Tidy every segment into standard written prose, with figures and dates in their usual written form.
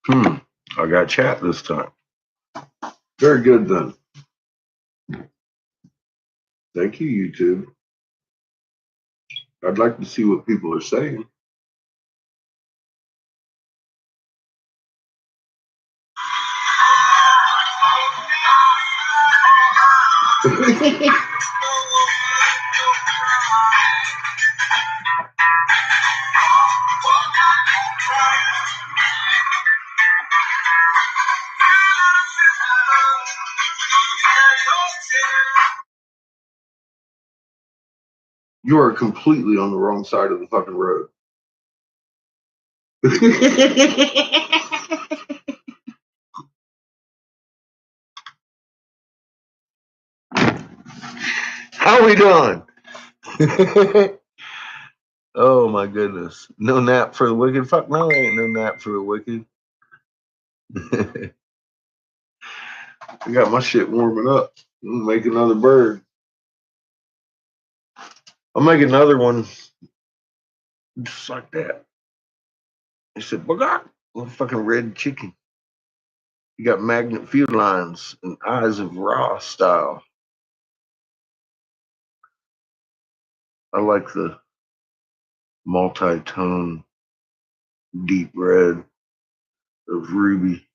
I got chat this time. Very good then. Thank you, YouTube. I'd like to see what people are saying. You are completely on the wrong side of the fucking road. How we doing? Oh my goodness. No nap for the wicked? Fuck no, ain't no nap for the wicked. I got my shit warming up. I'm gonna make another bird. I'll make another one just like that. He said, Bogart, little fucking red chicken. You got magnet felines and eyes of raw style. I like the multi-tone deep red of ruby.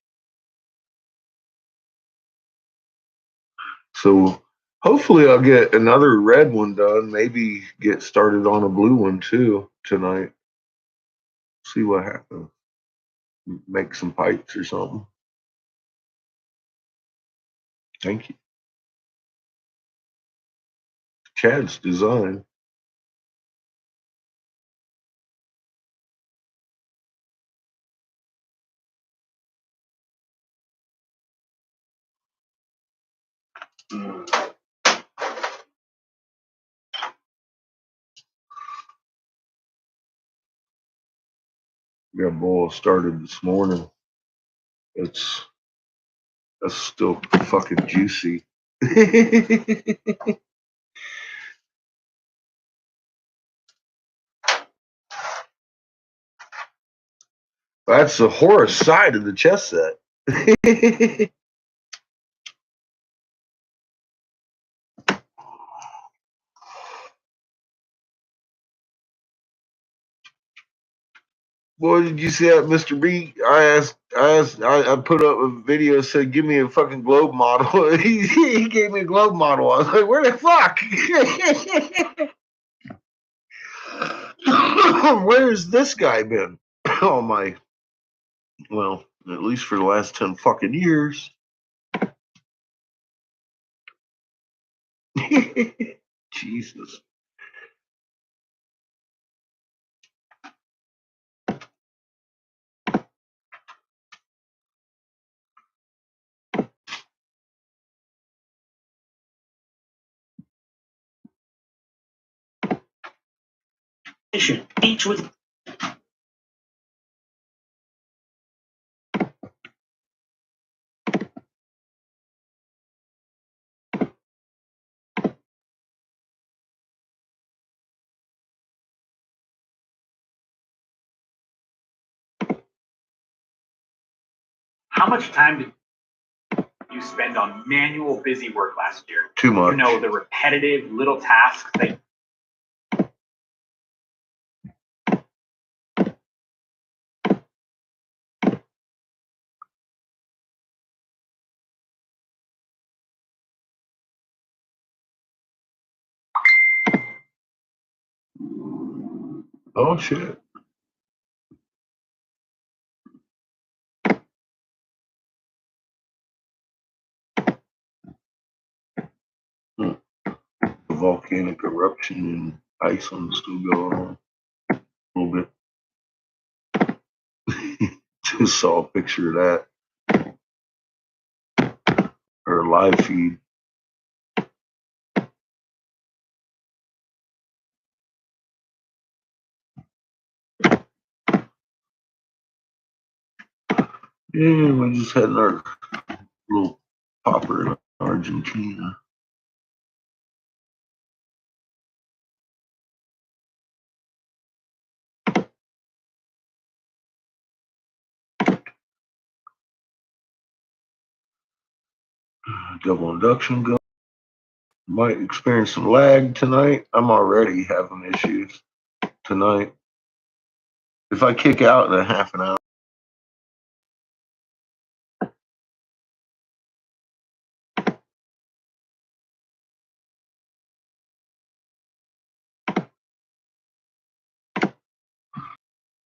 So hopefully I'll get another red one done. Maybe get started on a blue one too tonight. See what happens. Make some pipes or something. Thank you. Chad's design. Got boil started this morning. That's still fucking juicy. That's the Horus side of the chess set. Boy, did you see that, Mr. B? I put up a video that said, "Give me a fucking globe model." he gave me a globe model. I was like, "Where the fuck? Where's this guy been?" Oh my! Well, at least for the last 10 fucking years. Jesus. Each with how much time did you spend on manual busy work last year? Too much. You know, the repetitive little tasks that Oh shit. The volcanic eruption in Iceland still going on a little bit. Just saw a picture of that, or a live feed. Yeah, we just had our little popper in Argentina. Double induction gun. Might experience some lag tonight. I'm already having issues tonight. If I kick out in a half an hour.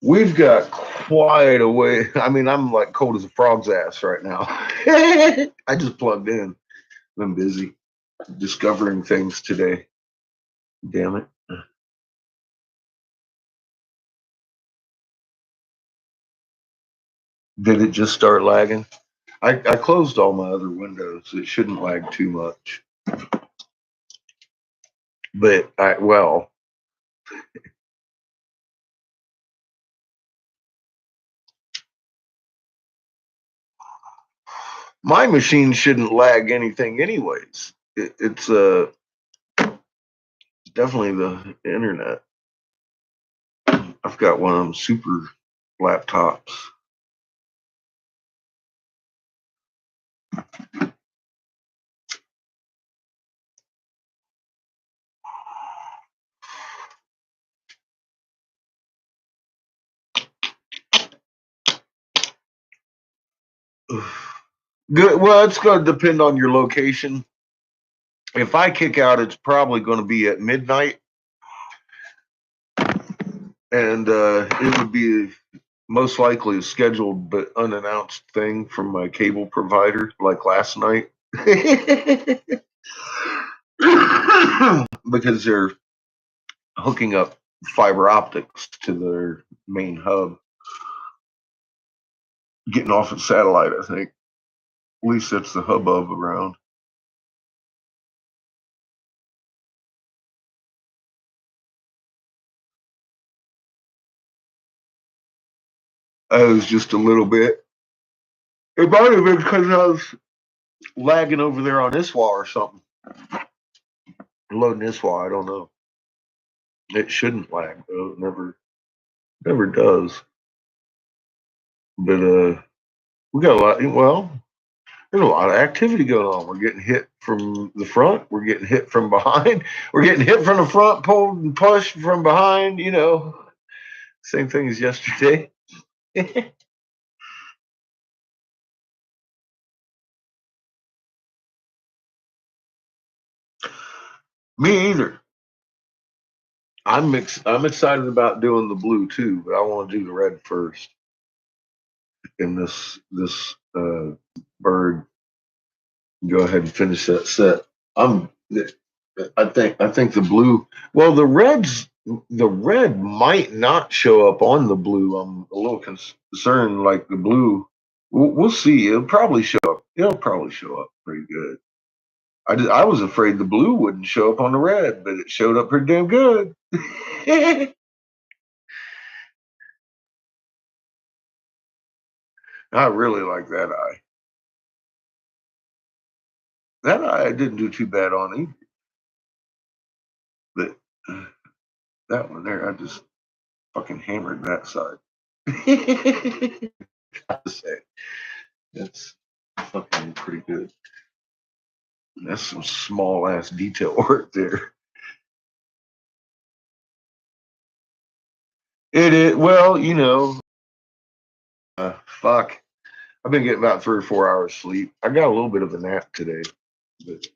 We've got quite a way. I mean, I'm like cold as a frog's ass right now. I just plugged in. I'm busy discovering things today. Damn it. Did it just start lagging? I closed all my other windows. It shouldn't lag too much. But my machine shouldn't lag anything anyways. It's definitely the internet. I've got one of them super laptops. Good. Well, it's going to depend on your location. If I kick out, it's probably going to be at midnight, and it would be most likely a scheduled but unannounced thing from my cable provider, like last night, because they're hooking up fiber optics to their main hub, getting off of satellite. I think at least that's the hubbub around. I was just a little bit. It might have been because I was lagging over there on ISWA or something. Loading ISWA, I don't know. It shouldn't lag though. It never does. But we got a lot. Well, there's a lot of activity going on. We're getting hit from the front. We're getting hit from behind. We're getting hit from the front, pulled and pushed from behind. Same thing as yesterday. Me either. I'm excited about doing the blue too, but I want to do the red first. And this bird, go ahead and finish that set. I'm. I think the blue. Well, the red might not show up on the blue. I'm a little concerned. Like the blue, we'll see. It'll probably show up. It'll probably show up pretty good. I was afraid the blue wouldn't show up on the red, but it showed up pretty damn good. I really like that eye. That eye I didn't do too bad on either, but that one there, I just fucking hammered that side. Gotta say, that's fucking pretty good. That's some small ass detail work there. It is well, fuck. I've been getting about 3 or 4 hours sleep. I got a little bit of a nap today, but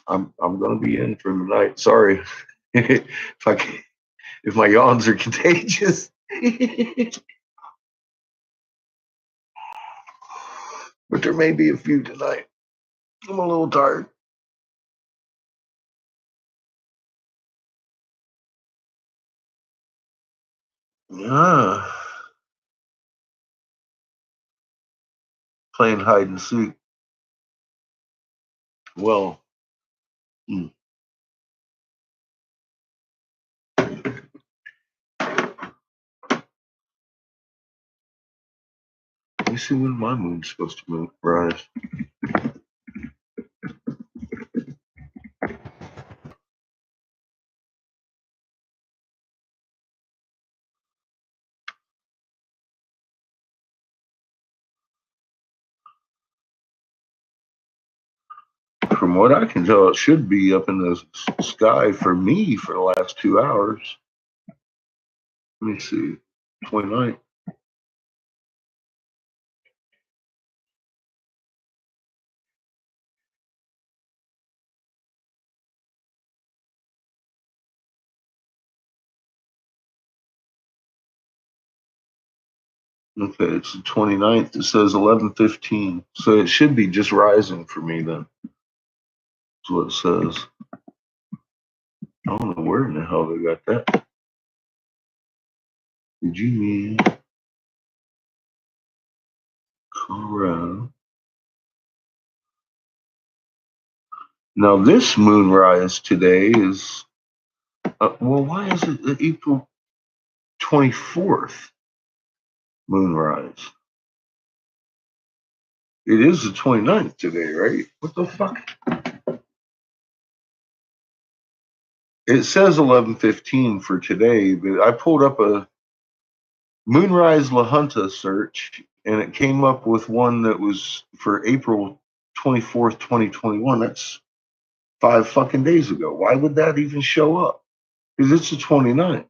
I'm gonna be in for the night. Sorry if if my yawns are contagious. But there may be a few tonight. I'm a little tired. Yeah. Playing hide and seek. Well, let me see when my moon's supposed to rise. From what I can tell, it should be up in the sky for me for the last 2 hours. Let me see. 29th. Okay, it's the 29th. It says 11:15. So it should be just rising for me then. That's what it says. I don't know where in the hell they got that. Did you mean Colorado? Now this moonrise today is, well, why is it the April 24th moonrise? It is the 29th today, right? What the fuck? It says 11:15 for today, but I pulled up a Moonrise La Junta search and it came up with one that was for April 24th, 2021. That's 5 fucking days ago. Why would that even show up? Because it's the 29th.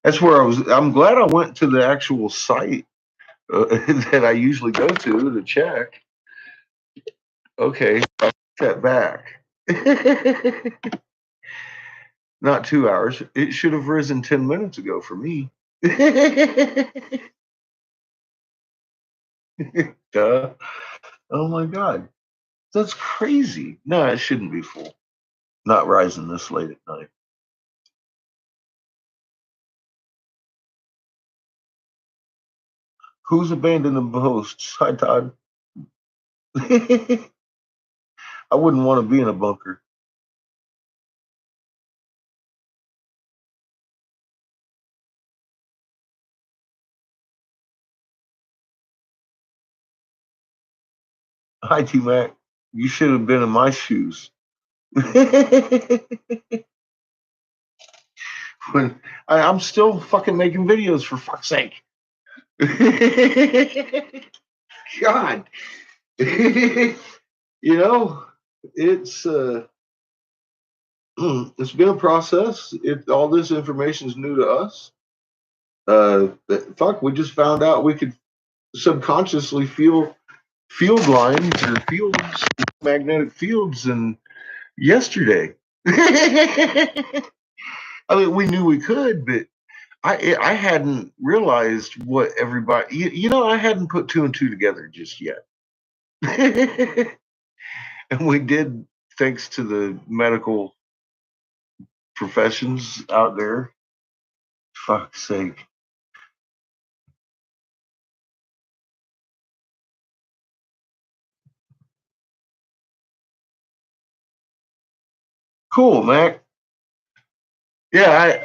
That's where I was. I'm glad I went to the actual site that I usually go to check. Okay, I'll take that back. Not 2 hours. It should have risen 10 minutes ago for me. Duh. Oh my God. That's crazy. No, it shouldn't be full. Not rising this late at night. Who's abandoning the hosts? Hi, Todd. I wouldn't want to be in a bunker. Hi, T Mac. You should have been in my shoes. When I'm still fucking making videos, for fuck's sake. God. You know, it's it's been a process. All this information is new to us. Fuck, we just found out we could subconsciously feel field lines or fields, magnetic fields, and yesterday. I mean, we knew we could, but I hadn't realized what everybody. I hadn't put two and two together just yet. And we did, thanks to the medical professions out there. Fuck's sake. Cool, Mac. Yeah,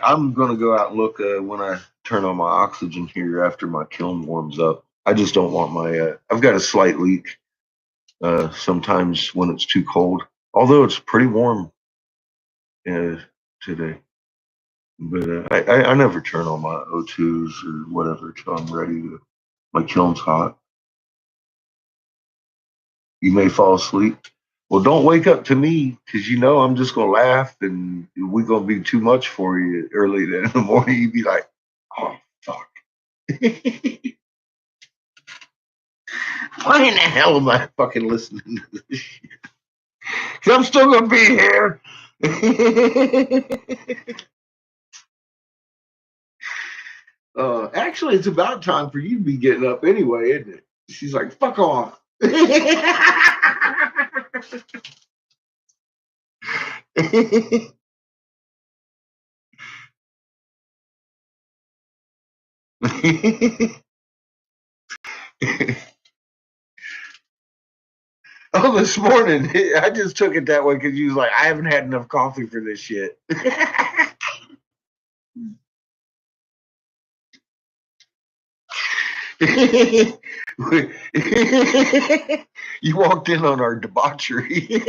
I'm gonna go out and look when I turn on my oxygen here after my kiln warms up. I just don't want my. I've got a slight leak sometimes when it's too cold. Although it's pretty warm today, but I never turn on my O2s or whatever till I'm ready to. My kiln's hot. You may fall asleep. Well, don't wake up to me because I'm just gonna laugh and we're gonna be too much for you early in the morning. You'd be like, "Oh fuck, why in the hell am I fucking listening to this shit? Because I'm still gonna be here." Actually, it's about time for you to be getting up anyway, isn't it? She's like, "Fuck off." Oh, this morning I just took it that way because you was like, I haven't had enough coffee for this shit. You walked in on our debauchery.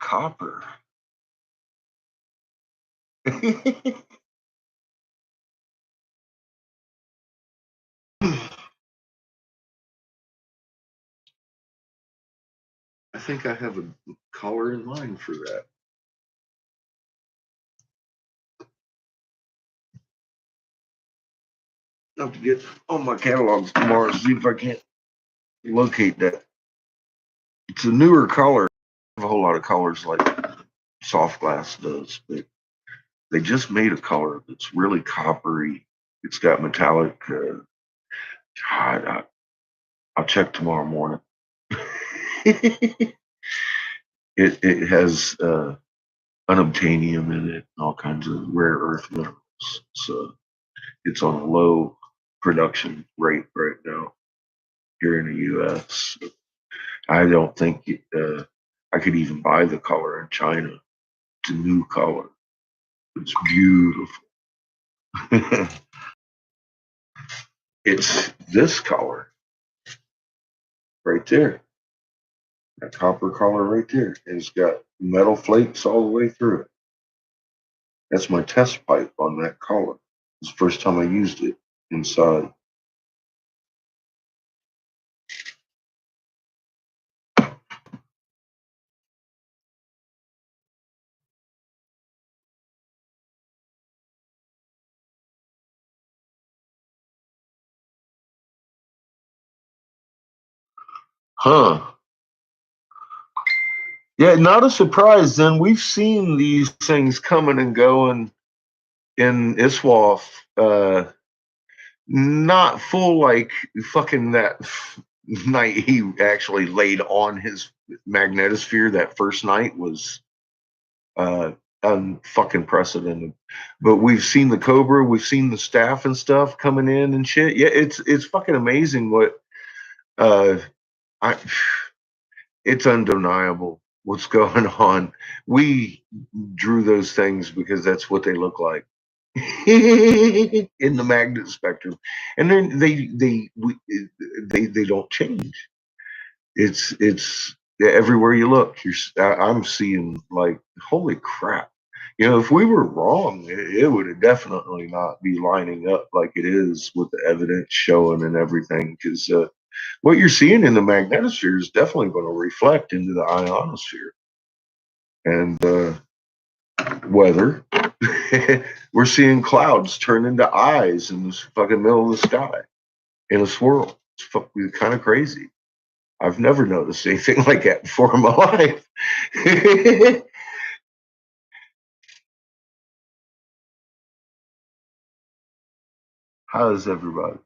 copper. I think I have a color in mind for that. I have to get on my catalogs tomorrow and see if I can't locate that. It's a newer color. I have a whole lot of colors like soft glass does, but they just made a color that's really coppery. It's got metallic. I'll check tomorrow morning. It has unobtainium in it and all kinds of rare earth minerals. So it's on a low production rate right now here in the U.S. I don't think I could even buy the color in China. It's a new color. It's beautiful. It's this color right there. That copper color right there. And it's got metal flakes all the way through it. That's my test pipe on that color. It's the first time I used it inside. Huh. Yeah, not a surprise then. We've seen these things coming and going in Iswaf. Not full like fucking that night he actually laid on his magnetosphere. That first night was unfucking precedented. But we've seen the Cobra, we've seen the staff and stuff coming in and shit. Yeah, it's fucking amazing what I it's undeniable what's going on. We drew those things because that's what they look like in the magnet spectrum, and then they don't change. It's everywhere you look. I'm seeing like holy crap. You know, if we were wrong, it would have definitely not be lining up like it is with the evidence showing and everything. Because what you're seeing in the magnetosphere is definitely going to reflect into the ionosphere and weather. We're seeing clouds turn into eyes in this fucking middle of the sky in a swirl. It's kind of crazy. I've never noticed anything like that before in my life. How is everybody?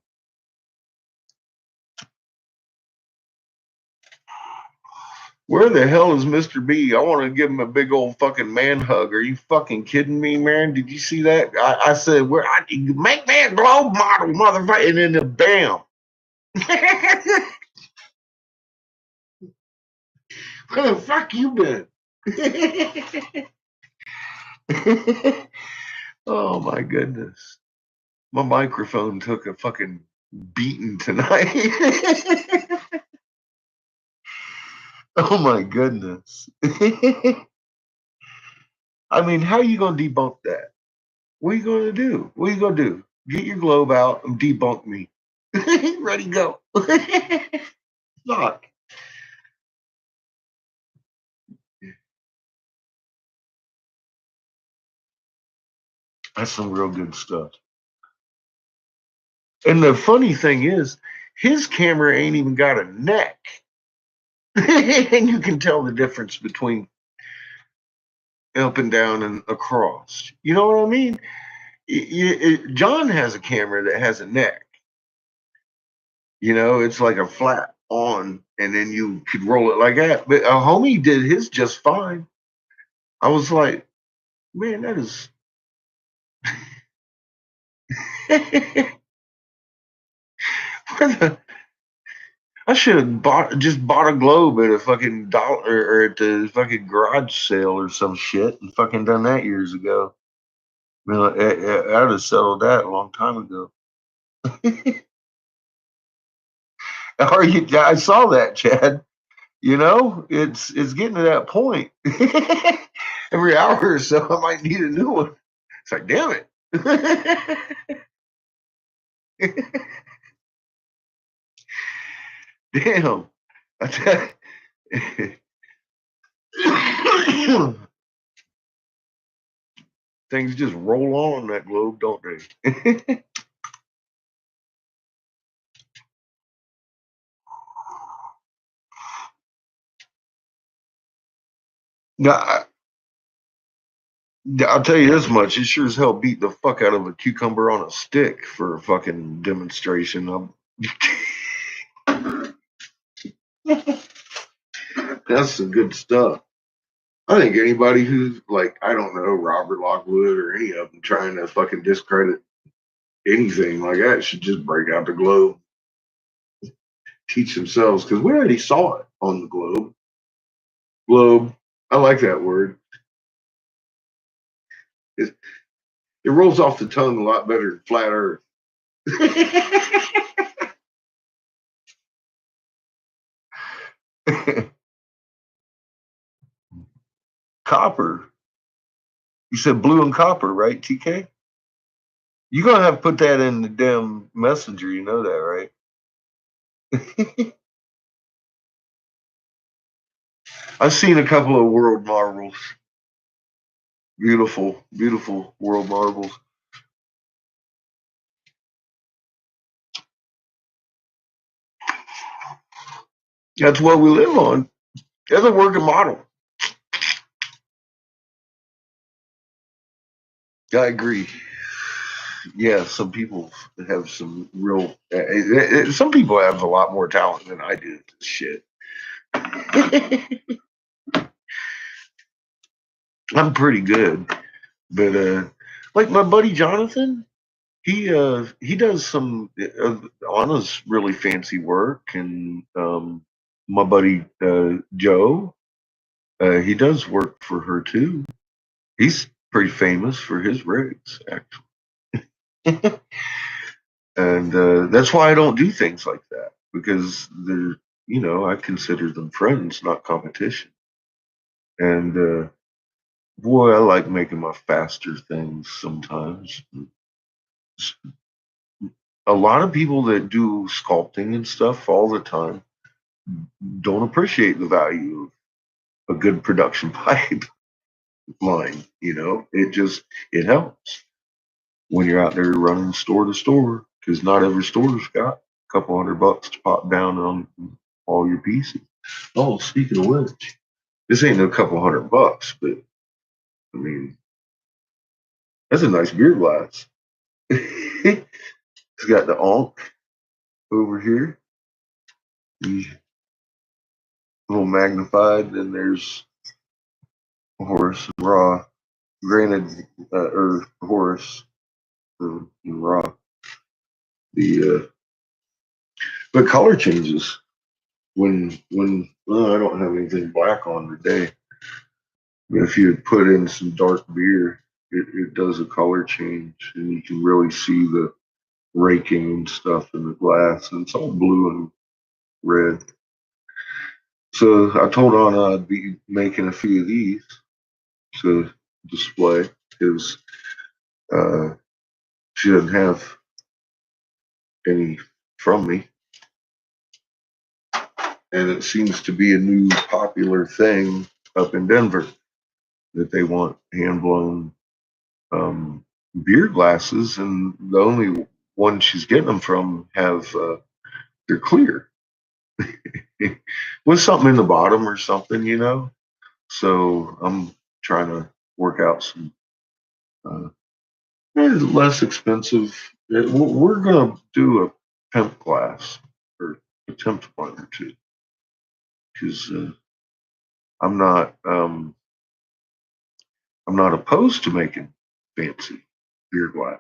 Where the hell is Mr. B? I want to give him a big old fucking man hug. Are you fucking kidding me, man? Did you see that? I said, "Where I make me a globe model, motherfucker," and then the bam. Where the fuck you been? Oh my goodness. My microphone took a fucking beating tonight. Oh my goodness. I mean, how are you going to debunk that? What are you going to do? What are you going to do? Get your globe out and debunk me. Ready, go. Fuck. That's some real good stuff. And the funny thing is, his camera ain't even got a neck. And you can tell the difference between up and down and across. You know what I mean? John has a camera that has a neck. You know, it's like a flat on, and then you could roll it like that. But a homie did his just fine. I was like, man, that is. I should have bought a globe at a fucking dollar or at the fucking garage sale or some shit and fucking done that years ago. I mean, I'd have settled that a long time ago. I saw that, Chad. You know, it's getting to that point. Every hour or so, I might need a new one. It's like, damn it. Damn. I tell you, things just roll on that globe, don't they? Now, I'll tell you this much: it sure as hell beat the fuck out of a cucumber on a stick for a fucking demonstration. That's some good stuff. I think anybody who's like, I don't know, Robert Lockwood or any of them trying to fucking discredit anything like that should just break out the globe, teach themselves, because we already saw it on the globe. Globe, I like that word. It, it rolls off the tongue a lot better than flat earth. Copper. You said blue and copper, right, TK? You're gonna have to put that in the damn messenger, you know that, right? I've seen a couple of world marvels. Beautiful, beautiful world marvels. That's what we live on. That's a working model. I agree. Yeah, some people have some real. Some people have a lot more talent than I do. Shit. I'm pretty good, but like my buddy Jonathan, he does some Anna's really fancy work, and my buddy Joe, he does work for her too. He's pretty famous for his rigs, actually. And that's why I don't do things like that, because they're, you know, I consider them friends, not competition. And boy, I like making my faster things sometimes. A lot of people that do sculpting and stuff all the time don't appreciate the value of a good production pipe line. You know, it helps when you're out there running store to store, because not every store's got a couple $100 to pop down on all your pieces. Oh, speaking of which, this ain't a couple $100, but I mean, that's a nice beer glass. It's got the Ankh over here, a little magnified, and there's Horace and Raw. Granted, or Horace and Raw. The but color changes when well, I don't have anything black on today. But if you had put in some dark beer, it does a color change, and you can really see the raking and stuff in the glass, and it's all blue and red. So I told Anna I'd be making a few of these to display, because uh, she doesn't have any from me, and it seems to be a new popular thing up in Denver that they want hand blown beer glasses, and the only one she's getting them from have they're clear with something in the bottom or something, you know. So I'm trying to work out some uh, less expensive. We're gonna do a pimp glass or a temp one or two, because I'm not um, I'm not opposed to making fancy beer glass,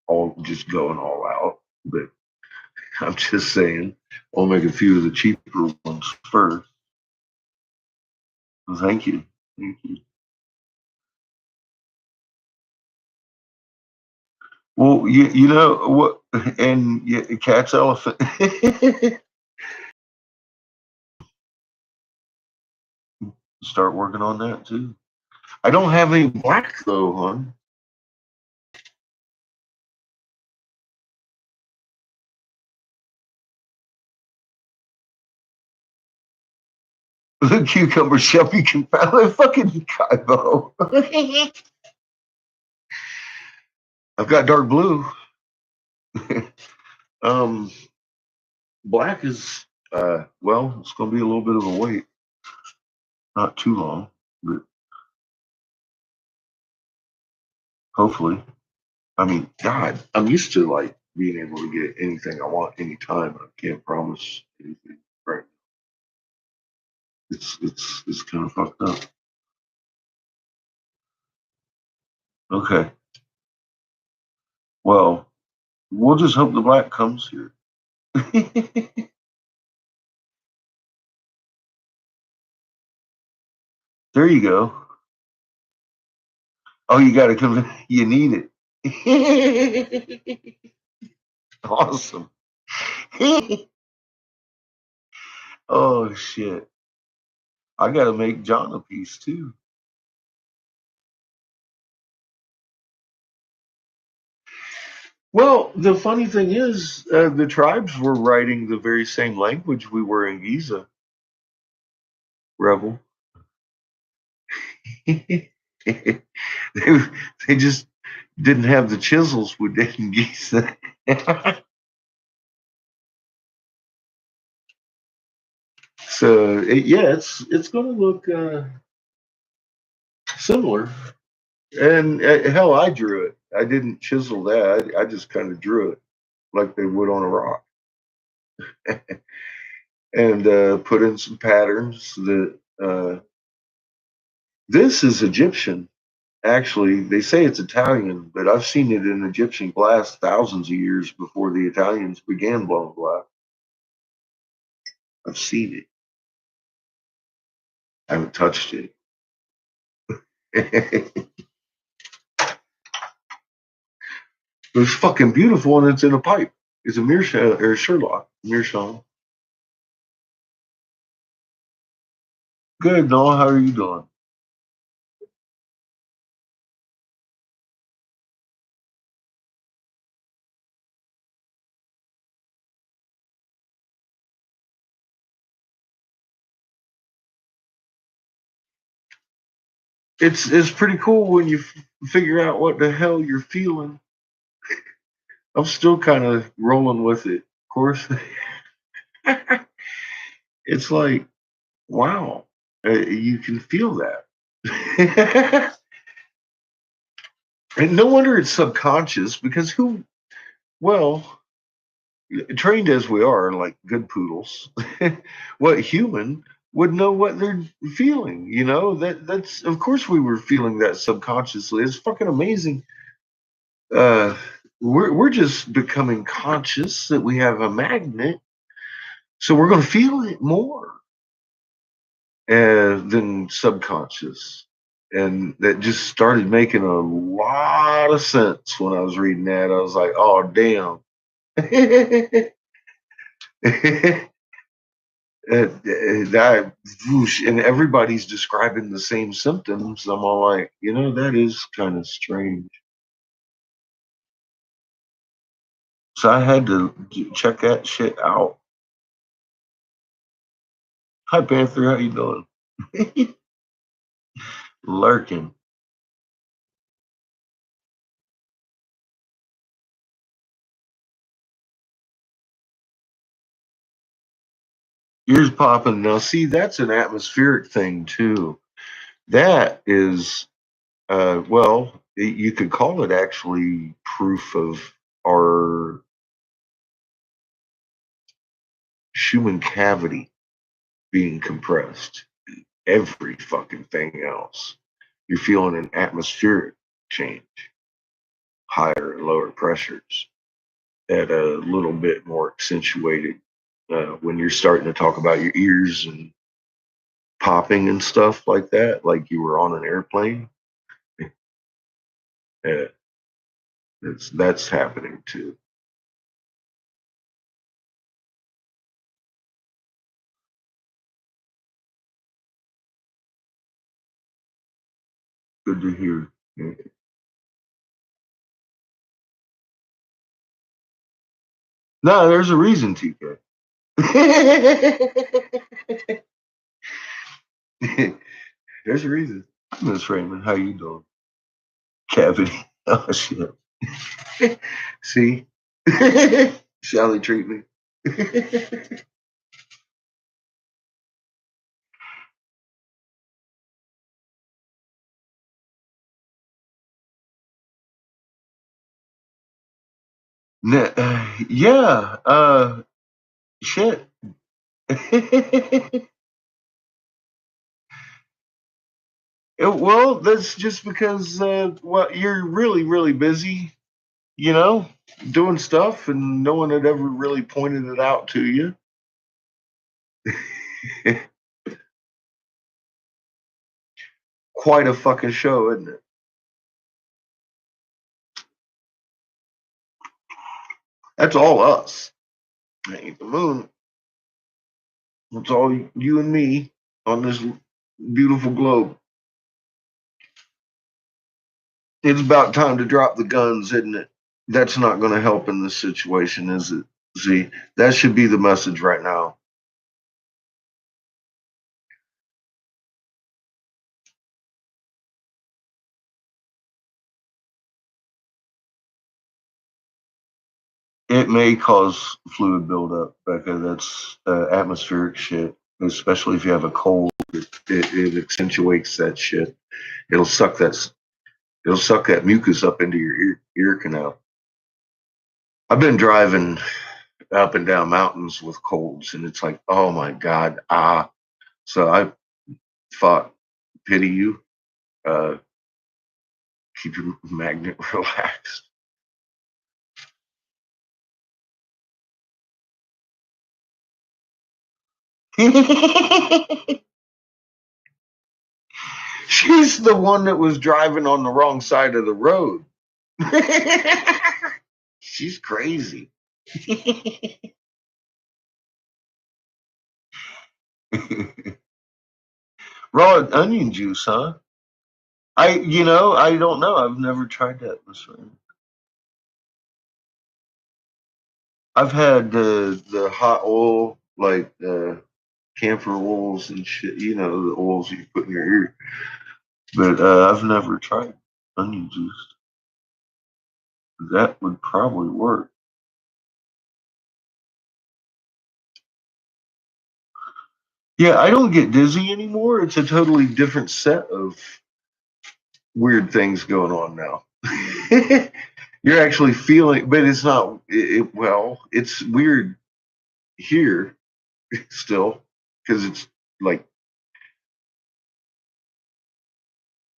all just going all out, but I'm just saying I'll make a few of the cheaper ones first. Thank you. Thank you. Well, you know what, and yeah, cat's elephant. Start working on that too. I don't have any black though, hon. The cucumber shall be confounded. Fucking Kaibo. I've got dark blue. um, Black is well, it's going to be a little bit of a wait. Not too long, but hopefully. I mean, God, I'm used to like being able to get anything I want anytime. I can't promise anything right. It's kind of fucked up. Okay. Well, we'll just hope the black comes here. There you go. Oh, you got to come. You need it. Awesome. Oh shit! I got to make John a piece too. Well, the funny thing is, the tribes were writing the very same language we were in Giza. Rebel. they, they just didn't have the chisels we did in Giza. So yeah, it's going to look similar. And hell, I drew it. I didn't chisel that. I just kind of drew it like they would on a rock, and put in some patterns. That this is Egyptian. Actually, they say it's Italian, but I've seen it in Egyptian glass thousands of years before the Italians began blowing glass. I've seen it. I haven't touched it. It's fucking beautiful, and it's in a pipe. It's a Meerschaum or Sherlock Meerschaum. Good, Noah. How are you doing? It's pretty cool when you figure out what the hell you're feeling. I'm still kind of rolling with it, of course. It's like, wow, you can feel that. And no wonder it's subconscious because well, trained as we are, like good poodles, what human would know what they're feeling? That's of course we were feeling that subconsciously. It's fucking amazing. Uh, we're just becoming conscious that we have a magnet, so we're going to feel it more than subconscious. And that just started making a lot of sense when I was reading that. I was like, oh, damn. And everybody's describing the same symptoms. I'm all like, that is kind of strange. So I had to check that shit out. Hi, Panther. How you doing? Lurking. Ears popping. Now, see, that's an atmospheric thing, too. That is, well, you could call it actually proof of our Schumann cavity being compressed. Every fucking thing else. You're feeling an atmospheric change, higher and lower pressures at a little bit more accentuated when you're starting to talk about your ears and popping and stuff like that, like you were on an airplane. Uh, that's happening too. Good to hear. No, there's a reason, TK. There's a reason. Miss Raymond, how you doing? Cavity. Oh shit. See? Shall he treat me? Yeah, shit. Well, that's just because well, you're really, really busy, you know, doing stuff, and no one had ever really pointed it out to you. Quite a fucking show, isn't it? That's all us. That ain't the moon. It's all you and me on this beautiful globe. It's about time to drop the guns, isn't it? That's not going to help in this situation, is it? See, that should be the message right now. It may cause fluid buildup, Becca. That's atmospheric shit, especially if you have a cold. It accentuates that shit. It'll suck that. It'll suck that mucus up into your ear canal. I've been driving up and down mountains with colds, and it's like, oh my god, ah. So I thought, pity you. Uh, keep your magnet relaxed. She's the one that was driving on the wrong side of the road. She's crazy. Raw onion juice, huh? I don't know. I've never tried that before. I've had the hot oil, like camphor oils and shit. You know, the oils you put in your ear. But I've never tried onion juice. That would probably work. Yeah, I don't get dizzy anymore. It's a totally different set of weird things going on now. You're actually feeling, but it's not. Well, it's weird here still because it's like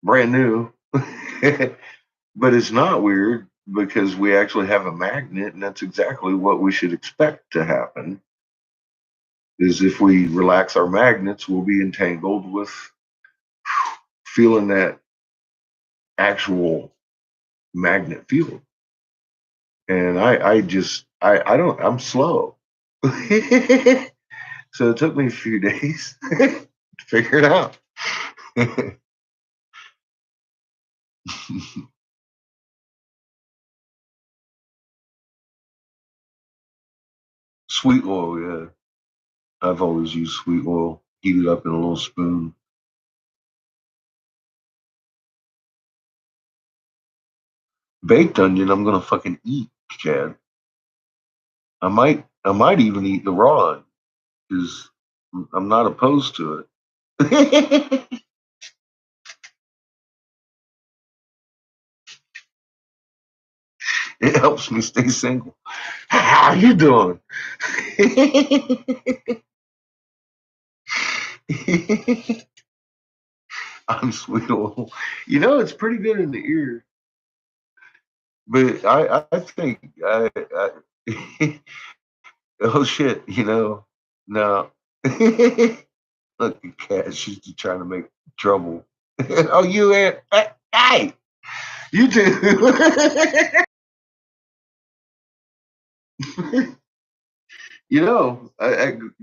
brand new, but it's not weird because we actually have a magnet, and that's exactly what we should expect to happen. Is if we relax our magnets, we'll be entangled with feeling that actual magnet field. And I don't, I'm slow. So it took me a few days to figure it out. Sweet oil, yeah. I've always used sweet oil, heat it up in a little spoon. Baked onion, I'm gonna fucking eat, Chad. I might even eat the raw because I'm not opposed to it. It helps me stay single. How you doing? I'm sweet oil. It's pretty good in the ear, but I think oh shit, no. Look at Cat, she's just trying to make trouble. Oh, you ain't. Hey, you too.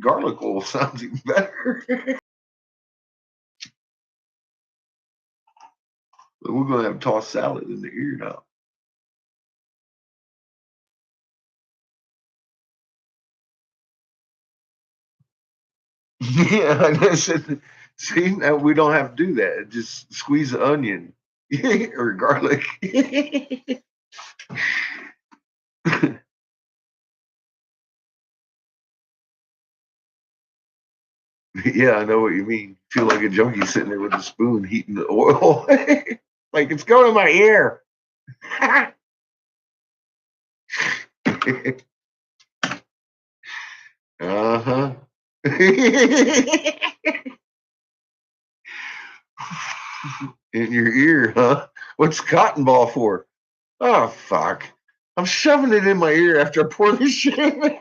Garlic oil sounds even better. We're gonna have tossed salad in the ear now. Yeah, I said, see, now we don't have to do that. Just squeeze the onion or garlic. Yeah, I know what you mean. Feel like a junkie sitting there with a spoon heating the oil. Like it's going in my ear. Uh-huh. In your ear, huh? What's cotton ball for? Oh, fuck. I'm shoving it in my ear after I pour this shit in.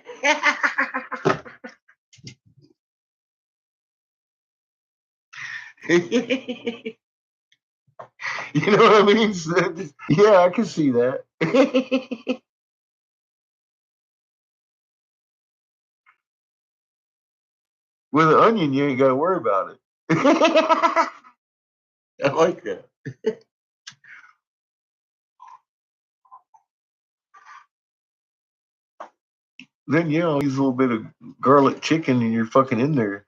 You know what I mean? Yeah, I can see that. With an onion, you ain't got to worry about it. I like that. Then, you know, use a little bit of garlic chicken and you're fucking in there.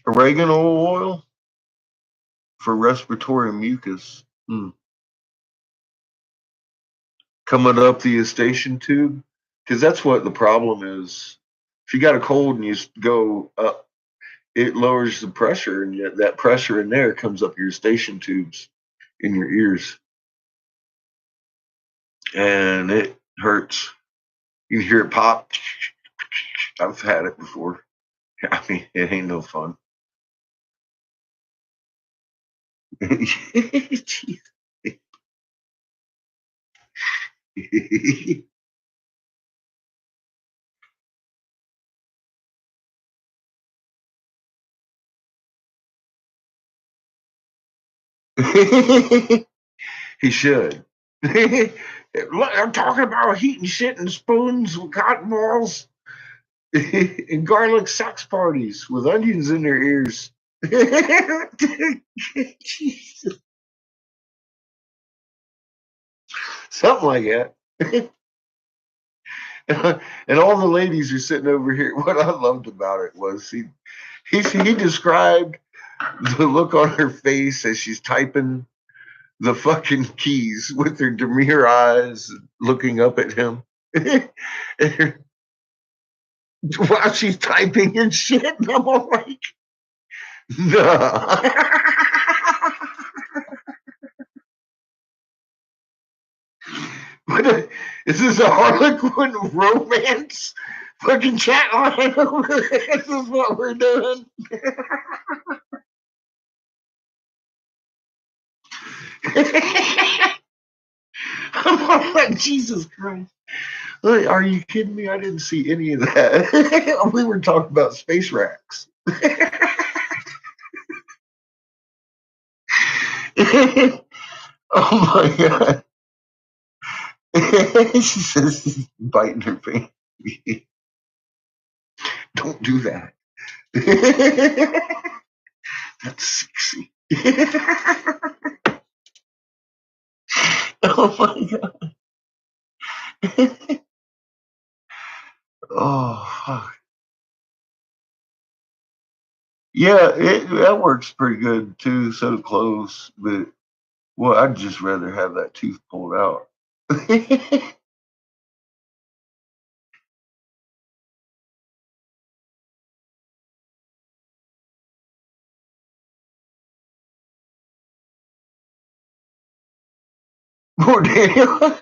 Oregano oil for respiratory mucus. Coming up the eustachian tube, because that's what the problem is. If you got a cold and you go up, it lowers the pressure, and yet that pressure in there comes up your eustachian tubes in your ears, and it hurts. You can hear it pop. I've had it before. I mean, it ain't no fun. He should. I'm talking about heating shit in spoons with cotton balls and garlic sex parties with onions in their ears. Something like that. And all the ladies are sitting over here. What I loved about it was he described the look on her face as she's typing the fucking keys with her demure eyes looking up at him. While she's typing and shit. And I'm all like, no. Is this a Harlequin romance fucking chat line? This is what we're doing. I'm like, Jesus Christ. Like, are you kidding me? I didn't see any of that. We were talking about space racks. Oh my God. She says she's biting her finger. Don't do that. That's sexy. Oh my God. Oh, fuck. Yeah, that works pretty good too. So close, but well, I'd just rather have that tooth pulled out. Poor Daniel.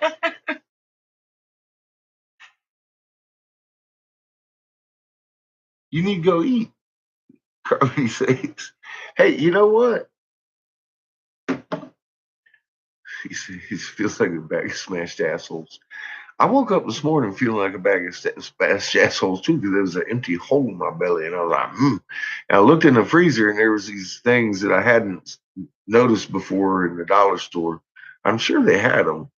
You need to go eat. Carly says, "Hey, you know what?" He says, "He feels like a bag of smashed assholes." I woke up this morning feeling like a bag of smashed assholes too, because there was an empty hole in my belly, and I was like, And I looked in the freezer, and there was these things that I hadn't noticed before in the dollar store. I'm sure they had them,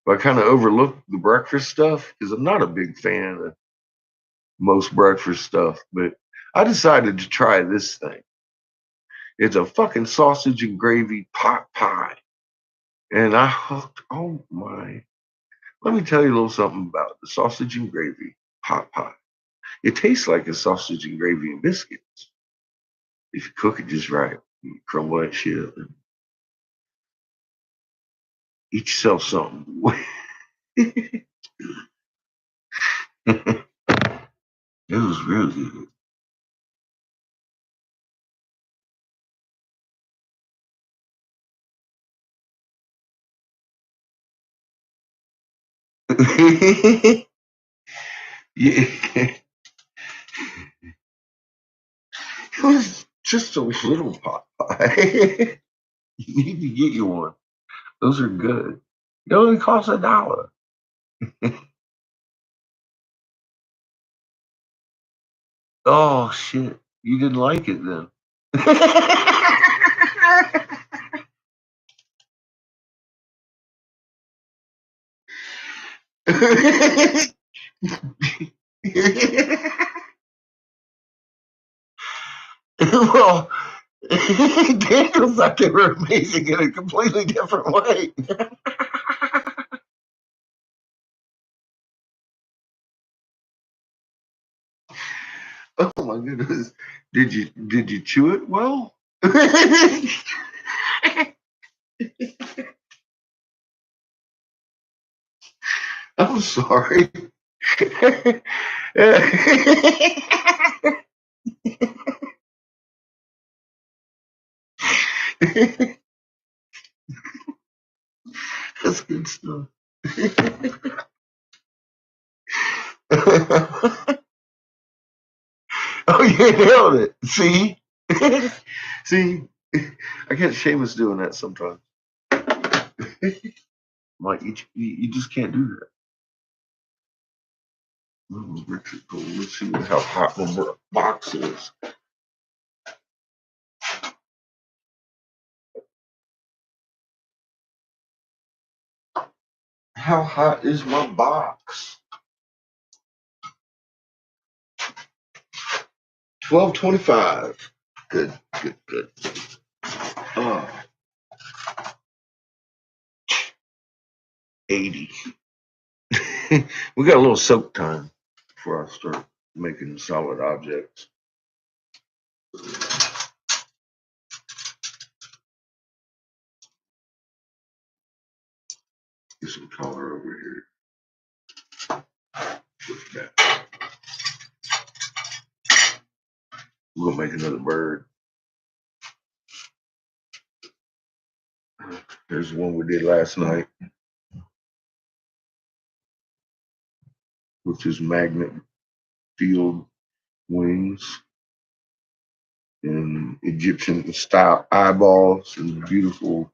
but I kind of overlooked the breakfast stuff because I'm not a big fan of most breakfast stuff, but I decided to try this thing. It's a fucking sausage and gravy pot pie. And I hooked, oh my. Let me tell you a little something about the sausage and gravy pot pie. It tastes like a sausage and gravy and biscuits. If you cook it just right, you crumble that shit up and eat yourself something. It was real good. Yeah. It was just a little pot pie. You need to get you one. Those are good. It only costs $1. Oh shit. You didn't like it then. Well, Daniel thought they were amazing in a completely different way. Oh my goodness! Did you chew it well? I'm sorry. That's good stuff. Oh, you nailed it. See? See? I get Seamus doing that sometimes. Like, you just can't do that. Let's see how hot the box is. How hot is my box? 1225. Good, good, good. Oh, 80. We got a little soak time before I start making solid objects. Get some color over here. With that. We're gonna make another bird. There's the one we did last night, which is magnet field wings and Egyptian style eyeballs and beautiful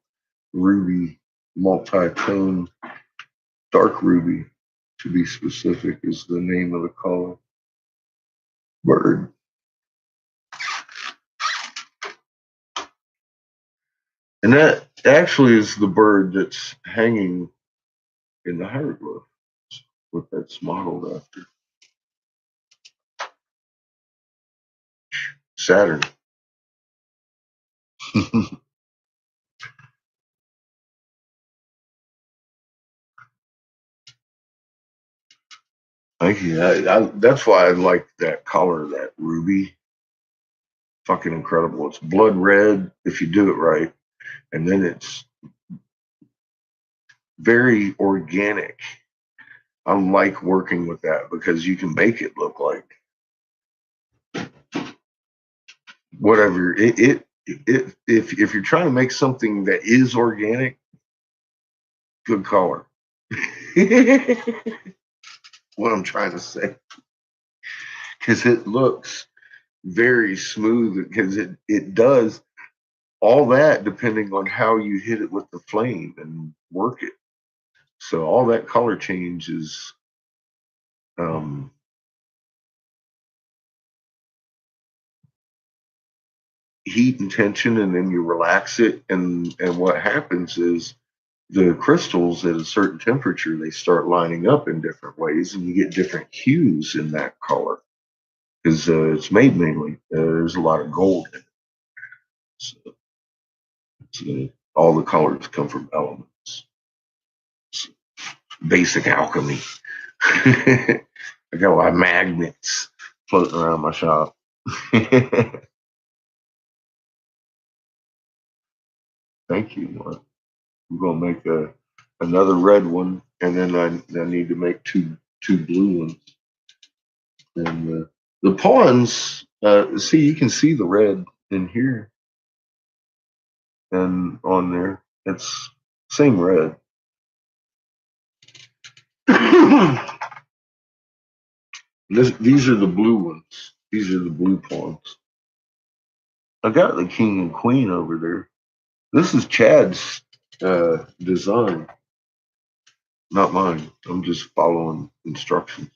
ruby, multi-tone, dark ruby, to be specific, is the name of the color. Bird. And that actually is the bird that's hanging in the hieroglyph, what that's modeled after. Saturn. Thank you. That's why I like that color, that ruby. Fucking incredible. It's blood red if you do it right. And then it's very organic. I like working with that because you can make it look like whatever if you're trying to make something that is organic, good color. What I'm trying to say, because it looks very smooth, because it does all that depending on how you hit it with the flame and work it. So all that color change is heat and tension, and then you relax it, and what happens is the crystals at a certain temperature, they start lining up in different ways, and you get different hues in that color. because it's made mainly. There's a lot of gold in it. So, all the colors come from elements. It's basic alchemy. I got a lot of magnets floating around my shop. Thank you. I'm gonna make another red one, and then I need to make two blue ones. And the pawns, see, you can see the red in here and on there. It's same red. These are the blue ones. These are the blue pawns. I got the king and queen over there. This is Chad's design, not mine. I'm just following instructions.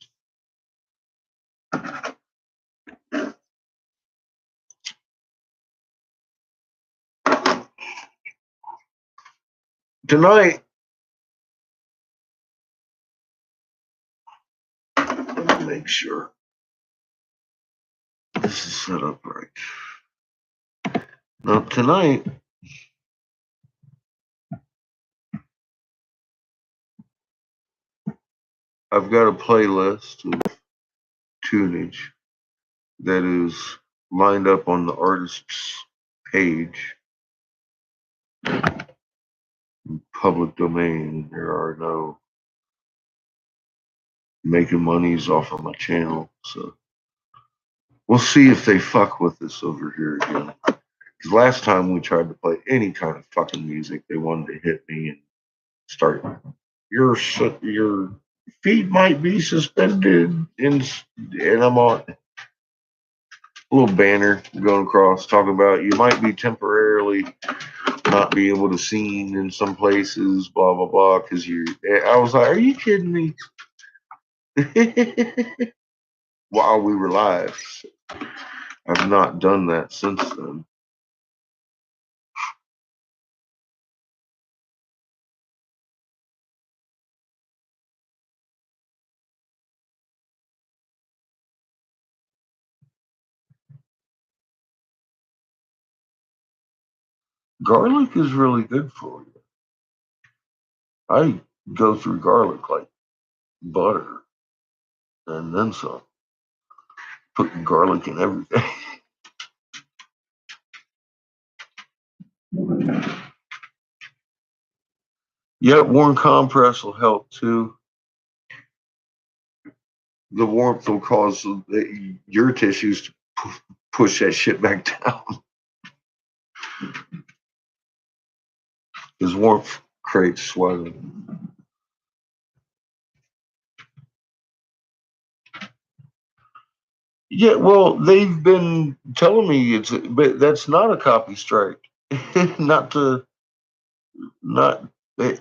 Tonight, let me make sure this is set up right. Now, tonight, I've got a playlist of tunage that is lined up on the artist's page, public domain. There are no making monies off of my channel, so we'll see if they fuck with us over here again. Because last time we tried to play any kind of fucking music, they wanted to hit me and start. Your feed might be suspended, and I'm on a little banner going across talking about you might be temporarily not be able to sing in some places, blah blah blah. Because I was like, are you kidding me? While we were live, I've not done that since then. Garlic is really good for you. I go through garlic like butter and then some. Putting garlic in everything. Yeah, warm compress will help too. The warmth will cause your tissues to push that shit back down. Because warmth creates swelling. Yeah, well, they've been telling me but that's not a copy strike. not to, not, not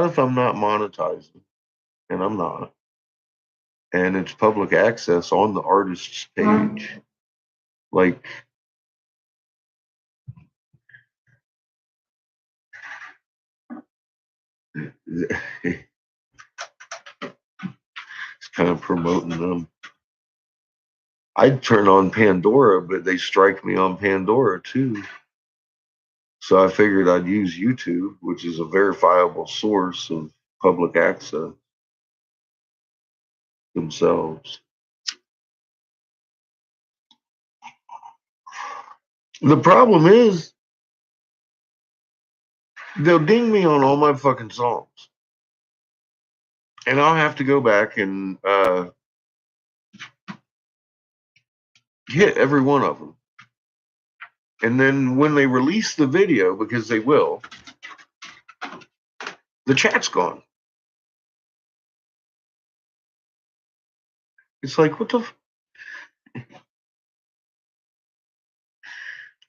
if I'm not monetizing, and I'm not. And it's public access on the artist's page. Like, it's kind of promoting them. I'd turn on Pandora, but they strike me on Pandora too. So I figured I'd use YouTube, which is a verifiable source of public access themselves. The problem is they'll ding me on all my fucking songs. And I'll have to go back and hit every one of them. And then when they release the video, because they will, the chat's gone. It's like, what the I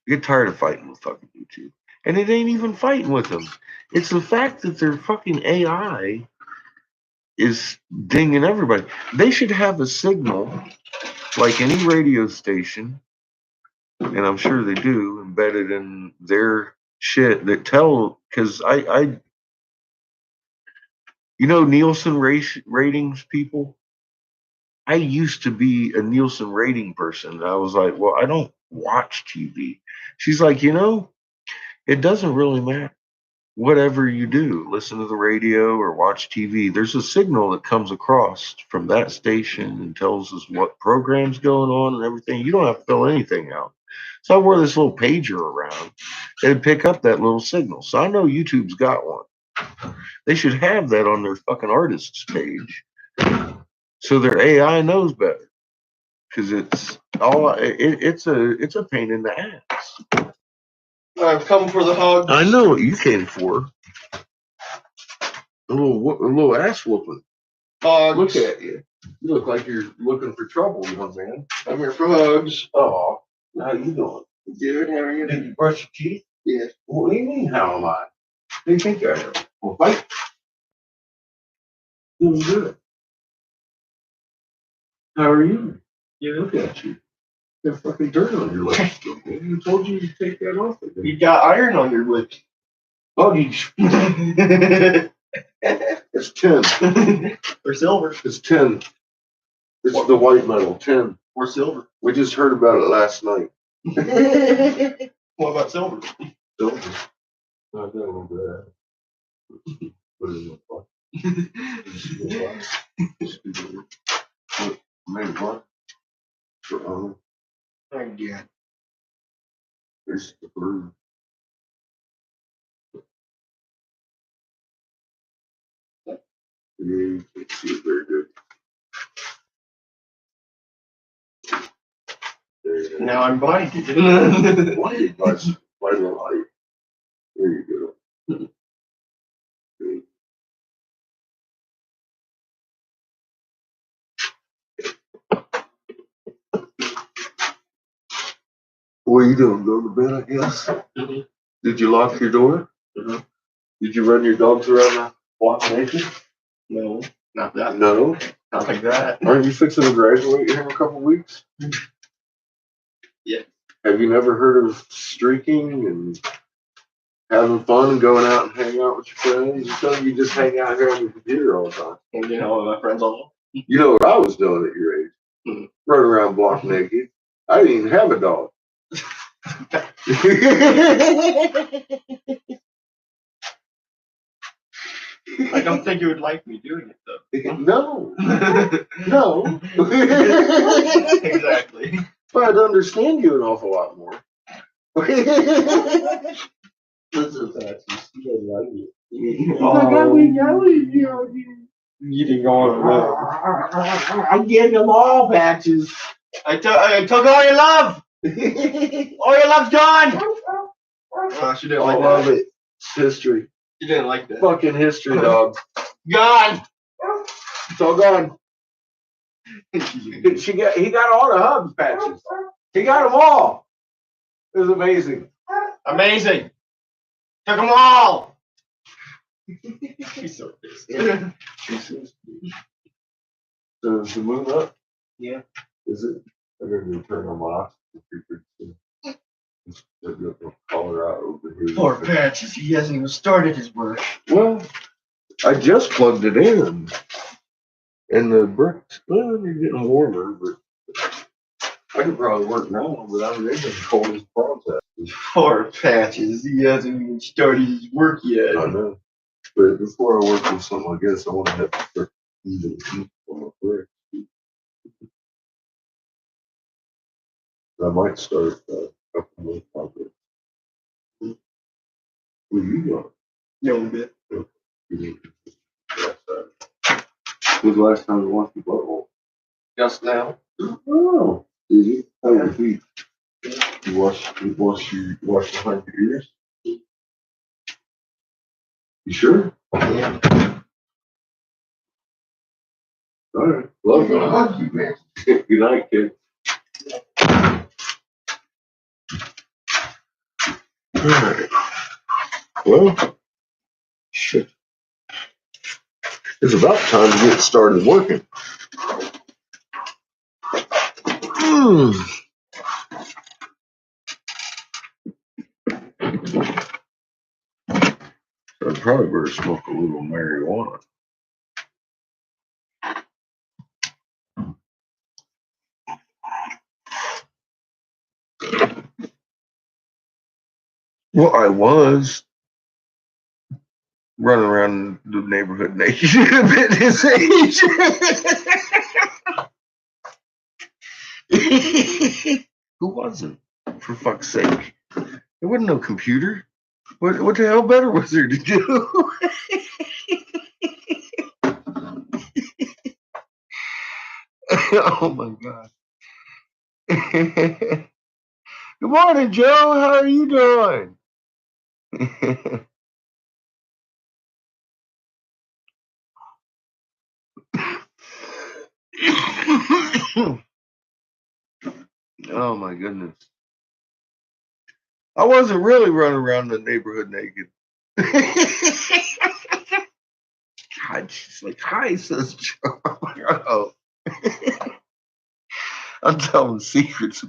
get tired of fighting with fucking YouTube. And it ain't even fighting with them. It's the fact that their fucking AI is dinging everybody. They should have a signal like any radio station, and I'm sure they do, embedded in their shit that tell, because Nielsen ratings people, I used to be a Nielsen rating person. I was like, well, I don't watch TV. She's like, it doesn't really matter. Whatever you do, listen to the radio or watch TV, there's a signal that comes across from that station and tells us what program's going on and everything. You don't have to fill anything out. So I wore this little pager around. It'd pick up that little signal. So I know YouTube's got one. They should have that on their fucking artists page. So their AI knows better. Because it's a pain in the ass. I've come for the hug. I know what you came for. A little ass whooping. Hugs. Look at you. You look like you're looking for trouble, young man. I'm here for hugs. Oh, how you doing? Good, how are you? Did you brush your teeth? Yes. What do you mean, how am I? What do you think I am? Well, fight. Doing good. How are you? Yeah. Look at you. Got fucking dirt on your lips. Who told you to take that off again? You got iron on your lips. Oh, it's 10. Or silver. It's 10. It's the white metal, 10. Or silver. We just heard about it last night. What about silver? Silver. I don't remember that. Put it in the box. Man, what? Yeah. There's the bird. Yeah, you can see it very good. Now I'm blinded. Blinded by the light. There you go. Okay. What are you doing? Go to bed, I guess? Mm-hmm. Did you lock your door? Mm-hmm. Did you run your dogs around the block naked? No, not that. No. Not like that. Aren't you fixing to graduate here in a couple weeks? Yeah. Have you never heard of streaking and having fun and going out and hanging out with your friends? You just hang out here on your computer all the time. And you know what my friends all know? You know what I was doing at your age? Mhm. Running around block naked. I didn't even have a dog. I don't think you would like me doing it though. No. No. Exactly. But I'd understand you an awful lot more. Listen to that. She doesn't like you. You didn't go on. I gave them all patches. I took all your love. All your love's gone. She didn't I like love that. it. It's history. She didn't like that. Fucking history, dog. Gone. It's all gone. He got all the Hubs patches. He got them all. It was amazing. Amazing. Took them all. She's so pissed. So is the moon up? Yeah. Is it? I'm going to turn on my oxygen frequency. Color out over here. Poor Patches. He hasn't even started his work. Well, I just plugged it in. And the bricks, well, they're getting warmer, but I could probably work now, but I'm in the coldest process. Poor Patches. He hasn't even started his work yet. I know. But before I work on something like this, I want to have to start using heat on my bricks. I might start a couple more projects. What are you doing? No bit. When's the last time you washed your butthole? Just now. Oh, did you? How your feet? You wash behind your ears? You sure? Yeah. All right. Love you. Hug you, man. Good night, kid. All right. Well, shit. It's about time to get started working. So I'd probably better smoke a little marijuana. Well, I was running around the neighborhood naked a bit his age. Who wasn't? For fuck's sake. There wasn't no computer. What the hell better was there to do? Oh my god. Good morning, Joe. How are you doing? Oh my goodness. I wasn't really running around the neighborhood naked. God, she's like, hi, says Joe. I'm like, oh. I'm telling secrets.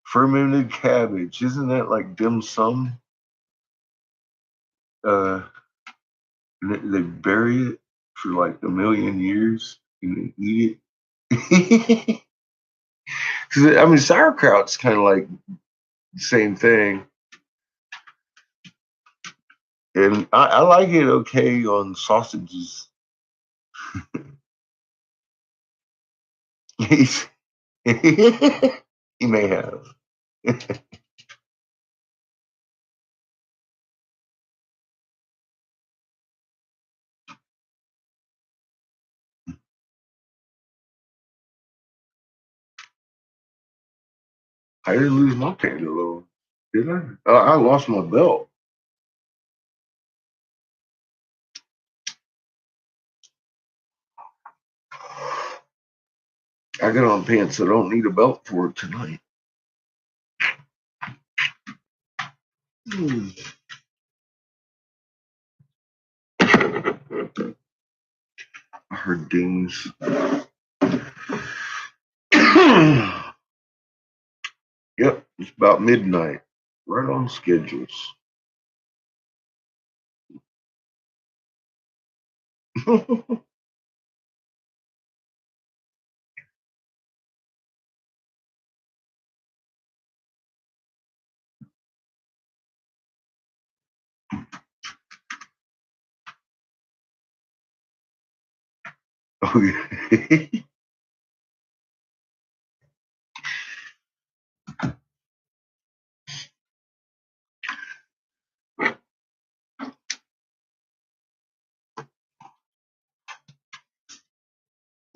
Fermented cabbage. Isn't that like dim sum? Uh, they bury it for like a million years and they eat it. Because I mean, sauerkraut's kind of like the same thing, and I like it okay on sausages. He may have. I didn't lose my pantaloons, did I? I lost my belt. I got on pants I don't need a belt for tonight. I heard dings. Yep, it's about midnight. Right on schedules. Oh yeah.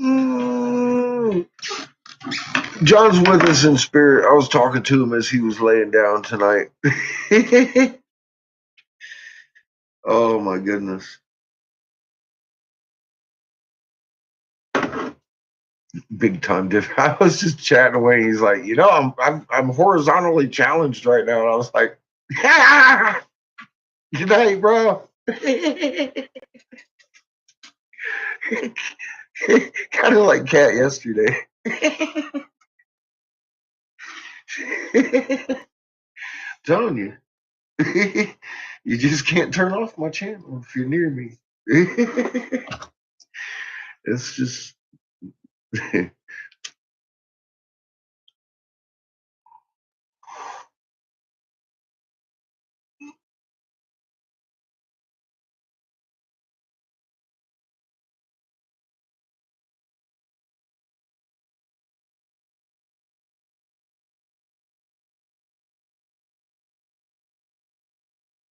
Mm. John's with us in spirit. I was talking to him as he was laying down tonight. Oh my goodness. Big time difference. I was just chatting away. He's like, I'm horizontally challenged right now. And I was like, good night, bro. Kind of like Cat yesterday. Telling you. You just can't turn off my channel if you're near me. It's just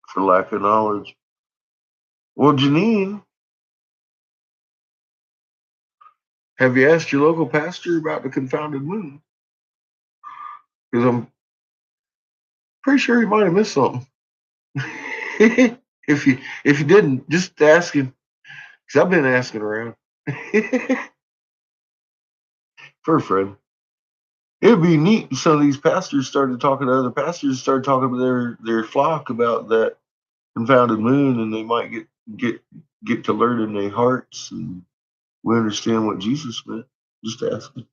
for lack of knowledge. Well, Janine, have you asked your local pastor about the confounded moon? Because I'm pretty sure he might have missed something. if you didn't, just ask him. Because I've been asking around. For a friend. It'd be neat if some of these pastors started talking to other pastors, started talking to their flock about that confounded moon, and they might get to learn in their hearts, and we understand what Jesus meant. Just asking.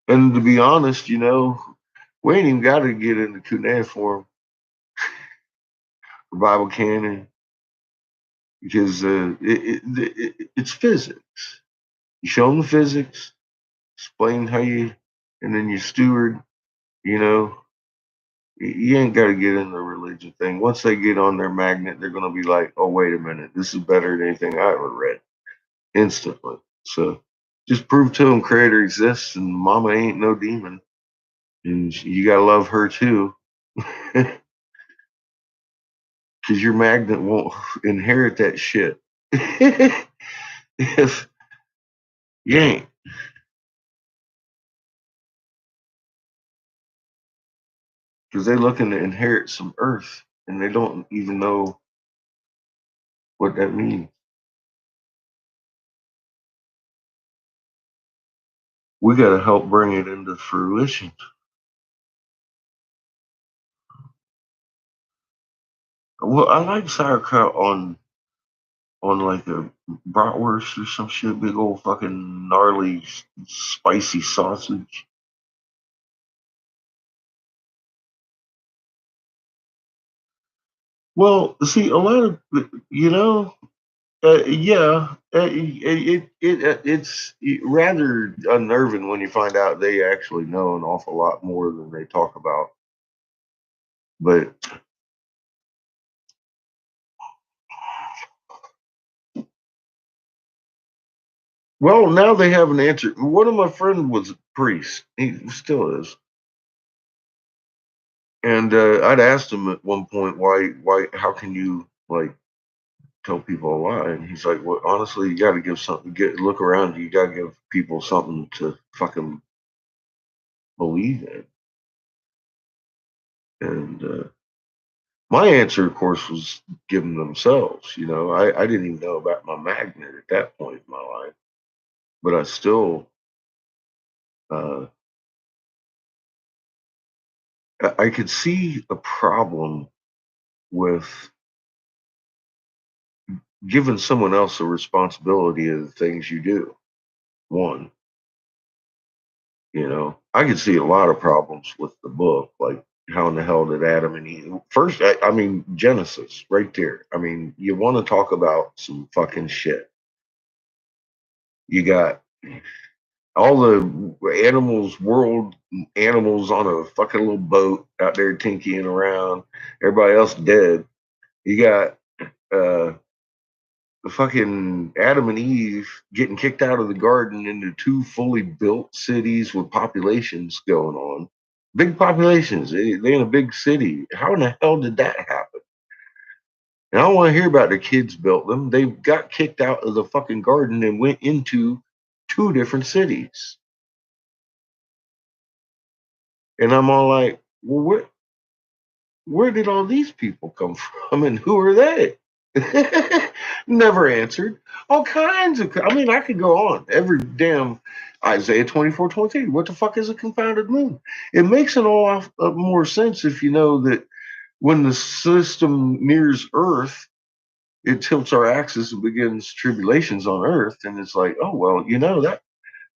And to be honest, we ain't even got to get into cuneiform for Bible canon because it's physics. You show them the physics, explain how you, and then you steward. You know, you ain't got to get in the religion thing. Once they get on their magnet, they're going to be like, oh, wait a minute, this is better than anything I ever read instantly. So just prove to them creator exists and mama ain't no demon. And you got to love her too. Because your magnet won't inherit that shit. If you ain't. Because they're looking to inherit some earth and they don't even know what that means. We got to help bring it into fruition. Well, I like sauerkraut on like a bratwurst or some shit, big old fucking gnarly spicy sausage. Well, see, a lot of yeah, it's rather unnerving when you find out they actually know an awful lot more than they talk about. But well, now they have an answer. One of my friends was a priest. He still is. And I'd asked him at one point, how can you like tell people a lie? And he's like, well, honestly, you got to give something. Look around you. You got to give people something to fucking believe in. And my answer, of course, was give them themselves. You know, I didn't even know about my magnet at that point in my life, but I still, uh, I could see a problem with giving someone else a responsibility of the things you do. One, I could see a lot of problems with the book, like how in the hell did Adam and Eve first? I mean, Genesis, right there. I mean, you want to talk about some fucking shit. You got all the world animals on a fucking little boat out there tinkying around. Everybody else dead. You got uh, the fucking Adam and Eve getting kicked out of the garden into two fully built cities with populations going on. Big populations. They're in a big city. How in the hell did that happen? And I don't want to hear about the kids built them. They got kicked out of the fucking garden and went into two different cities. And I'm all like, well, where did all these people come from and who are they? Never answered. All kinds of, I mean, I could go on. Every damn Isaiah 24:23. What the fuck is a confounded moon? It makes it all more sense if you know that when the system nears Earth, it tilts our axis and begins tribulations on Earth. And it's like, oh, well, that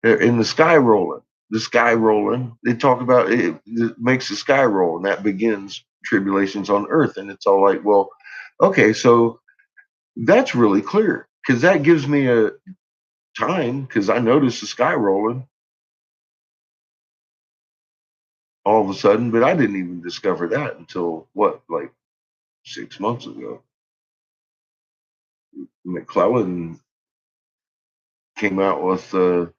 in the sky rolling. The sky rolling, they talk about it makes the sky roll, and that begins tribulations on Earth. And it's all like, well, okay, so that's really clear because that gives me a time because I noticed the sky rolling all of a sudden, but I didn't even discover that until what, like 6 months ago. McClellan came out with the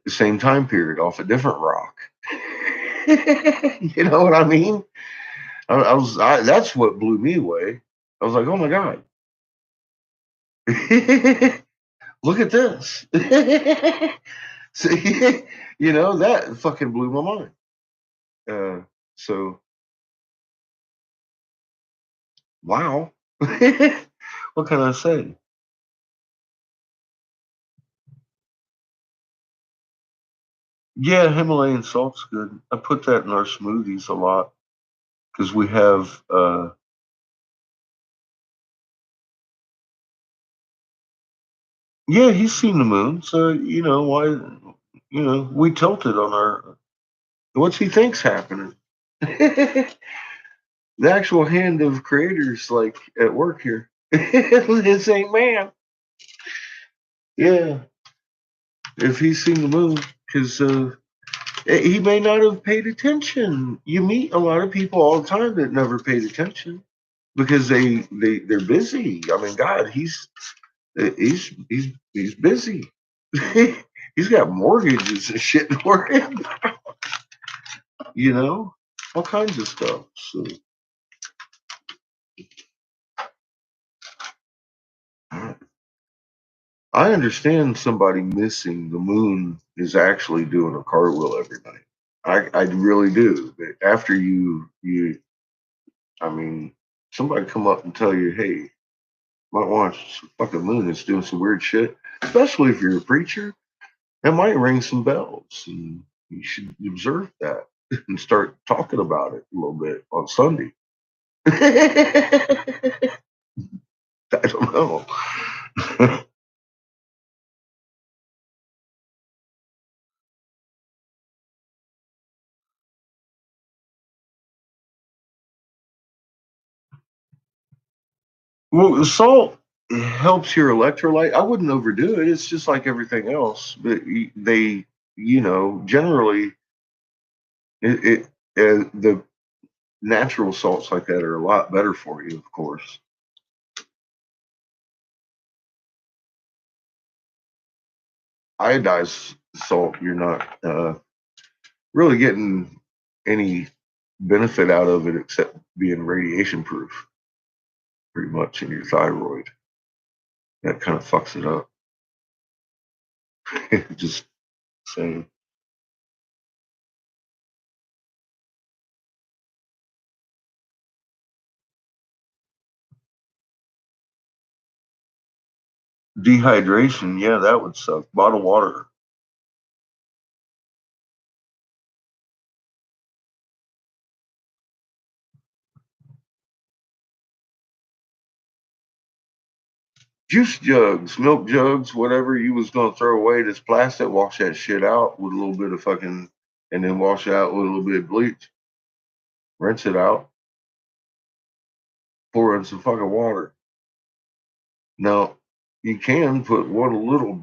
same time period off a different rock. You know what I mean? That's what blew me away. I was like, oh my God. Look at this. See, that fucking blew my mind. So, wow. What can I say? Yeah, Himalayan salt's good. I put that in our smoothies a lot because we have yeah, he's seen the moon, so why we tilted on our what's he thinks happening. The actual hand of creators like at work here. This ain't man. Yeah, if he's seen the moon, because he may not have paid attention. You meet a lot of people all the time that never paid attention because they're busy. I mean, God, he's busy. He's got mortgages and shit to worry about, all kinds of stuff. So I understand somebody missing the moon is actually doing a cartwheel every night. I really do. But after I mean, somebody come up and tell you, hey, might watch some fucking moon that's doing some weird shit, especially if you're a preacher, that might ring some bells. And you should observe that and start talking about it a little bit on Sunday. I don't know. Well, the salt helps your electrolyte. I wouldn't overdo it. It's just like everything else. But they, generally, the natural salts like that are a lot better for you, of course. Iodized salt, you're not really getting any benefit out of it except being radiation proof, pretty much, in your thyroid. That kind of fucks it up. Just saying. Dehydration, yeah, that would suck. Bottled water. Juice jugs, milk jugs, whatever you was gonna throw away this plastic, wash that shit out with a little bit of fucking, and then wash it out with a little bit of bleach. Rinse it out. Pour in some fucking water. Now, you can put one little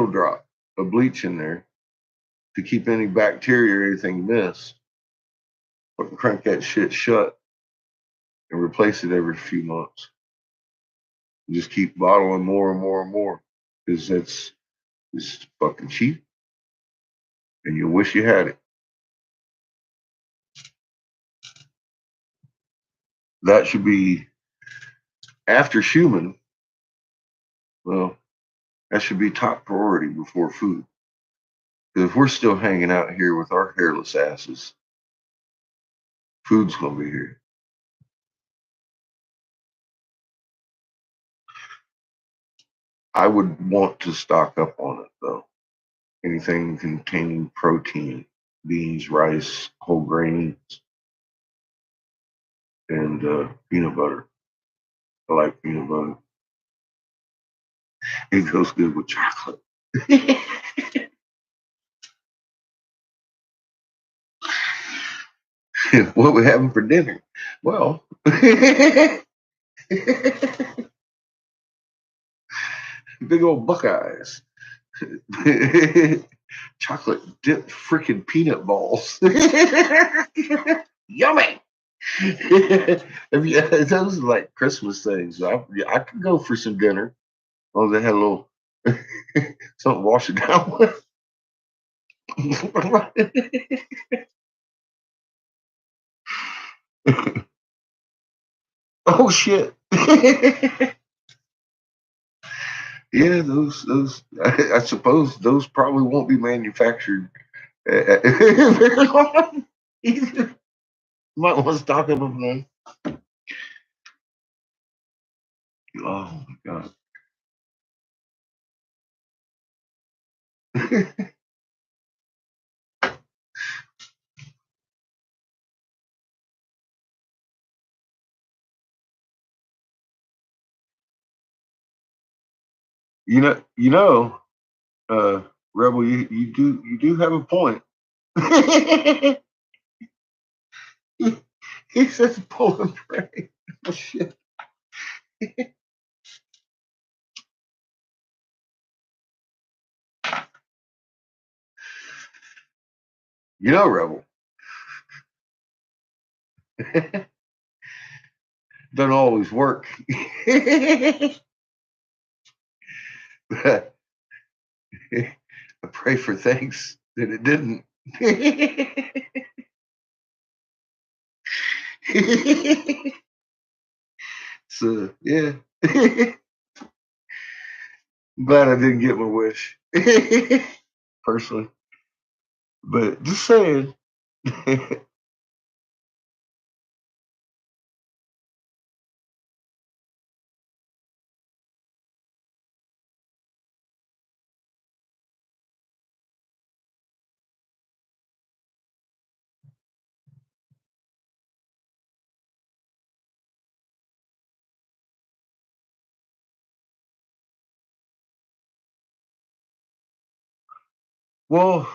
drop of bleach in there to keep any bacteria or anything you miss. But crank that shit shut and replace it every few months. You just keep bottling more and more and more because it's fucking cheap, and you wish you had it. That should be after Schumann. Well, that should be top priority before food. Because if we're still hanging out here with our hairless asses, food's gonna be here. I would want to stock up on it though. Anything containing protein, beans, rice, whole grains, and peanut butter. I like peanut butter. It goes good with chocolate. What we having for dinner? Well, big old Buckeyes. Chocolate dipped freaking peanut balls. Yummy. Those are like Christmas things. I could go for some dinner. Oh, they had a little something to wash it down with. Oh shit. Yeah, those I suppose those probably won't be manufactured very long. You might want to stock up on them. Oh my god. you know, Rebel, you do have a point. He says pull and pray. Oh, shit. You know, Rebel. Doesn't always work. But I pray for thanks that it didn't. So, yeah. I'm glad I didn't get my wish. Personally. But just saying. Well,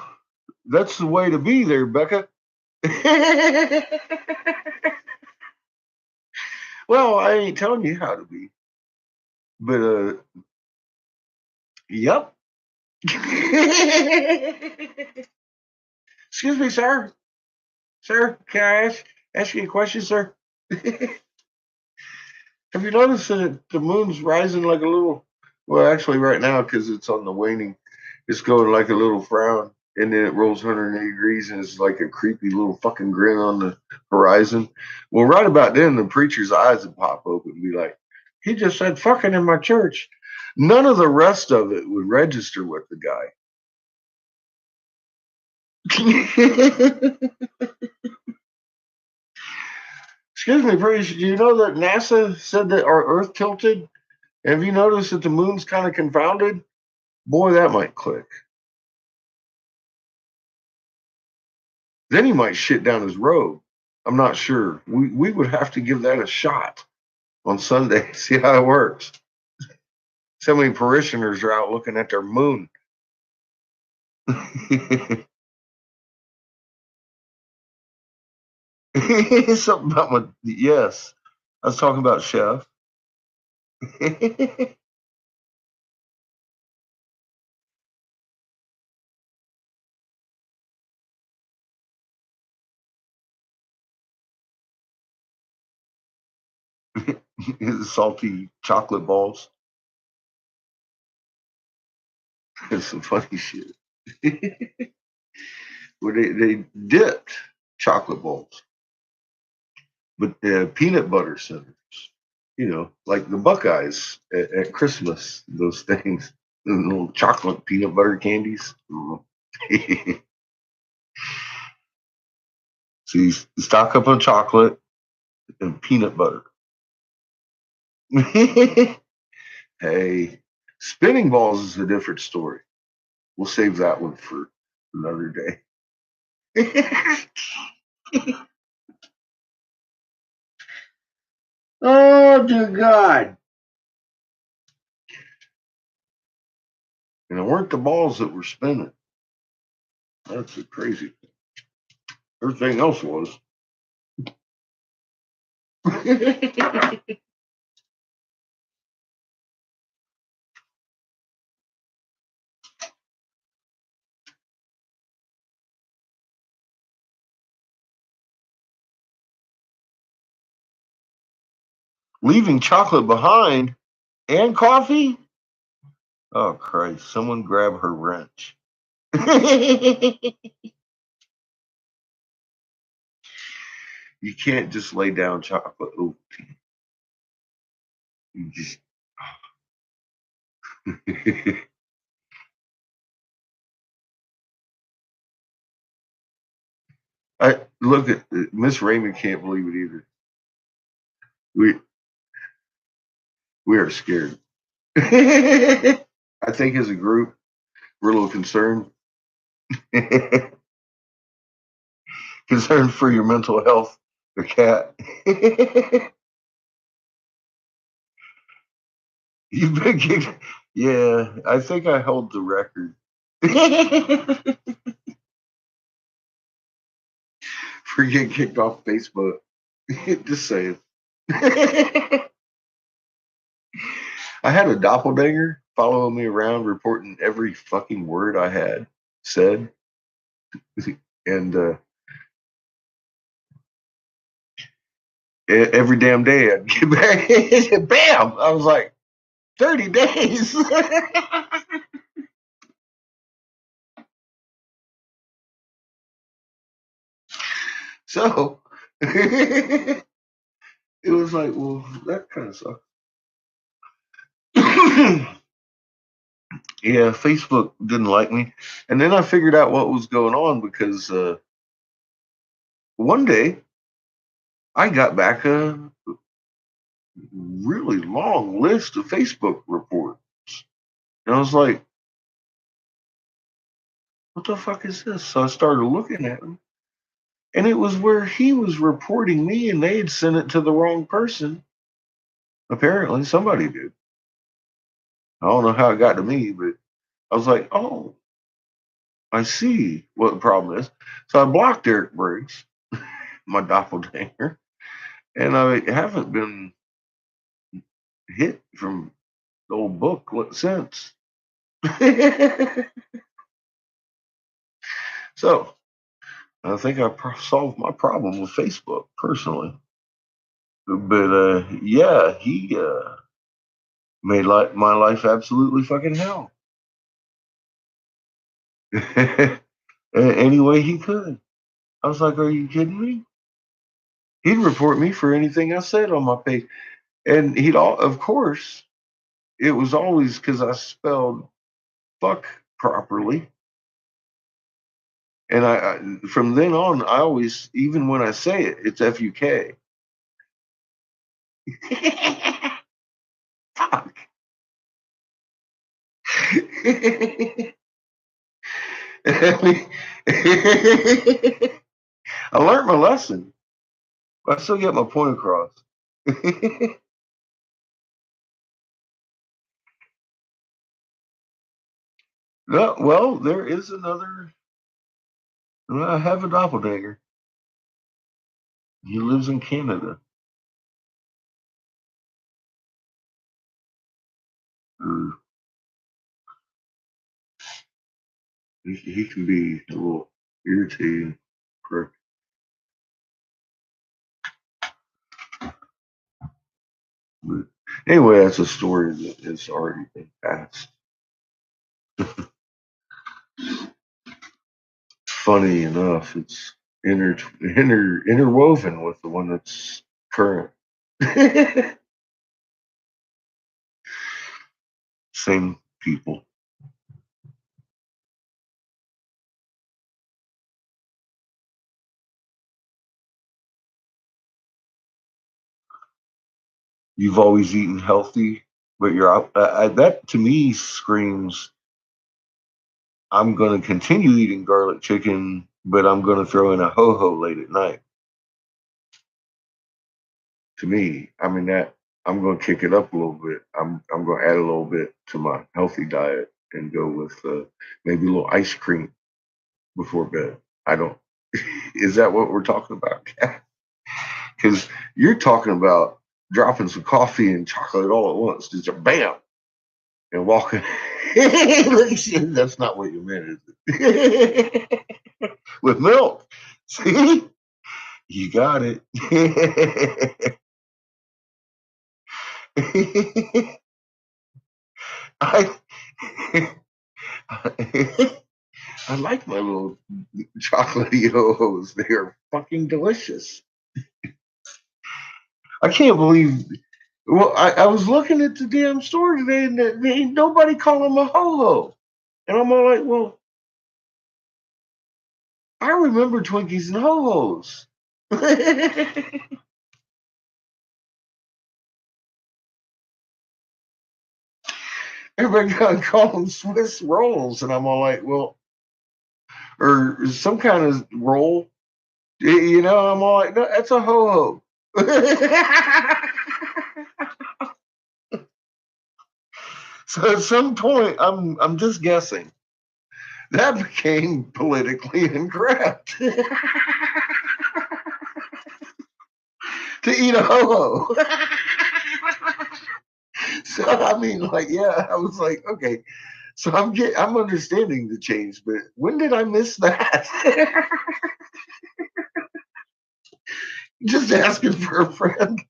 that's the way to be there, Becca. Well, I ain't telling you how to be. But yep. Excuse me, sir. Sir, can I ask you a question, sir? Have you noticed that the moon's rising like a little? Well, actually, right now, because it's on the waning, it's going like a little frown, and then it rolls 180 degrees, and it's like a creepy little fucking grin on the horizon. Well, right about then, the preacher's eyes would pop open and be like, "He just said fucking in my church." None of the rest of it would register with the guy. Excuse me, priest. Do you know that NASA said that our Earth tilted? Have you noticed that the moon's kind of confounded? Boy, that might click. Then he might shit down his robe. I'm not sure. We would have to give that a shot on Sunday, see how it works. So many parishioners are out looking at their moon. Something about my, yes. I was talking about Chef. Salty chocolate balls. It's some funny shit. Where they dipped chocolate balls with peanut butter centers. You know, like the Buckeyes at Christmas, those things, the little chocolate peanut butter candies. So you stock up on chocolate and peanut butter. Hey, spinning balls is a different story. We'll save that one for another day. Oh, dear God. And it weren't the balls that were spinning. That's a crazy thing. Everything else was. Leaving chocolate behind and coffee? Oh, Christ. Someone grab her wrench. You can't just lay down chocolate Ovaltine. You just. I look at Miss Raymond can't believe it either. We are scared. I think as a group, we're a little concerned. Concerned for your mental health, the cat. You've been kicked. Yeah, I think I hold the record. For getting kicked off Facebook. Just saying. I had a doppelganger following me around, reporting every fucking word I had said, and every damn day I'd get back. Bam! I was like, 30 days. So it was like, well, that kind of sucks. Yeah, Facebook didn't like me. And then I figured out what was going on because one day I got back a really long list of Facebook reports. And I was like, what the fuck is this? So I started looking at them. And it was where he was reporting me and they had sent it to the wrong person. Apparently, somebody did. I don't know how it got to me, but I was like, oh, I see what the problem is. So I blocked Eric Briggs, my doppelganger, and I haven't been hit from the old book since. So I think I solved my problem with Facebook personally. But yeah, he made my life absolutely fucking hell. Any way he could. I was like, are you kidding me? He'd report me for anything I said on my page. And of course, it was always because I spelled fuck properly. And from then on, I always, even when I say it, it's FUK. Fuck. I learned my lesson. I still get my point across. No, well, there is another. I have a doppelganger. He lives in Canada. He can be a little irritating. Prick. But anyway, that's a story that has already been passed. Funny enough, it's interwoven with the one that's current. Same people. You've always eaten healthy, but you're out. That to me screams, I'm going to continue eating garlic chicken, but I'm going to throw in a ho-ho late at night. To me, I mean that I'm going to kick it up a little bit. I'm going to add a little bit to my healthy diet and go with maybe a little ice cream before bed. I don't. Is that what we're talking about? Because you're talking about dropping some coffee and chocolate all at once, just a bam, and walking. That's not what you meant, is it? With milk. See? You got it. I, I like my little chocolatey ho-hos. They are fucking delicious. I can't believe. Well, I was looking at the damn store today, and ain't nobody call them a ho-ho. And I'm all like, well, I remember Twinkies and ho-hos. Everybody got to call them Swiss rolls, and I'm all like, well, or some kind of roll. You know, I'm all like, no, that's a ho-ho. So at some point, I'm just guessing, that became politically incorrect. eat a ho-ho. So I mean, like, yeah, I was like, okay. So I'm understanding the change, but when did I miss that? Just asking for a friend.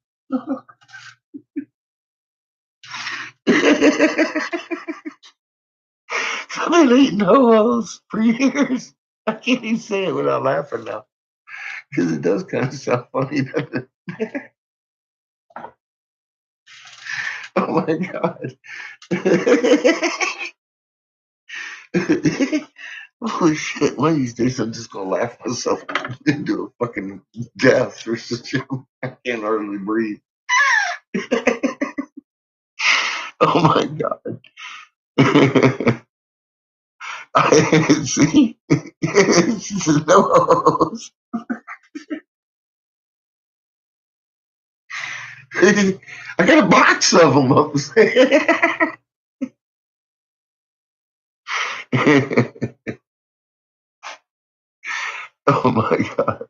I've been eating ho-hos for years. I can't even say it without laughing now. Because it does kind of sound funny, doesn't it? Oh my god. Holy shit, one of these days I'm just gonna laugh myself into a fucking death or something. I can't hardly breathe. Oh my god. See? No. I got a box of them upstairs. Oh my god.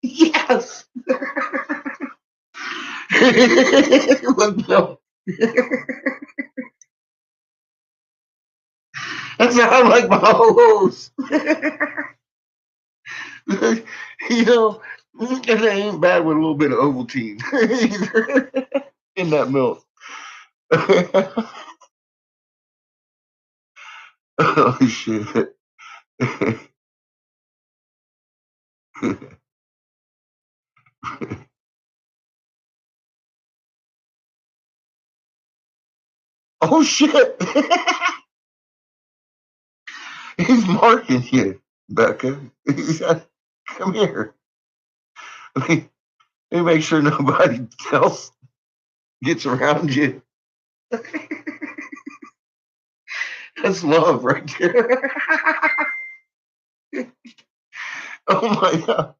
Yes. With milk. That's how I like my O's. You know, and it ain't bad with a little bit of Ovaltine either in that milk. Oh shit. Oh shit. He's marking you, Becca. Come here. Let me make sure nobody else gets around you. That's love right there. Oh my god.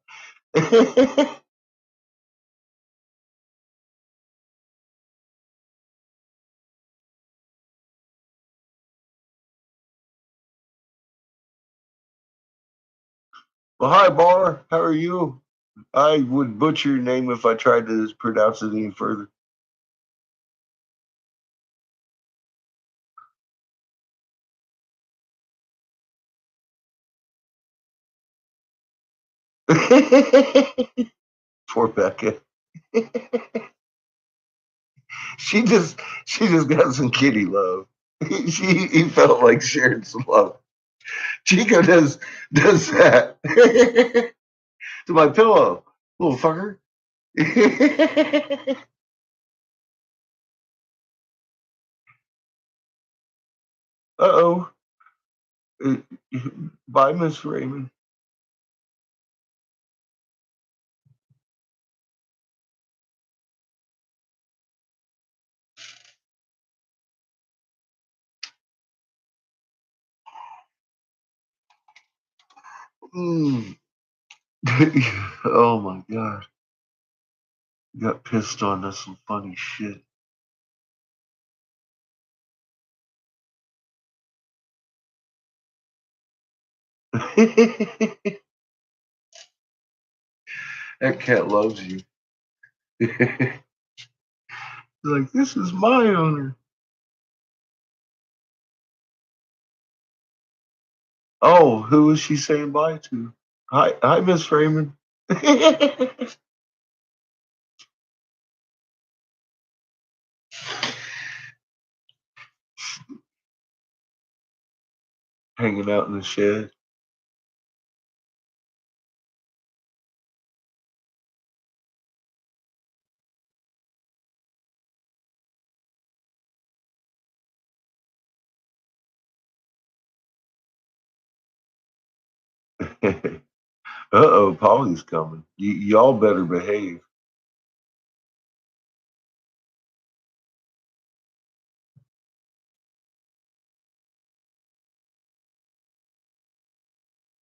Well, hi, Bar. How are you? I would butcher your name if I tried to pronounce it any further. Poor Becca. She just got some kitty love. He felt like sharing some love. Chico does that to my pillow, little fucker. Uh-oh. Bye, Miss Raymond. Mm. Oh my god. Got pissed on. That's some funny shit. That cat loves you. Like, this is my owner. Oh, who was she saying bye to? Hi, Miss Raymond. Hanging out in the shed. Uh-oh, Polly's coming. Y'all better behave.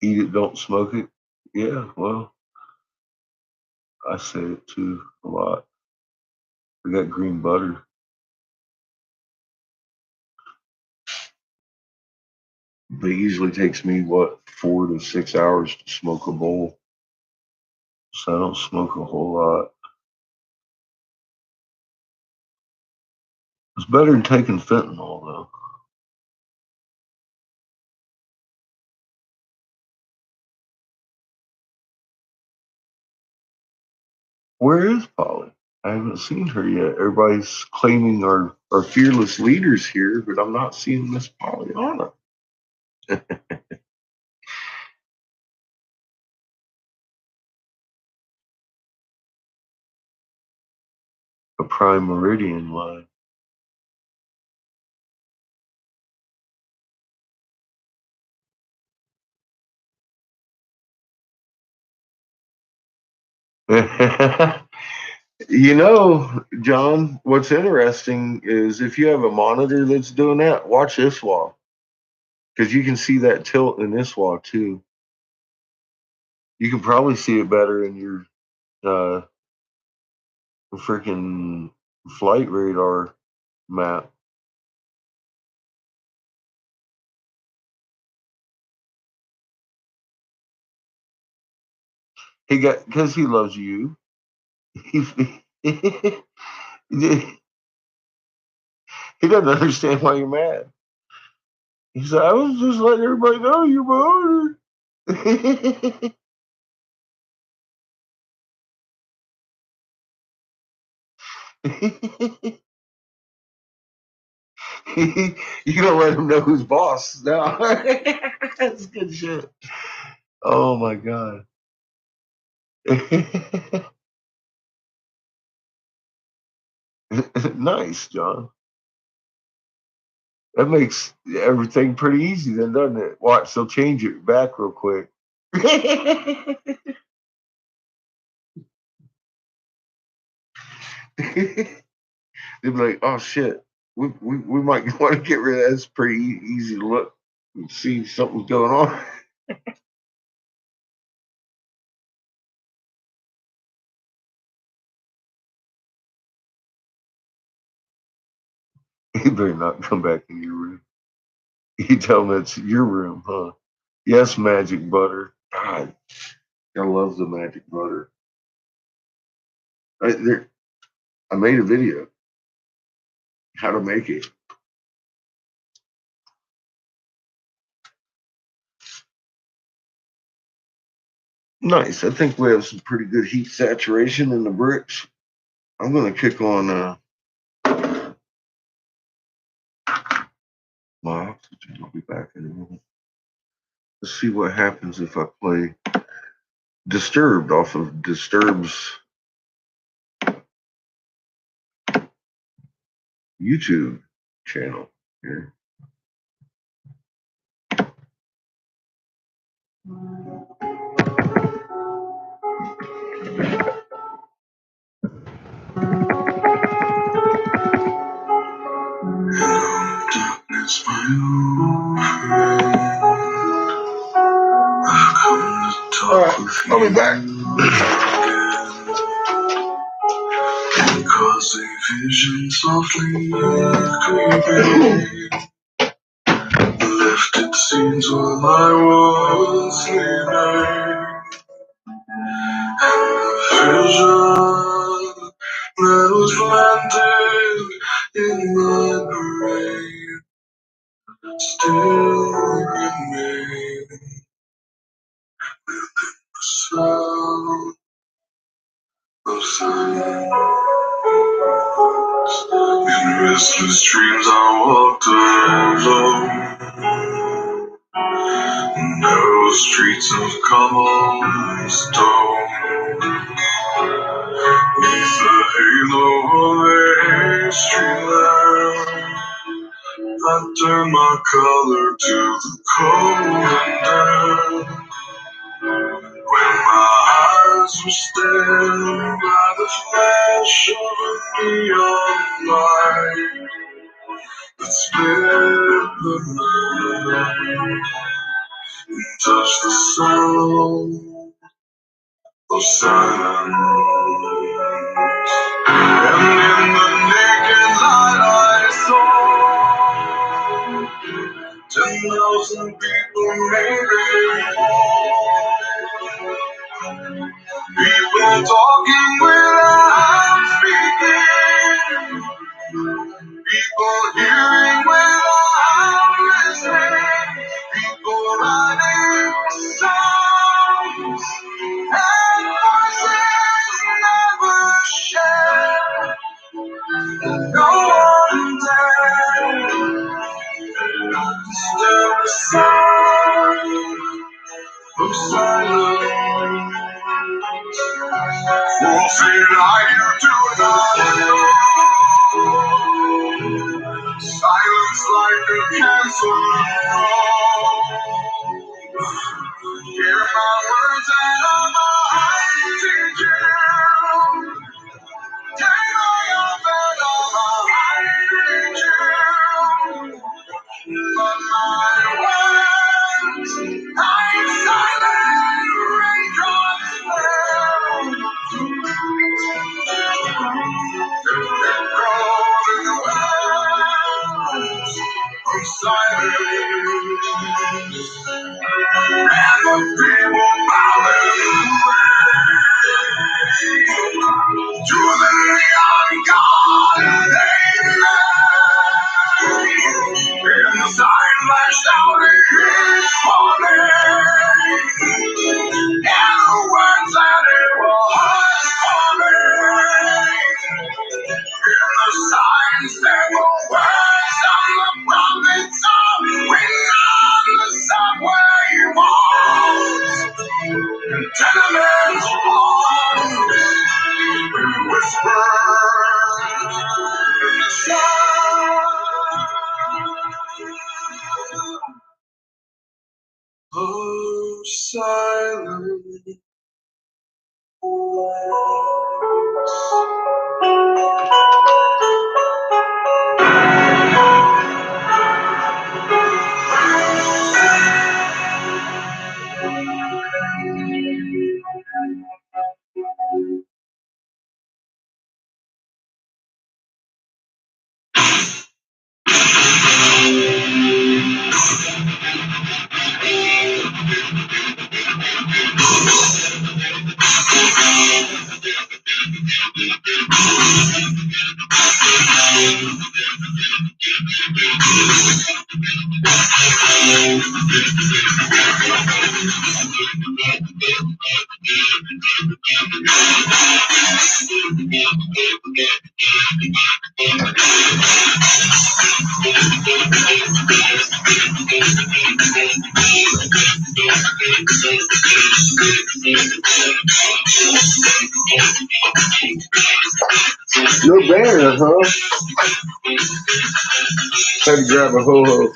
Eat it, don't smoke it. Yeah, well, I say it too a lot. I got green butter. But it usually takes me, what, 4 to 6 hours to smoke a bowl. so I don't smoke a whole lot. It's better than taking fentanyl, though. Where is Polly? I haven't seen her yet. Everybody's claiming our fearless leaders here, but I'm not seeing Miss Pollyanna. A prime meridian line. You know, John, what's interesting is if you have a monitor that's doing that, watch this wall. Because you can see that tilt in this wall too. You can probably see it better in your freaking flight radar map. He got because he loves you. He, he doesn't understand why you're mad. He said, "I was just letting everybody know you're my owner." You gonna let him know who's boss now? That's good shit. Oh my god. Nice, John. That makes everything pretty easy then, doesn't it? Watch, they'll change it back real quick. They'll be like, oh shit, we might want to get rid of that. It's pretty easy to look and see something's going on. You better not come back in your room. You tell them it's your room, huh? Yes, magic butter. God, I love the magic butter. I made a video how to make it. Nice. I think we have some pretty good heat saturation in the bricks. I'm gonna kick on my oxygen. I'll be back in a minute. Let's see what happens if I play Disturbed off of Disturbed's YouTube channel here. Darkness, my old friend. I've come to talk with you. I'll be back. Because a vision softly creeping left its scenes while I was sleeping. And the vision that was planted in my brain still remains the sound of silence. In restless dreams I walked alone, narrow streets of cobblestone. Neath the halo of a street lamp, I turned my color to the cold and damp. When my eyes were stared by the flash of a neon light that split the night and touched the sound of silence. And in the naked light I saw 10,000 people, maybe more. People Talking without speaking. People hearing without listening. People writing songs. And voices never share. No one dares disturb the sound of silence. Forfeit I you do not know. Silence like a cancer. Hear my words and I'm hiding you. Take my arms and I'm hiding you. But my words, I'm silent, raindrops fell. Echoed in the wells of silence. And the people bowing to the neon god they lay. In the sign flashed out his warning. And the words that it was forming. In the signs there were words of the prophets of when on the subway walls. Tenements walls. Whisper in the sound of silence. No banner, huh? Had to grab a ho-ho.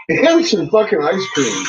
And some fucking ice cream.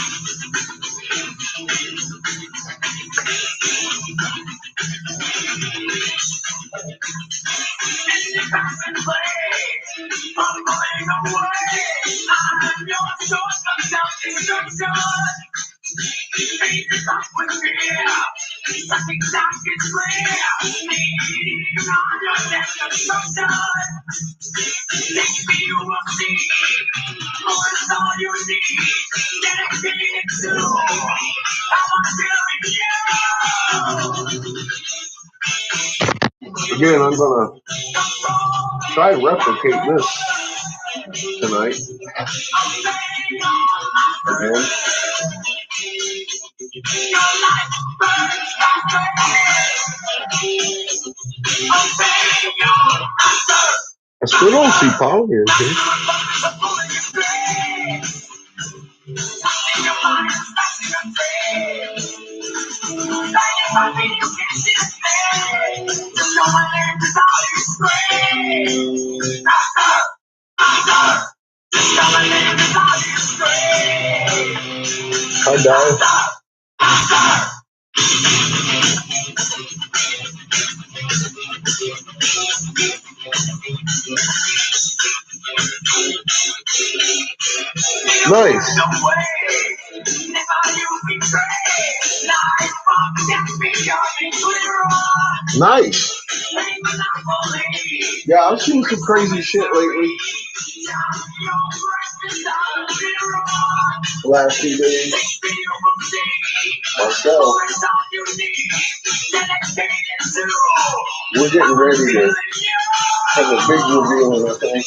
Again, I'm gonna try to replicate this tonight. And I still don't see Polly in here. Hi, Di. Nice. Nice. Yeah, I've seen some crazy shit lately. The last few days. Myself. We're getting ready to have a big reveal, I think.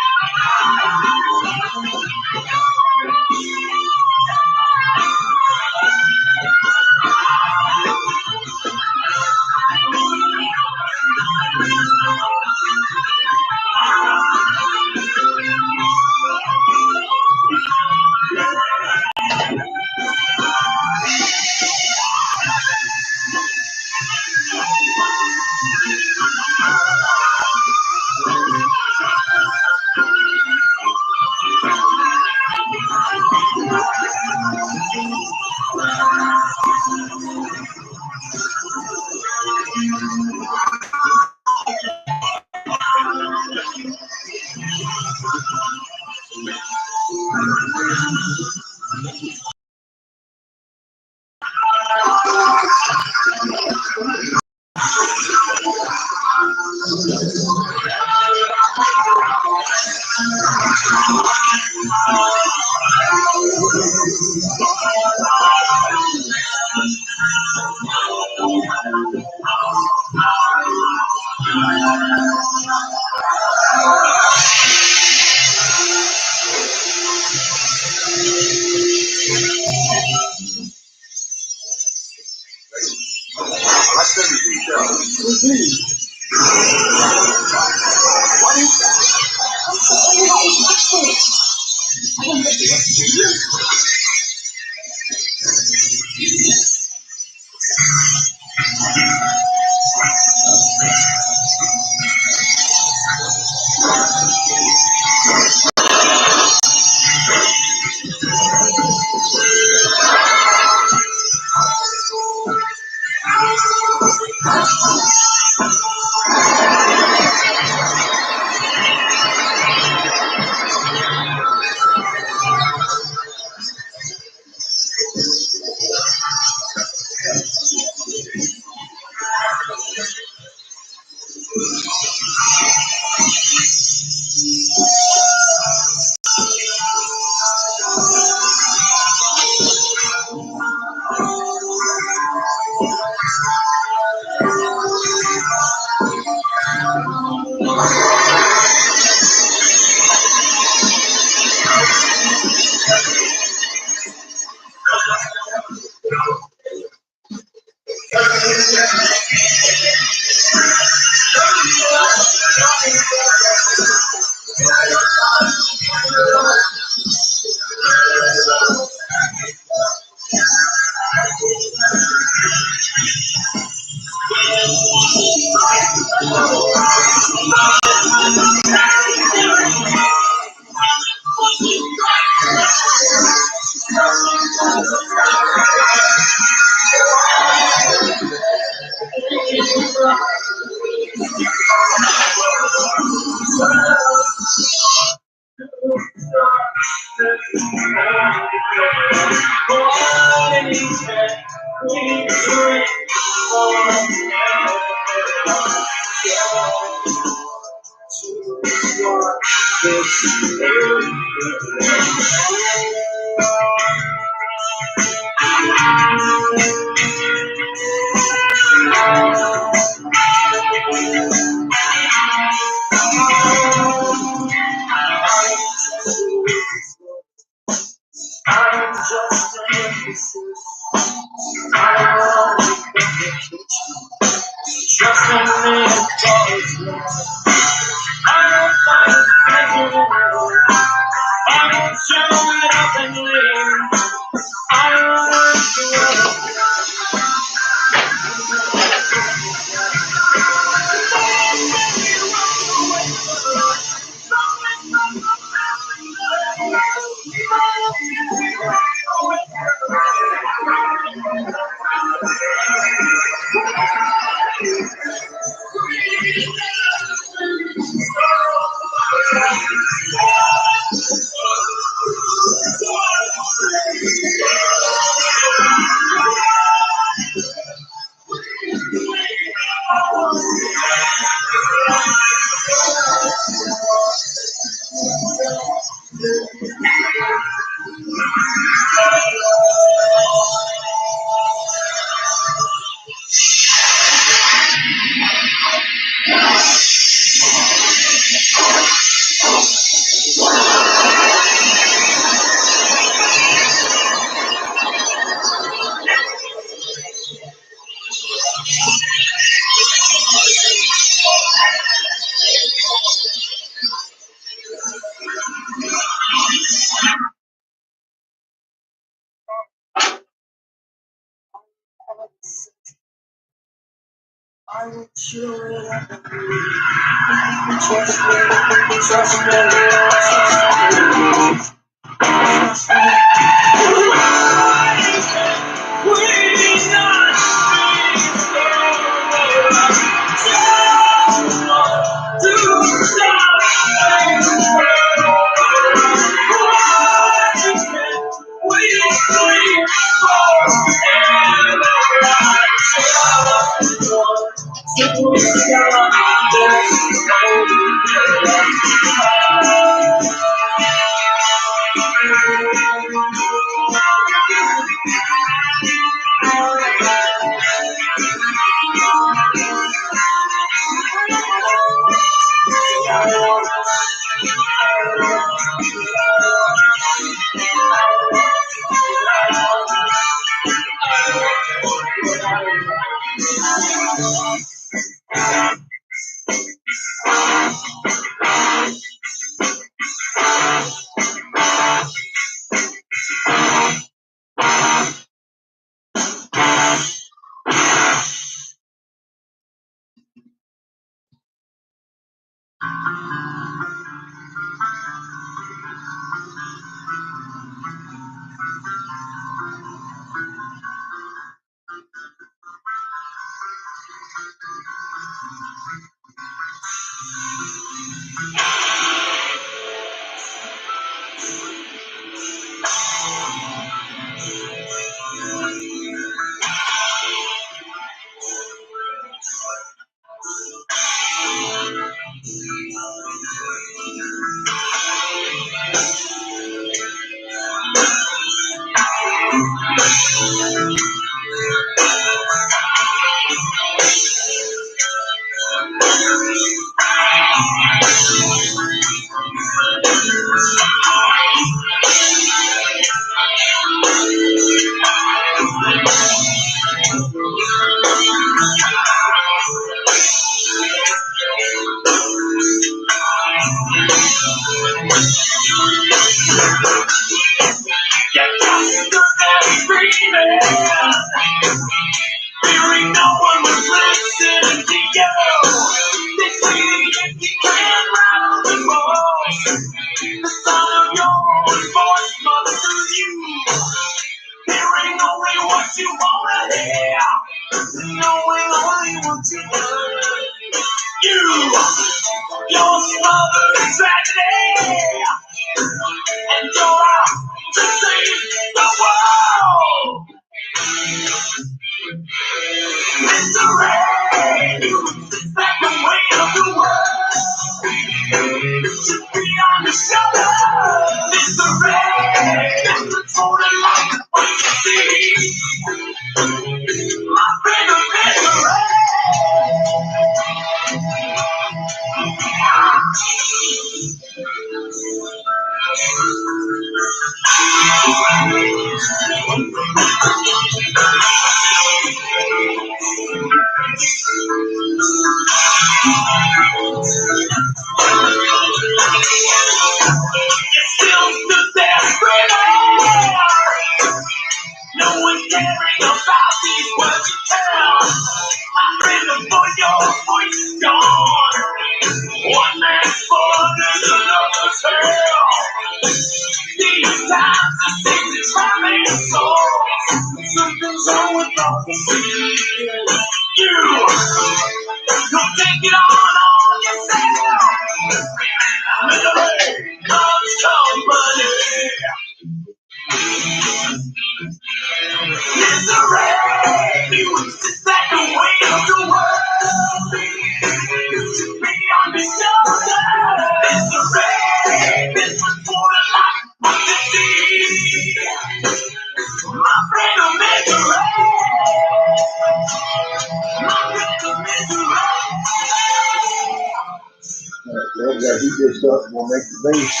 That he gets up and will make the base.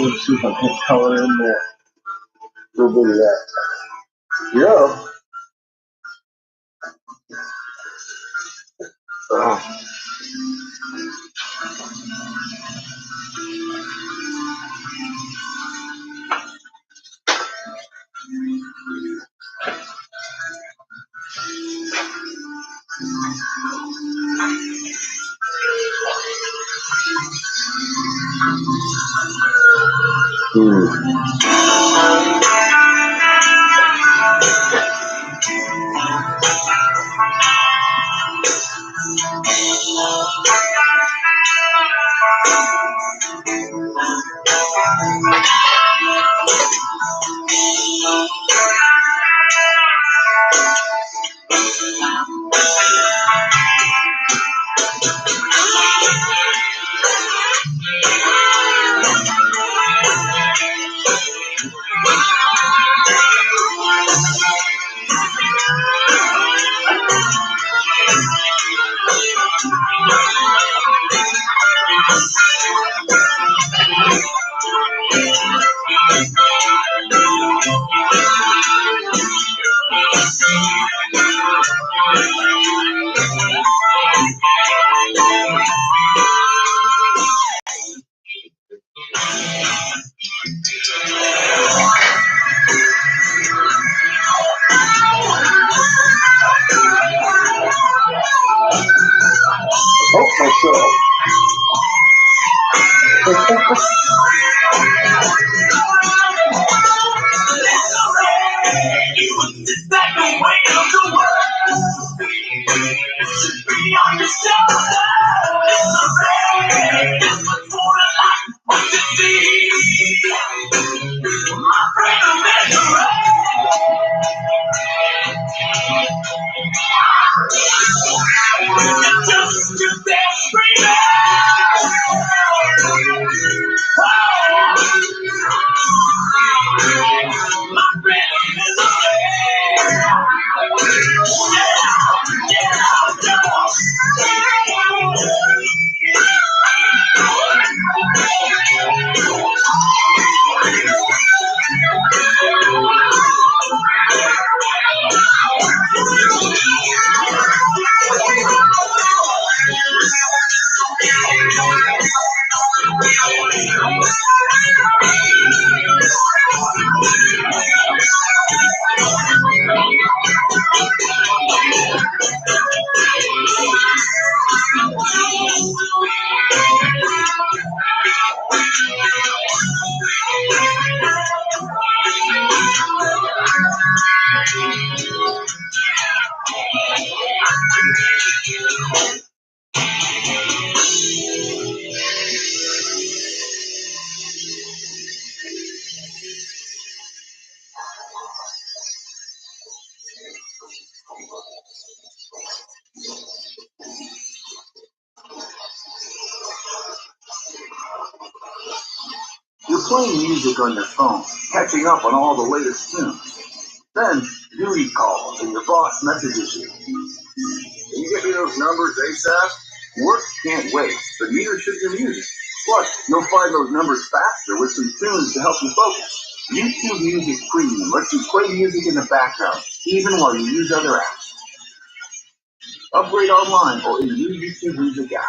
Let's see if I can color in there. A little bit of that. Yeah. Just to that screaming. My friend is You're playing music on your phone, catching up on all the latest tunes. Then, duty calls and your boss messages you. Can you get me those numbers ASAP? Work can't wait, but neither should your music. Plus, you'll find those numbers faster with some tunes to help you focus. YouTube Music Premium lets you play music in the background, even while you use other apps. Upgrade online or in the new YouTube Music app.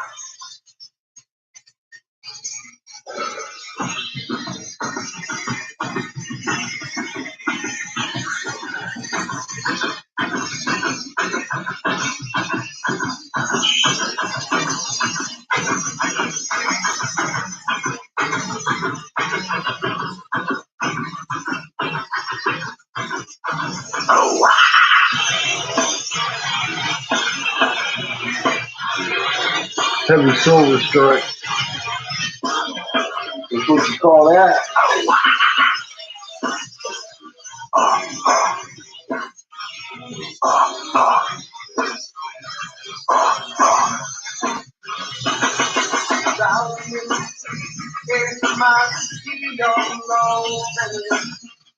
Heavy silver strike. That's what you call that.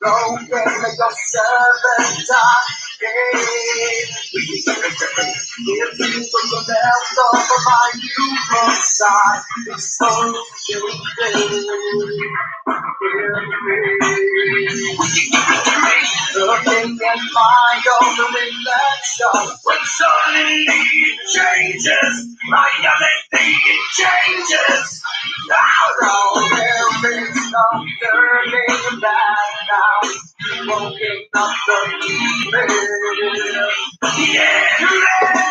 Don't get yourself and if you from the left of my human side, it's so looking at my own reflection. When suddenly it changes, my reality changes. Now there is no turning back now. Smoking up the yeah.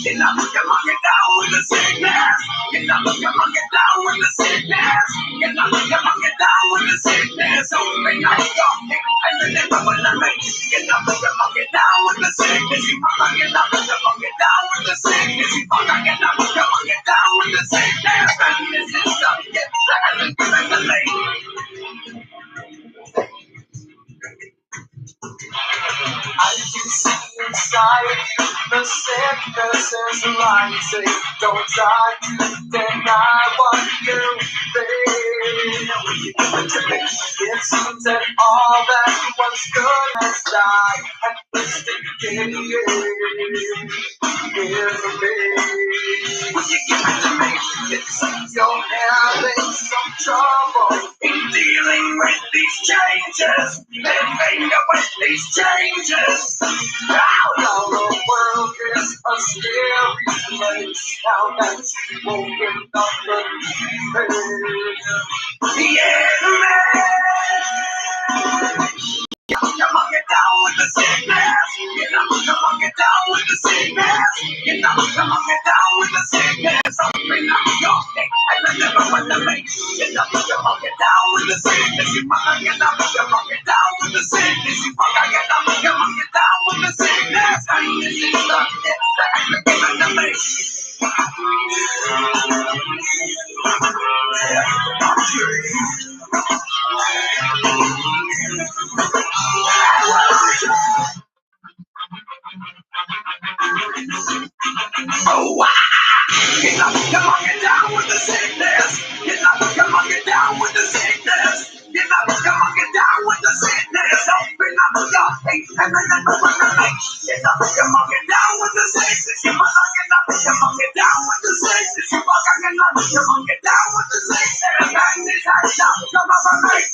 Get down with the sickness. Get down with the sickness. Get down with the sickness. Open up your neck and then never will make. Get down with the sickness. You wanna get down with the sickness. You wanna get down with the sickness. And this is the get better than the late. I can see inside you the sickness is rising. Don't try to deny what you feel. It seems that all that once good has died, and it's in me. It seems you're having some trouble in dealing with these changes, living with these changes. Now the world is a scary place. Now that you've woken up the enemy. Come on, get down with the sickness. Come on, get down with the sickness. Come on, get down with the sickness. Open up your neck and never want to make. Come on, get down with the sickness. You wanna get down. Come on, get down with the sickness. You wanna get down. Come on, get down with the sickness. And this is the make. Oh, wow. Get up, come on, get down with the sickness. Get up, come on, get down with the sickness. Get up, come on, get down with the sickness. Open up your hate and then open the hate. Get up, come on, get down with the sickness. You wanna get up, come on, get down with the sickness. You wanna get up, come on, get down with the sickness. Bang this ass down, come on, my mate.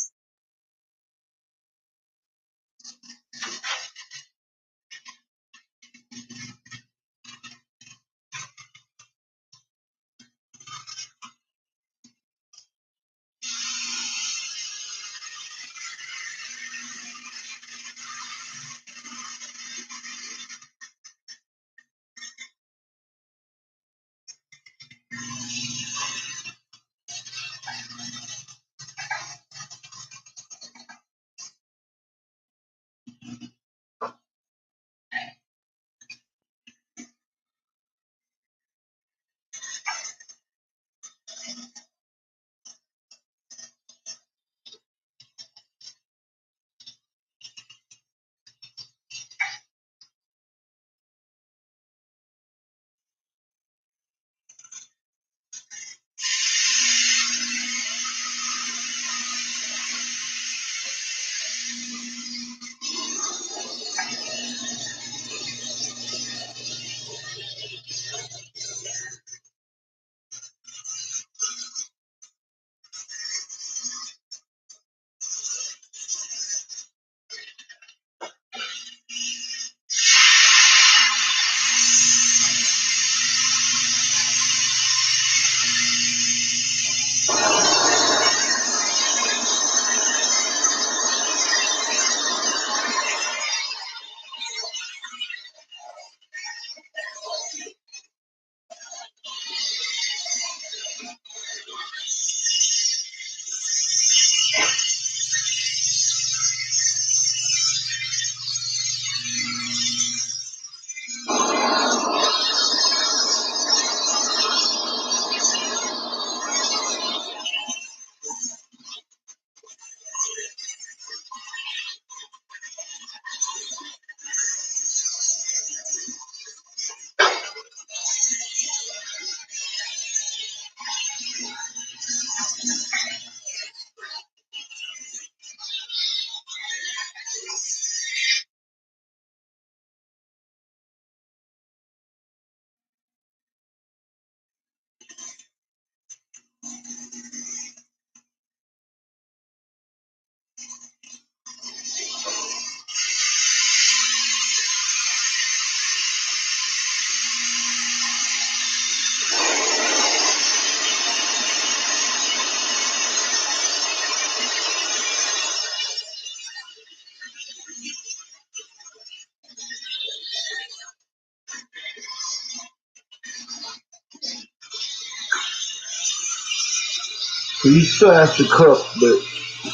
So he still has to cook, but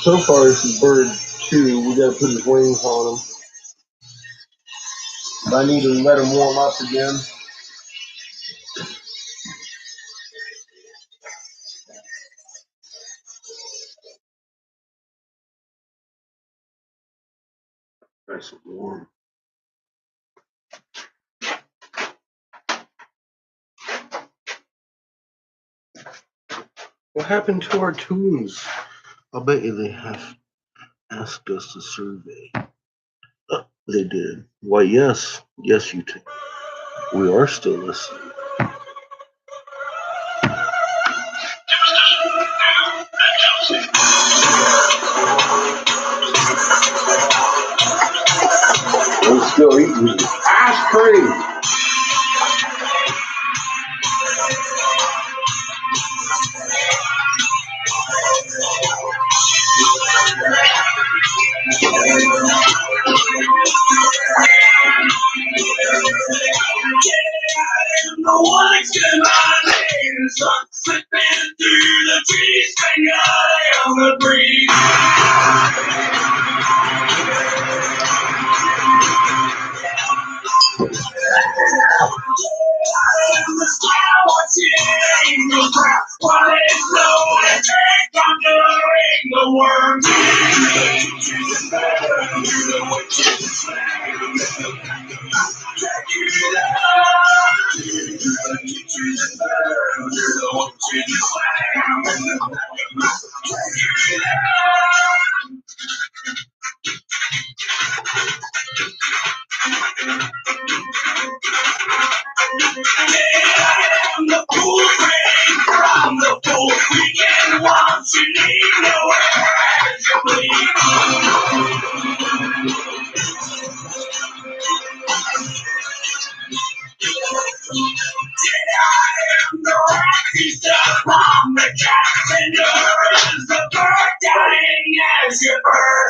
so far it's a bird too. We gotta put his wings on him. I need to let him warm up again. Nice and warm. What happened to our tunes? I'll bet you they have asked us to survey. They did. Why, yes. Yes, you two. We are still listening. We're still eating ice cream. No one can my name, sun slipping through the trees, singing on the breeze. I am the sky watching angels cry, while it's low and take conquering the world. The pool rain from the pool weekend once you need nowhere to bleed. I am the rocky stuff from the cat and yours, the bird dying as you burn.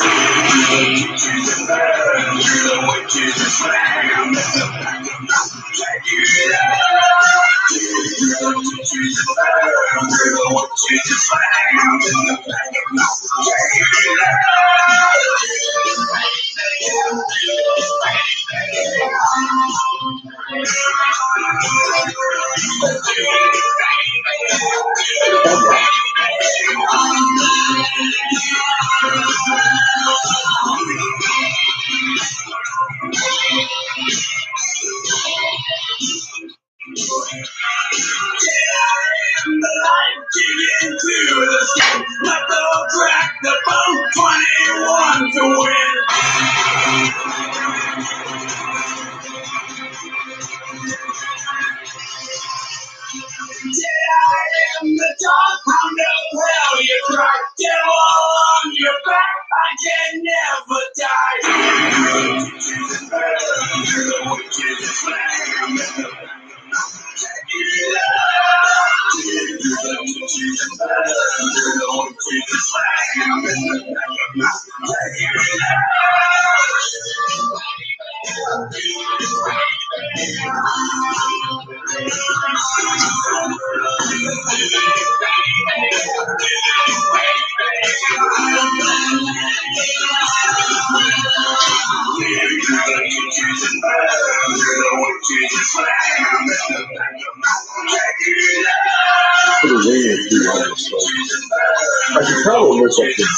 You're the witches and slam. Check it out. You're the witches and slam. You're the witches and slam. Check it Let the crack the bone 21 to win. I am the dog pound of hell. You cry devil on your back. I can never die. You're the witches and slam. Check it out. You're the witches and slam. You're the witches and slam. Check it Put a ring through all this stuff. I can tell it looks like this.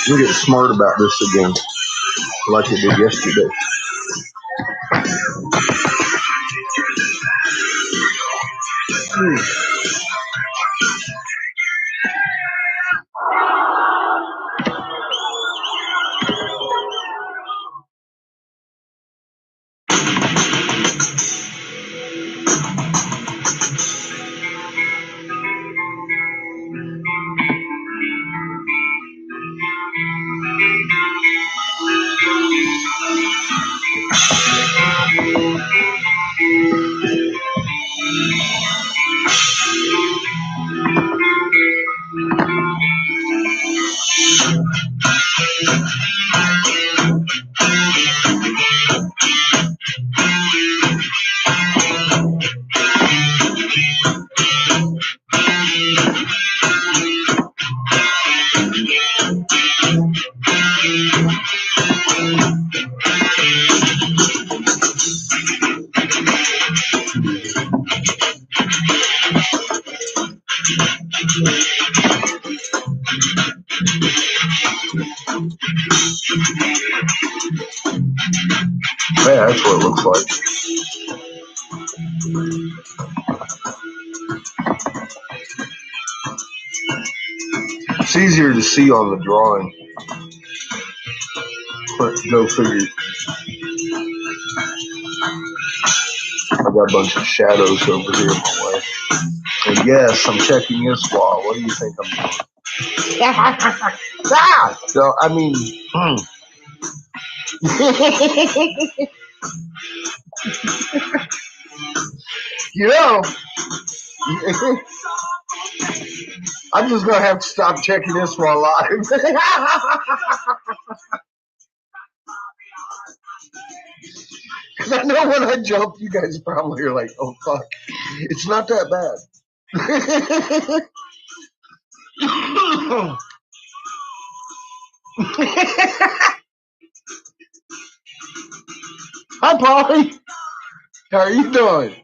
We get smart about this again, like it did yesterday. Yeah, that's what it looks like. It's easier to see on the drawing. But go figure. I got a bunch of shadows over here in my way. And yes, I'm checking this wall. What do you think I'm doing? So, I mean, you know, I'm just going to have to stop checking this while live. Because I know when I jump, you guys probably are like, oh, fuck. It's not that bad. Hi, Polly. How are you doing?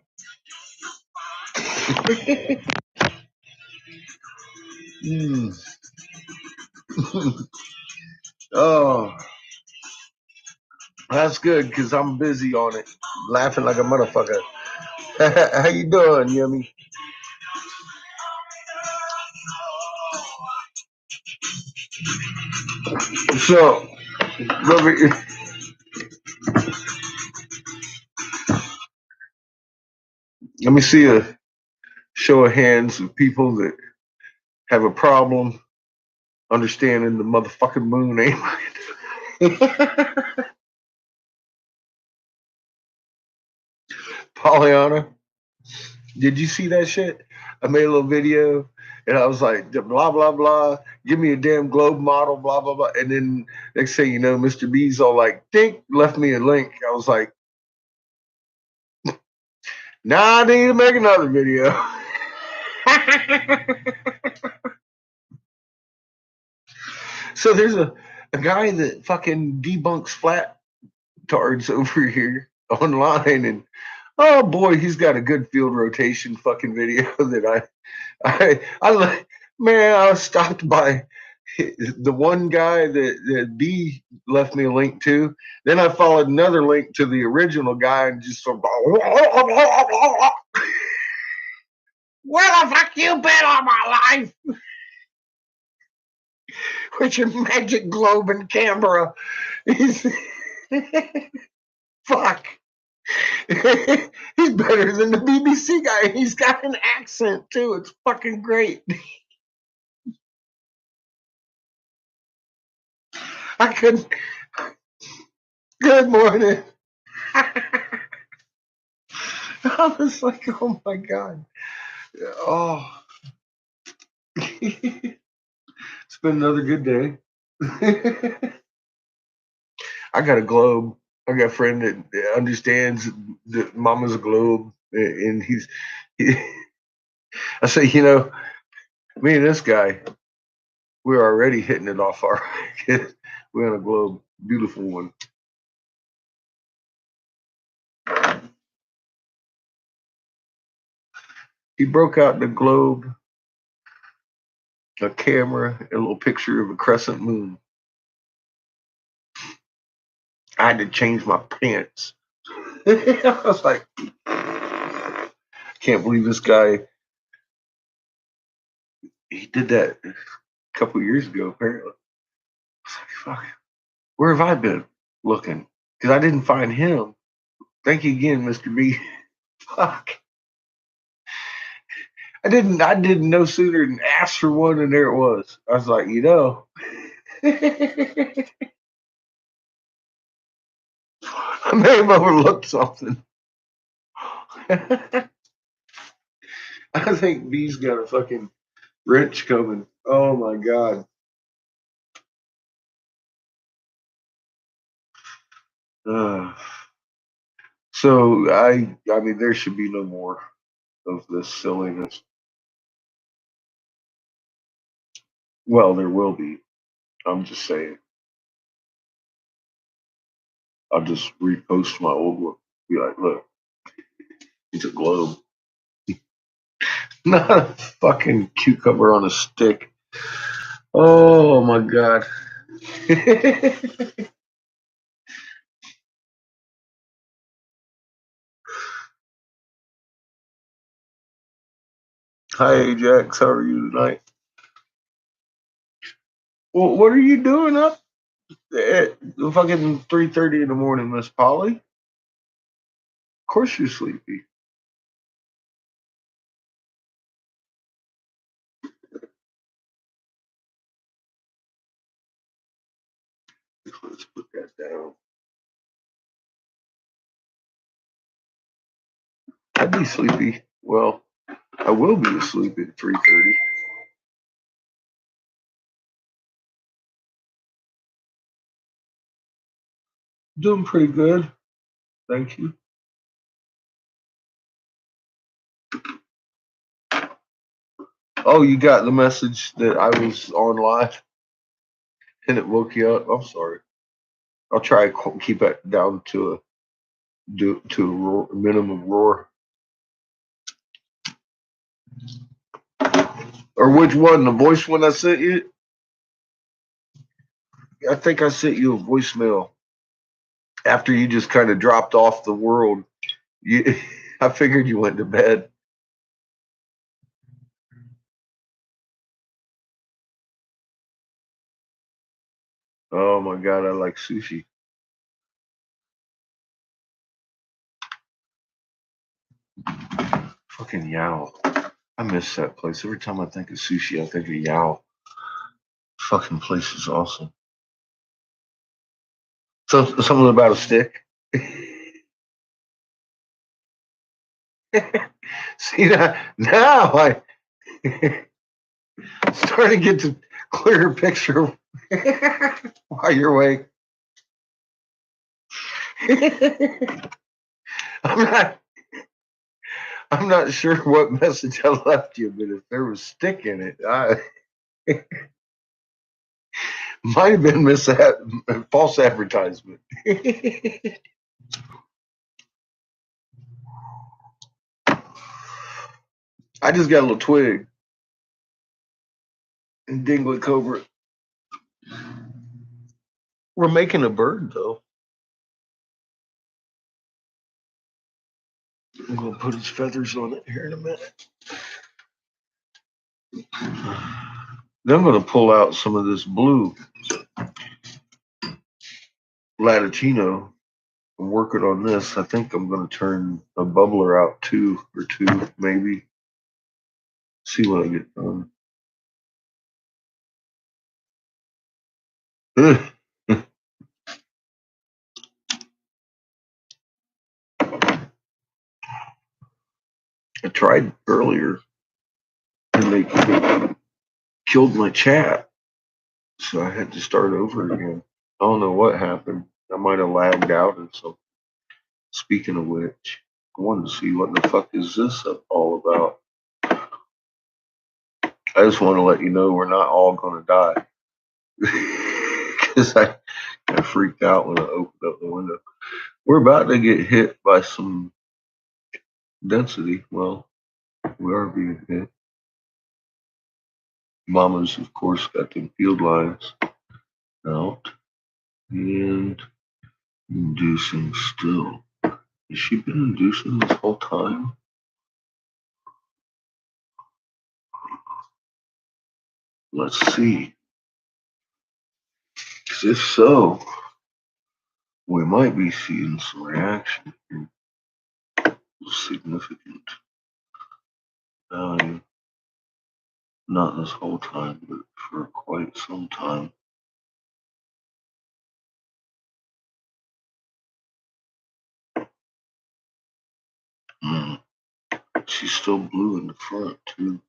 Oh. That's good because I'm busy on it, laughing like a motherfucker. How you doing, Yummy? So, let me see a show of hands of people that have a problem understanding the motherfucking moon ain't right. Pollyanna, did you see that shit? I made a little video and I was like, blah, blah, blah. Give me a damn globe model, blah, blah, blah. And then next thing you know, Mr. B's all like, dink, left me a link. I was like, nah, I need to make another video. So there's a guy that fucking debunks flat tards over here online, and oh boy, he's got a good field rotation fucking video that I like. Man, I was stopped by the one guy that B left me a link to. Then I followed another link to the original guy and just sort of, where the fuck you been all my life? With your magic globe and camera. Fuck. He's better than the BBC guy. He's got an accent too. It's fucking great. I couldn't. Good morning. I was like, oh my god. Oh, it's been another good day. I got a globe. I got a friend that understands that Mama's a globe, and I say, me and this guy, we're already hitting it off our. We're on a globe, beautiful one. He broke out the globe, a camera, a little picture of a crescent moon. I had to change my pants. I was like, can't believe this guy. He did that a couple years ago, apparently. I was like, fuck, where have I been looking? Because I didn't find him. Thank you again, Mr. B. Fuck. I didn't no sooner than ask for one, and there it was. I was like, I may have overlooked something. I think B's got a fucking wrench coming. Oh my god. So I mean, there should be no more of this silliness. Well, there will be. I'm just saying. I'll just repost my old one. Be like, look, it's a globe. Not a fucking cucumber on a stick. Oh my god. Hi Ajax, how are you tonight? Well, what are you doing up at fucking 3:30 in the morning, Miss Polly? Of course you're sleepy. Let's put that down. I'd be sleepy. Well, I will be asleep at 3:30. Doing pretty good. Thank you. Oh, you got the message that I was on live and it woke you up. I'm sorry. I'll try to keep it down to a roar, minimum roar. Or which one? The voice one I sent you? I think I sent you a voicemail after you just kind of dropped off the world, I figured you went to bed. Oh my God, I like sushi. Fucking Yao. I miss that place. Every time I think of sushi, I think of Yao. Fucking place is awesome. So something about a stick. See now I starting to get to clearer picture while you're awake. I'm not sure what message I left you, but if there was stick in it, I might have been false advertisement. I just got a little twig. Dinglet cobra. We're making a bird though. I'm gonna put his feathers on it here in a minute. Then I'm gonna pull out some of this blue Latino and work it on this. I think I'm gonna turn a bubbler out two, maybe. See what I get done. I tried earlier and they killed my chat. So I had to start over again. I don't know what happened. I might have lagged out or something. Speaking of which, I wanted to see what the fuck is this all about. I just want to let you know we're not all going to die. Because I freaked out when I opened up the window. We're about to get hit by some density. Well, we are being hit. Mama's, of course, got them field lines out and inducing still. Has she been inducing this whole time? Let's see. Because if so, we might be seeing some reaction here. Significant value. Not this whole time, but for quite some time. Mm. She's still blue in the front, too.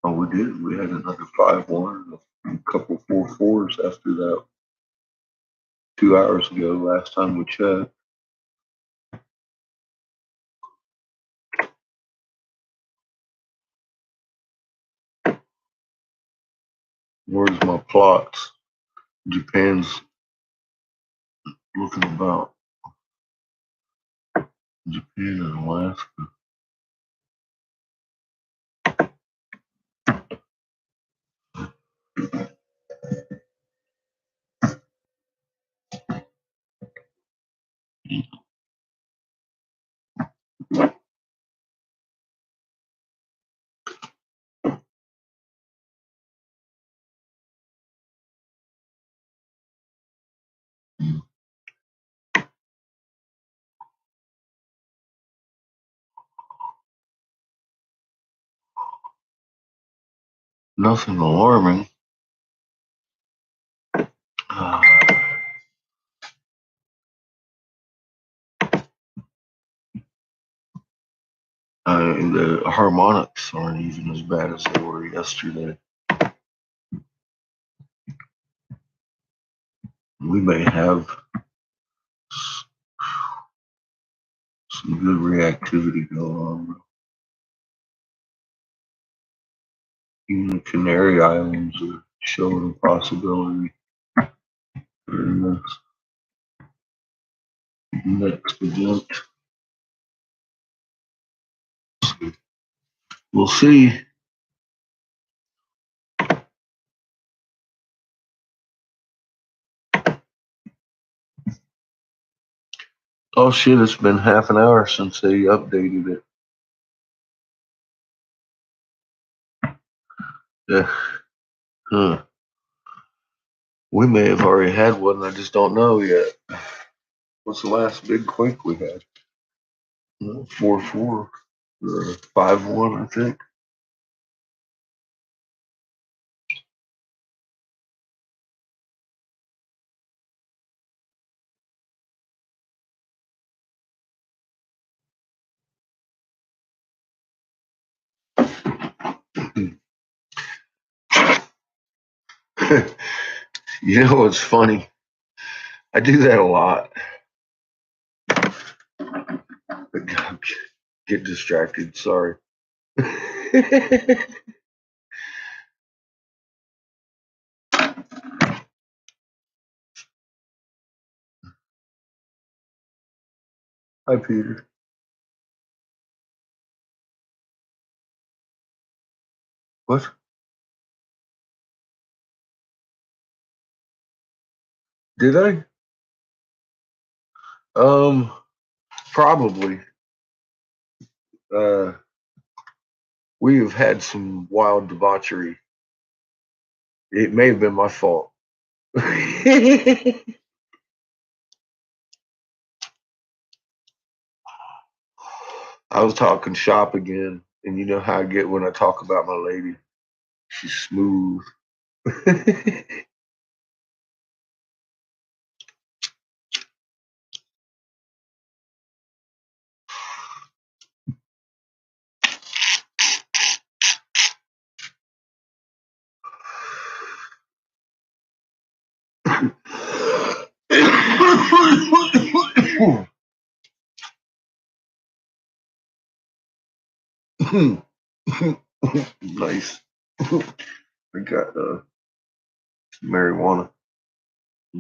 Oh, we did. We had another 5-1, a couple 4-4s after that 2 hours ago, last time we checked. Where's my plots? Japan's looking about. Japan and Alaska. Nothing alarming. The harmonics aren't even as bad as they were yesterday. We may have some good reactivity going on. Even the Canary Islands are showing a possibility. next event. We'll see. Oh shit, it's been half an hour since they updated it. Yeah. Huh. We may have already had one, I just don't know yet. What's the last big quake we had? 4-4 or 5-1, I think. You know what's funny? I do that a lot. But God, get distracted, sorry. Hi, Peter. What? Did I? Probably. Uh, we have had some wild debauchery. It may have been my fault. I was talking shop again, and you know how I get when I talk about my lady. She's smooth. Nice. I got MaryWanna. I've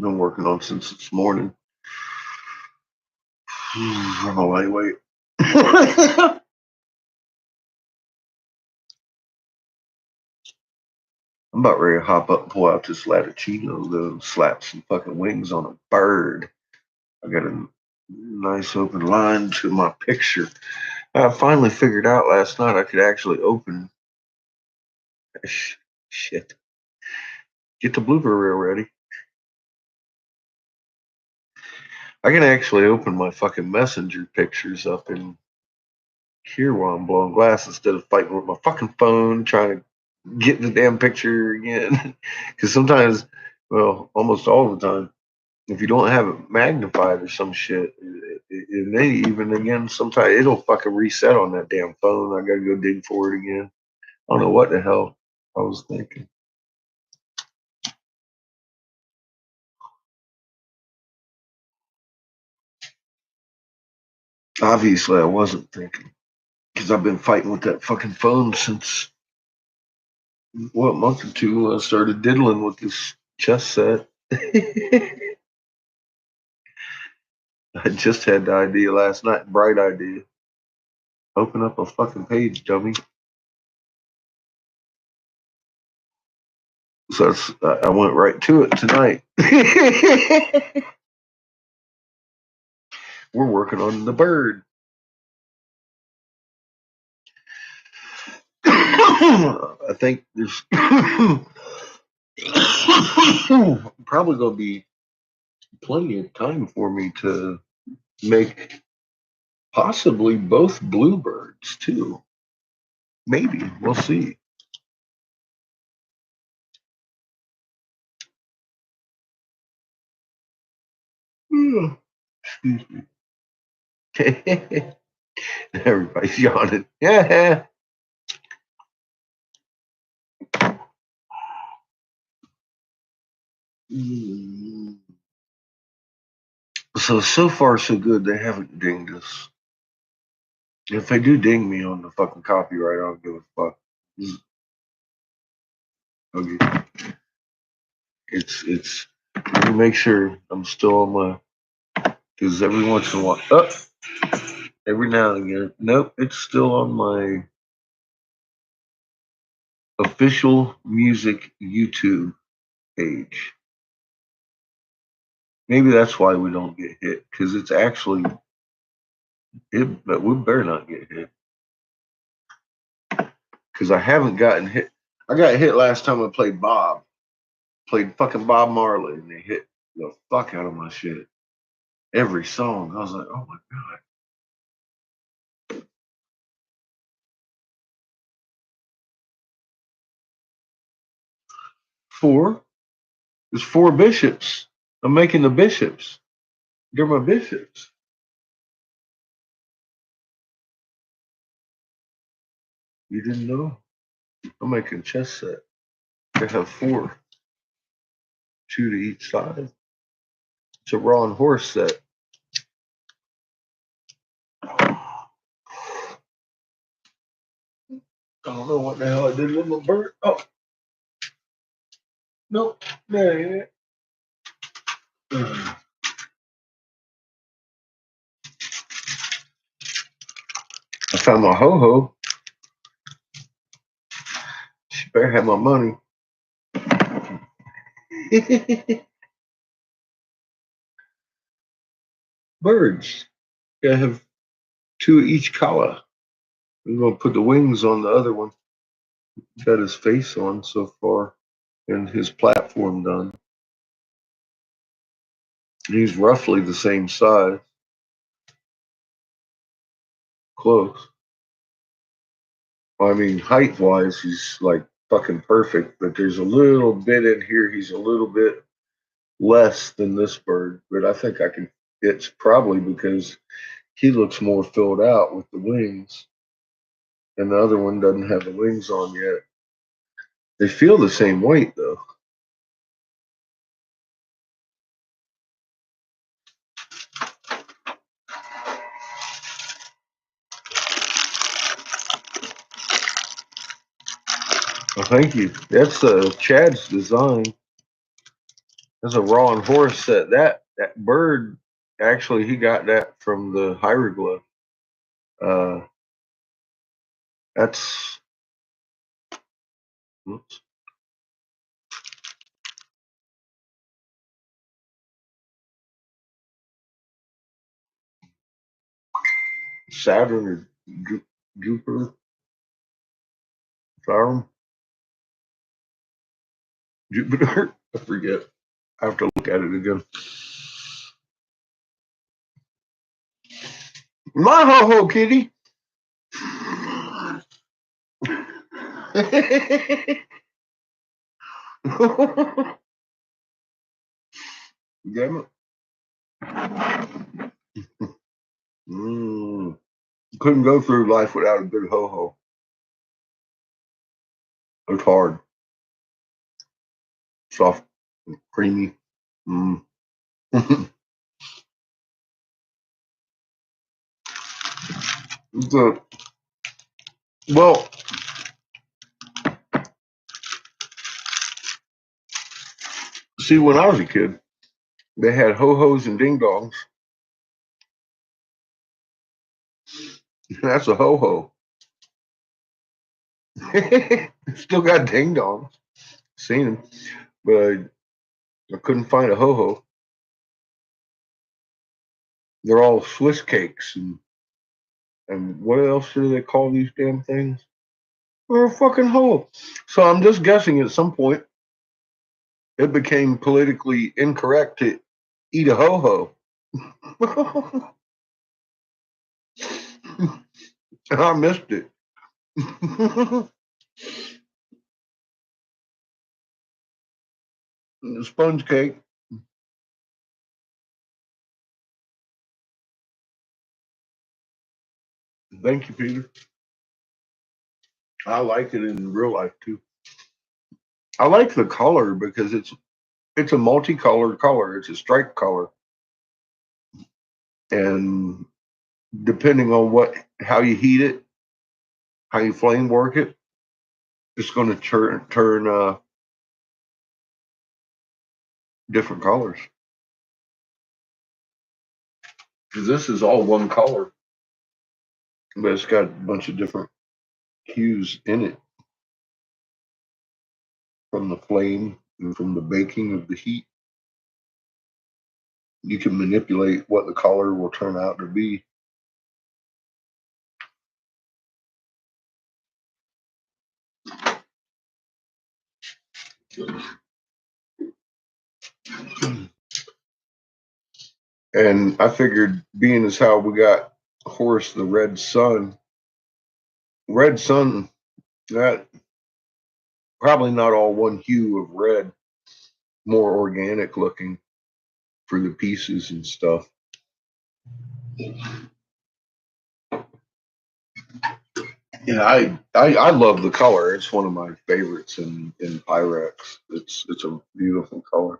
been working on since this morning. I'm a lightweight. I'm about ready to hop up and pull out this Latticino though, and slap some fucking wings on a bird. I got a nice open line to my picture. I finally figured out last night I could actually open. Shit. Get the blooper reel ready. I can actually open my fucking messenger pictures up in here while I'm blowing glass instead of fighting with my fucking phone trying to get the damn picture again. Because sometimes, well, almost all the time, if you don't have it magnified or some shit, it may even again, sometimes it'll fucking reset on that damn phone. I gotta go dig for it again. I don't know what the hell I was thinking. Obviously, I wasn't thinking because I've been fighting with that fucking phone since what, a month or two when I started diddling with this chess set. I just had the idea last night, bright idea. Open up a fucking page, dummy. So I went right to it tonight. We're working on the bird. I think there's probably going to be plenty of time for me to make possibly both bluebirds too. Maybe we'll see. Excuse me. Everybody's yawning. Yeah. So far so good. They haven't dinged us. If they do ding me on the fucking copyright, I don't give a fuck. Okay. It's. Let me make sure I'm still on my Because every once in a while, every now and again, nope, it's still on my official music YouTube page. Maybe that's why we don't get hit, because it's actually it, but we better not get hit. Because I haven't gotten hit. I got hit last time I played fucking Bob Marley, and they hit the fuck out of my shit. Every song, I was like, oh my god. 4. There's 4 bishops. I'm making the bishops. They're my bishops. You didn't know? I'm making chess set. They have 4, 2 to each side. It's a raw and horse set. I don't know what the hell I did with my bird. Oh, nope. There. I found my ho-ho. She better have my money. Birds. I have 2 each color. I'm gonna put the wings on the other one. Got his face on so far, and his platform done. He's roughly the same size. Close. I mean, height wise, he's like fucking perfect, but there's a little bit in here. He's a little bit less than this bird, but I think I can. It's probably because he looks more filled out with the wings, and the other one doesn't have the wings on yet. They feel the same weight though. Oh, thank you. That's Chad's design. That's a raw and horse set. That bird actually he got that from the hieroglyph. Uh, that's oops, Saturn or Jupiter, Saturn, Jupiter. I forget. I have to look at it again. My ho ho kitty. Damn it. Couldn't go through life without a good ho ho. It's hard. Soft, creamy. Mm. the, well, see, when I was a kid, they had ho hos and ding dongs. That's a ho ho. Still got ding dongs. Seen them, but I couldn't find a ho ho. They're all Swiss cakes and what else do they call these damn things? They're a fucking ho. So I'm just guessing at some point it became politically incorrect to eat a ho ho. And I missed it. The sponge cake. Thank you, Peter. I like it in real life too. I like the color because it's a multicolored color. It's a striped color, and depending on how you heat it, how you flame work it, it's going to turn different colors. This is all one color, but it's got a bunch of different hues in it from the flame and from the baking of the heat. You can manipulate what the color will turn out to be. And I figured, being as how we got Horus the red sun, that probably not all one hue of red, more organic looking for the pieces and stuff. Yeah, I love the color. It's one of my favorites in Pyrex. It's a beautiful color.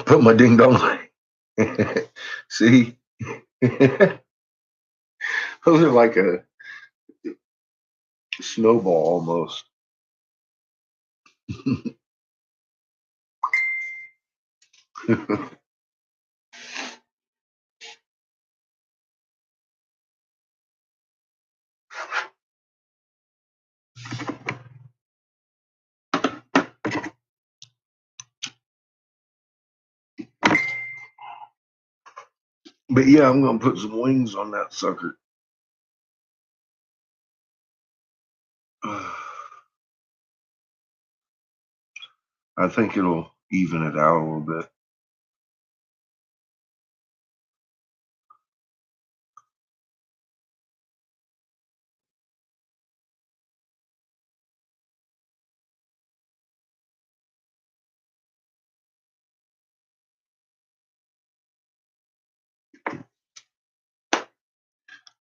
Put my ding dong. See, those are like a snowball almost. But yeah, I'm gonna put some wings on that sucker. I think it'll even it out a little bit.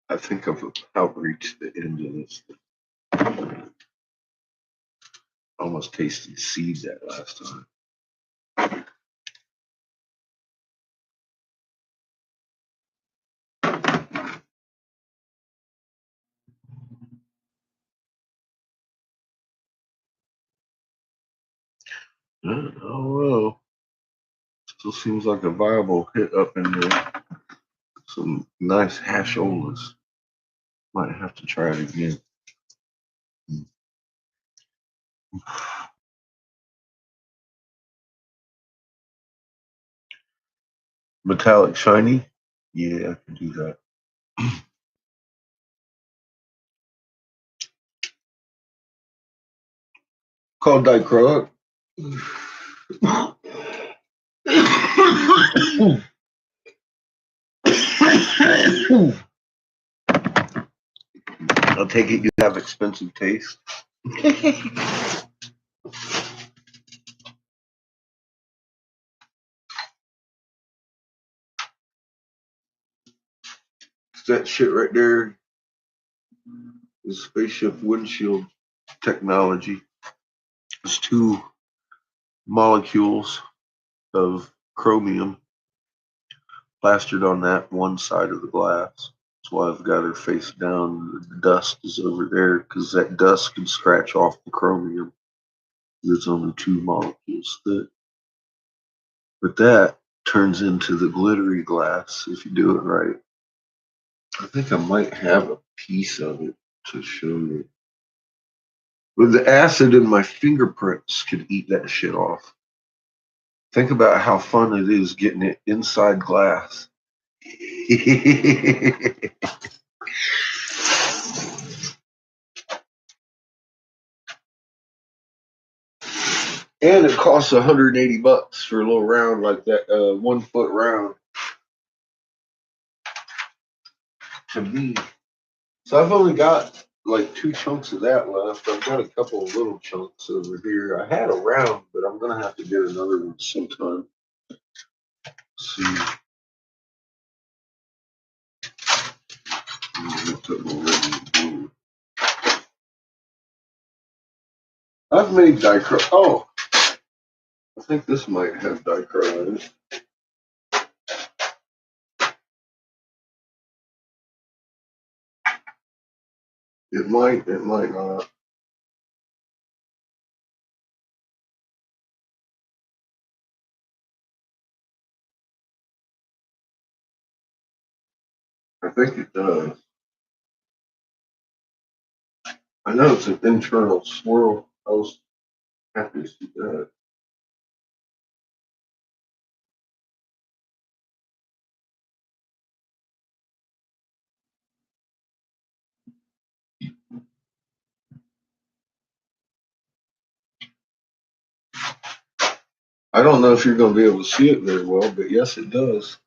I think I've about reached the end of this. Almost tasted seeds that last time. Oh well, still seems like a viable hit up in there. Some nice hasholas. Might have to try it again. Metallic shiny? Yeah, I can do that. Called dichroic. I'll take it you have expensive taste. That shit right there is spaceship windshield technology. It's two molecules of chromium plastered on that one side of the glass. That's why I've got her face down. The dust is over there because that dust can scratch off the chromium. There's only two molecules thick. But that turns into the glittery glass if you do it right. I think I might have a piece of it to show you. But the acid in my fingerprints could eat that shit off. Think about how fun it is getting it inside glass. And it costs $180 for a little round like that, 1 foot round. To me, so I've only got like 2 chunks of that left. I've got a couple of little chunks over here. I had a round, but I'm gonna have to get another one sometime. Let's see. I've made dichroic. Oh, I think this might have dichroic in it. It might not. think it does. I know it's an internal swirl. I was happy to see that. I don't know if you're going to be able to see it very well, but yes, it does.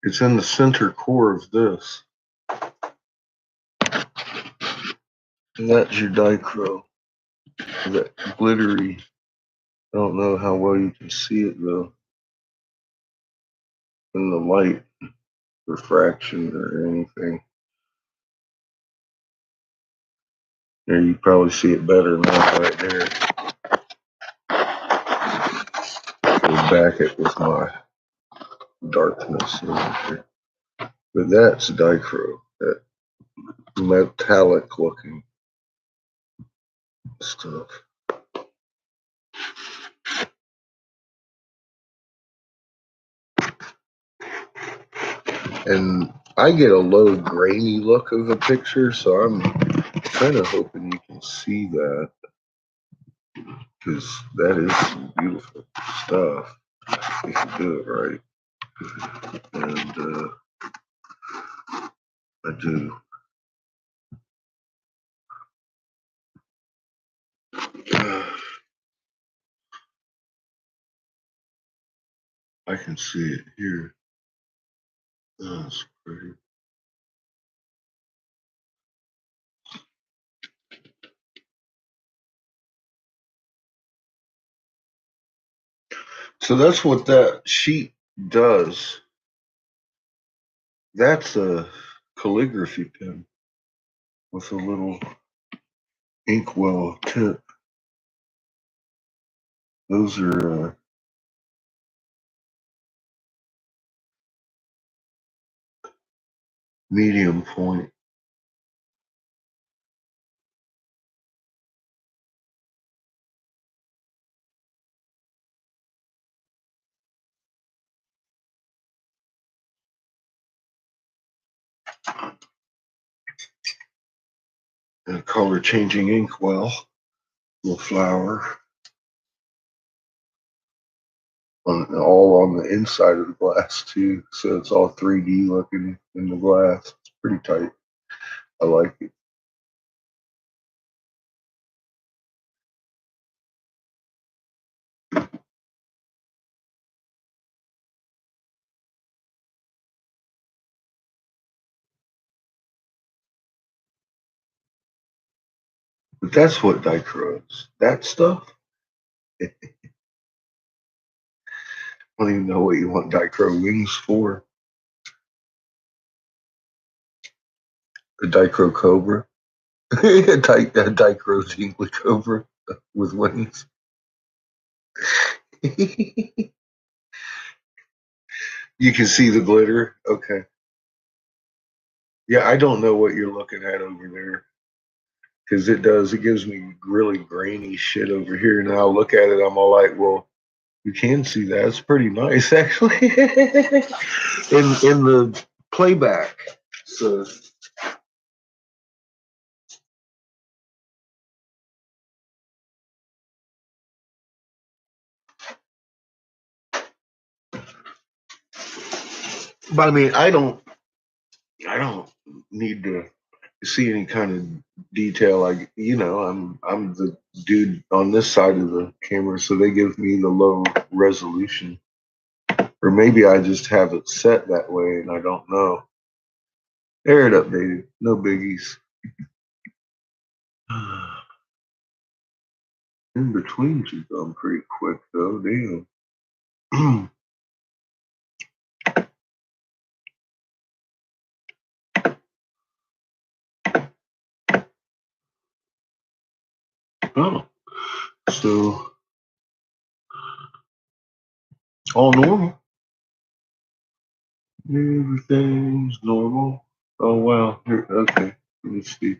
It's in the center core of this. And that's your dichro. That glittery. I don't know how well you can see it though. In the light refraction or anything. There, you probably see it better now right there. Go back it with my darkness over here. But that's dichro, that metallic looking stuff. And I get a low grainy look of a picture, so I'm kind of hoping you can see that, because that is some beautiful stuff if you do it right. And I do. I can see it here. That's pretty. So that's what that sheet does. That's a calligraphy pen with a little inkwell tip. Those are medium point. And a color changing inkwell, little flower, all on the inside of the glass too. So it's all 3D looking in the glass. It's pretty tight. I like it. But that's what dichro is. That stuff. I don't even know what you want dichro wings for. A dichro cobra. a dichro jingly cobra with wings. You can see the glitter. Okay. Yeah, I don't know what you're looking at over there. Because it gives me really grainy shit over here. And I'll look at it, I'm all like, well, you can see that. It's pretty nice, actually, in the playback. So, but I mean, I don't need to see any kind of detail. Like, I'm the dude on this side of the camera, so they give me the low resolution. Or maybe I just have it set that way and I don't know. There it updated. No biggies. In between you gone pretty quick though, damn. Oh, so all normal. Everything's normal. Oh wow. Here, okay. Let me see.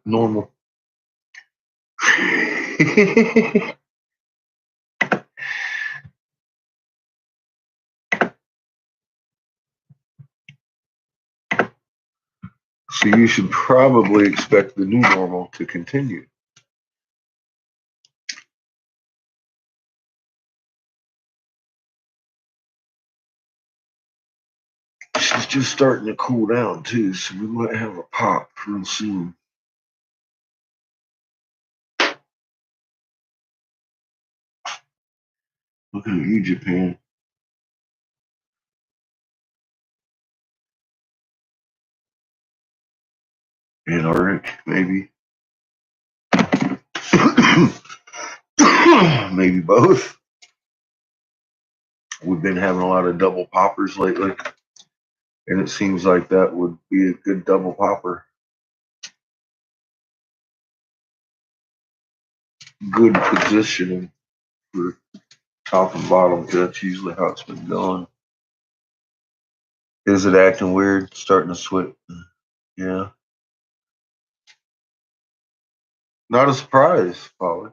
Normal. So you should probably expect the new normal to continue. She's just starting to cool down too, so we might have a pop real soon. Look at you, Japan. Antarctic, maybe. Maybe both. We've been having a lot of double poppers lately, and it seems like that would be a good double popper. Good positioning for top and bottom, because that's usually how it's been going. Is it acting weird? Starting to sweat? Yeah. Not a surprise, Polly.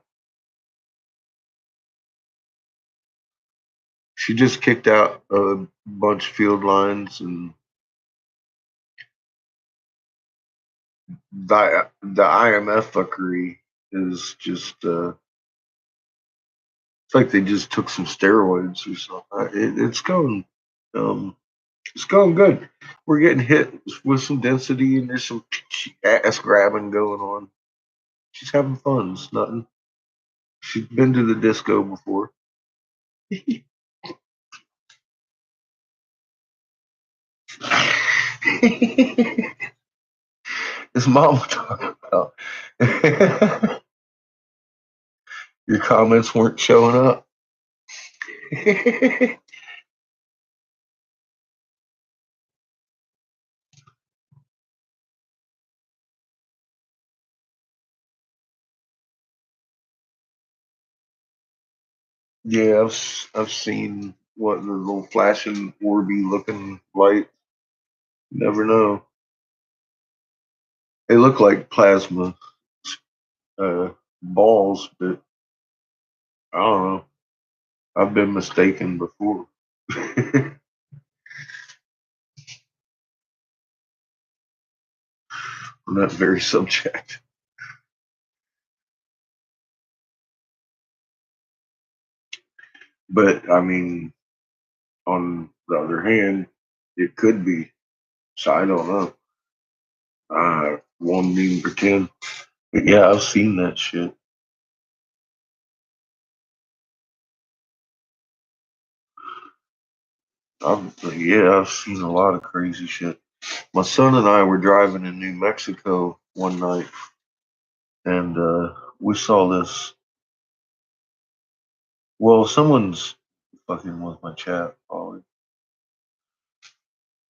She just kicked out a bunch of field lines, and the IMF fuckery is just it's like they just took some steroids or something. Um, it's going good. We're getting hit with some density, and there's some ass grabbing going on. She's having fun. It's nothing. She's been to the disco before. His mom was talking about. Your comments weren't showing up. Yeah, I've seen what the little flashing orby looking light. Never know. They look like plasma uh, balls, but I don't know. I've been mistaken before. On that very subject. But I mean, on the other hand, it could be. So I don't know. I won't even pretend. But yeah, I've seen that shit. I've seen a lot of crazy shit. My son and I were driving in New Mexico one night, and we saw this. Well, someone's fucking with my chat. Probably.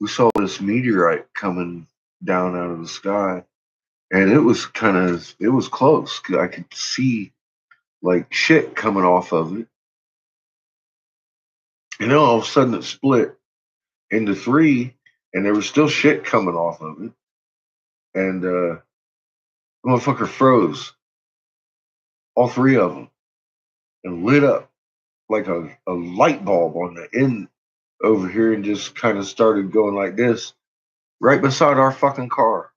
We saw this meteorite coming down out of the sky, and it was close. 'Cause I could see like shit coming off of it, and then all of a sudden it split into three, and there was still shit coming off of it, and the motherfucker froze, all three of them, and lit up like a light bulb on the end over here, and just kind of started going like this right beside our fucking car.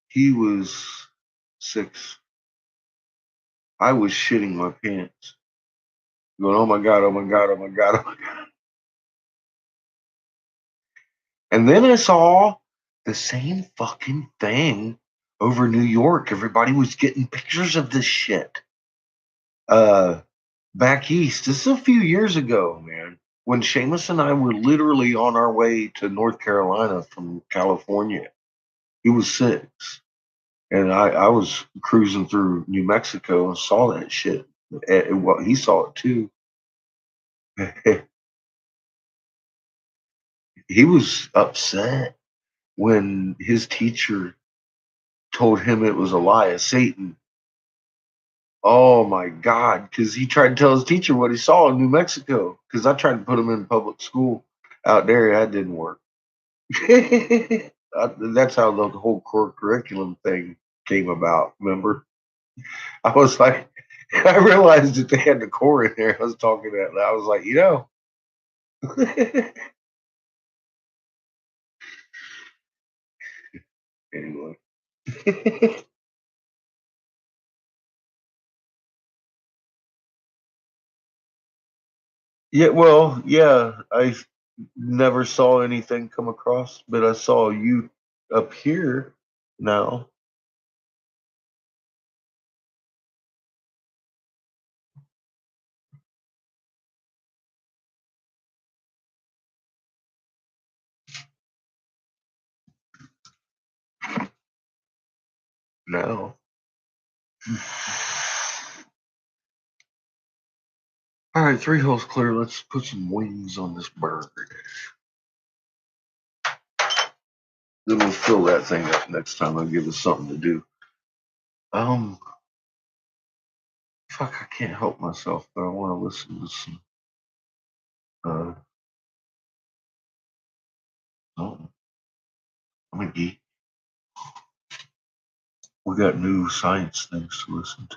He was 6. I was shitting my pants, going, "Oh my god! Oh my god! Oh my god! Oh my god!" And then I saw the same fucking thing over New York. Everybody was getting pictures of this shit. Uh, Back east. This is a few years ago, man. When Seamus and I were literally on our way to North Carolina from California. He was 6. And I was cruising through New Mexico and saw that shit. Well, he saw it too. He was upset when his teacher told him it was a lie of Satan. Oh my God. Because he tried to tell his teacher what he saw in New Mexico. Because I tried to put him in public school out there. That didn't work. That's how the whole core curriculum thing came about. Remember, I was like, I realized that they had the core in there. I was talking that. I was like, anyway. Yeah, well, yeah, I never saw anything come across, but I saw you up here now. Now. All right, three holes clear. Let's put some wings on this bird. Then we'll fill that thing up next time and give us something to do. Um, fuck, I can't help myself, but I want to listen to some. Oh, I'm a geek. We got new science things to listen to.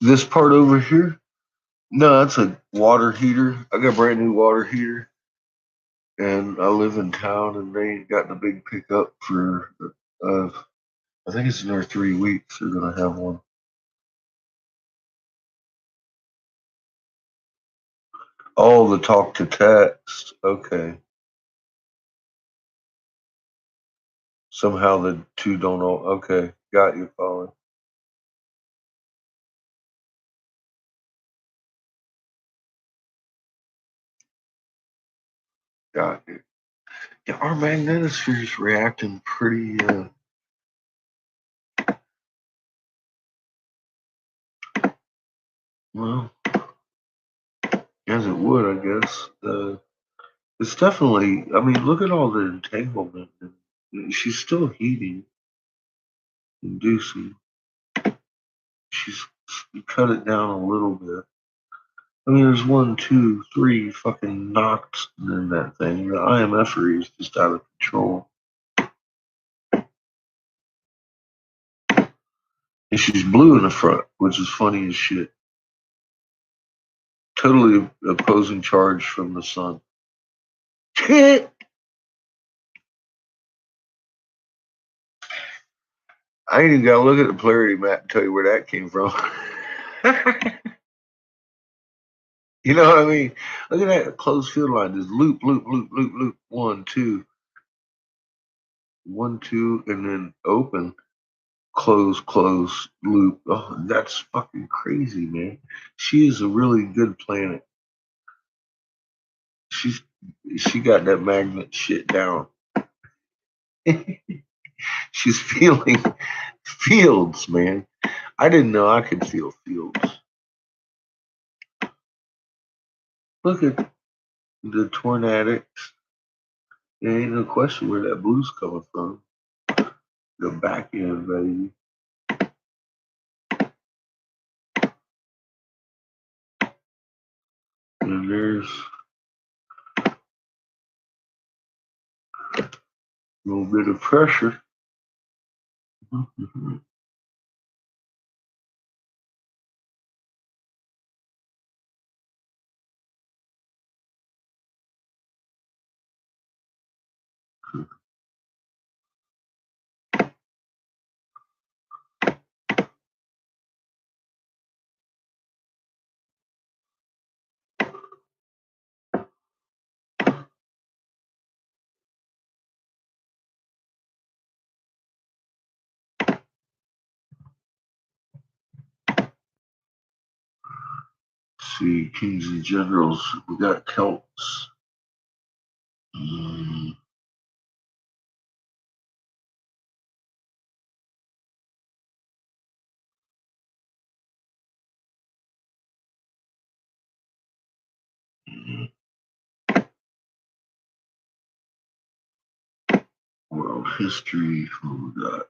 This part over here? No, that's a water heater. I got a brand new water heater, and I live in town, and they ain't got the big pickup for. Uh, I think it's another 3 weeks. They're gonna have one. Oh, the talk to text. Okay. Somehow the two don't know. Okay, got you, Colin. Got you. Yeah, our magnetosphere is reacting pretty. Well, as it would, I guess. It's definitely. I mean, look at all the entanglement. She's still heating, inducing. She's cut it down a little bit. I mean, there's one, two, three fucking knocks in that thing. The IMF is just out of control. And she's blue in the front, which is funny as shit. Totally opposing charge from the sun. I ain't even got to look at the polarity map and tell you where that came from. You know what I mean? Look at that closed field line. Just loop, loop, loop, loop, loop. One, two, and then open, close, close, loop. Oh, that's fucking crazy, man. She is a really good planet. She's she got that magnet shit down. She's feeling fields, man. I didn't know I could feel fields. Look at the tornadics. There ain't no question where that blue's coming from. The back end, baby. And there's a little bit of pressure. See, kings and generals. We got Celts. Mm, world History. What we got?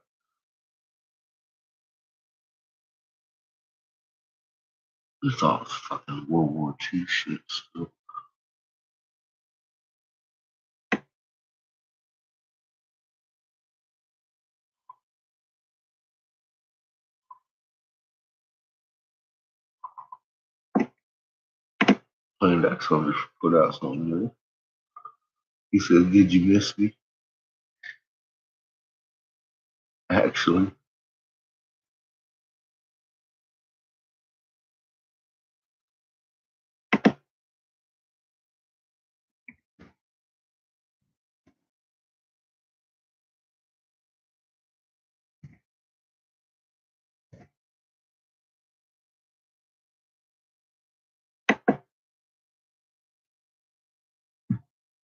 It's all fucking World War II shit still. Playing that song just put out something new. He said, "Did you miss me?" Actually,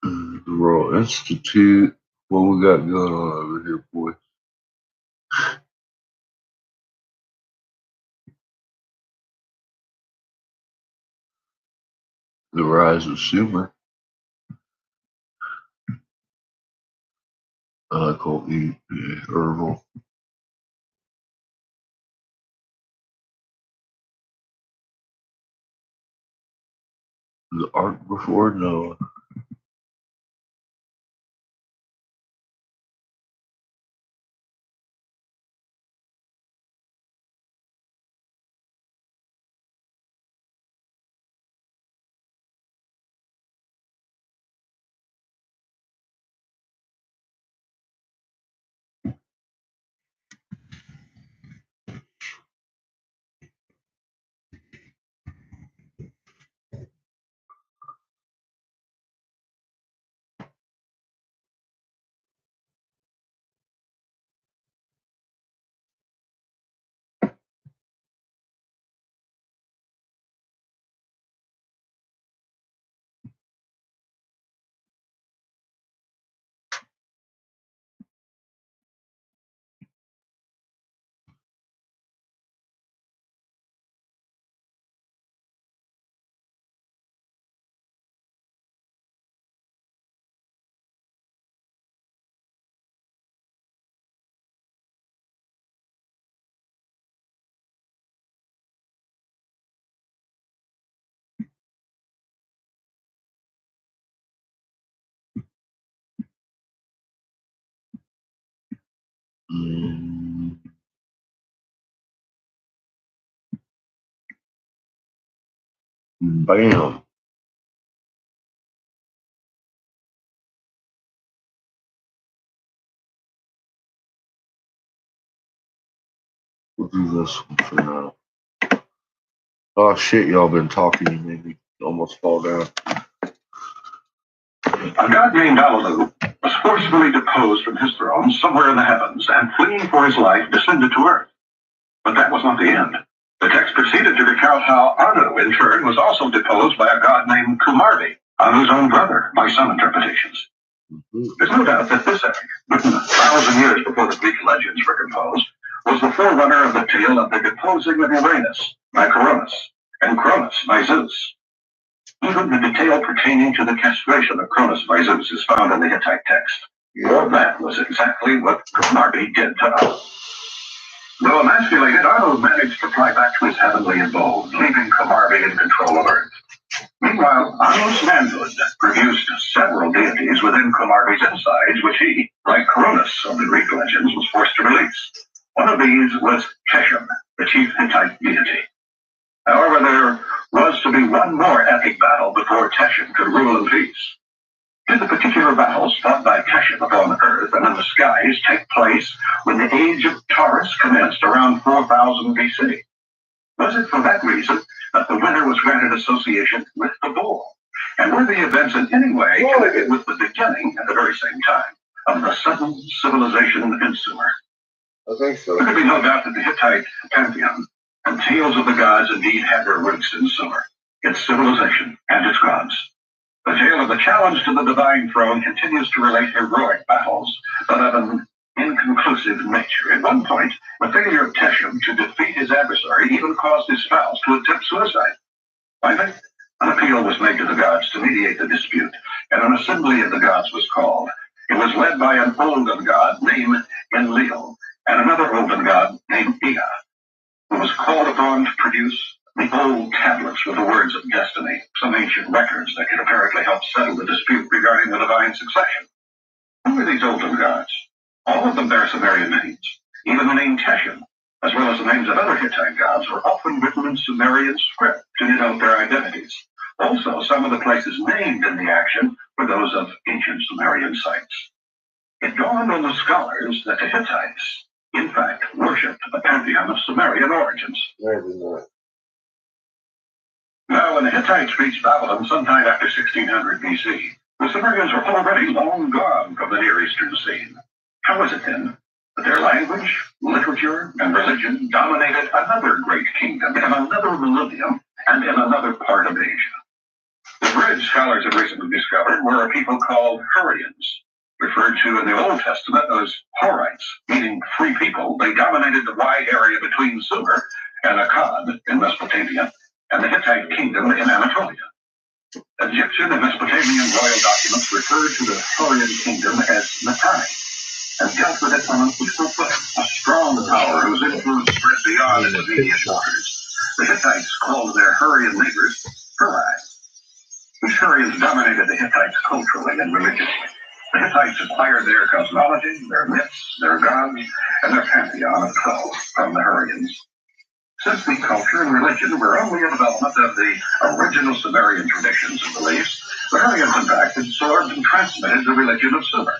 the Royal Institute. What we got going on over here, boy? The rise of Sumer. I call it herbal. The art before Noah. Bam. We'll do this one for now. Oh shit, y'all been talking. You made me almost fall down. A god named Alalu was forcibly deposed from his throne somewhere in the heavens and, fleeing for his life, descended to earth. But that was not the end. The text proceeded to recount how Anu, in turn, was also deposed by a god named Kumarbi, Anu's own brother, by some interpretations. There's no doubt that this epic, written 1,000 years before the Greek legends were composed, was the forerunner of the tale of the deposing of Uranus by Cronus and Cronus by Zeus. Even the detail pertaining to the castration of Cronus by Zeus is found in the Hittite text. All that was exactly what Kumarbi did to Anu. Though emasculated, Anu managed to fly back to his heavenly abode, leaving Kumarbi in control of Earth. Meanwhile, Anu's manhood produced several deities within Kumarbi's insides, which he, like Cronus of the Greek legends, was forced to release. One of these was Chesham, the chief Hittite deity. However, there was to be one more epic battle before Chesham could rule in peace. Did the particular battles fought by Chesham upon Earth and in the skies take place when the age of Taurus commenced around 4000 BC? Was it for that reason that the winner was granted association with the bull? And were the events in any way connected with the beginning at the very same time of the sudden civilization in Sumer? I think so. There could be no doubt that the Hittite pantheon and tales of the gods indeed had their roots in Sumer, its civilization and its gods. The tale of the challenge to the divine throne continues to relate heroic battles, but of an inconclusive nature. At one point, the failure of Chesham to defeat his adversary even caused his spouse to attempt suicide. Finally, an appeal was made to the gods to mediate the dispute, and an assembly of the gods was called. It was led by an olden god named Enlil and another olden god named Ea, who was called upon to produce the old tablets with the words of destiny, some ancient records that could apparently help settle the dispute regarding the divine succession. Who were these olden gods? All of them bear Sumerian names. Even the name Teshin, as well as the names of other Hittite gods, were often written in Sumerian script to denote their identities. Also, some of the places named in the action were those of ancient Sumerian sites. It dawned on the scholars that the Hittites, in fact, worshipped a pantheon of Sumerian origins. Now, when the Hittites reached Babylon sometime after 1600 BC, the Sumerians were already long gone from the Near Eastern scene. How was it then that their language, literature, and religion dominated another great kingdom in another millennium and in another part of Asia? The bridge scholars have recently discovered were a people called Hurrians, referred to in the Old Testament as Horites, meaning free people. They dominated the wide area between Sumer and Akkad in Mesopotamia and the Hittite kingdom in Anatolia. Egyptian and Mesopotamian royal documents referred to the Hurrian kingdom as Mitanni, and dealt with it on an equal footing, a strong power whose influence spread beyond its immediate borders. The Hittites called their Hurrian neighbors Hurai. These Hurrians dominated the Hittites culturally and religiously. The Hittites acquired their cosmology, their myths, their gods, and their pantheon of 12 from the Hurrians. Since the culture and religion were only a development of the original Sumerian traditions and beliefs, the Hurrians, in fact, absorbed and transmitted the religion of Sumer.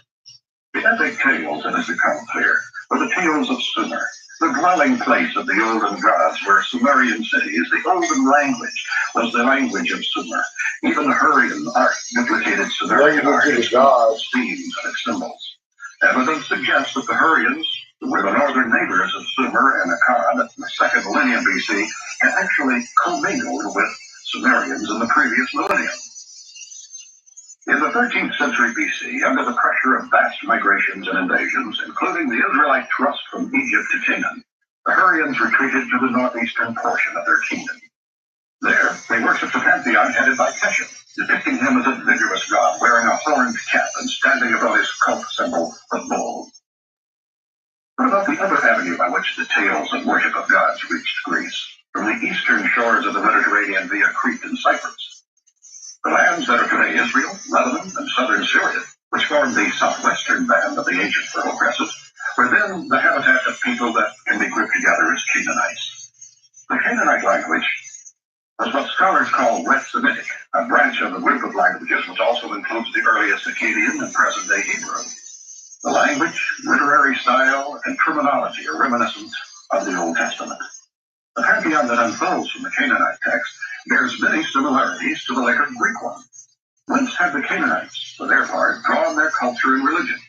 The epic tales, it has become clear, were the tales of Sumer, the dwelling place of the olden gods, where Sumerian cities, the olden language, was the language of Sumer. Even Hurrian art duplicated Sumerian art, its gods, themes, and its symbols. Evidence suggests that the Hurrians, who were the northern neighbors of Sumer and Akkad in the 2nd millennium BC, had actually commingled with Sumerians in the previous millennium. In the 13th century BC, under the pressure of vast migrations and invasions, including the Israelite thrust from Egypt to Canaan, the Hurrians retreated to the northeastern portion of their kingdom. There, they worshipped a pantheon headed by Teshin, depicting him as a vigorous god wearing a horned cap and standing above his cult symbol, the bull. What about the other avenue by which the tales of worship of gods reached Greece, from the eastern shores of the Mediterranean via Crete and Cyprus? The lands that are today Israel, Lebanon, and southern Syria, which formed the southwestern band of the ancient Fertile Crescent, were then the habitat of people that can be grouped together as Canaanites. The Canaanite language was what scholars call Red Semitic, a branch of the group of languages which also includes the earliest Akkadian and present-day Hebrew. The language, literary style, and terminology are reminiscent of the Old Testament. The pantheon that unfolds from the Canaanite text bears many similarities to the later Greek one. Whence had the Canaanites, for their part, drawn their culture and religion?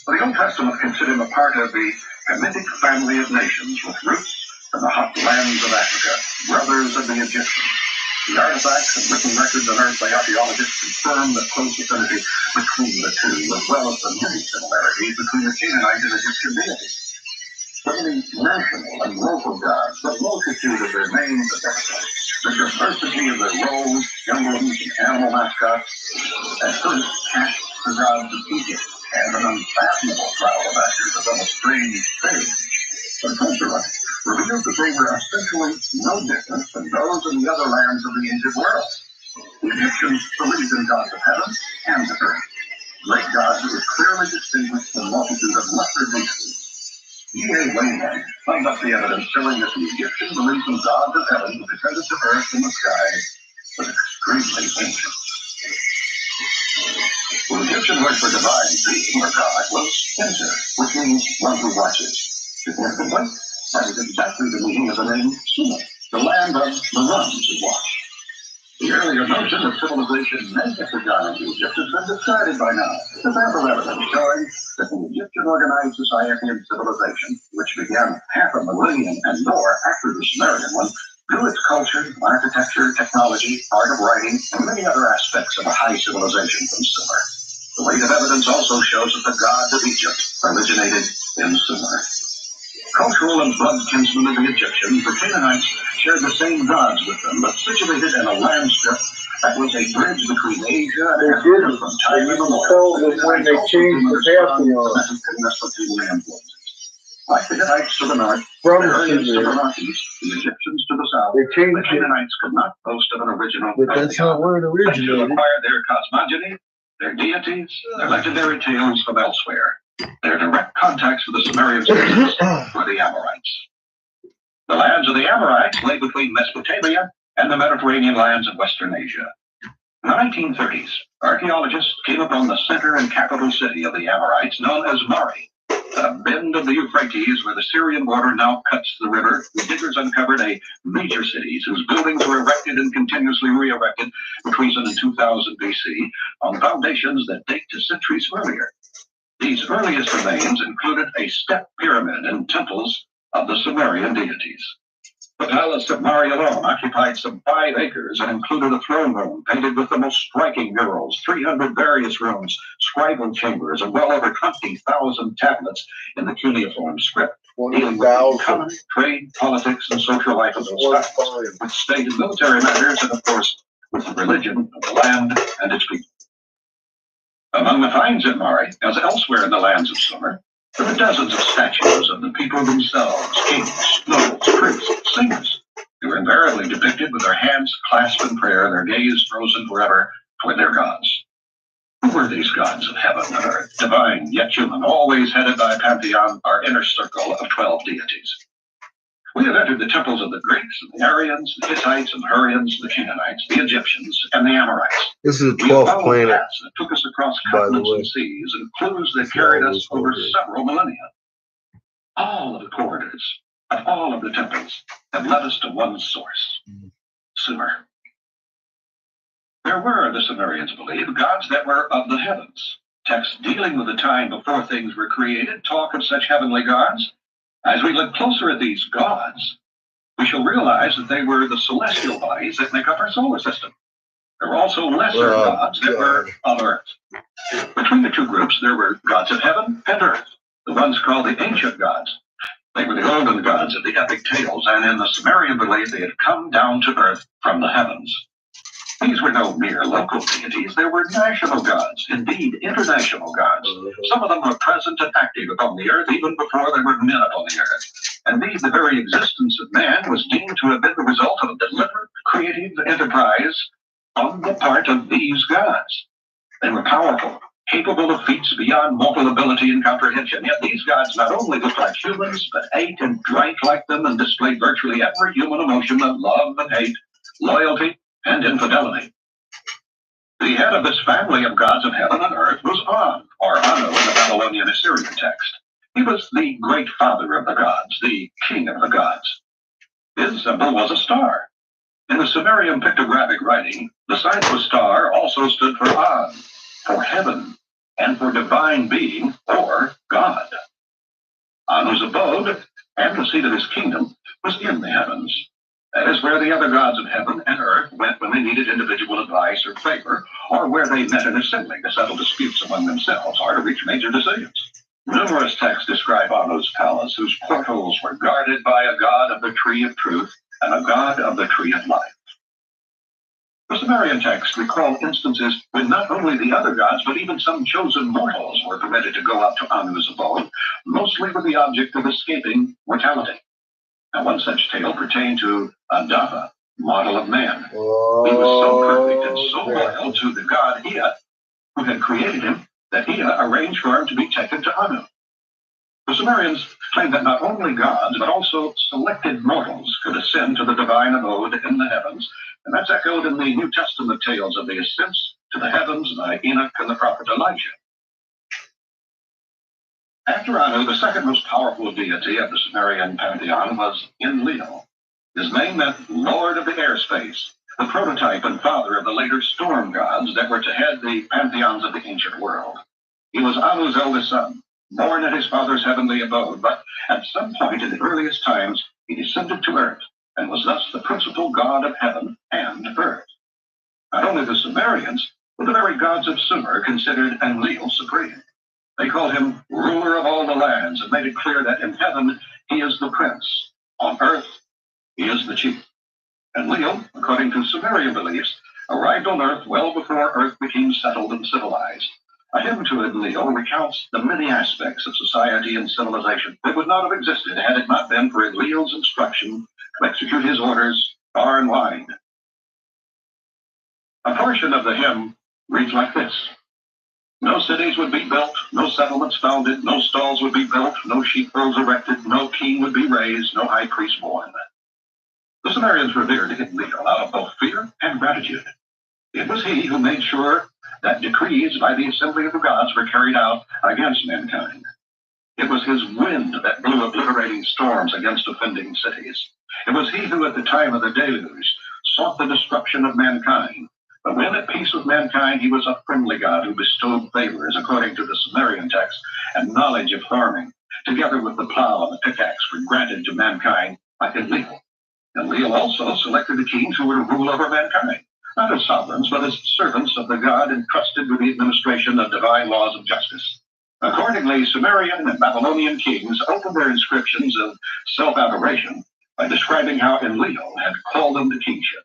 The Old Testament considered them a part of the Hamitic family of nations with roots in the hot lands of Africa, brothers of the Egyptians. The artifacts and written records unearthed by archaeologists confirm the close affinity between the two, as well as the many similarities between the Canaanite and Egyptian deities. From the national and local gods, the multitude of their names and epithets, the diversity of their roles, emblems, and animal mascots, at first cast the gods of Egypt and an unfathomable crowd of actors upon a strange stage. But culturally, revealed that they were essentially no different than those in the other lands of the ancient world. The Egyptians believed in gods of heaven and the earth, great gods that were clearly distinguished from a multitude of lesser deities. E.A. Wayman summed up the evidence showing that the Egyptian belief in gods of heaven who descended to earth and the sky was extremely ancient. The Egyptian word for divine being or God was Enzer, which means one who watches. Significantly, that is exactly the meaning of the name Sumer, the land of the ones who watch. The earlier notion of civilization may have begun in Egypt has been discarded by now. There's ample evidence showing that the Egyptian organized society and civilization, which began half a millennium and more after the Sumerian one, drew its culture, architecture, technology, art of writing, and many other aspects of a high civilization from Sumer. The weight of evidence also shows that the gods of Egypt originated in Sumer. Cultural and blood kinsmen of the Egyptians, the Canaanites shared the same gods with them, but situated in a land strip that was a bridge between Asia and Africa from time immemorial. When they changed the pantheon Mesopotamian influences. Like the Hittites to the north, from the Aryans to the Syria, northeast, the Egyptians to the south, they the changed it, Canaanites could not boast of an original but that's not where it They originated. acquired their cosmogony, their deities, their legendary tales from elsewhere. Their direct contacts with the Sumerian sources were the Amorites. The lands of the Amorites lay between Mesopotamia and the Mediterranean lands of Western Asia. In the 1930s, archaeologists came upon the center and capital city of the Amorites, known as Mari. At a bend of the Euphrates, where the Syrian border now cuts the river, the diggers uncovered a major cities whose buildings were erected and continuously re-erected between 2000 BC on foundations that date to centuries earlier. These earliest remains included a step pyramid and temples of the Sumerian deities. The palace of Mari alone occupied some 5 acres and included a throne room painted with the most striking murals, 300 various rooms, scribal chambers, and well over 20,000 tablets in the cuneiform script, dealing with the economy, trade, politics, and social life of those times, with state and military matters, and of course, with the religion of the land and its people. Among the finds at Mari, as elsewhere in the lands of Sumer, there were dozens of statues of the people themselves, kings, nobles, priests, singers, who were invariably depicted with their hands clasped in prayer, their gaze frozen forever toward their gods. Who were these gods of heaven and earth, divine yet human, always headed by a pantheon, our inner circle of 12 deities? We have entered the temples of the Greeks, and the Aryans, the Hittites, and the Hurrians, the Canaanites, the Egyptians, and the Amorites. This is the We 12th followed planet. paths that took us across by the continents way. and seas, and clues that carried us over several millennia. All of the corridors of all of the temples have led us to one source, Sumer. There were, the Sumerians believed, gods that were of the heavens. Texts dealing with the time before things were created talk of such heavenly gods. As we look closer at these gods, we shall realize that they were the celestial bodies that make up our solar system. There were also lesser gods that were of earth. Between the two groups, there were gods of heaven and earth, the ones called the ancient gods. They were the olden gods of the epic tales, and in the Sumerian belief, they had come down to earth from the heavens. These were no mere local deities. They were national gods, indeed international gods. Some of them were present and active upon the earth even before there were men upon the earth. And indeed, the very existence of man was deemed to have been the result of a deliberate, creative enterprise on the part of these gods. They were powerful, capable of feats beyond mortal ability and comprehension. Yet these gods not only looked like humans, but ate and drank like them and displayed virtually every human emotion of love and hate, loyalty, and infidelity. The head of this family of gods of heaven and earth was An, or Anu in the Babylonian Assyrian text. He was the great father of the gods, the king of the gods. His symbol was a star. In the Sumerian pictographic writing, the sign of a star also stood for An, for heaven, and for divine being, or God. Anu's abode, and the seat of his kingdom, was in the heavens. That is where the other gods of heaven and earth went when they needed individual advice or favor, or where they met in assembly to settle disputes among themselves or to reach major decisions. Numerous texts describe Anu's palace, whose portals were guarded by a god of the tree of truth and a god of the tree of life. The Sumerian texts recall instances when not only the other gods, but even some chosen mortals were permitted to go up to Anu's abode, mostly with the object of escaping mortality. Now, one such tale pertained to Adapa, model of man. He was so perfect and so loyal to the god Ea, who had created him, that Ea arranged for him to be taken to Anu. The Sumerians claimed that not only gods, but also selected mortals could ascend to the divine abode in the heavens, and that's echoed in the New Testament tales of the ascents to the heavens by Enoch and the prophet Elijah. After Anu, the second most powerful deity of the Sumerian pantheon was Enlil. His name meant Lord of the Airspace, the prototype and father of the later storm gods that were to head the pantheons of the ancient world. He was Anu's eldest son, born at his father's heavenly abode, but at some point in the earliest times, he descended to earth and was thus the principal god of heaven and earth. Not only the Sumerians, but the very gods of Sumer considered Enlil supreme. They called him ruler of all the lands and made it clear that in heaven he is the prince. On earth, he is the chief. Enlil, according to Sumerian beliefs, arrived on earth well before earth became settled and civilized. A hymn to Enlil recounts the many aspects of society and civilization that would not have existed had it not been for Enlil's instruction to execute his orders far and wide. A portion of the hymn reads like this. No cities would be built, no settlements founded, no stalls would be built, no sheepfolds erected, no king would be raised, no high priest born. The Sumerians revered Enlil out of both fear and gratitude. It was he who made sure that decrees by the assembly of the gods were carried out against mankind. It was his wind that blew obliterating storms against offending cities. It was he who, at the time of the deluge, sought the destruction of mankind. But when at peace with mankind, he was a friendly God who bestowed favors, according to the Sumerian text, and knowledge of farming, together with the plow and the pickaxe were granted to mankind by Enlil. Enlil also selected the kings who were to rule over mankind, not as sovereigns, but as servants of the God entrusted with the administration of divine laws of justice. Accordingly, Sumerian and Babylonian kings opened their inscriptions of self-adoration by describing how Enlil had called them to kingship.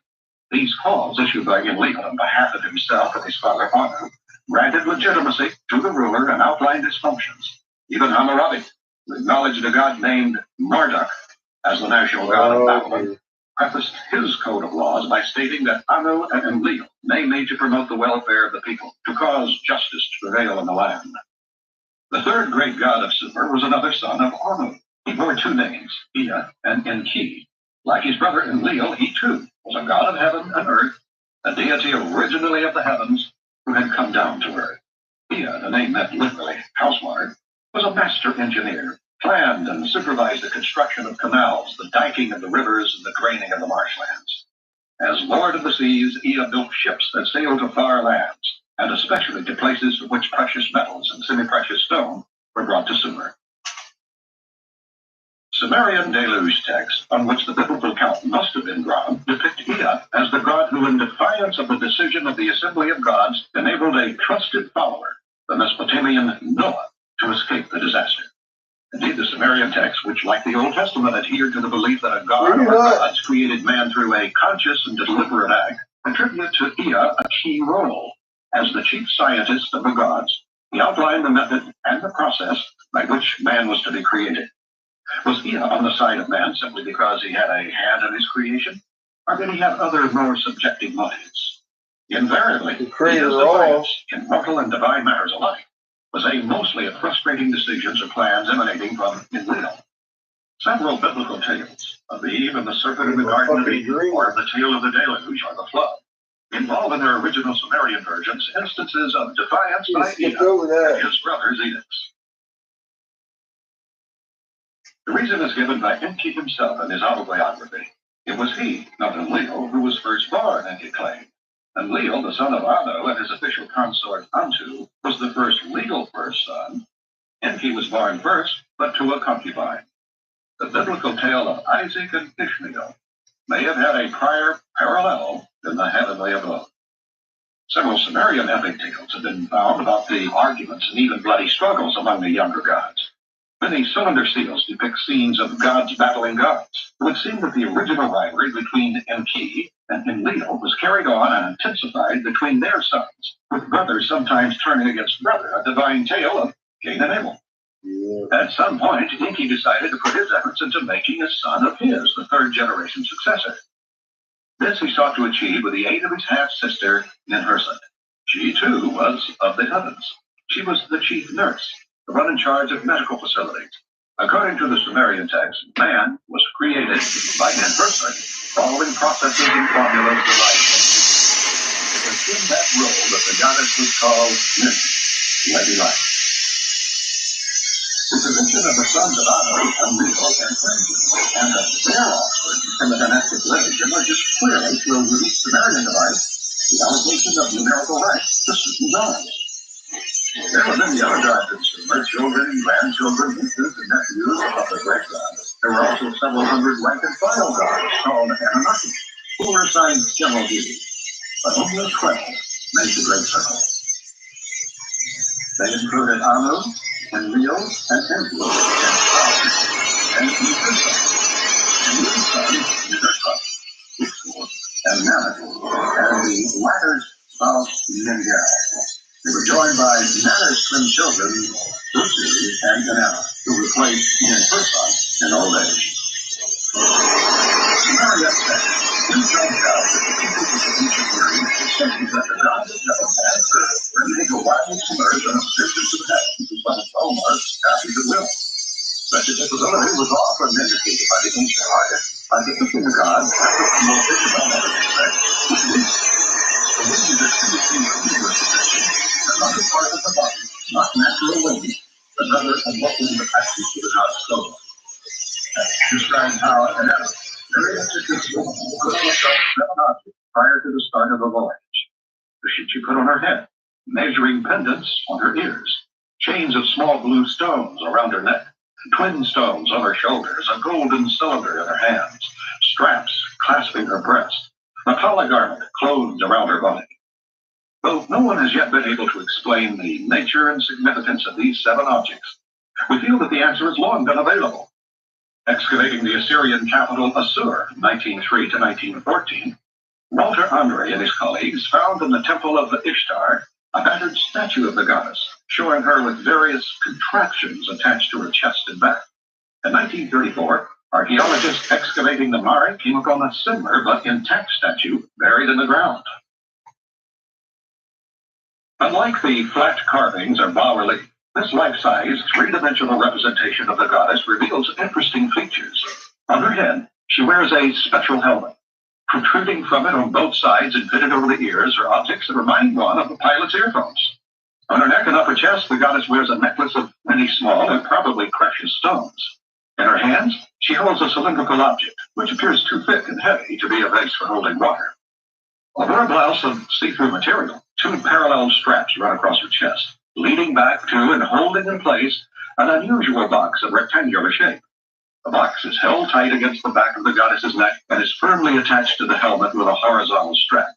These calls, issued by Enlil on behalf of himself and his father Anu, granted legitimacy to the ruler and outlined his functions. Even Hammurabi, who acknowledged a god named Marduk as the national god of Babylon, prefaced his code of laws by stating that Anu and Enlil made to promote the welfare of the people, to cause justice to prevail in the land. The third great god of Sumer was another son of Anu. He bore two names, Ea and Enki. Like his brother Enlil, he too was a god of heaven and earth, a deity originally of the heavens who had come down to earth. Ea, the name meant literally housewife, was a master engineer, planned and supervised the construction of canals, the diking of the rivers, and the draining of the marshlands. As lord of the seas, Ea built ships that sailed to far lands, and especially to places to which precious metals and semi-precious stone were brought to Sumer. Sumerian deluge texts, on which the biblical account must have been drawn, depict Ea as the god who, in defiance of the decision of the assembly of gods, enabled a trusted follower, the Mesopotamian Noah, to escape the disaster. Indeed, the Sumerian texts, which, like the Old Testament, adhered to the belief that a god or gods created man through a conscious and deliberate act, attribute to Ea a key role. As the chief scientist of the gods, he outlined the method and the process by which man was to be created. Was Ea on the side of man simply because he had a hand in his creation, or did he have other more subjective motives? Invariably, Ea's defiance in mortal and divine matters alike was aimed mostly at frustrating decisions or plans emanating from Enlil. Several biblical tales of Eve and the serpent in the Garden of Eden, or of the tale of the deluge or the flood, involve in their original Sumerian versions instances of defiance by Ea and his brother's edicts. The reason is given by Enki himself in his autobiography. It was he, not Enlil, who was first born, Enki claimed. Enlil, the son of Anu, and his official consort Antu, was the first legal first son. Enki was born first, but to a concubine. The biblical tale of Isaac and Ishmael may have had a prior parallel in the heavenly abode. Several Sumerian epic tales have been found about the arguments and even bloody struggles among the younger gods. Many cylinder seals depict scenes of gods battling gods. It would seem that the original rivalry between Enki and Enlil was carried on and intensified between their sons, with brothers sometimes turning against brother, a divine tale of Cain and Abel. At some point, Enki decided to put his efforts into making a son of his, the third generation successor. This he sought to achieve with the aid of his half-sister, Ninhursag. She, too, was of the heavens. She was the chief nurse, the one in charge of medical facilities. According to the Sumerian text, man was created by Ninhursag, following processes and formulas derived from nature. It was in that role that the goddess was called Nin, ladylike. The position of the sons of Anu, Enlil, and Enki, and of their offspring from the dynastic lineage emerges clearly through a unique Sumerian device, the allocation of numerical ranks to certain gods. There were many other gods in Sumer, children, grandchildren, nieces, and nephews of the great god. There were also several hundred rank and file gods called Anunnaki, who were assigned general duties, but only 12 made the great circle. They included Anu, Enlil, and Enki, and Ephraim, and his son, Zerpa, and Nana, and the latter's spouse, Ningal. They were joined by Nana's twin children, Lucy and Canella, who replaced Ninfersa in old age. Mary said, "You don't doubt that the people of the ancient Near East accepted that the gods of heaven and earth were made to widely submerge and assistance to the heavens as well as Omar, happy at will. Such a capability was often indicated by the ancient artists by depicting the gods as the more visible in respect, which is the wings are two things of the position, another part of the body, not natural wings, but rather a weapon attachment to the god's soul. Describes how an animal, very interesting woman, put on herself 7 objects prior to the start of the voyage. The sheet she put on her head, measuring pendants on her ears, chains of small blue stones around her neck, twin stones on her shoulders, a golden cylinder in her hands, straps clasping her breast, a collar garment clothed around her body. Though no one has yet been able to explain the nature and significance of these 7 objects, we feel that the answer has long been available. Excavating the Assyrian capital Assur, 1903 to 1914, Walter Andre and his colleagues found in the temple of Ishtar a battered statue of the goddess, showing her with various contraptions attached to her chest and back. In 1934, archaeologists excavating the Mare came upon a similar but intact statue buried in the ground. Unlike the flat carvings or bas-relief, this life-size, 3-dimensional representation of the goddess reveals interesting features. On her head, she wears a spectral helmet. Protruding from it on both sides and fitted over the ears are objects that remind one of the pilot's earphones. On her neck and upper chest, the goddess wears a necklace of many small and probably precious stones. In her hands, she holds a cylindrical object, which appears too thick and heavy to be a vase for holding water. Over a blouse of see-through material, 2 parallel straps run across her chest, leading back to and holding in place an unusual box of rectangular shape. The box is held tight against the back of the goddess's neck and is firmly attached to the helmet with a horizontal strap.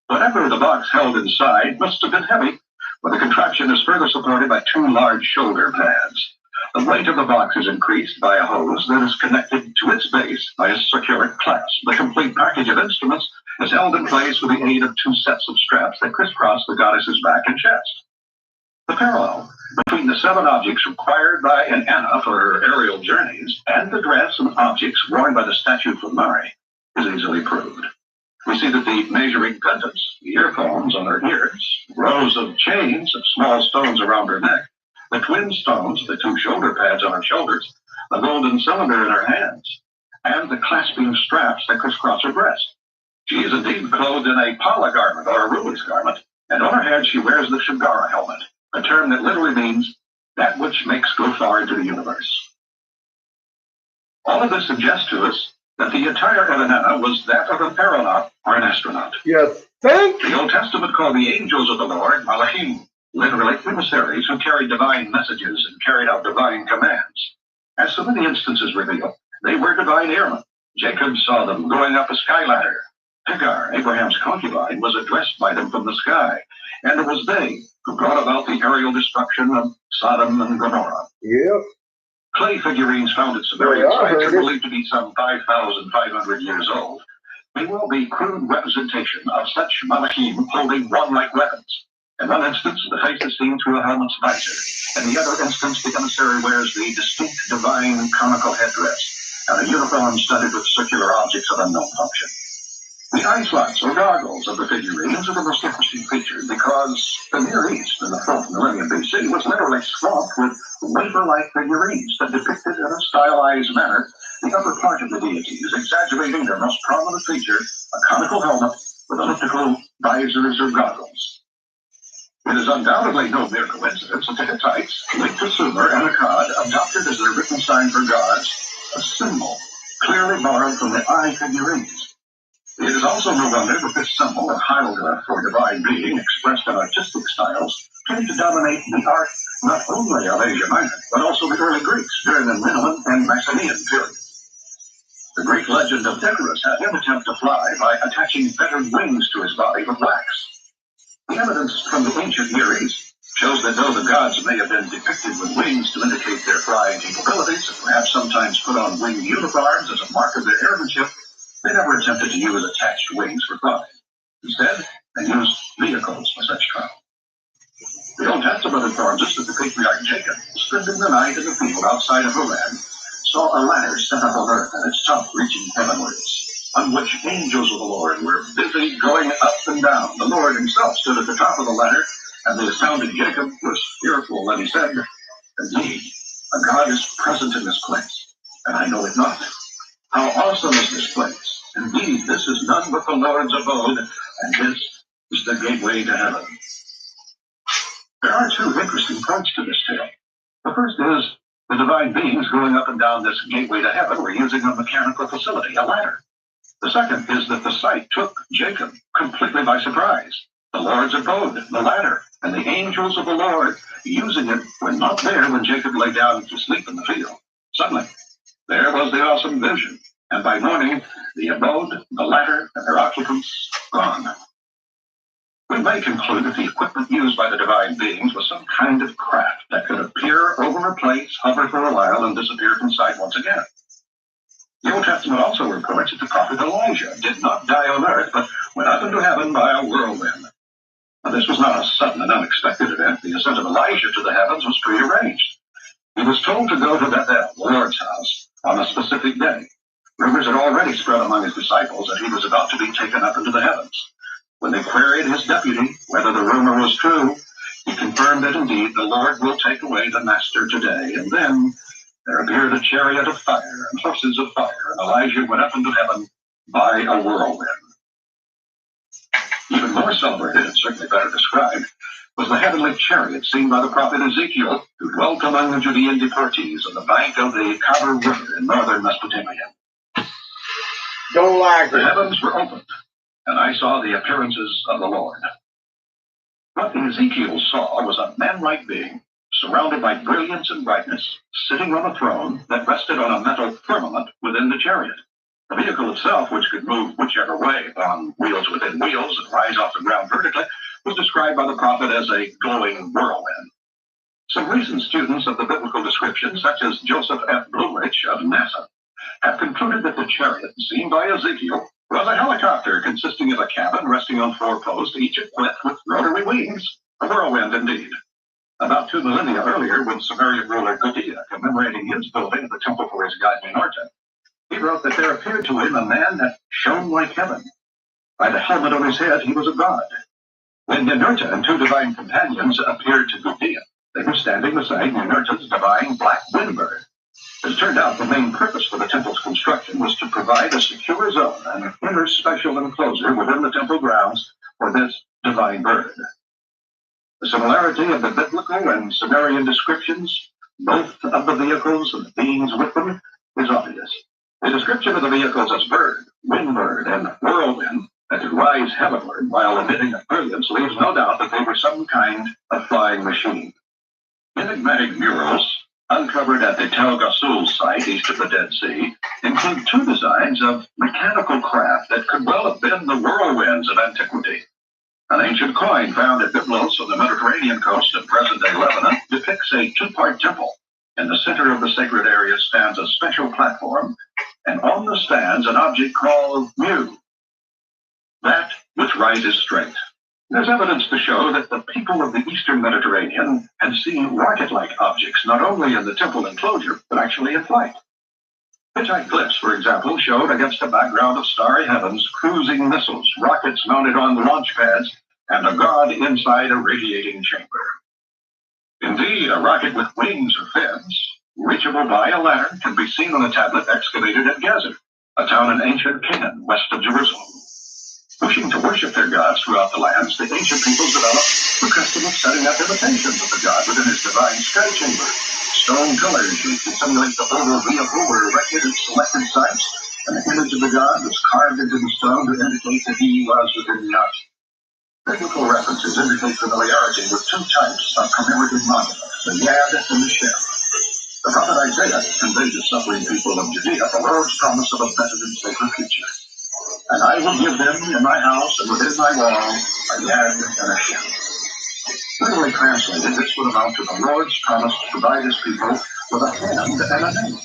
Whatever the box held inside must have been heavy, for the contraption is further supported by 2 large shoulder pads. The weight of the box is increased by a hose that is connected to its base by a circular clasp. The complete package of instruments is held in place with the aid of 2 sets of straps that crisscross the goddess's back and chest. The parallel between the 7 objects required by an Anna for her aerial journeys and the dress and objects worn by the statue from Mary is easily proved. We see that the measuring pendants, the earphones on her ears, rows of chains of small stones around her neck, the twin stones, the 2 shoulder pads on her shoulders, the golden cylinder in her hands, and the clasping straps that crisscross her breast. She is indeed clothed in a pala garment or a ruler's garment, and on her head she wears the Shagara helmet, a term that literally means that which makes go far into the universe. All of this suggests to us that the entire Evanana was that of an aeronaut or an astronaut. You think? The Old Testament called the angels of the Lord Malachim, literally emissaries who carried divine messages and carried out divine commands. As so many instances reveal, they were divine airmen. Jacob saw them going up a skyladder. Hagar, Abraham's concubine, was addressed by them from the sky, and it was they who brought about the aerial destruction of Sodom and Gomorrah. Yep. Clay figurines found at Sumerian sites are believed to be some 5,500 years old. They will be crude representation of such malachim holding warlike weapons. In one instance, the face is seen through a helmet's visor. In the other instance, the emissary wears the distinct divine conical headdress and a uniform studded with circular objects of unknown function. The eye slots or goggles of the figurines are the most interesting feature because the Near East in the 4th millennium BC was literally swamped with wafer-like figurines that depicted in a stylized manner the upper part of the deities, exaggerating their most prominent feature, a conical helmet with elliptical visors or goggles. It is undoubtedly no mere coincidence that the Hittites, linked to Sumer and Akkad, adopted as their written sign for gods a symbol clearly borrowed from the eye figurines. It is also no wonder that this symbol of hieroglyph or divine being expressed in artistic styles came to dominate the art not only of Asia Minor, but also the early Greeks during the Minoan and Mycenaean period. The Greek legend of Icarus had him attempt to fly by attaching feathered wings to his body with wax. The evidence from the ancient Near East shows that though the gods may have been depicted with wings to indicate their flying capabilities, and perhaps sometimes put on winged uniforms as a mark of their airmanship, they never attempted to use attached wings for flying. Instead, they used vehicles for such travel. The Old Testament informs us that the patriarch Jacob, spending the night in the field outside of Haran, saw a ladder set up on earth and its top reaching heavenwards, on which angels of the Lord were busy going up and down. The Lord himself stood at the top of the ladder, and the astounded Jacob was fearful, and he said, "Indeed, a God is present in this place, and I know it not. How awesome is this place! Indeed, this is none but the Lord's abode, and this is the gateway to heaven." There are two interesting parts to this tale. The first is the divine beings going up and down this gateway to heaven were using a mechanical facility, a ladder. The second is that the sight took Jacob completely by surprise. The Lord's abode, the ladder, and the angels of the Lord using it were not there when Jacob lay down to sleep in the field. Suddenly, there was the awesome vision, and by morning, the abode, the ladder, and their occupants gone. We may conclude that the equipment used by the divine beings was some kind of craft that could appear over a place, hover for a while, and disappear from sight once again. The Old Testament also reports that the prophet Elijah did not die on earth, but went up into heaven by a whirlwind. Now, this was not a sudden and unexpected event. The ascent of Elijah to the heavens was prearranged. He was told to go to Bethel, the Lord's house, on a specific day. Rumors had already spread among his disciples that he was about to be taken up into the heavens. When they queried his deputy whether the rumor was true, he confirmed that indeed the Lord will take away the master today. And then there appeared a chariot of fire and horses of fire, and Elijah went up into heaven by a whirlwind. Even more celebrated, and certainly better described, was the heavenly chariot seen by the prophet Ezekiel, who dwelt among the Judean deportees on the bank of the Khabur River in northern Mesopotamia. Don't like The it. heavens were opened, and I saw the appearances of the Lord. What Ezekiel saw was a man-like being, surrounded by brilliance and brightness, sitting on a throne that rested on a metal firmament within the chariot. The vehicle itself, which could move whichever way on wheels within wheels and rise off the ground vertically, was described by the prophet as a glowing whirlwind. Some recent students of the biblical description, such as Joseph F. Blumrich of NASA, have concluded that the chariot seen by Ezekiel was a helicopter consisting of a cabin resting on 4 posts, each equipped with rotary wings. A whirlwind indeed. About 2 millennia earlier, when Sumerian ruler Gudea, commemorating his building of the temple for his god Ninurta, he wrote that there appeared to him a man that shone like heaven. By the helmet on his head, he was a god. When Ninurta and 2 divine companions appeared to Gudea, they were standing beside Ninurta's divine black windbird. As it turned out, the main purpose for the temple's construction was to provide a secure zone and an inner special enclosure within the temple grounds for this divine bird. The similarity of the biblical and Sumerian descriptions, both of the vehicles and the beings with them, is obvious. The description of the vehicles as bird, windbird, and whirlwind that could rise heavenward while emitting a brilliance leaves no doubt that they were some kind of flying machine. Enigmatic murals, uncovered at the Tel Gasul site east of the Dead Sea, include 2 designs of mechanical craft that could well have been the whirlwinds of antiquity. An ancient coin found at Byblos on the Mediterranean coast of present-day Lebanon depicts a 2-part temple. In the center of the sacred area stands a special platform, and on the stands an object called Mu, that which rises straight. There's evidence to show that the people of the eastern Mediterranean had seen rocket-like objects not only in the temple enclosure, but actually in flight. Hitchite glyphs, for example, showed against a background of starry heavens cruising missiles, rockets mounted on the launch pads, and a god inside a radiating chamber. Indeed, a rocket with wings or fins, reachable by a ladder, can be seen on a tablet excavated at Gezer, a town in ancient Canaan, west of Jerusalem. Wishing to worship their gods throughout the lands, the ancient peoples developed the custom of setting up imitations of the god within his divine sky chamber. Stone pillars used to simulate the oval vehicle were erected at selected sites, and the image of the god was carved into the stone to indicate that he was within the object. Biblical references indicate familiarity with 2 types of commemorative monuments, the Yad and the Shem. The prophet Isaiah conveyed to suffering people of Judea the Lord's promise of a better and safer future. And I will give them in my house and within my wall a Yad and a Shem. Literally translated, this would amount to the Lord's promise to provide his people with a hand and a name.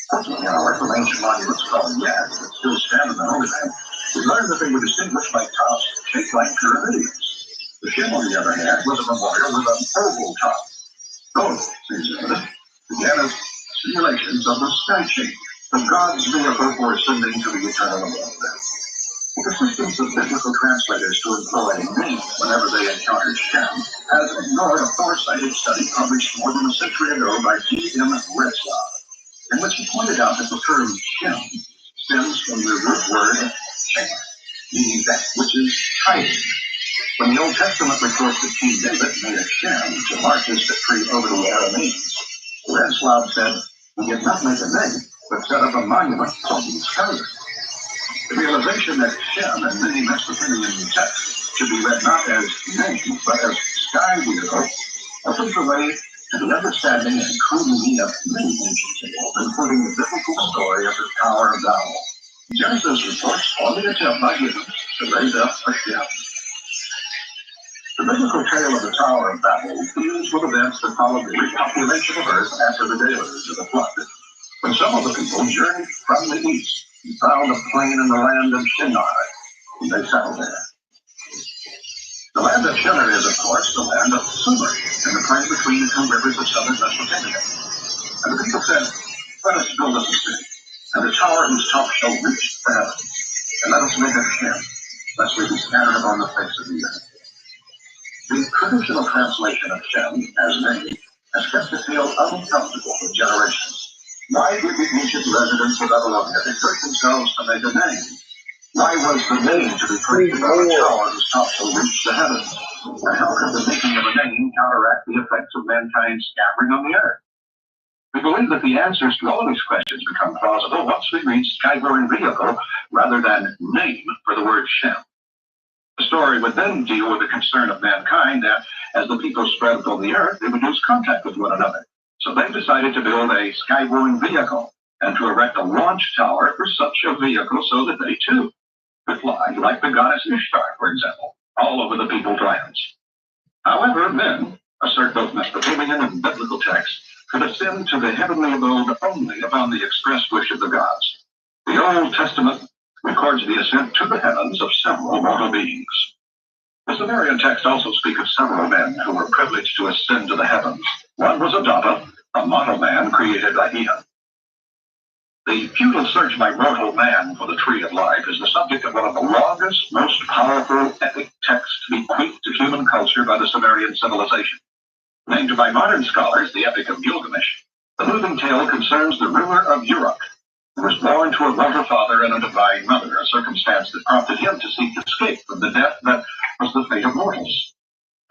Fortunately, however, from ancient monuments called yaks that still stand in the holy land, we learned that they were distinguished by tops shaped like pyramids. The Shem, on the other hand, was a memorial with an oval top. Both, seems evident, began as simulations of the sky shape, the God's vehicle for ascending to the eternal abode. The persistence of biblical translators to employ name whenever they encountered Shem has ignored a foresighted study published more than a century ago by G.M. Retzlaff, in which he pointed out that the term Shem stems from the root word Shem, meaning that which is hiding. When the Old Testament records that King David made a Shem to mark his victory over the Arameans, Retzlaff said, "We did not make a name, but set up a monument called the Skyler." The realization that Shem and many Mesopotamian texts should be read not as name, but as sky vehicle, opens the way to the understanding and true meaning of many ancient tales, including the biblical story of the Tower of Babel. Genesis reports on the attempt by humans to raise up a Shem. The biblical tale of the Tower of Babel deals with events that followed the repopulation of Earth after the deluge of the flood, when some of the people journeyed from the east and found a plain in the land of Shinar, and they settled there. The land of Shinar is, of course, the land of Sumer, in the plain between the two rivers of southern Mesopotamia. And the people said, "Let us build us a city, and a tower whose top shall reach the heavens, and let us make a Shem, lest we be scattered upon the face of the earth." The traditional translation of Shem as name has kept the tale uncomfortable for generations. Why did the ancient residents of Babylonia exert themselves to make a name? Why was the name to be printed on a tower whose top shall reach the heavens? And how could the making of a name counteract the effects of mankind's scattering on the earth? We believe that the answers to all these questions become plausible once we read sky-going vehicle rather than name for the word Shem. The story would then deal with the concern of mankind that, as the people spread upon the earth, they would lose contact with one another. So they decided to build a sky-going vehicle and to erect a launch tower for such a vehicle so that they, too, could fly, like the goddess Ishtar, for example, all over the people's lands. However, men, assert both Mesopotamian and biblical texts, could ascend to the heavenly abode only upon the express wish of the gods. The Old Testament records the ascent to the heavens of several mortal beings. The Sumerian texts also speak of several men who were privileged to ascend to the heavens. One was Adapa, a mortal man created by Ea. The futile search by mortal man for the tree of life is the subject of one of the longest, most powerful epic texts bequeathed to human culture by the Sumerian civilization. Named by modern scholars the Epic of Gilgamesh, the moving tale concerns the ruler of Uruk, who was born to a mortal father and a divine mother, a circumstance that prompted him to seek escape from the death that was the fate of mortals.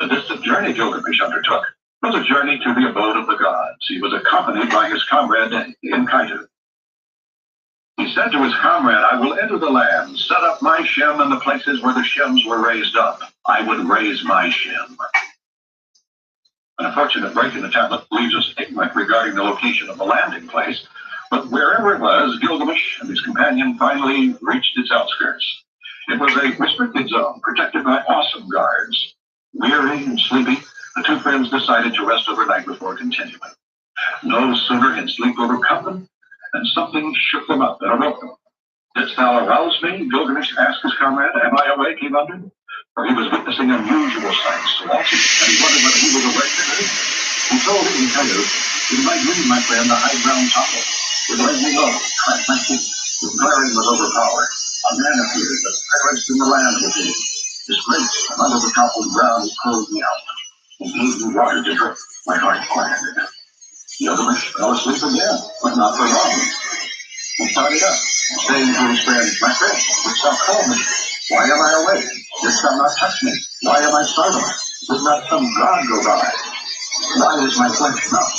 The distant journey Gilgamesh undertook was a journey to the abode of the gods. He was accompanied by his comrade Enkidu. He said to his comrade, "I will enter the land, set up my Shem in the places where the Shems were raised up. I would raise my Shem." An unfortunate break in the tablet leaves us ignorant regarding the location of the landing place, but wherever it was, Gilgamesh and his companion finally reached its outskirts. It was a restricted zone, protected by awesome guards. Weary and sleepy, the two friends decided to rest overnight before continuing. No sooner had sleep overcome them than something shook them up and awoke them. "Didst thou arouse me?" Gilgamesh asked his comrade. "Am I awake?" he wondered. For he was witnessing unusual sights, watching, and he wondered whether he was awake or not. He told Enkidu, "In my dream, my friend, the high ground toppled. It laid me low, trapped my feet. The glaring was overpowered. A man appeared, but perished in the land with me. Disgraced, and under the toppled ground, he pulled me out and gave me water to drink. My heart quieted." Gilgamesh fell asleep again, but not for long. He started up, saying to his friend, "My friend, didst thou call me? Why am I awake? Didst thou not touch me? Why am I startled? Did not some god go by? Why is my flesh numb?"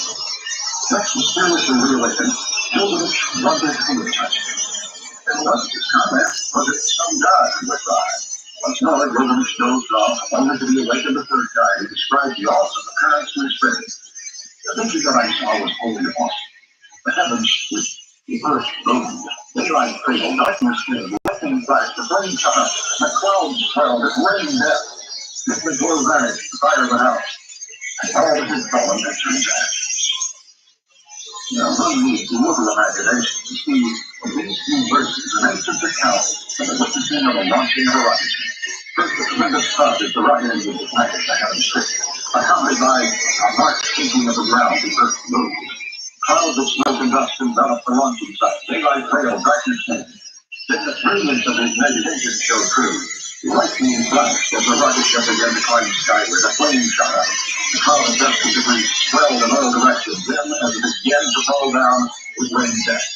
Next mysteriously reawakened, Gilgamesh wondered who had touched him. It wasn't his comrade, was it some god who went by? Once more, Gilgamesh dozed off, only to be awakened a third time. He described the awesome occurrence to his friend. "The vision that I saw was wholly awesome. The heavens with the earth boomed, daylight cradled, darkness came, lightning flashed, the flames shot up, the clouds swelled, it rained death. If the glow vanished, the fire went out, and all that had fallen had turned to ash. Now, one needs a little imagination to see in these few verses an ancient account of the witnessing of the launching of a rocket ship. First, a tremendous thud as the rocket engine was ignited to heaven's strip, accompanied by a marked shaking of the ground as earth moved. Clouds of smoke and dust enveloped the launching site. Daylight failed, darkness came. Then the brilliance of his imagination showed true. Lightning flashed as the rocket ship began to climb skyward. A flame shot out. The cloud of dust and debris swelled in all directions. Then, as it began to fall down, it rained death.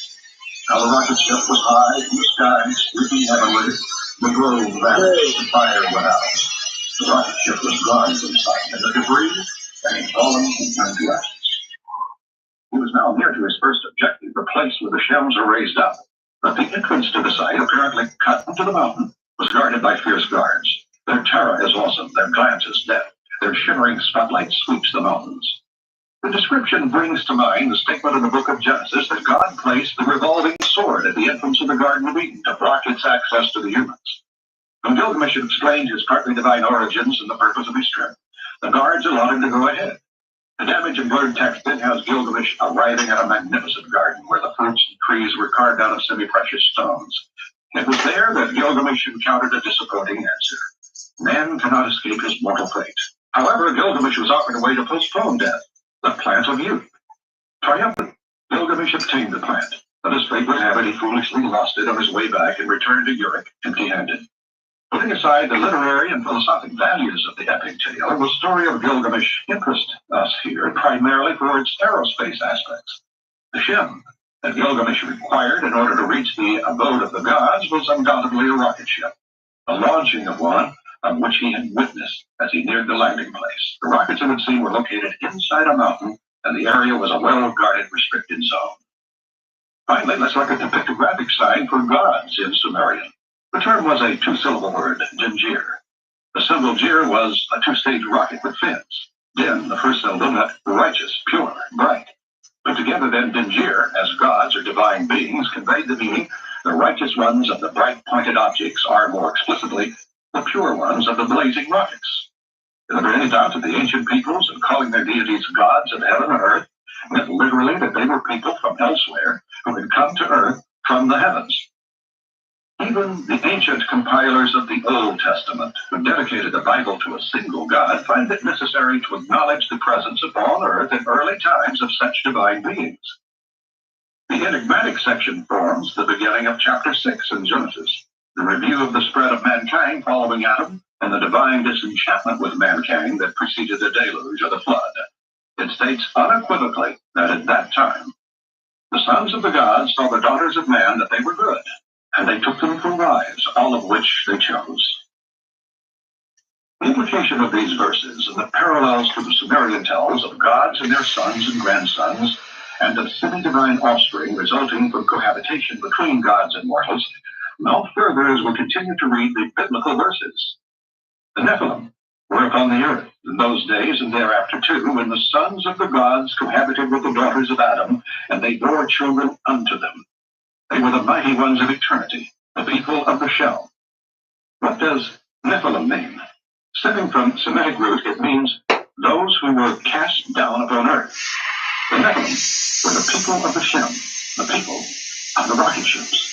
Now the rocket ship was high in the sky, sweeping heavenward. The glow vanished. The fire went out. The rocket ship was gone from sight, and the debris had fallen and turned to ashes. He was now near to his first objective, the place where the shells are raised up. But the entrance to the site, apparently cut into the mountain, was guarded by fierce guards. Their terror is awesome, their glance is death. Their shimmering spotlight sweeps the mountains. The description brings to mind the statement in the book of Genesis that God placed the revolving sword at the entrance of the Garden of Eden to block its access to the humans. When Gilgamesh explained his partly divine origins and the purpose of his trip, the guards allowed him to go ahead. The damaged and blurred text then has Gilgamesh arriving at a magnificent garden where the fruits and trees were carved out of semi-precious stones. It was there that Gilgamesh encountered a disappointing answer. Man cannot escape his mortal fate. However, Gilgamesh was offered a way to postpone death, the plant of youth. Triumphant, Gilgamesh obtained the plant, but as fate would have it, he foolishly lost it on his way back and returned to Uruk empty-handed. Putting aside the literary and philosophic values of the epic tale, the story of Gilgamesh interests us here primarily for its aerospace aspects. The Shem that Gilgamesh required in order to reach the abode of the gods was undoubtedly a rocket ship, the launching of one of which he had witnessed as he neared the landing place. The rockets it would seem were located inside a mountain, and the area was a well-guarded, restricted zone. Finally, let's look at the pictographic sign for gods in Sumerian. The term was a two-syllable word, Dinjir. The symbol Jir was a two-stage rocket with fins. Din, the first syllable, meant righteous, pure, bright. Put together then, Dinjir, as gods or divine beings, conveyed the meaning the righteous ones of the bright pointed objects are, more explicitly, the pure ones of the blazing rockets. Is there any doubt that the ancient peoples, in calling their deities gods of heaven and earth, meant literally that they were people from elsewhere who had come to earth from the heavens? Even the ancient compilers of the Old Testament, who dedicated the Bible to a single God, find it necessary to acknowledge the presence upon earth in early times of such divine beings. The enigmatic section forms the beginning of chapter 6 in Genesis, the review of the spread of mankind following Adam, and the divine disenchantment with mankind that preceded the deluge or the flood. It states unequivocally that at that time, the sons of the gods saw the daughters of man that they were good, and they took them for wives, all of which they chose. The implication of these verses and the parallels to the Sumerian tales of gods and their sons and grandsons, and of semi-divine offspring resulting from cohabitation between gods and mortals, mount further as we continue to read the biblical verses. The Nephilim were upon the earth in those days and thereafter too, when the sons of the gods cohabited with the daughters of Adam, and they bore children unto them. They were the mighty ones of eternity, the people of the shell. What does Nephilim mean? Stemming from Semitic root, it means those who were cast down upon earth. The Nephilim were the people of the Shem, the people of the rocket ships.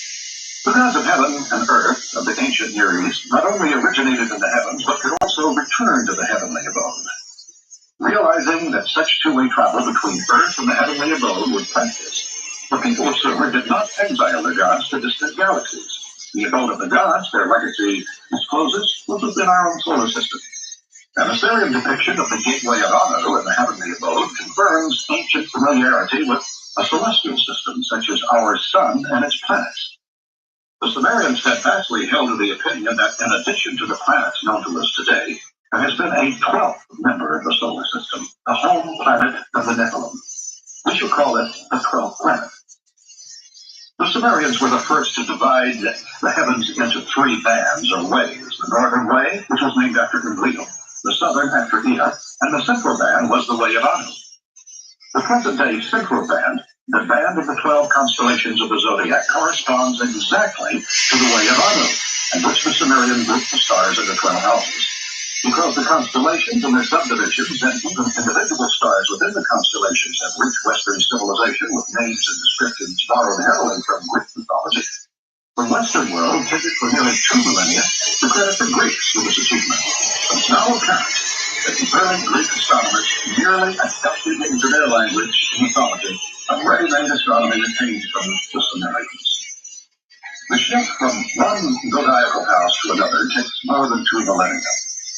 The gods of heaven and earth of the ancient Near East not only originated in the heavens, but could also return to the heavenly abode. Realizing that such two-way travel between earth and the heavenly abode would practice, the people of Sumer did not exile their gods to distant galaxies. The abode of the gods, their legacy discloses, was within our own solar system. An Assyrian depiction of the gateway of Anu in the heavenly abode confirms ancient familiarity with a celestial system such as our sun and its planets. The Sumerians steadfastly held to the opinion that in addition to the planets known to us today, there has been a 12th member of the solar system, the home planet of the Nephilim. We shall call it the 12th planet. The Sumerians were the first to divide the heavens into three bands or ways. The northern way, which was named after Enlil, the southern after Ea, and the central band was the way of Anu. The present-day central band, the band of the 12 constellations of the zodiac, corresponds exactly to the way of Anu, in which the Sumerian grouped the stars into 12 houses. Because the constellations and their subdivisions and even individual stars within the constellations have rich Western civilization with names and descriptions borrowed heavily from Greek mythology, the Western world tended for nearly 2 millennia to credit the Greeks for this achievement. It's now apparent that the early Greek astronomers merely adapted into their language and mythology a ready-made astronomy attained from the Sumerians. The shift from one zodiacal house to another takes more than 2 millennia.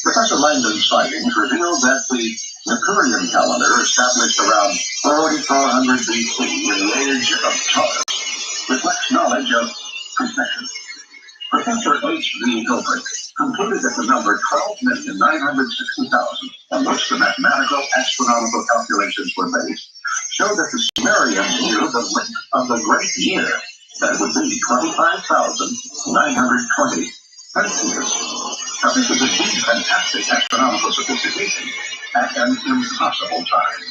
Professor Langdon's sightings revealed that the Mercurian calendar, established around 4400 BC in the age of Taurus, reflects knowledge of precession. Professor H.V. Hilbert concluded that the number 12,960,000, on which the mathematical astronomical calculations were based, showed that the Sumerians knew the length of the great year, that would be 25,920 Earth years. Now, this is indeed fantastic astronomical sophistication at an impossible time.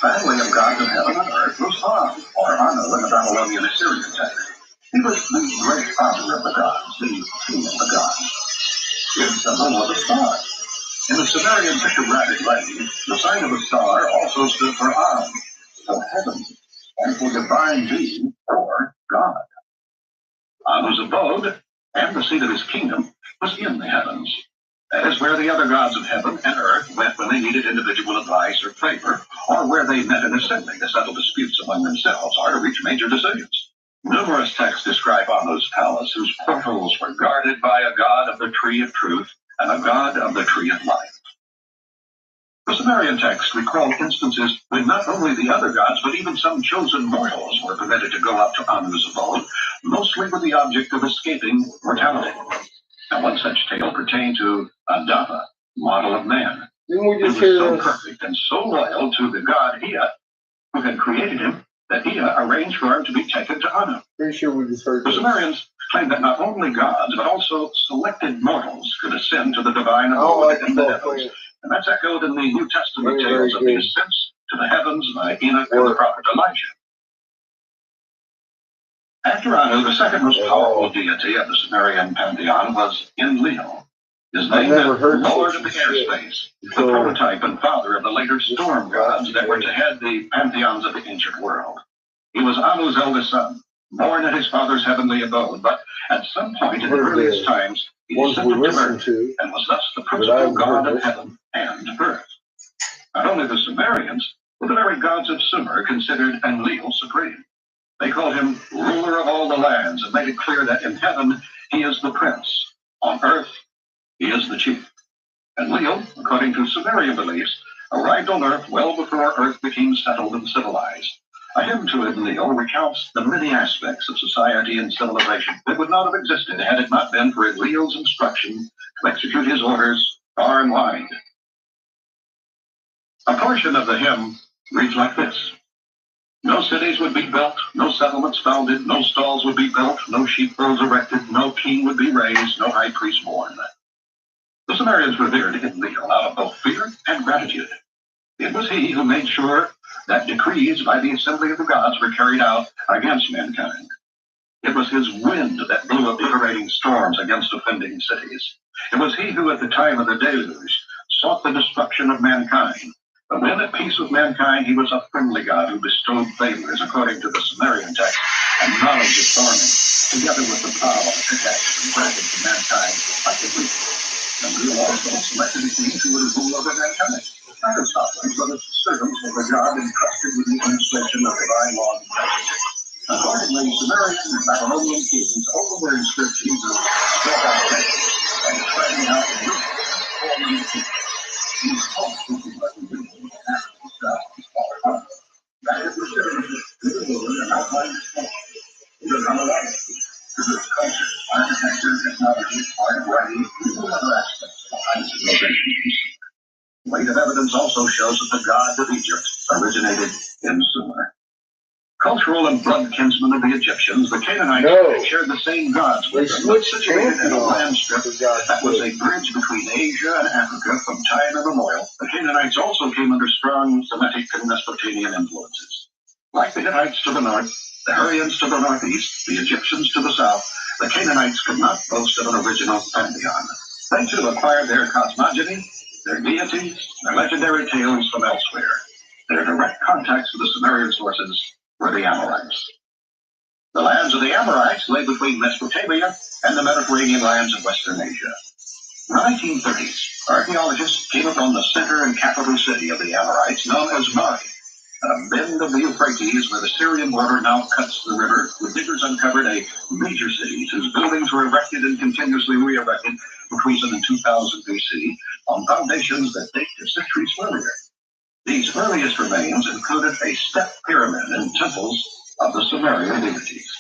Family of gods of heaven and earth was Ra, or Anu in the Babylonian Assyrian text. He was the great father of the gods, the king of the gods. His symbol was a star. In the Sumerian pictographic language, the sign of a star also stood for An, for heaven, and for divine being, or God. Anu's abode, and the seat of his kingdom, was in the heavens. That is where the other gods of heaven and earth went when they needed individual advice or favor, or where they met in assembly to settle disputes among themselves or to reach major decisions. Numerous texts describe Anu's palace, whose portals were guarded by a god of the tree of truth and a god of the tree of life. The Sumerian texts recall instances when not only the other gods, but even some chosen mortals were permitted to go up to Anu's abode, mostly with the object of escaping mortality. And one such tale pertained to Adapa, model of man. He was so perfect and so loyal to the god Ea, who had created him, that Ea arranged for him to be taken to Anu. Pretty sure we just heard The Sumerians claimed that not only gods, but also selected mortals could ascend to the divine abode in the heavens. And that's echoed in the New Testament tales of the ascents to the heavens by Enoch and the prophet Elijah. After Anu, the second most powerful deity of the Sumerian pantheon was Enlil. His name meant Lord of the Airspace, the prototype and father of the later storm gods that were to head the pantheons of the ancient world. He was Anu's eldest son, born at his father's heavenly abode, but at some point in the earliest times, he descended to earth and was thus the principal god of heaven and earth. Not only the Sumerians, but the very gods of Sumer considered Enlil supreme. They called him ruler of all the lands and made it clear that in heaven he is the prince, on earth he is the chief. Enlil, according to Sumerian beliefs, arrived on earth well before earth became settled and civilized. A hymn to Enlil recounts the many aspects of society and civilization that would not have existed had it not been for Enlil's instruction to execute his orders far and wide. A portion of the hymn reads like this. No cities would be built, no settlements founded, no stalls would be built, no sheepfolds erected, no king would be raised, no high priest born. The Sumerians revered Enlil out of both fear and gratitude. It was he who made sure that decrees by the assembly of the gods were carried out against mankind. It was his wind that blew obliterating storms against offending cities. It was he who, at the time of the deluge, sought the destruction of mankind. But when at peace with mankind, he was a friendly God who bestowed favors, according to the Sumerian text, and knowledge of farming, together with the power of pickaxe and granted to mankind like a gift. And we also selected a king who would rule over mankind, not as sovereigns, but as servants of the God entrusted with the administration of divine law and justice. Accordingly, Sumerian and Babylonian kings opened their inscriptions of spread out faith and spreading out the youth and forming the people. These cults would be represented as themselves are. That is the citizens of the world and outline the culture. It is unalike to this culture, architecture, technology, art, writing, and other aspects of high civilization. Weight of evidence also shows that the gods of Egypt originated in Sumer. Cultural and blood kinsmen of the Egyptians, the Canaanites shared the same gods with them, but situated in a land strip that was a bridge between Asia and Africa from time immemorial. The Canaanites also came under strong Semitic and Mesopotamian influences. Like the Hittites to the north, the Hurrians to the northeast, the Egyptians to the south, the Canaanites could not boast of an original pantheon. They too acquired their cosmogony, their deities, their legendary tales from elsewhere. Their direct contacts with the Sumerian sources were the Amorites. The lands of the Amorites lay between Mesopotamia and the Mediterranean lands of Western Asia. In the 1930s, archaeologists came upon the center and capital city of the Amorites, known as Mari. At a bend of the Euphrates, where the Syrian border now cuts the river, the diggers uncovered a major city whose buildings were erected and continuously re-erected between 2000 and 2000 BC on foundations that date to centuries earlier. These earliest remains included a step pyramid and temples of the Sumerian deities.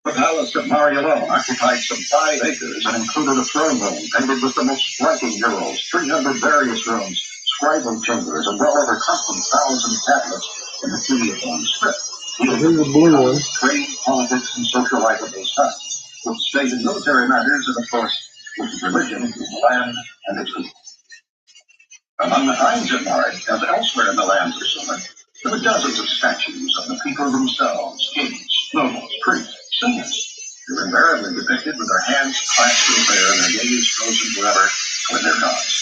The palace of Mari alone occupied some 5 acres and included a throne room painted with the most striking murals, 300 various rooms, scribal chambers, and well over 20,000 tablets in the cuneiform script. Here's the blue one. Trade, politics, and social life of those times, with state and military matters, and of course, with religion, the land, and its people. Among the finds at Mari, as elsewhere in the lands of Sumer, there were dozens of statues of the people themselves, kings, nobles, priests, singers. They were invariably depicted with their hands clasped in prayer and their gaze frozen forever with their gods.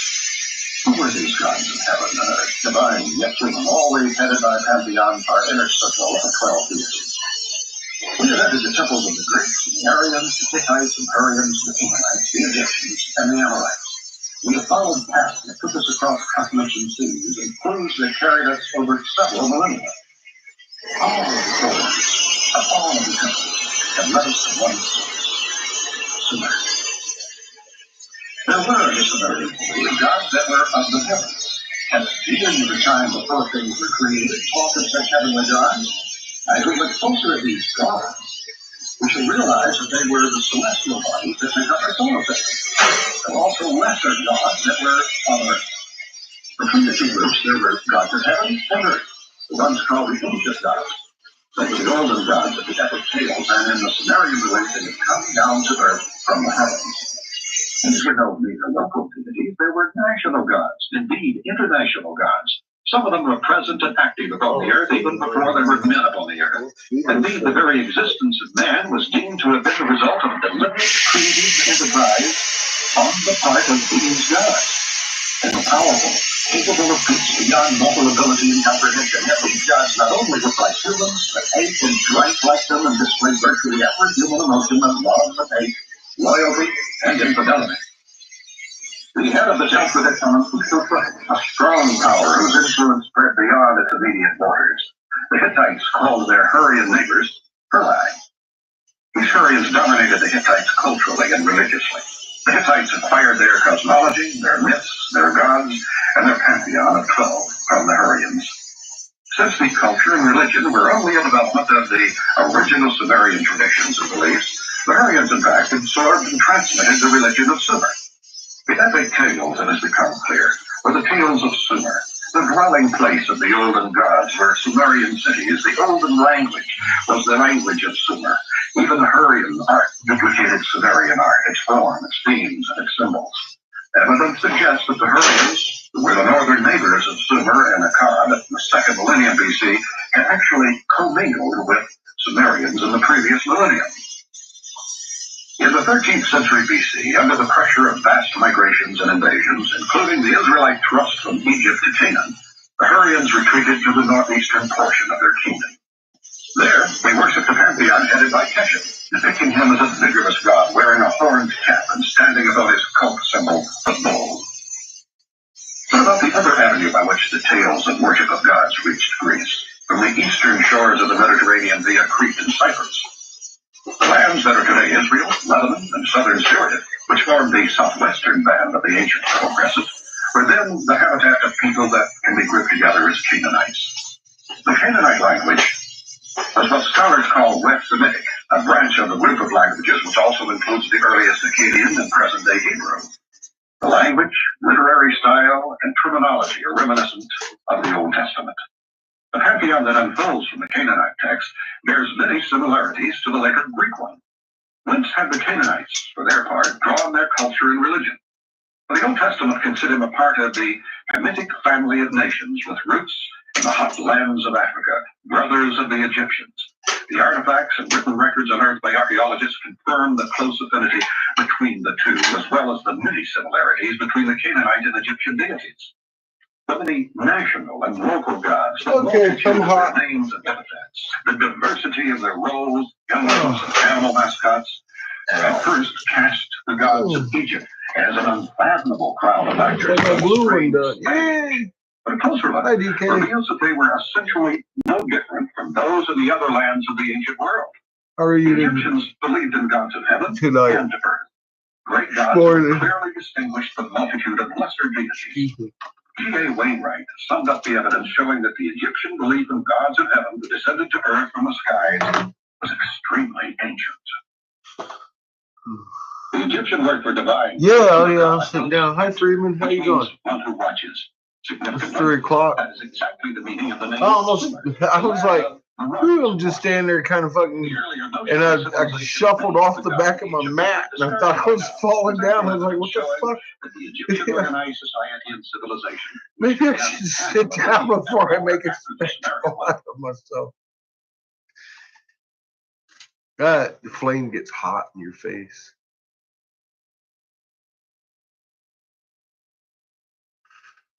Who were these gods of heaven and earth, divine yet human, always headed by a pantheon, our inner circle of 12 deities? We have entered the temples of the Greeks, the Aryans, the Hittites, and Hurrians, the Canaanites, the Egyptians, and the Amorites. We have followed paths that took us across continents and seas, and clues that carried us over several millennia. All of the stories of all of the temples have led us to one source, Sumer. There were in the Sumerian world gods that were of the heavens. And even in the time before things were created, talk of such heavenly gods. As we look closer at these gods, we should realize that they were the celestial bodies that make up our solar system. There were also lesser gods that were on earth. Between the two groups, there were gods of heaven and earth, the ones called the ancient gods. They were the golden gods of the epic tales, and in the Sumerian belief, they had come down to earth from the heavens. These were no mere local deities, they were national gods, indeed international gods. Some of them were present and active upon the earth even before there were men upon the earth. Indeed, the very existence of man was deemed to have been the result of a deliberate, creative enterprise on the part of these gods. They were powerful, capable of feats beyond mortal ability and comprehension. Yet these gods not only looked like humans, but ate and drank like them and displayed virtually every human emotion of love and hate, loyalty, and infidelity. The head of the self-predicament was Khufra, a strong power whose influence spread beyond its immediate borders. The Hittites called their Hurrian neighbors Hurlai. These Hurrians dominated the Hittites culturally and religiously. The Hittites acquired their cosmology, their myths, their gods, and their pantheon of 12 from the Hurrians. Since the culture and religion were only a development of the original Sumerian traditions and beliefs, the Hurrians, in fact, absorbed and transmitted the religion of Sumer. The epic tales, it has become clear, were the tales of Sumer, the dwelling place of the olden gods, where Sumerian cities, the olden language, was the language of Sumer. Even the Hurrian art duplicated Sumerian art, its form, its themes, and its symbols. Evidence suggests that the Hurrians, who were the northern neighbors of Sumer and Akkad in the 2nd millennium BC, had actually commingled with Sumerians in the previous millennium. In the 13th century BC, under the pressure of vast migrations and invasions, including the Israelite thrust from Egypt to Canaan, the Hurrians retreated to the northeastern portion of their kingdom. There, they worshipped a pantheon headed by Keshem, depicting him as a vigorous god wearing a horned cap and standing above his cult symbol, the bull. What about the other avenue by which the tales of worship of gods reached Greece, from the eastern shores of the Mediterranean via Crete and Cyprus? The lands that are today Israel, Lebanon, and southern Syria, which formed the southwestern band of the ancient progressive, were then the habitat of people that can be grouped together as Canaanites. The Canaanite language was what scholars call West Semitic, a branch of the group of languages which also includes the earliest Akkadian and present-day Hebrew. The language, literary style, and terminology are reminiscent of the Old Testament. The pantheon that unfolds from the Canaanite text bears many similarities to the later Greek one. Whence had the Canaanites, for their part, drawn their culture and religion? The Old Testament considered them a part of the Hamitic family of nations with roots The hot lands of Africa, brothers of the Egyptians. The artifacts and written records unearthed by archaeologists confirm the close affinity between the two, as well as the many similarities between the Canaanite and Egyptian deities. The many national and local gods, the multitude of their names and epithets, the diversity of their roles, emblems, and animal mascots, at first cast the gods of Egypt as an unfathomable crowd of actors. But a closer look reveals that they were essentially no different from those in the other lands of the ancient world. The Egyptians believed in gods of heaven and of earth. Great gods clearly distinguished the multitude of lesser deities. G.A. Wainwright summed up the evidence showing that the Egyptian belief in gods of heaven who descended to earth from the skies was extremely ancient. The Egyptian word for divine. I'm sitting down. Hi, Freeman. How you doing? One who watches. It's 3 o'clock. That is exactly the meaning of the name. I was like, I'm just standing there kind of fucking, and I shuffled off the back of my mat, and I thought I was falling down. I was like, what the fuck? The Egyptian organized society and civilization. Maybe I should sit down before I make a spectacle out of myself. The flame gets hot in your face.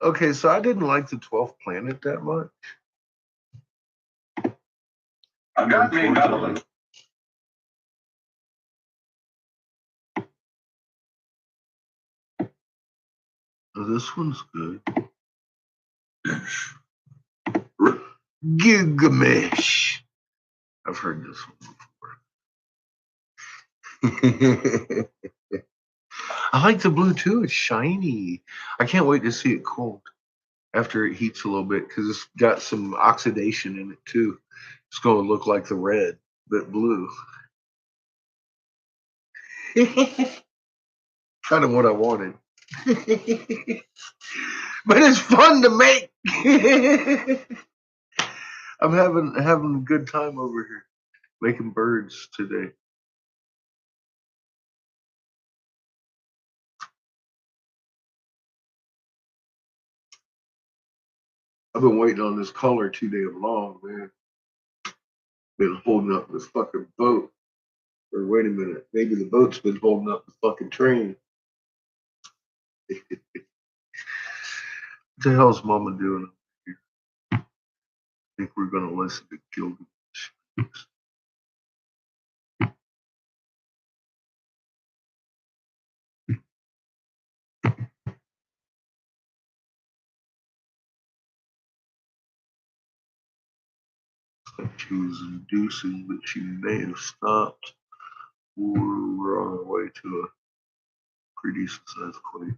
Okay, so I didn't like the 12th planet that much. A god named Babylon. Oh, this one's good. Gilgamesh. I've heard this one before. I like the blue too. It's shiny. I can't wait to see it cold after it heats a little bit because it's got some oxidation in it too. It's going to look like the red, but blue. Kind of what I wanted. But it's fun to make. I'm having a good time over here making birds today. I've been waiting on this color too damn long, man. Been holding up this fucking boat. Or wait a minute, maybe the boat's been holding up the fucking train. What the hell's Mama doing up here? I think we're gonna listen to Gilgamesh. She was inducing, but she may have stopped. We're on our way to a pretty decent sized quake.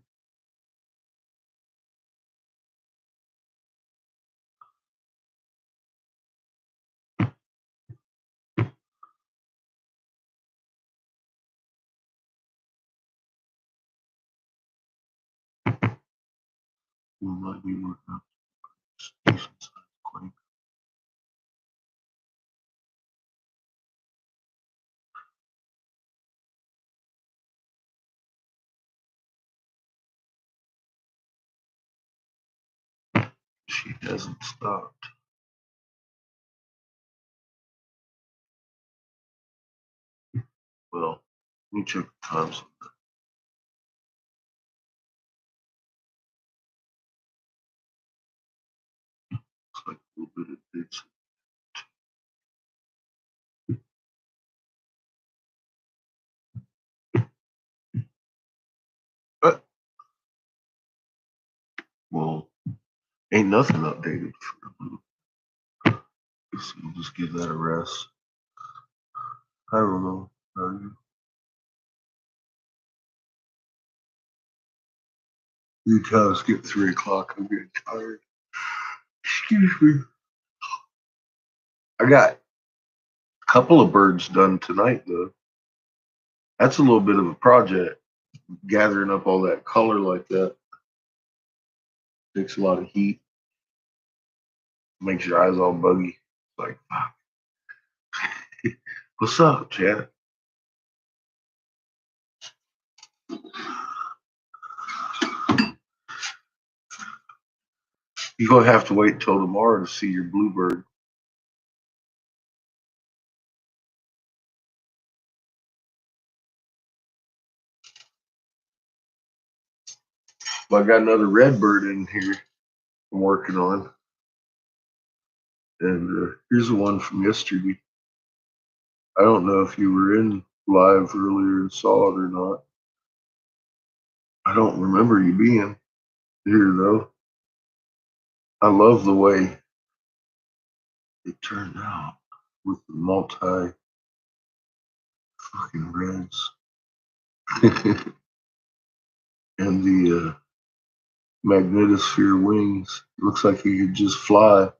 We might be working on a decent sized quake. She hasn't stopped. Well, let me check the times on that. Looks like a little bit of bits. Well, ain't nothing updated for the so we'll just give that a rest. I don't know. How are you? You guys get 3 o'clock. I'm getting tired. Excuse me. I got a couple of birds done tonight, though. That's a little bit of a project, gathering up all that color like that. Takes a lot of heat. Makes your eyes all buggy. Like, fuck. What's up, Chad? You're gonna have to wait till tomorrow to see your bluebird. But I got another red bird in here I'm working on. And here's the one from yesterday. I don't know if you were in live earlier and saw it or not. I don't remember you being here though. I love the way it turned out with the multi fucking reds and the magnetosphere wings. Looks like he could just fly.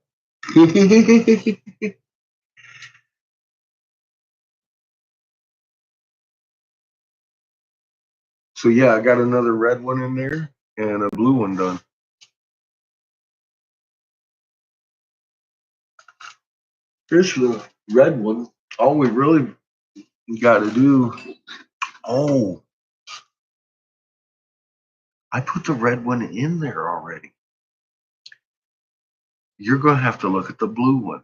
So yeah, I got another red one in there and a blue one done. Here's the red one. All we really got to do. Oh, I put the red one in there already. You're going to have to look at the blue one.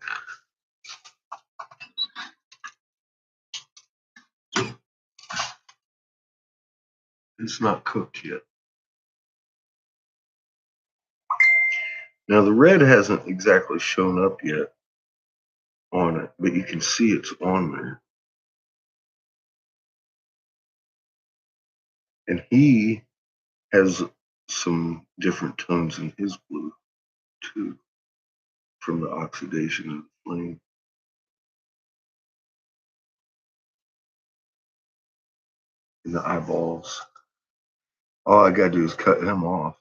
It's not cooked yet. Now, the red hasn't exactly shown up yet on it, but you can see it's on there. And he has some different tones in his blue, too, from the oxidation of the flame. In the eyeballs. All I gotta do is cut him off.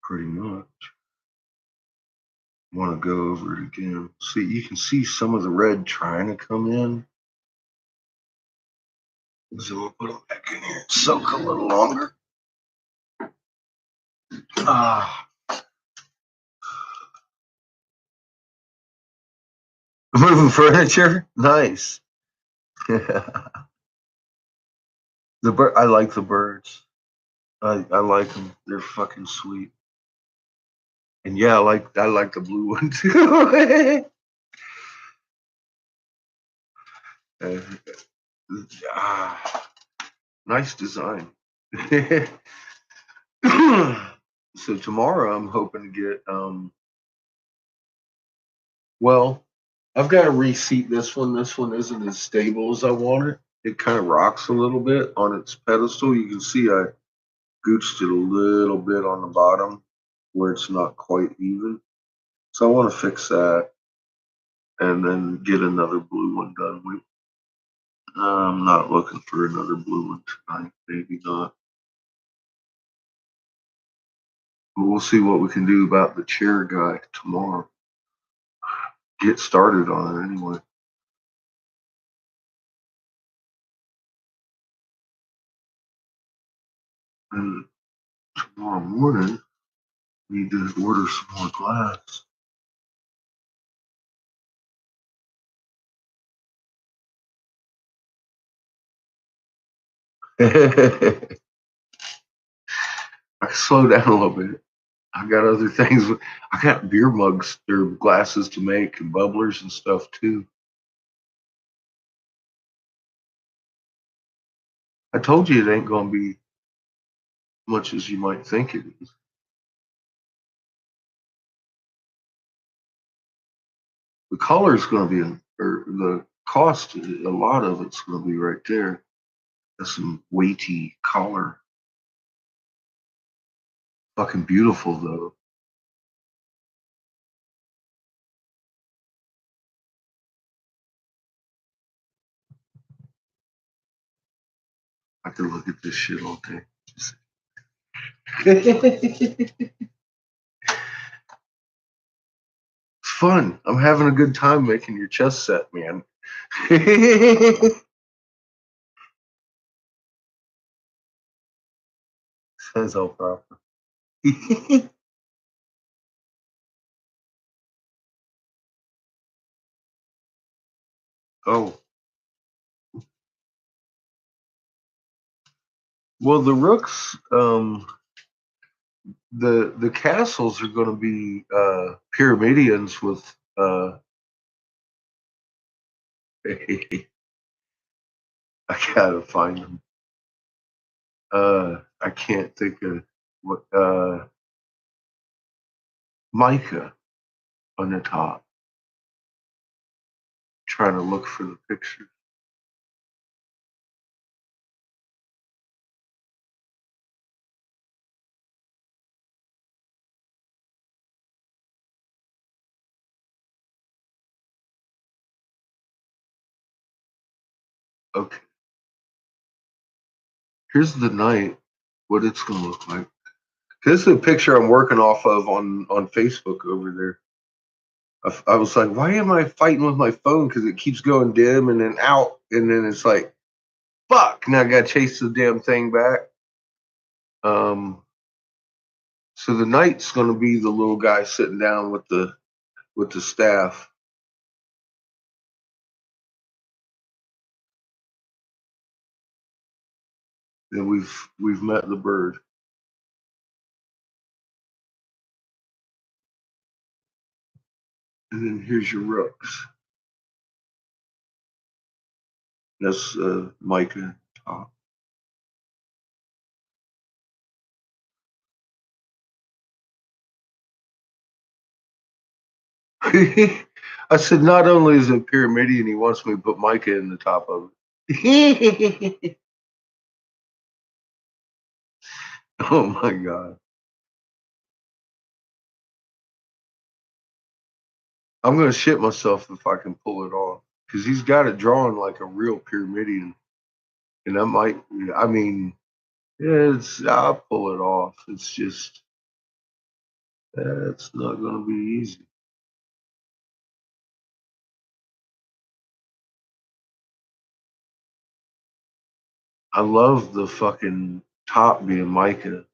Pretty much. Want to go over it again. See, you can see some of the red trying to come in. So we'll put them back in here. Soak a little longer. Ah. Moving furniture? Nice. The bird. I like the birds. I like them. They're fucking sweet. And yeah, I like the blue one too. Nice design. So tomorrow I'm hoping to get well, I've got to reseat this one. This one isn't as stable as I want it. It kind of rocks a little bit on its pedestal. You can see I gooched it a little bit on the bottom where it's not quite even. So I want to fix that and then get another blue one done. I'm not looking for another blue one tonight. Maybe not. But we'll see what we can do about the chair guy tomorrow. Get started on it anyway. And tomorrow morning, need to order some more glass. I slow down a little bit. I got other things. I got beer mugs or glasses to make and bubblers and stuff too. I told you it ain't gonna be much as you might think it is. The color is gonna be, or the cost, a lot of it's gonna be right there. That's some weighty collar. Fucking beautiful though. I could look at this shit all day. It's fun. I'm having a good time making your chess set, man. Sounds all proper. Oh, Well, the rooks, the castles are going to be pyramidions with. I gotta find them. I can't think of what. Mica on the top. Trying to look for the picture. Okay. Here's the night. What it's gonna look like. This is a picture I'm working off of on Facebook over there. I was like, why am I fighting with my phone? Because it keeps going dim and then out, and then it's like, fuck. Now I gotta chase the damn thing back. So the knight's gonna be the little guy sitting down with the staff. And we've met the bird. And then here's your rooks. That's Micah top. I said, not only is it pyramidion, he wants me to put Micah in the top of it. Oh my God. I'm going to shit myself if I can pull it off. Because he's got it drawn like a real pyramidion. And that might, I mean, yeah, I'll pull it off. It's just, it's not going to be easy. I love the fucking top being Micah.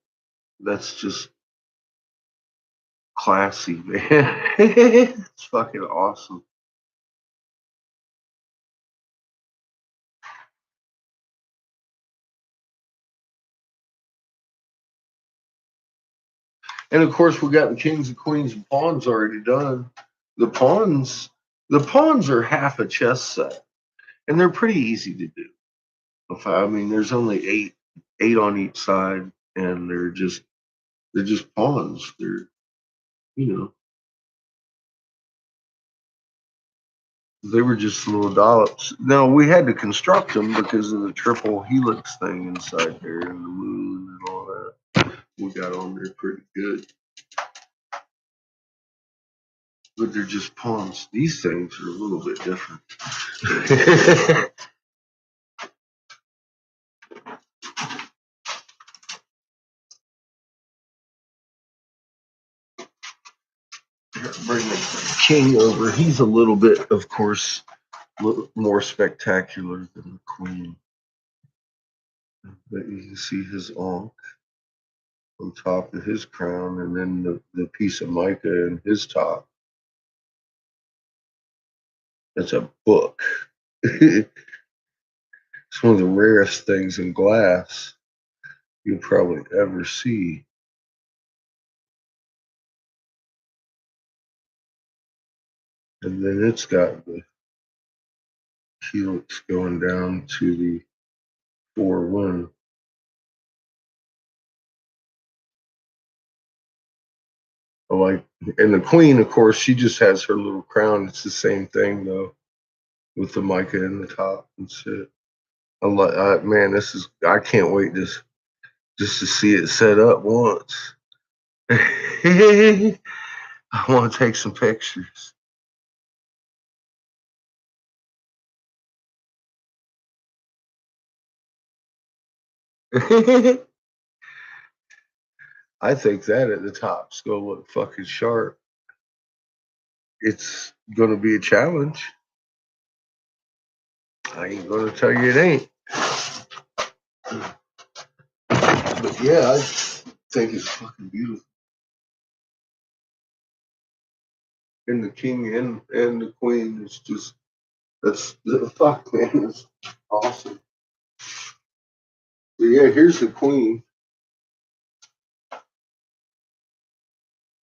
That's just classy, man. It's fucking awesome. And of course, we got the kings and queens and pawns already done. The pawns, the pawns are half a chess set, and they're pretty easy to do. I mean, there's only eight on each side, and they're just pawns. They're you know they were just little dollops. Now we had to construct them because of the triple helix thing inside there and the moon and all that. We got on there pretty good, but they're just pawns. These things are a little bit different. Bring the king over. He's a little bit, of course, more spectacular than the queen. But you can see his ankh on top of his crown, and then the piece of mica in his top. That's a book. It's one of the rarest things in glass you'll probably ever see. And then it's got the helix going down to the 4-1. Like, and the queen, of course, she just has her little crown. It's the same thing though, with the mica in the top and shit. I'm like, man, I can't wait just to see it set up once. I want to take some pictures. I think that at the top's gonna look fucking sharp. It's gonna be a challenge. I ain't gonna tell you it ain't. But yeah, I think it's fucking beautiful. And the king and the queen is just that's the fuck, man. It's awesome. Yeah, here's the queen.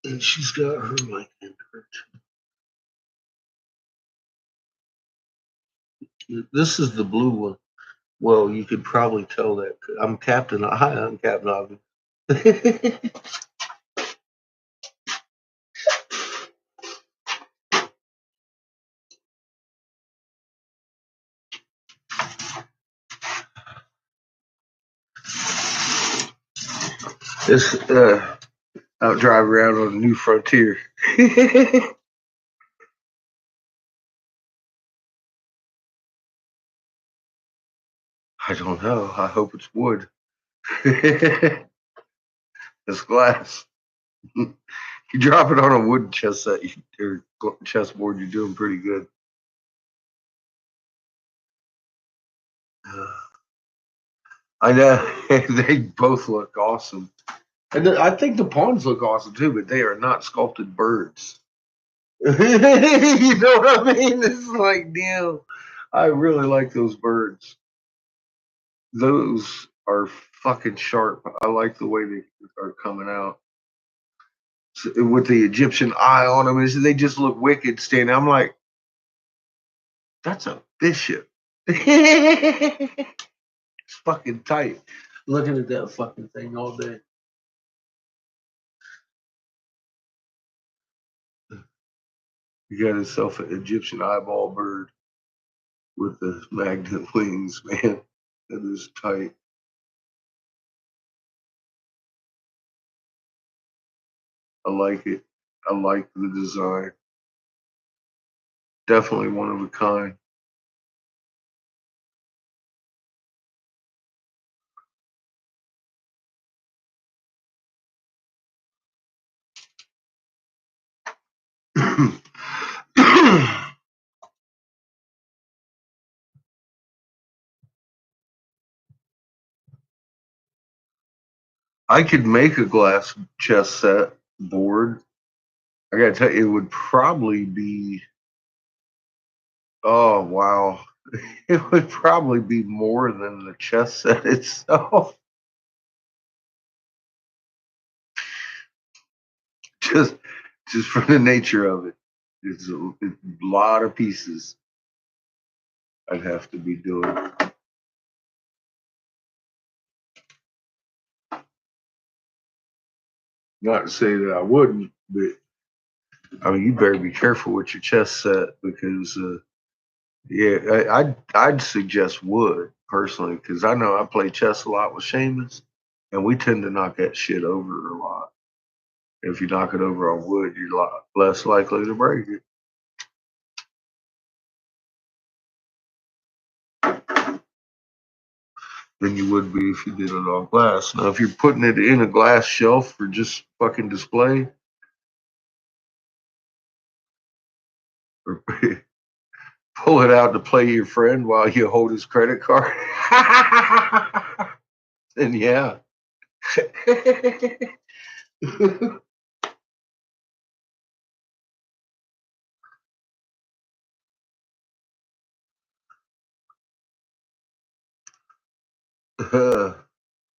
And she's got her mic in her too. This is the blue one. Well, you could probably tell that. I'm Captain. Hi, I'm Captain Obvious. This out drive around on a new frontier. I don't know. I hope it's wood. It's glass. You drop it on a wooden chess set or chessboard, you're doing pretty good. I know they both look awesome, and I think the pawns look awesome too. But they are not sculpted birds. You know what I mean? It's like, damn, I really like those birds. Those are fucking sharp. I like the way they are coming out. With the Egyptian eye on them, they just look wicked standing. I'm like, that's a bishop. It's fucking tight. Looking at that fucking thing all day. He got himself an Egyptian eyeball bird with the magnet wings, man. That is tight. I like it. I like the design. Definitely one of a kind. I could make a glass chess set board. I gotta tell you, it would probably be, oh wow, it would probably be more than the chess set itself. just just from the nature of it. It's a lot of pieces I'd have to be doing. Not to say that I wouldn't, but I mean, you better be careful with your chess set because, yeah, I'd suggest wood personally because I know I play chess a lot with Seamus, and we tend to knock that shit over a lot. If you knock it over on wood, you're a lot less likely to break it than you would be if you did it on glass. Now, if you're putting it in a glass shelf for just fucking display, or pull it out to play your friend while you hold his credit card, then yeah.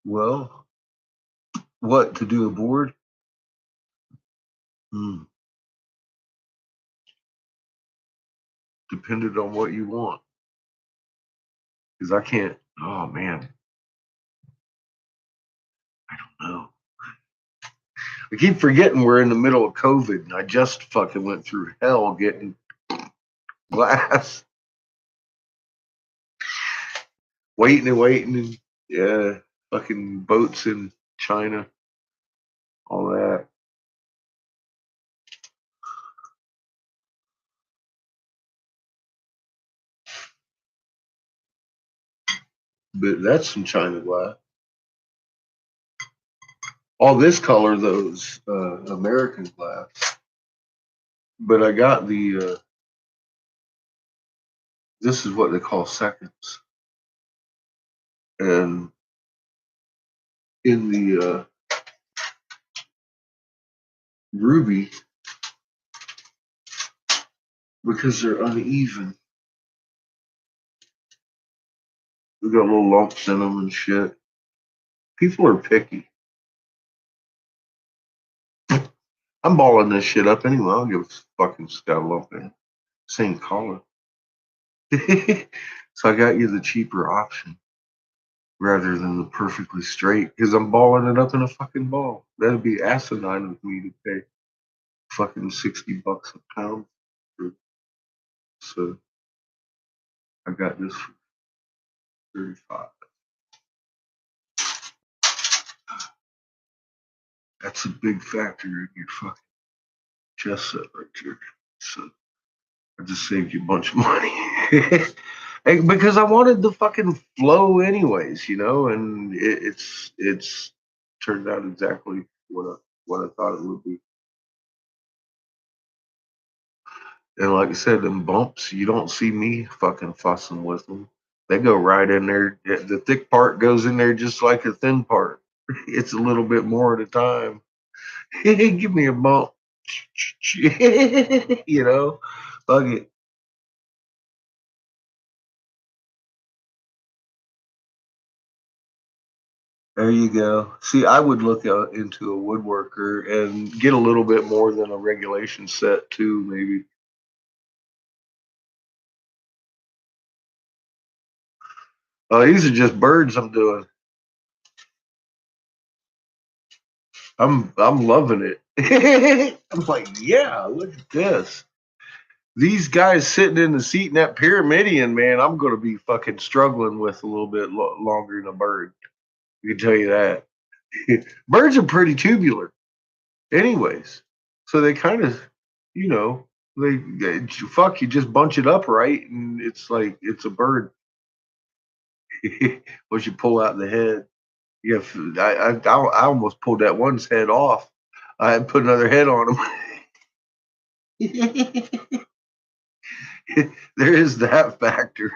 Well, what to do a board? Hmm. Depended on what you want. Because I can't. Oh man, I don't know. I keep forgetting we're in the middle of COVID, and I just fucking went through hell getting glass, waiting and waiting, and yeah, fucking boats in China, all that. But that's some China glass. All this color, those American glass. But I got the. This is what they call seconds, and in the ruby, because they're uneven, we got little lumps in them and shit. People are picky. I'm balling this shit up anyway. I don't give a fucking scallop, man. Same color. So I got you the cheaper option rather than the perfectly straight because I'm balling it up in a fucking ball. That'd be asinine of me to pay fucking $60 a pound. So I got this for 35. That's a big factor in your fucking chest set right there. So I just saved you a bunch of money. Because I wanted the fucking flow anyways, and it's turned out exactly what I thought it would be. And like I said, them bumps, you don't see me fucking fussing with them. They go right in there. The thick part goes in there just like a thin part. It's a little bit more at a time. Give me a bump. Fuck it. There you go. See, I would look into a woodworker and get a little bit more than a regulation set too, maybe. Oh, these are just birds I'm doing. I'm loving it. I'm like, yeah, look at this. These guys sitting in the seat in that pyramidion, man, I'm going to be fucking struggling with a little bit longer than a bird. I can tell you that. Birds are pretty tubular, anyways. So they kind of, you know, fuck, you just bunch it up right, and it's like it's a bird. Once you pull out the head, yeah, I almost pulled that one's head off. I had put another head on him. There is that factor.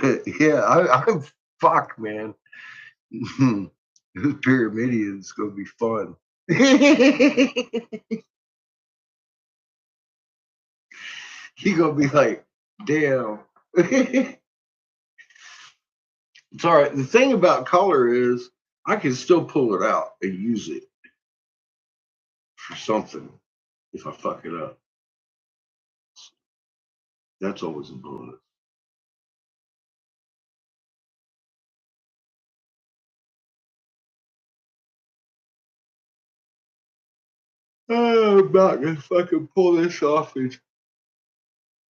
But yeah, I'm fucked, man. This Pyramidian's gonna be fun. You're gonna be like, damn. It's all right. The thing about color is I can still pull it out and use it for something if I fuck it up. That's always a bonus. Oh, I'm not gonna fucking pull this off and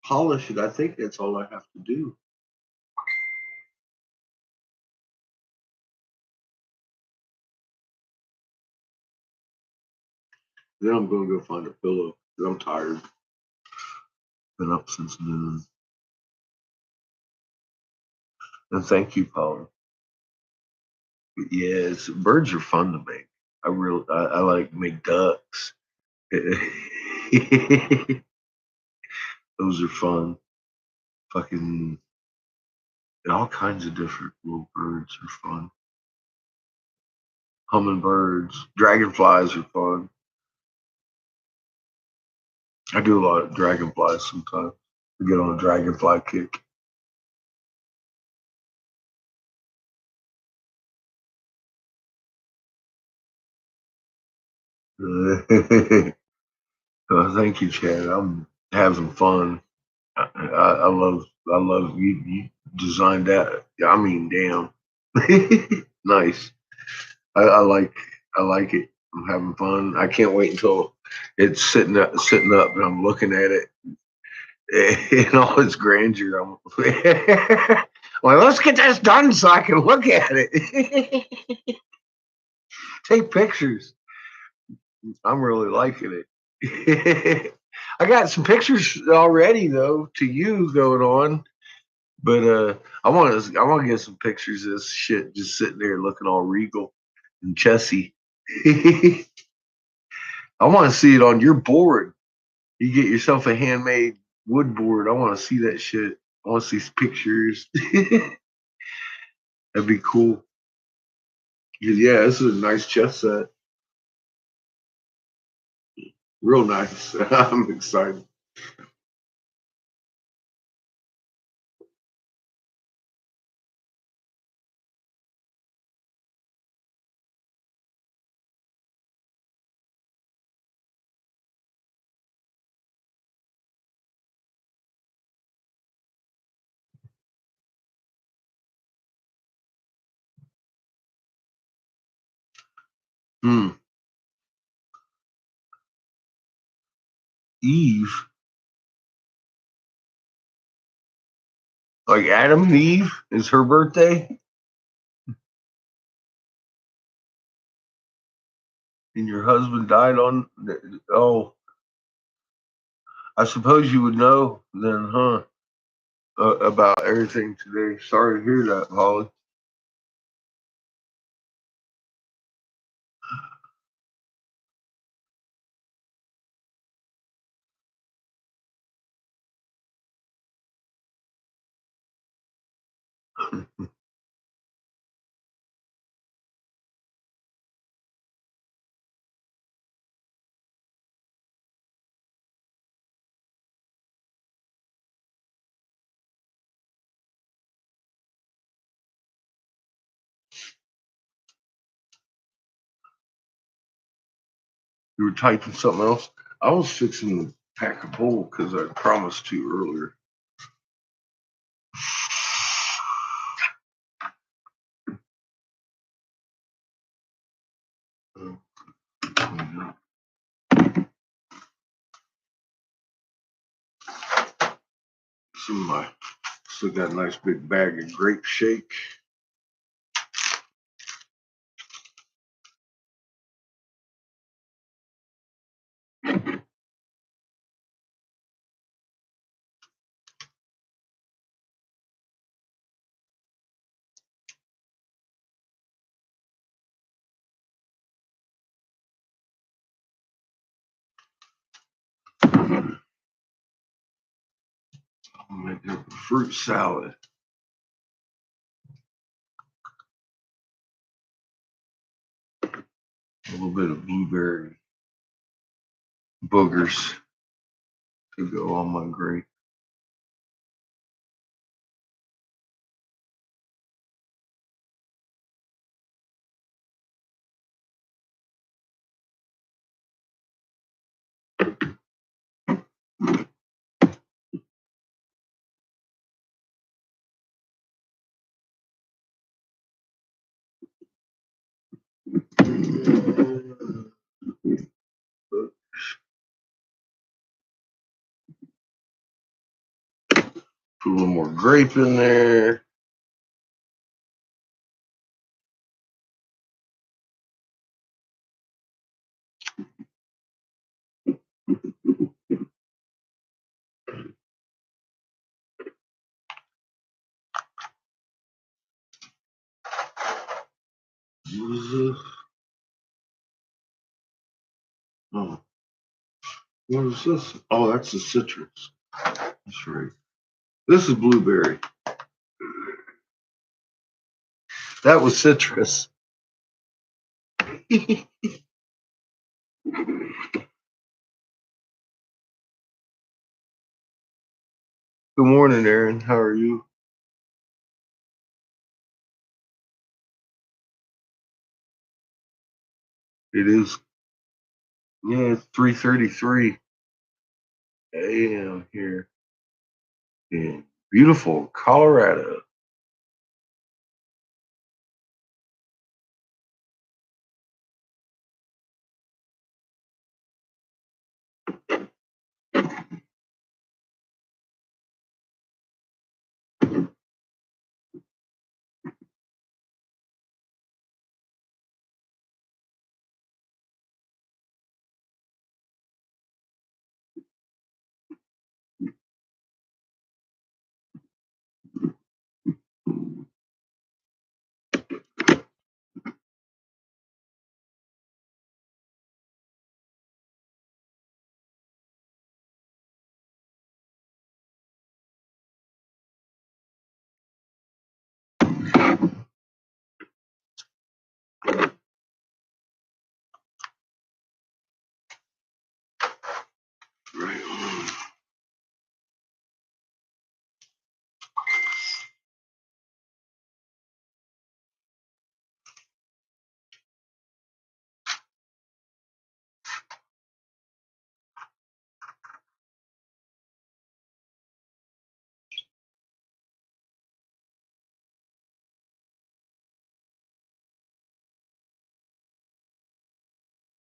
polish it. I think that's all I have to do. Then I'm gonna go find a pillow. 'Cause I'm tired. Been up since noon. And thank you, Paula. Yes, birds are fun to make. I like make ducks. Those are fun. Fucking all kinds of different little birds are fun. Hummingbirds, dragonflies are fun. I do a lot of dragonflies sometimes. I get on a dragonfly kick. Thank you, Chad. I'm having fun. I love you designed that. I mean, damn. Nice. I like it. I'm having fun. I can't wait until it's sitting up and I'm looking at it in all its grandeur. I'm well, let's get this done so I can look at it. Take pictures. I'm really liking it. I got some pictures already though to you going on, but I want to get some pictures of this shit just sitting there looking all regal and chessy. I want to see it on your board. You get yourself a handmade wood board. I want to see that shit. I want to see pictures. That'd be cool. Yeah, this is a nice chess set. Real nice. I'm excited. Hmm. Eve. Like Adam and Eve is her birthday? And your husband died on. Oh, I suppose you would know then, huh? About everything today. Sorry to hear that, Holly. You were typing something else. I was fixing to pack a bowl because I promised to earlier. Some of my still got a nice big bag of grape shake. I'll make up a fruit salad. A little bit of blueberry boogers to go on my grape. Put a little more grape in there. What is this? Oh, what is this? Oh, that's the citrus. That's right. This is blueberry. That was citrus. Good morning, Aaron. How are you? It is, yeah, it's 3:33 a.m. here in beautiful Colorado.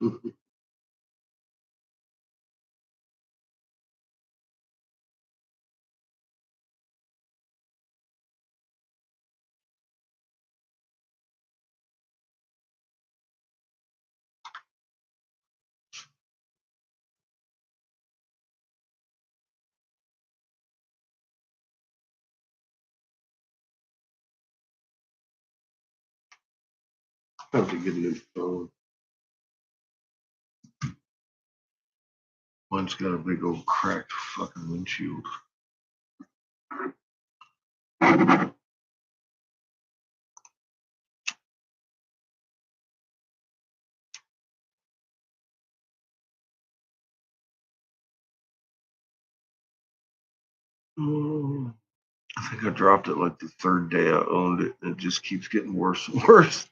I have to get a new phone. Mine's got a big old cracked fucking windshield. I think I dropped it like the third day I owned it, and it just keeps getting worse and worse.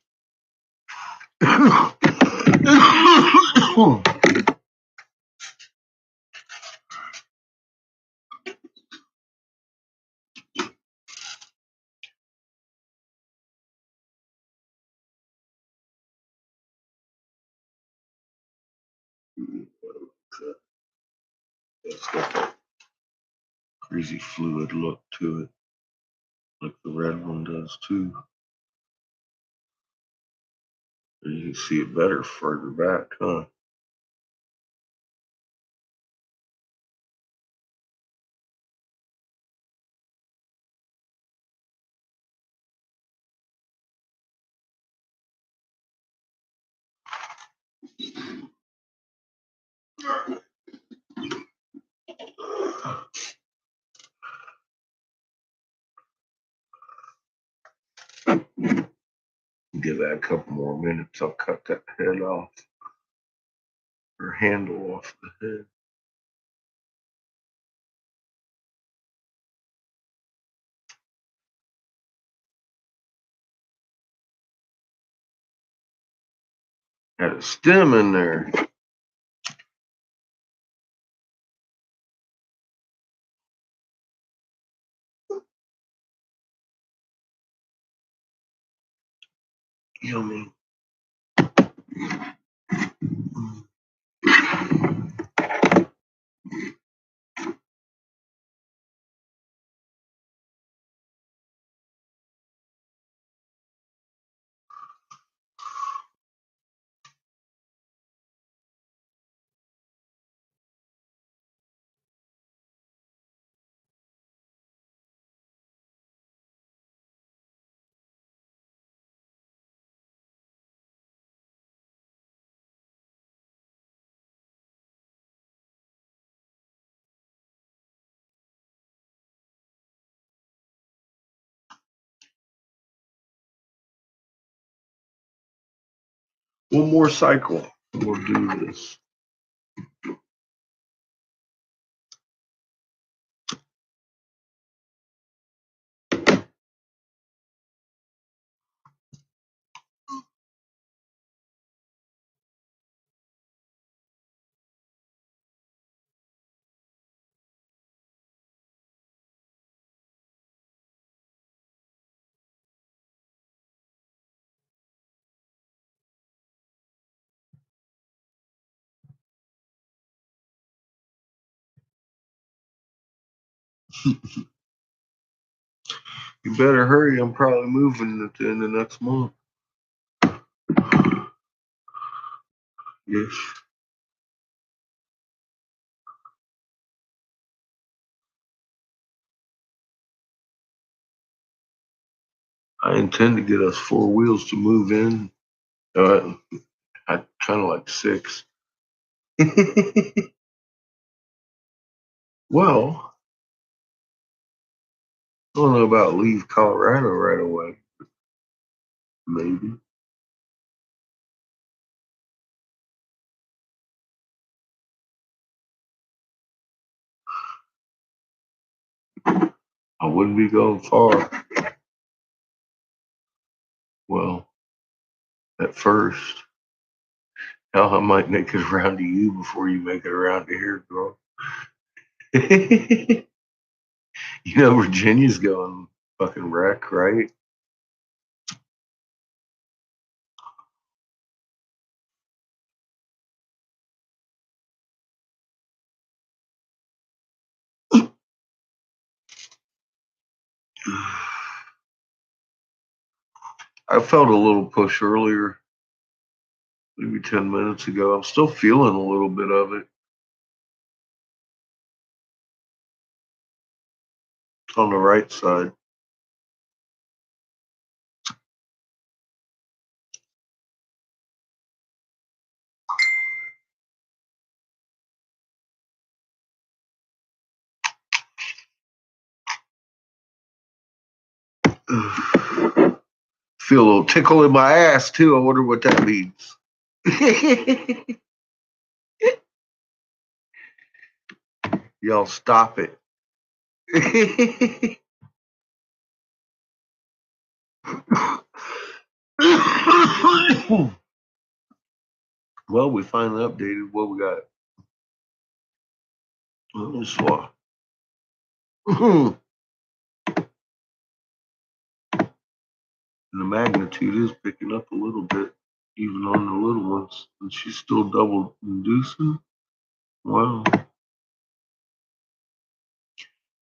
It's got that crazy fluid look to it, like the red one does too. And you can see it better further back, huh? Give that a couple more minutes. I'll cut that head off, or handle off the head. Had a stem in there. Yummy. One more cycle. We'll do this. You better hurry. I'm probably moving at the end of next month. Yes. I intend to get us 4 wheels to move in. I kind of like 6. Well, I don't know about leave Colorado right away. Maybe. I wouldn't be going far. Well, at first. Hell, I might make it around to you before you make it around to here, girl. You know, Virginia's going fucking wreck, right? I felt a little push earlier, maybe 10 minutes ago. I'm still feeling a little bit of it. It's on the right side. Feel a little tickle in my ass too. I wonder what that means. Y'all stop it. Well, we finally updated what we got. And the magnitude is picking up a little bit, even on the little ones. And she's still double inducing. Wow.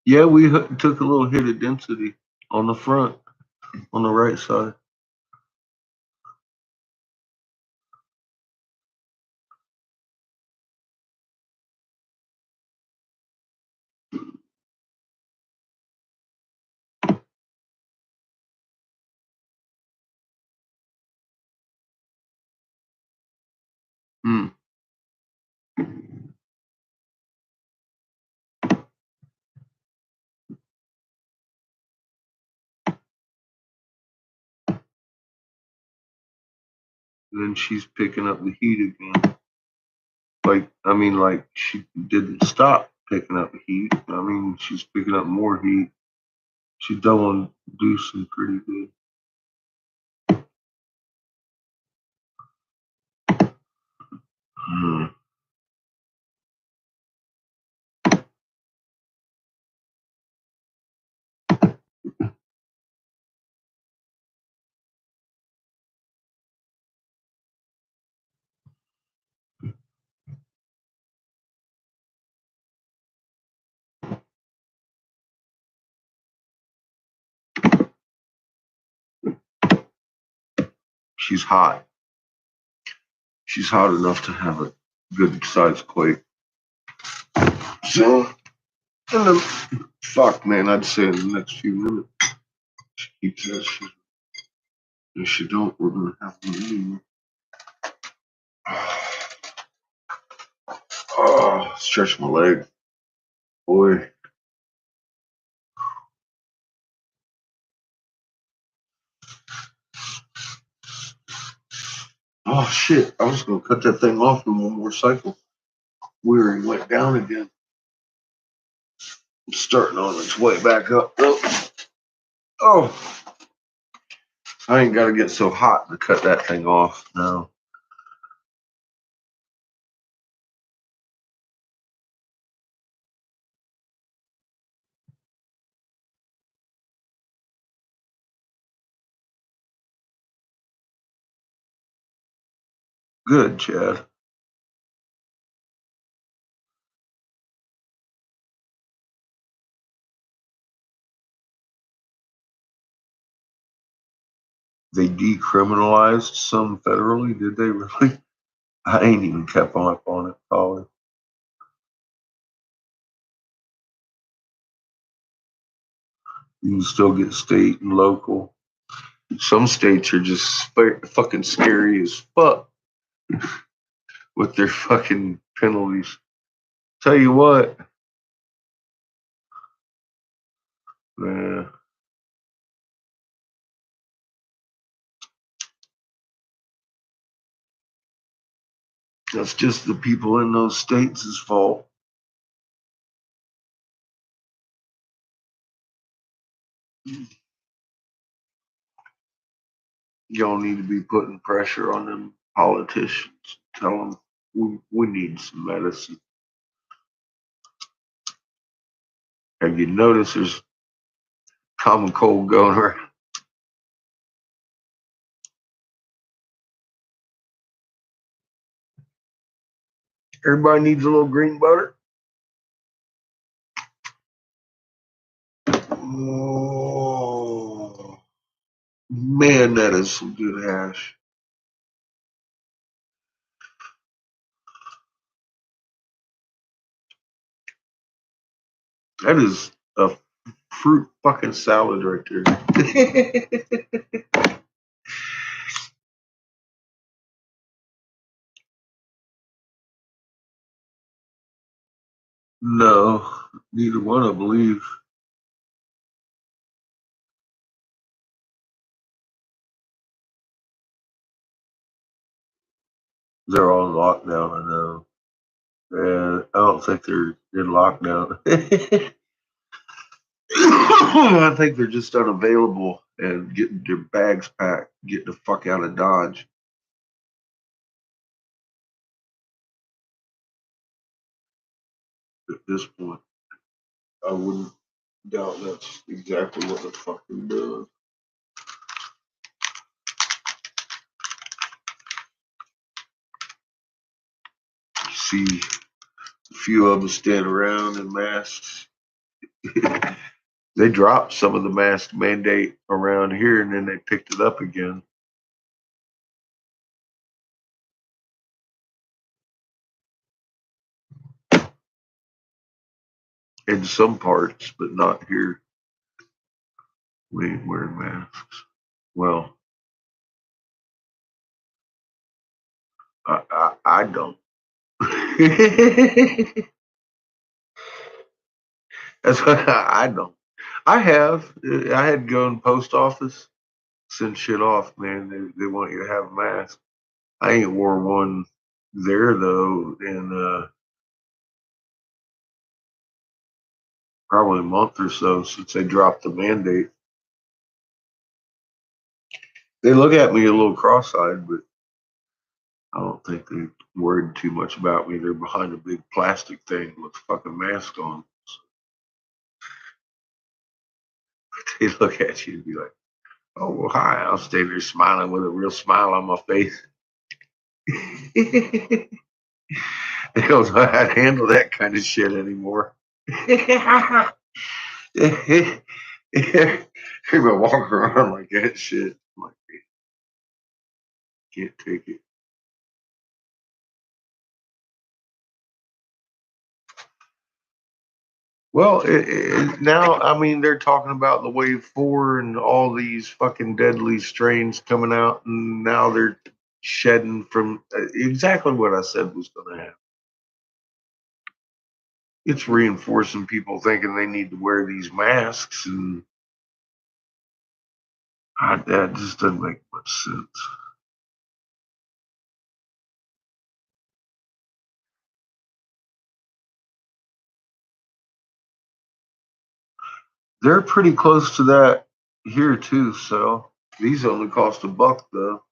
Yeah, we took a little hit of density on the front, on the right side. Hmm. And then she's picking up the heat again. Like she didn't stop picking up the heat. I mean, she's picking up more heat. She's double inducing pretty good. Hmm. She's hot. She's hot enough to have a good sized quake. So, in the fuck, man, I'd say in the next few minutes, she keeps that shit. If she don't, we're gonna have to leave. Oh, stretch my leg, boy. Oh shit! I was gonna cut that thing off in one more cycle. Where it went down again. It's starting on its way back up. Oh, I ain't gotta get so hot to cut that thing off now. Good, Chad. They decriminalized some federally, did they really? I ain't even kept up on it, probably. You can still get state and local. Some states are just fucking scary as fuck with their fucking penalties. Tell you what, man, that's just the people in those states' fault. Y'all need to be putting pressure on them politicians. Tell them we need some medicine. Have you noticed there's common cold going around? Everybody needs a little green butter. Oh. Man, that is some good hash. That is a fruit fucking salad right there. No, neither one, I believe. They're all in lockdown, I know. And I don't think they're in lockdown. I think they're just unavailable and getting their bags packed, getting the fuck out of Dodge at this point. I wouldn't doubt that's exactly what the fuck they're doing. You see a few of them stand around in masks. They dropped some of the mask mandate around here and then they picked it up again. In some parts, but not here. We ain't wearing masks. Well, I don't. That's what I don't. I have. I had to go in the post office, send shit off, man. They want you to have a mask. I ain't wore one there though in probably a month or so since they dropped the mandate. They look at me a little cross-eyed, but I don't think they worried too much about me. They're behind a big plastic thing with a fucking mask on. They look at you and be like, "Oh well, hi." I'll stay there smiling with a real smile on my face. They don't know how to handle that kind of shit anymore. They're gonna walk around like that shit. I'm like, can't take it. Well, now, I mean, they're talking about the wave four and all these fucking deadly strains coming out, and now they're shedding from exactly what I said was going to happen. It's reinforcing people thinking they need to wear these masks, and that just doesn't make much sense. They're pretty close to that here too, so these only cost $1 though.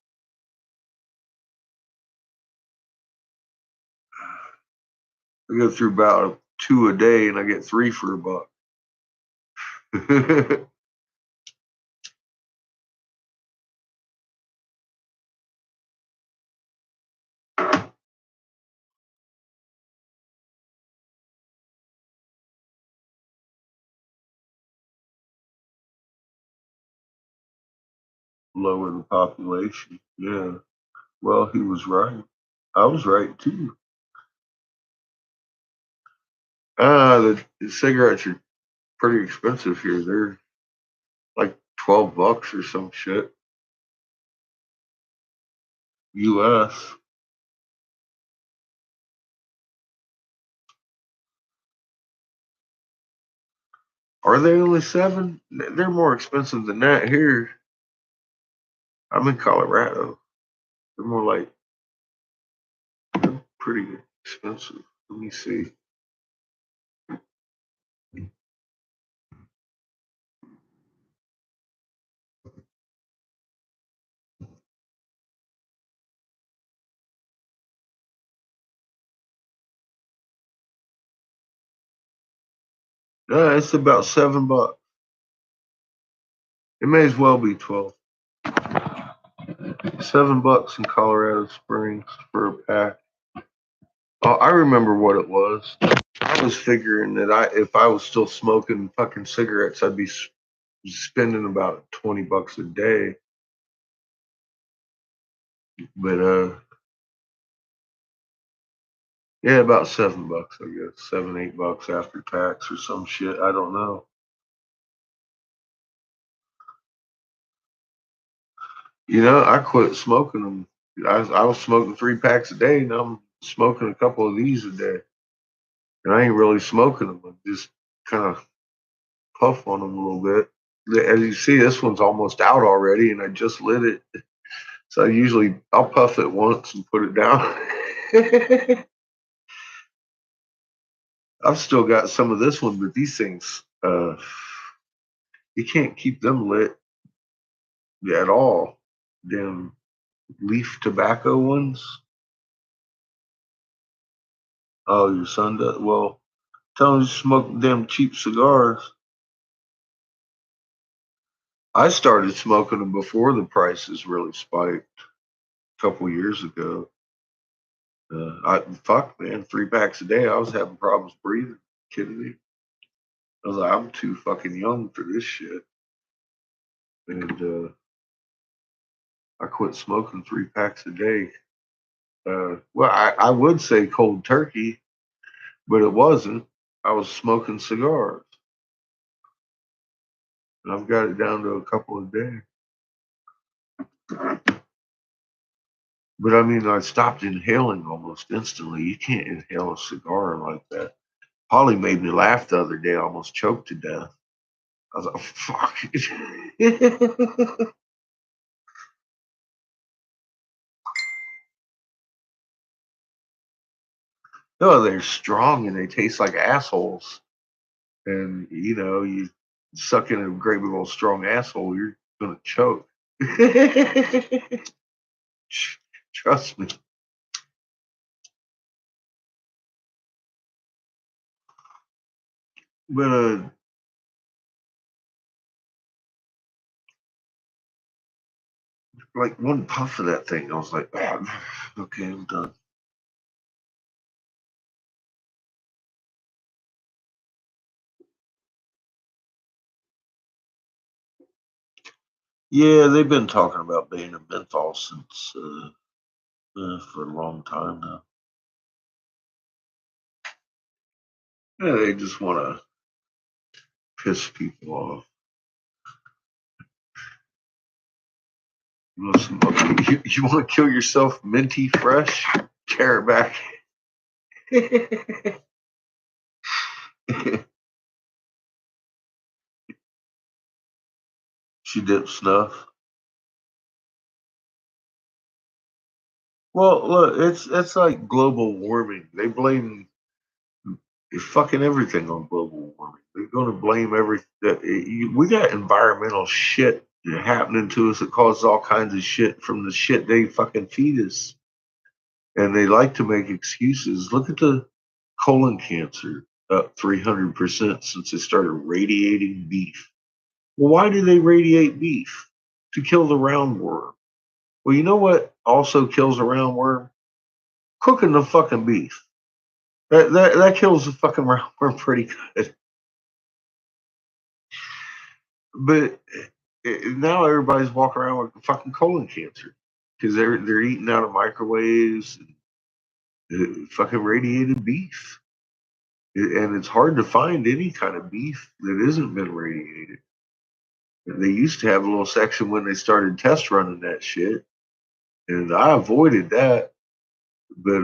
I go through about 2 a day, and I get 3 for $1. Lower the population. Yeah. Well, he was right. I was right too. The cigarettes are pretty expensive here. They're like $12 or some shit. US. Are they only 7? They're more expensive than that here. I'm in Colorado. They're more like pretty expensive. Let me see. It's about $7. It may as well be 12. $7 in Colorado Springs for a pack. Oh, I remember what it was. I was figuring that if I was still smoking fucking cigarettes, I'd be spending about $20 a day. But yeah, about $7, I guess. $7, $8 after tax or some shit. I don't know. I quit smoking them. I was smoking 3 packs a day. Now I'm smoking a couple of these a day. And I ain't really smoking them. I just kind of puff on them a little bit. As you see, this one's almost out already, and I just lit it. So I'll puff it once and put it down. I've still got some of this one, but these things, you can't keep them lit at all. Them leaf tobacco ones. Oh, your son does? Well, tell him to smoke them cheap cigars. I started smoking them before the prices really spiked a couple years ago. Fuck, man, 3 packs a day. I was having problems breathing. Kidding me? I was like, I'm too fucking young for this shit. And I quit smoking 3 packs a day. Well, I would say cold turkey, but it wasn't. I was smoking cigars. And I've got it down to a couple a day. But I mean, I stopped inhaling almost instantly. You can't inhale a cigar like that. Holly made me laugh the other day. I almost choked to death. I was like, fuck. No, they're strong and they taste like assholes. And, you suck in a great big old strong asshole, you're going to choke. Trust me. But, like one puff of that thing, I was like, okay, I'm done. Yeah, they've been talking about being a menthol since for a long time now. Yeah, they just want to piss people off. You want to kill yourself minty fresh? Carrot back. She dipped snuff. Well, look, it's like global warming. They blame fucking everything on global warming. They're going to blame everything. We got environmental shit happening to us that causes all kinds of shit from the shit they fucking feed us. And they like to make excuses. Look at the colon cancer up 300% since they started radiating beef. Well, why do they radiate beef? To kill the roundworm. Well, you know what also kills a roundworm? Cooking the fucking beef. That kills the fucking roundworm pretty good. But now everybody's walking around with fucking colon cancer because they're eating out of microwaves and fucking radiated beef. And it's hard to find any kind of beef that isn't been radiated. They used to have a little section when they started test running that shit, and I avoided that. But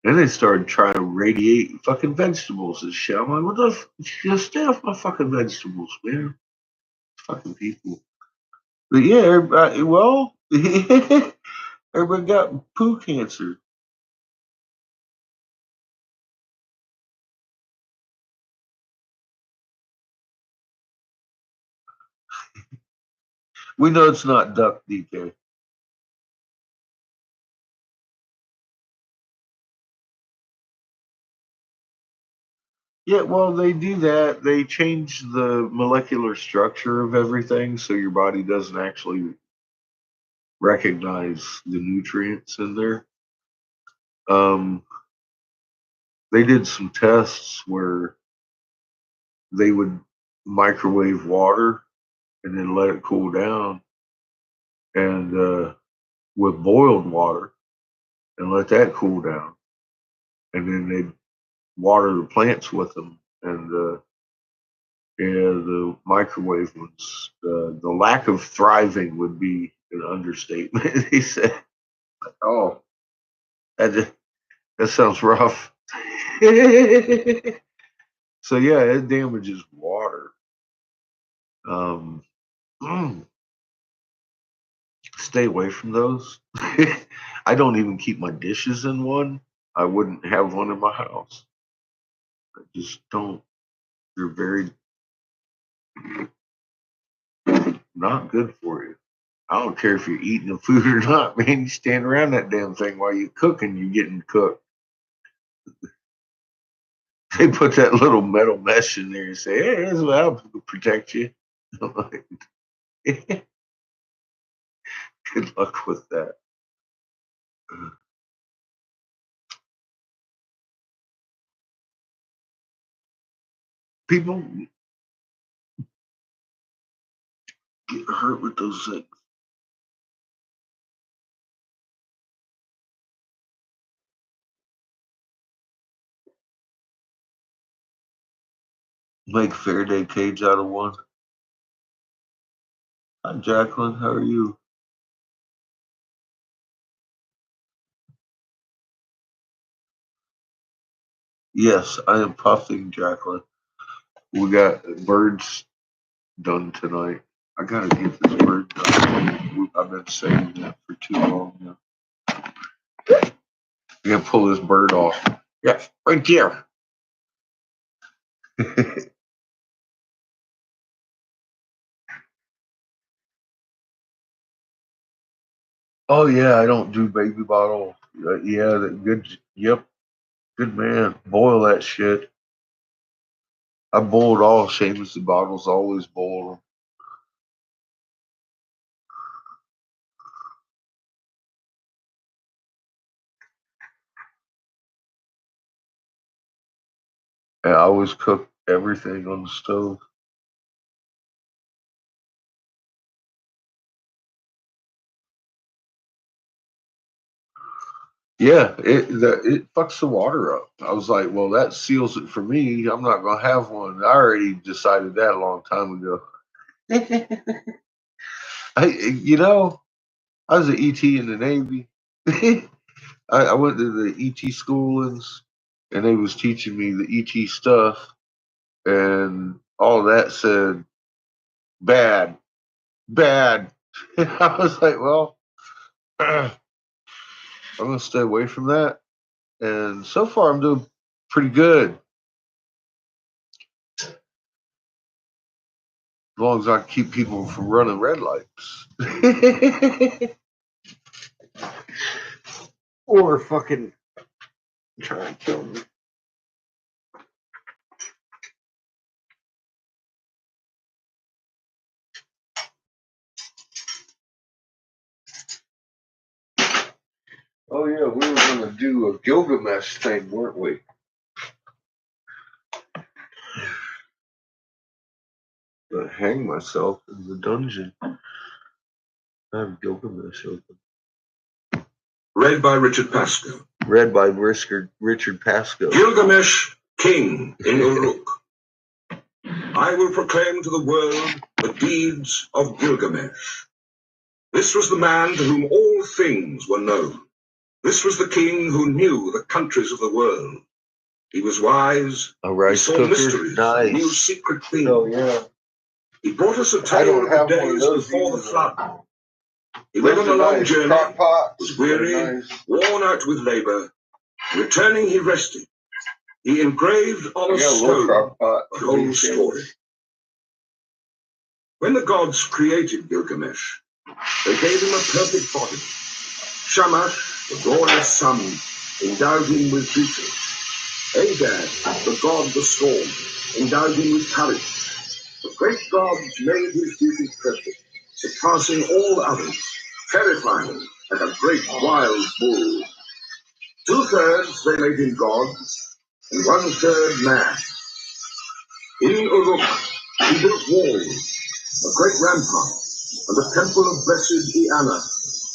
then they started trying to radiate fucking vegetables and shit. I'm like, what the? Just stay off my fucking vegetables, man. Fucking people. But yeah, everybody. Well, everybody got poo cancer. We know it's not duck, DK. Yeah, well, they do that. They change the molecular structure of everything so your body doesn't actually recognize the nutrients in there. Um, they did some tests where they would microwave water and then let it cool down. And with boiled water and let that cool down. And then they'd water the plants with them. And the microwave ones, the lack of thriving would be an understatement. He said, "Oh, that sounds rough." So yeah, it damages water. Um, Stay away from those. I don't even keep my dishes in one. I wouldn't have one in my house. I just don't. They're very not good for you. I don't care if you're eating the food or not, man. You stand around that damn thing while you're cooking, you're getting cooked. They put that little metal mesh in there and say, "Hey, here's what I'll protect you." I'm like, good luck with that. People get hurt with those things. Make Faraday cage out of one. Hi, Jacqueline. How are you? Yes, I am puffing, Jacqueline. We got birds done tonight. I gotta get this bird done. I've been saying that for too long now. I gotta pull this bird off. Yeah, right here. Oh yeah, I don't do baby bottle. Yeah, good. Yep, good man. Boil that shit. I boiled all Seamus' bottles. Always boil them. And I always cook everything on the stove. Yeah, it fucks the water up. I was like, well, that seals it for me. I'm not gonna have one. I already decided that a long time ago. I was an ET in the Navy. I went to the ET schoolings, and they was teaching me the ET stuff, and all that said bad, bad. I was like, well, I'm gonna stay away from that. And so far, I'm doing pretty good. As long as I keep people from running red lights. Or fucking try and kill me. Oh yeah, we were gonna do a Gilgamesh thing, weren't we? Hang myself in the dungeon. I have Gilgamesh open. Read by Richard Pascoe. Read by Richard Pascoe. Gilgamesh, king in Uruk. I will proclaim to the world the deeds of Gilgamesh. This was the man to whom all things were known. This was the king who knew the countries of the world. He was wise. A rice he saw cooker. mysteries. Nice. Knew secret things. Oh yeah. He brought us a tale of the days before the flood. He went on a long journey, was weary, worn out with labor. Returning, he rested. He engraved on a stone the whole story. When the gods created Gilgamesh, they gave him a perfect body. Shamash, the glorious sun, endowed him with beauty. Agag, the god of the storm, endowed him with courage. The great gods made his beauty perfect, surpassing all others, terrifying like a great wild bull. 2/3 they made him gods, and 1/3 man. In Uruk, he built walls, a great rampart, and the temple of blessed Eanna.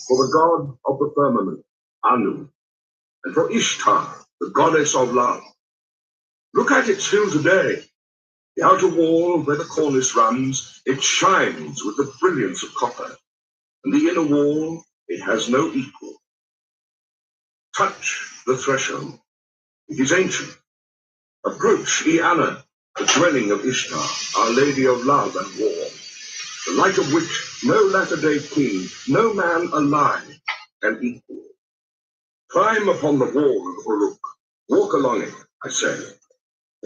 for the god of the firmament, Anu, and for Ishtar, the goddess of love. Look at it still today. The outer wall where the cornice runs, it shines with the brilliance of copper, and the inner wall, it has no equal. Touch the threshold. It is ancient. Approach Eanna, the dwelling of Ishtar, our lady of love and war, the like of which no latter-day king, no man alive, can equal. Climb upon the wall of Uruk. Walk along it, I say.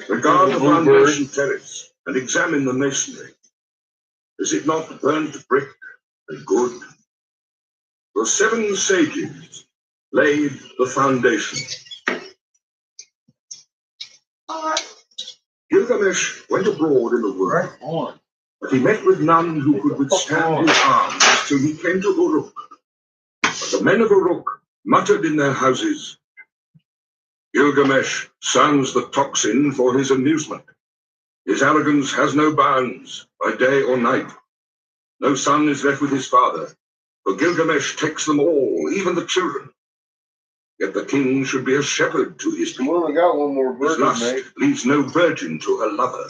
Regard the foundation terrace and examine the masonry. Is it not burnt brick and good? The 7 sages laid the foundation. Gilgamesh went abroad in the world, but he met with none who could withstand his arms till he came to Uruk. But the men of Uruk muttered in their houses, Gilgamesh sounds the tocsin for his amusement. His arrogance has no bounds, by day or night. No son is left with his father, for Gilgamesh takes them all, even the children. Yet the king should be a shepherd to his people. Well, I got one more His virgin, lust mate. leaves no virgin to her lover,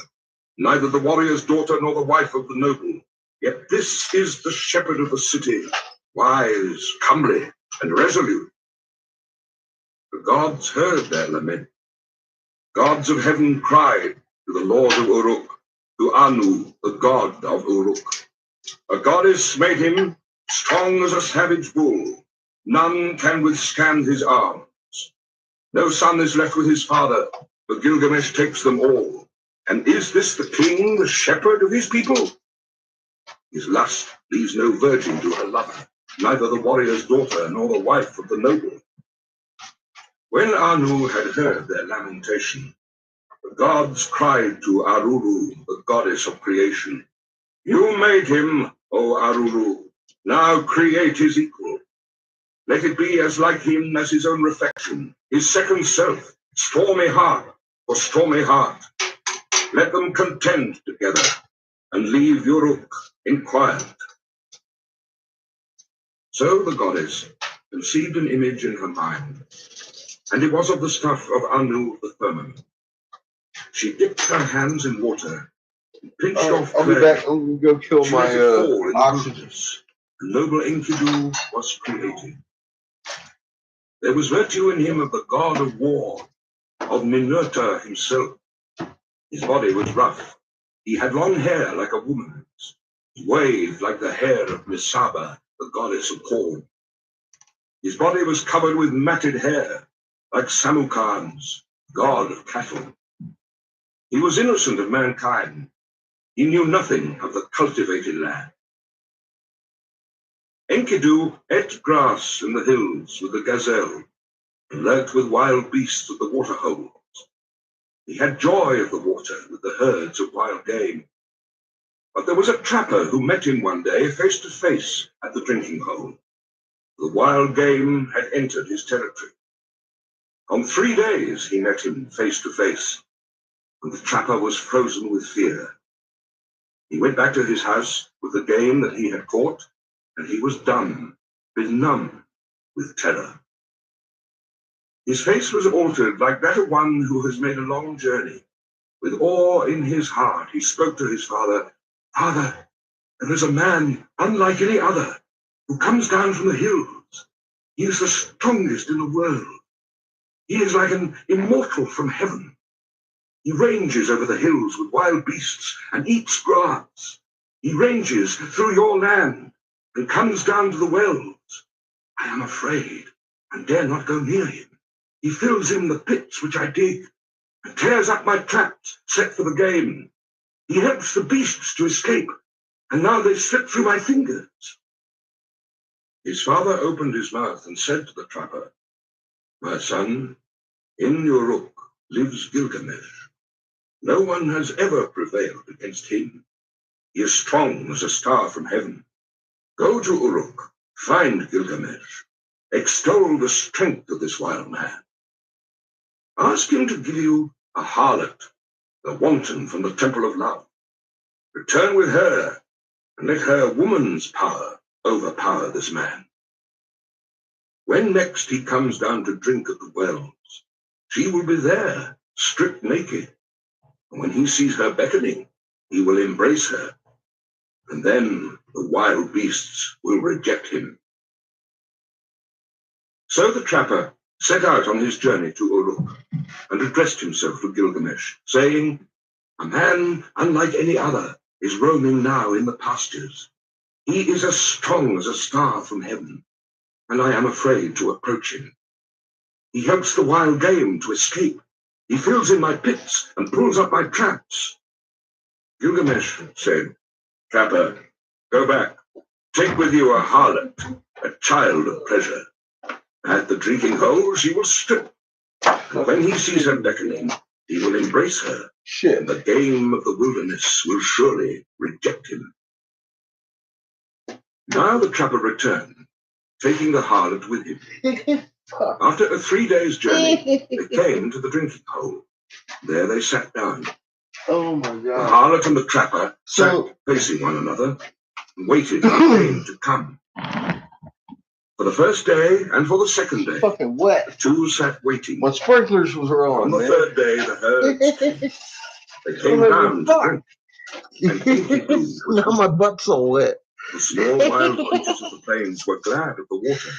neither the warrior's daughter nor the wife of the noble. Yet this is the shepherd of the city, wise, comely, and resolute. The gods heard their lament. Gods of heaven cried to the lord of Uruk, to Anu, the god of Uruk. A goddess made him strong as a savage bull. None can withstand his arms. No son is left with his father, but Gilgamesh takes them all. And is this the king, the shepherd of his people? His lust leaves no virgin to her lover, neither the warrior's daughter nor the wife of the noble. When Anu had heard their lamentation, the gods cried to Aruru, the goddess of creation, You made him, O Aruru, now create his equal. Let it be as like him as his own reflection, his second self, stormy heart for stormy heart. Let them contend together and leave Uruk in quiet. So the goddess conceived an image in her mind, and it was of the stuff of Anu the firmament. She dipped her hands in water and pinched off I'll be clay. back. I'm gonna go kill She my let it fall in the oxygen. wilderness. The noble Enkidu was created. There was virtue in him of the god of war, of Ninurta himself. His body was rough. He had long hair like a woman's. He waved like the hair of Misaba, the goddess of corn. His body was covered with matted hair, like Samukan's, god of cattle. He was innocent of mankind. He knew nothing of the cultivated land. Enkidu ate grass in the hills with the gazelle, and lurked with wild beasts of the water holes. He had joy of the water with the herds of wild game. But there was a trapper who met him one day face to face at the drinking hole. The wild game had entered his territory. On 3 days he met him face to face, and the trapper was frozen with fear. He went back to his house with the game that he had caught, and he was dumb, benumbed with terror. His face was altered like that of one who has made a long journey. With awe in his heart, he spoke to his father, Father, there is a man unlike any other who comes down from the hills. He is the strongest in the world. He is like an immortal from heaven. He ranges over the hills with wild beasts and eats grass. He ranges through your land and comes down to the wells. I am afraid and dare not go near him. He fills in the pits which I dig and tears up my traps set for the game. He helps the beasts to escape, and now they slip through my fingers. His father opened his mouth and said to the trapper, My son, in Uruk lives Gilgamesh. No one has ever prevailed against him. He is strong as a star from heaven. Go to Uruk, find Gilgamesh, extol the strength of this wild man. Ask him to give you a harlot, the wanton from the temple of love. Return with her, and let her woman's power overpower this man. When next he comes down to drink at the wells, she will be there, stripped naked. And when he sees her beckoning, he will embrace her. And then the wild beasts will reject him. So the trapper set out on his journey to Uruk and addressed himself to Gilgamesh, saying, "A man unlike any other is roaming now in the pastures. He is as strong as a star from heaven, and I am afraid to approach him. He helps the wild game to escape. He fills in my pits and pulls up my traps." Gilgamesh said, "Trapper, go back. Take with you a harlot, a child of pleasure. At the drinking hole she will strip. And when he sees her beckoning, he will embrace her. Shit. And the game of the wilderness will surely reject him." Now the trapper returned, taking the harlot with him. After a 3 days' journey, they came to the drinking hole. There they sat down. Oh my The god. harlot and the trapper sat facing one another and waited for the game to come. For the first day and for the second day, Fucking wet. the two sat waiting. My sprinklers was On wrong, the man. third day, the herds, they came down to drink. And Enkidu was Now my butt's all wet. the small wild creatures of the plains were glad of the water.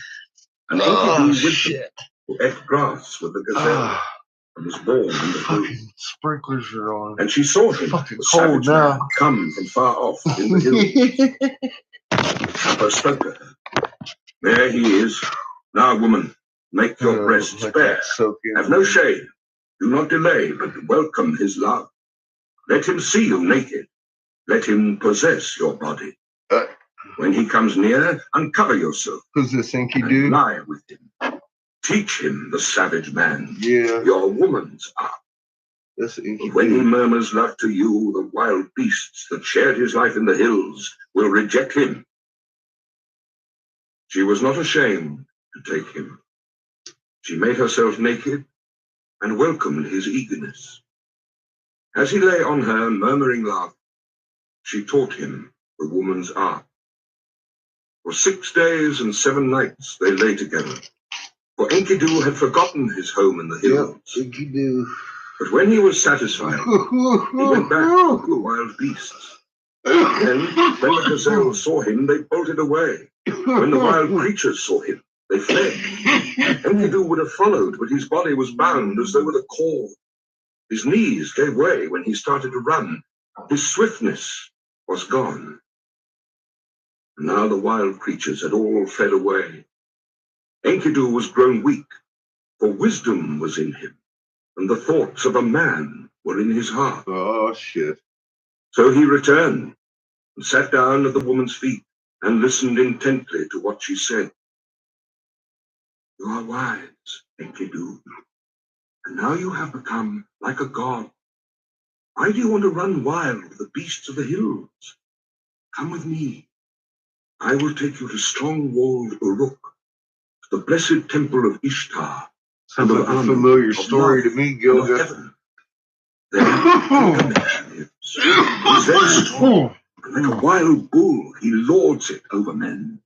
And Oh, Enkidu with them, shit. who ate grass with the gazelle, Ah, and was born in the blue. fucking sprinklers are on. And she saw him, Fucking the cold savage now. man, come from far off in the hills. The trapper spoke to her. "There he is. Now, woman, make your breasts Let bare. that soak in. Have no shame. Do not delay, but welcome his love. Let him see you naked. Let him possess your body. When he comes near, uncover yourself Who's this and Enkidu? lie with him. Teach him the savage man, Yeah, your woman's art. that's But when he Enkidu. murmurs love to you, the wild beasts that shared his life in the hills will reject him." She was not ashamed to take him. She made herself naked and welcomed his eagerness. As he lay on her, murmuring love, she taught him the woman's art. For 6 days and 7 nights they lay together, for Enkidu had forgotten his home in the hills. Yep, Enkidu. But when he was satisfied, he went back to the wild beasts. Then, when the gazelles saw him, they bolted away. When the wild creatures saw him, they fled. Enkidu would have followed, but his body was bound as though with a cord. His knees gave way when he started to run. His swiftness was gone. And now the wild creatures had all fled away. Enkidu was grown weak, for wisdom was in him, and the thoughts of a man were in his heart. Oh, shit. So he returned and sat down at the woman's feet and listened intently to what she said. "You are wise, Enkidu, and now you have become like a god. Why do you want to run wild with the beasts of the hills? Come with me. I will take you to strong-walled Uruk, to the blessed temple of Ishtar, Sounds and like of a Anu, familiar of story to love, me, and of Gilga. heaven. There Gilgamesh lives. He's very strong, and like a wild bull, he lords it over men."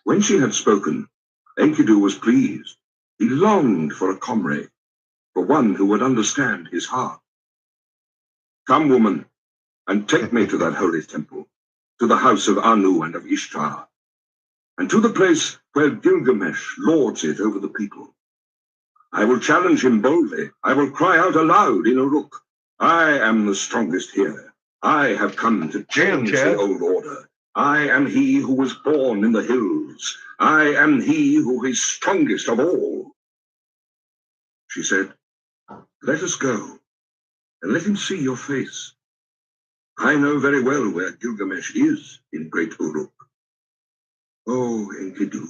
When she had spoken, Enkidu was pleased. He longed for a comrade, for one who would understand his heart. "Come, woman, and take me to that holy temple, to the house of Anu and of Ishtar, and to the place where Gilgamesh lords it over the people. I will challenge him boldly. I will cry out aloud in Uruk. I am the strongest here. I have come to change the old order. I am he who was born in the hills. I am he who is strongest of all." She said, "Let us go, and let him see your face. I know very well where Gilgamesh is in great Uruk. Oh, Enkidu,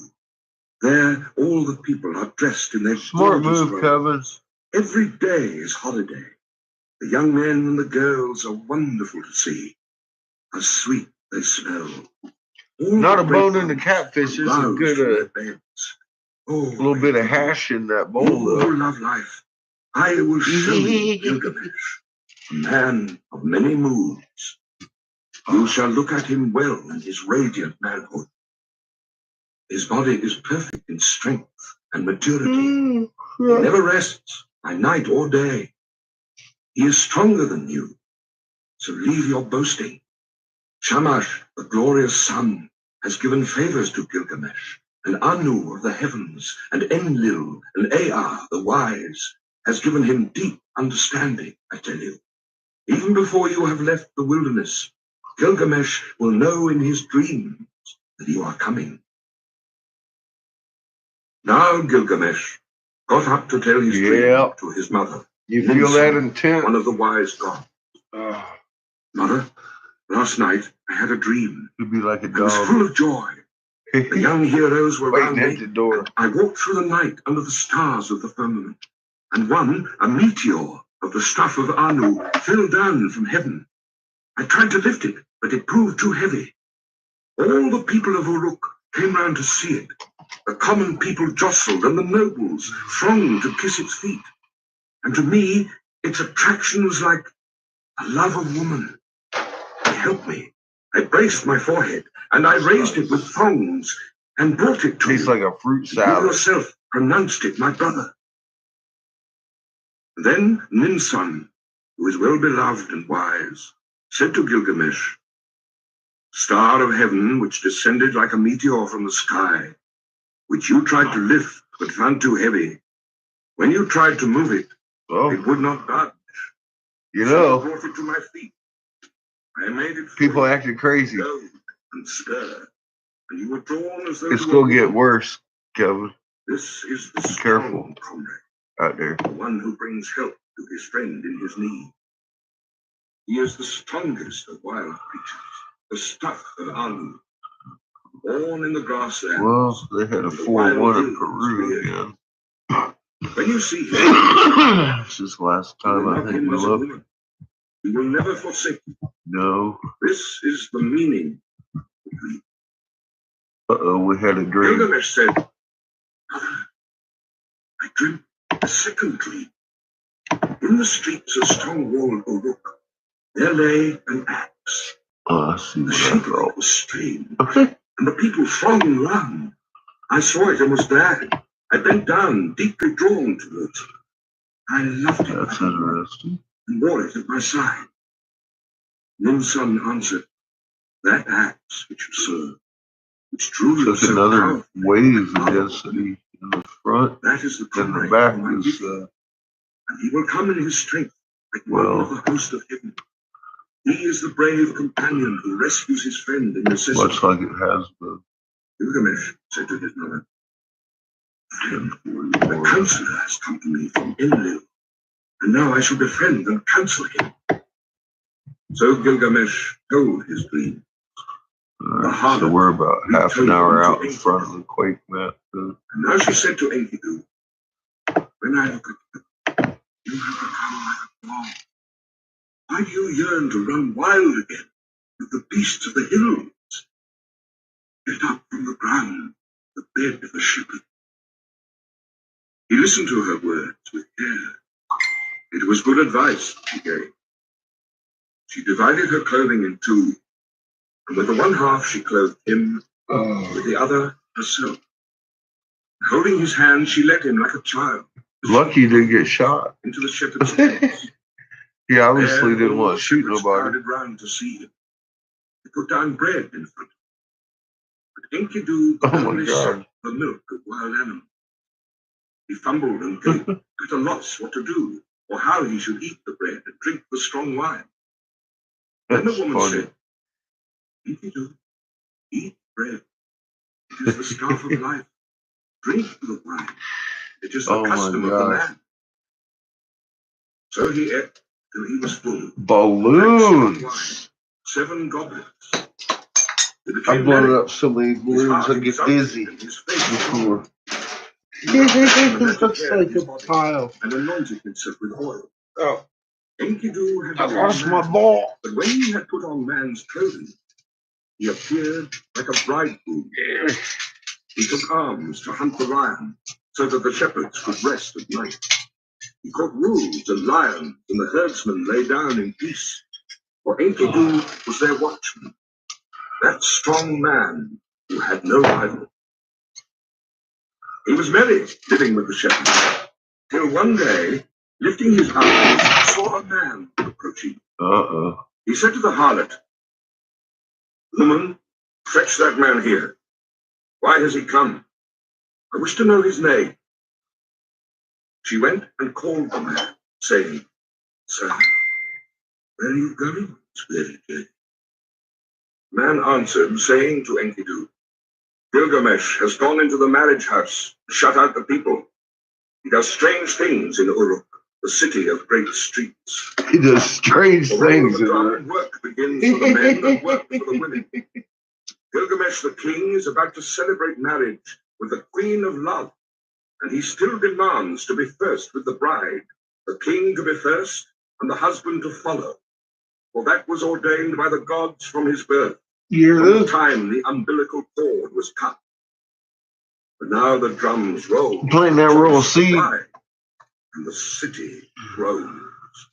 there all the people are dressed in their Smart gorgeous move, robes. Kevin. Every day is holiday. The young men and the girls are wonderful to see. How sweet they smell. All Not the a great bone in the ones catfish. There's a aroused good, from their beds. Oh, a little bit of Enkidu, hash in that bowl, you though. who love life, I will show you Gilgamesh, a man of many moods. You shall look at him well in his radiant manhood. His body is perfect in strength and maturity. He never rests by night or day. He is stronger than you, so leave your boasting. Shamash, the glorious sun, has given favors to Gilgamesh, and Anu of the heavens, and Enlil, and Ea, the wise, has given him deep understanding, I tell you. Even before you have left the wilderness, Gilgamesh will know in his dreams that you are coming. Now Gilgamesh got up to tell his dream to his mother. You feel that intent? One of the wise gods. Mother, last night I had a dream. You'd be like a dog. I was full of joy. The young heroes were waiting around at the door. I walked through the night under the stars of the firmament, and one, a meteor of the stuff of Anu, fell down from heaven. I tried to lift it, but it proved too heavy. All the people of Uruk came round to see it. The common people jostled, and the nobles thronged to kiss its feet. And to me, its attraction was like a love of woman. It helped me. I braced my forehead, and I raised it with thongs, and brought it to Tastes you. like a fruit You salad. yourself pronounced it my brother. Then Ninsun, who is well beloved and wise, said to Gilgamesh, Star of heaven, which descended like a meteor from the sky, which you tried to lift but found too heavy. When you tried to move it, it would not budge. You So know, I brought it to my feet. I made it people acting crazy. and stir, and you were drawn as though It's you gonna were get moving. worse, Kevin. This is the Careful. strong comrade, Out there. the one who brings help to his friend in his need. He is the strongest of wild creatures, the stuff of Anu, born in the grasslands. Well, they had a 4-1 in Peru again. When you see him, This is the last you time will I love think him we as a looked. woman. He will never forsake you. No. This is the meaning. We had a dream. Gilgamesh said, Mother, I dreamt a second dream. In the streets of strong-walled Uruk, there lay an axe. I see The what I shape of thought. it was strange, and the people thronged round. I saw it and was glad. I bent down, deeply drawn towards it. I loved it That's interesting. and wore it at my side. Ninsun answered, That axe which you saw, which drew you Took so another powerfully, wave of density in the front, that is the and the comrade back whom I is, give you, and he will come in his strength like one of the host of heaven. He is the brave companion who rescues his friend in necessity. much like it has the Gilgamesh said to his mother, Friend, the 1044. counselor has come to me from Enlil, and now I shall befriend and counsel him. So Gilgamesh told his dream. Alright, so we're about half an hour out in front of the quake map. And now she said to Enkidu, When I look at you, you have become like a dog. Why do you yearn to run wild again with the beasts of the hills? Get up from the ground, the bed of a shepherd. He listened to her words with care. It was good advice she gave. She divided her clothing in two, and with the one half she clothed him, with the other herself. Holding his hand, she led him like a child. Lucky you didn't get shot. Into the shepherd's tent. He obviously There, didn't all want the to shoot shepherds nobody. crowded round to see him. He put down bread in front of him. But Enkidu Oh my only God. sucked the milk of wild animals. He fumbled and gaped, at a loss what to do, or how he should eat the bread and drink the strong wine. Then the That's woman funny. said, Enkidu, eat bread. It is the staff of life. Drink the wine. It is the Oh my custom of the God. land. So he ate till he was full. Balloons! 7 goblets. He I've became blown merry. up so many His balloons heart I get exulted dizzy and his face before. He It looks like a pile. and anointed himself with oil. Oh, Enkidu had I become lost my man, ball. but when he had put on man's clothing, he appeared like a bridegroom. He took arms to hunt the lion, so that the shepherds could rest at night. He caught wolves and lions, and the herdsmen lay down in peace. For Enkidu was their watchman, that strong man who had no rival. He was merry, living with the shepherds, till one day, lifting his eyes, saw a man approaching. He said to the harlot, "Woman, fetch that man here. Why has he come? I wish to know his name." She went and called the man, saying, "Sir, where are you going this very day?" The man answered, saying to Enkidu, "Gilgamesh has gone into the marriage house, shut out the people. He does strange things in Uruk, the city of great streets. He does strange For things. all the drama work begins for the men and work for the women. Gilgamesh the king is about to celebrate marriage with the queen of love, and he still demands to be first with the bride, the king to be first, and the husband to follow. For that was ordained by the gods from his birth, from the time the umbilical cord was cut. But now the drums roll, Playing that role, see, and the city groans."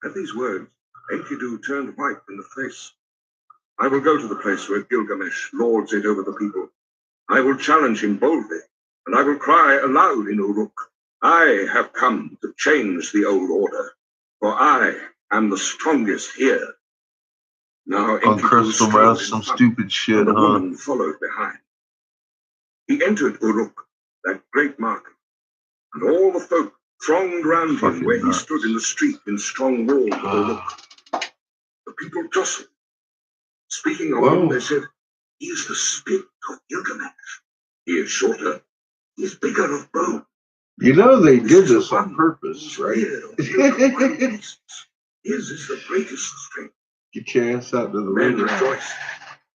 At these words, Enkidu turned white in the face. "I will go to the place where Gilgamesh lords it over the people. I will challenge him boldly, and I will cry aloud in Uruk, 'I have come to change the old order, for I am the strongest here.'" Now on Enkidu Crystal strode Mouse, in some front, stupid shit, and the huh? woman followed behind. He entered Uruk, that great market, and all the folk thronged round him Fucking where nuts. he stood in the street in strong wall of Uruk. The people jostled. Speaking of him, they said, "He is the spirit of Gilgamesh. He is shorter, he is bigger of bone. You know they This did is the this on one purpose, whose right? beard of wild beasts. His is the greatest strength." Get your ass out to the Men river. rejoiced.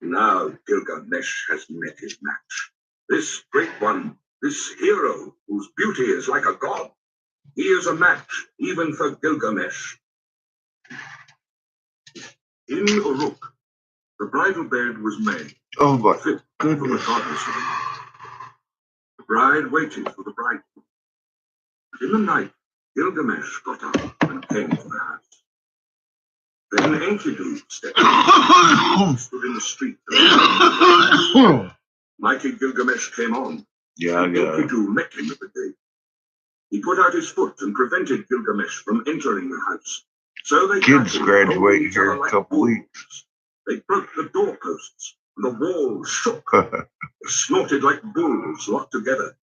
Now Gilgamesh has met his match. This great one, this hero whose beauty is like a god. He is a match even for Gilgamesh. In Uruk, the bridal bed was made, Oh my fit for the goodness. goddess. The bride waited for the bridegroom. But in the night, Gilgamesh got up and came to the house. Then Enkidu stepped in, stood in the street. Mighty Gilgamesh came on, Yeah, I and got it. Enkidu met him at the gate. He put out his foot and prevented Gilgamesh from entering the house. So they Kids battled, graduate holding each here other in a like couple wolves. weeks. They broke the doorposts, and the walls shook. They snorted like bulls locked together.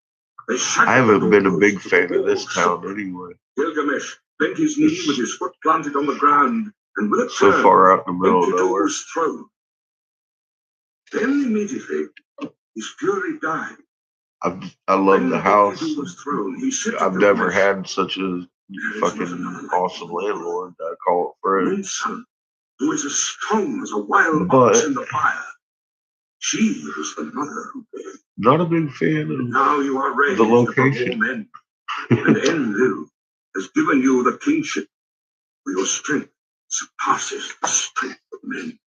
They shattered I haven't been a big doorposts, but the fan of this walls town shook. anyway. Gilgamesh bent his knee with his foot planted on the ground, and with a So turn, far out in the middle of Enkidu nowhere. was thrown. Then immediately, his fury died. I love When the house. Enkidu was thrown, he said to I've never Gilgamesh, had such a fucking awesome landlord. I call it friend. "Moon's son, who is as strong as a wild ox But in the fire. She was the mother who gave. not a big fan of Now you are raised the above all location. men, and Enlil has given you the kingship, for your strength surpasses the strength of men."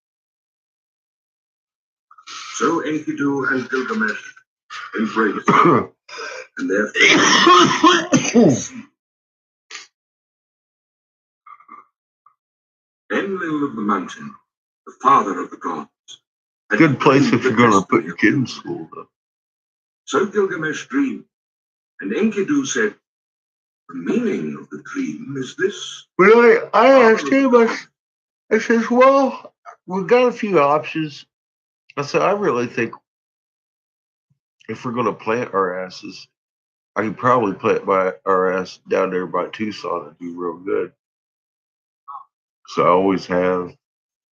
So Enkidu and Gilgamesh embraced, and their faces. Enlil of the mountain, the father of the gods, had Good place dreamed if you're the going to put destiny your of kid in Gilgamesh. school, though. So Gilgamesh dreamed, and Enkidu said, "The meaning of the dream is this." But I asked him, I says, well, we've got a few options. I said, I really think if we're going to plant our asses, I could probably plant our ass down there by Tucson and do real good. So I always have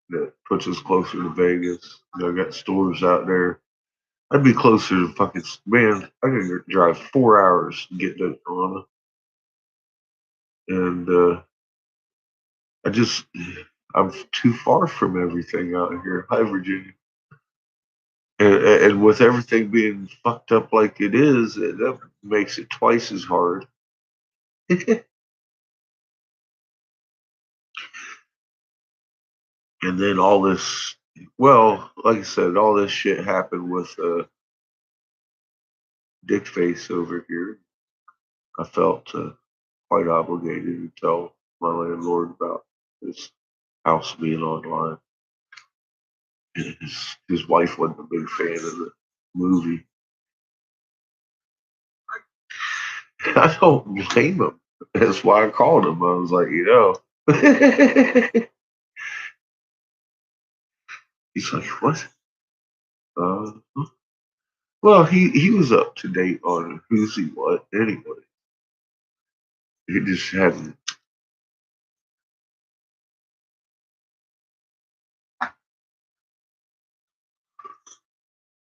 that puts us closer to Vegas. You know, I got stores out there. I'd be closer to fucking, man, I could drive 4 hours to get to Toronto. And I'm too far from everything out here. Hi, Virginia. And with everything being fucked up like it is, that makes it twice as hard. And then all this, well, like I said, all this shit happened with Dick Face over here. I felt quite obligated to tell my landlord about his house being online. His wife wasn't a big fan of the movie. I don't blame him. That's why I called him. I was like, he's like, what? Uh, well, he was up to date on who's he what anyway. He just hadn't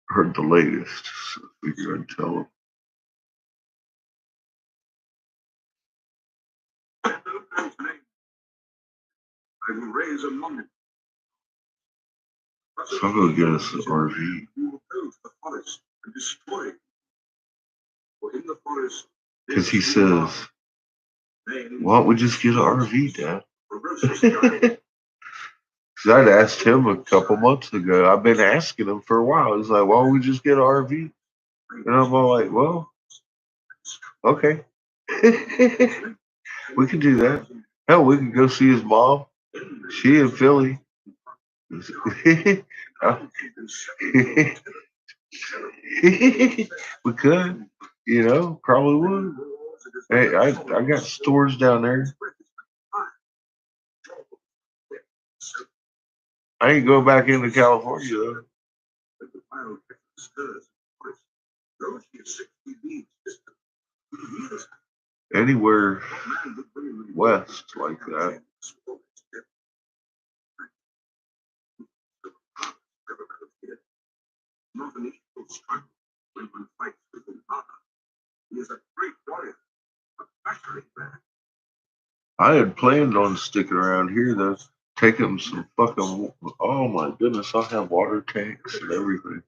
heard the latest. So I figured I'd tell him. I will raise a monument. So I'm gonna get us an RV. Who will go to the forest and destroy it. For in the forest, Because he says, why don't we just get an RV, Dad? Because I'd asked him a couple months ago. I've been asking him for a while. He's like, why don't we just get an RV? And I'm all like, well, okay. We can do that. Hell, we can go see his mom. She in Philly. We could, probably would. Hey, I got stores down there. I ain't go back into California though. Anywhere west like that. Not an equal struggle when one fights with another. He is a great warrior, a factory man. I had planned on sticking around here though, taking some fucking. Oh my goodness, I have water tanks and everything.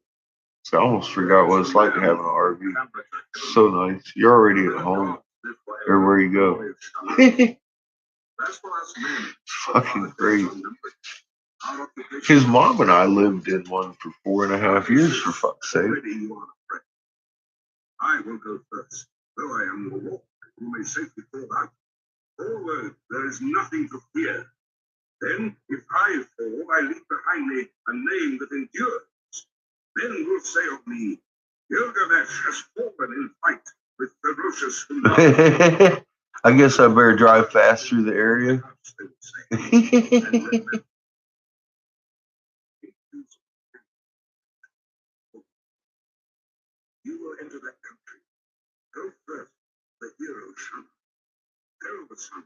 So I almost forgot what it's like to have an RV. So nice. You're already at home everywhere you go. Fucking great. His mom and I lived in one for 4.5 years, for fuck's sake. I will go first, though I am your lord. You may safely fall out. Forward, there is nothing to fear. Then, if I fall, I leave behind me a name that endures. Men will say of me, Gilgamesh has fallen in fight with ferocious humanity. I guess I better drive fast through the area. You will enter that country. Go first, the hero son. Tell the son,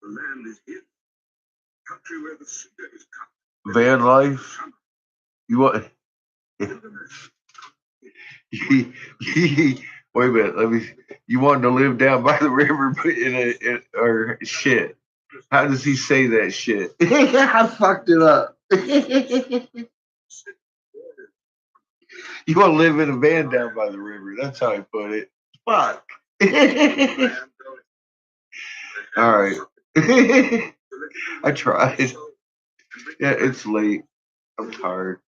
the land is his. Country where the cedar is cut. Van life. You want? Wait a minute. Let me. You want to live down by the river, but or shit? How does he say that shit? I fucked it up. You want to live in a van down by the river? That's how I put it. Fuck. All right. I tried. Yeah, it's late. I'm tired.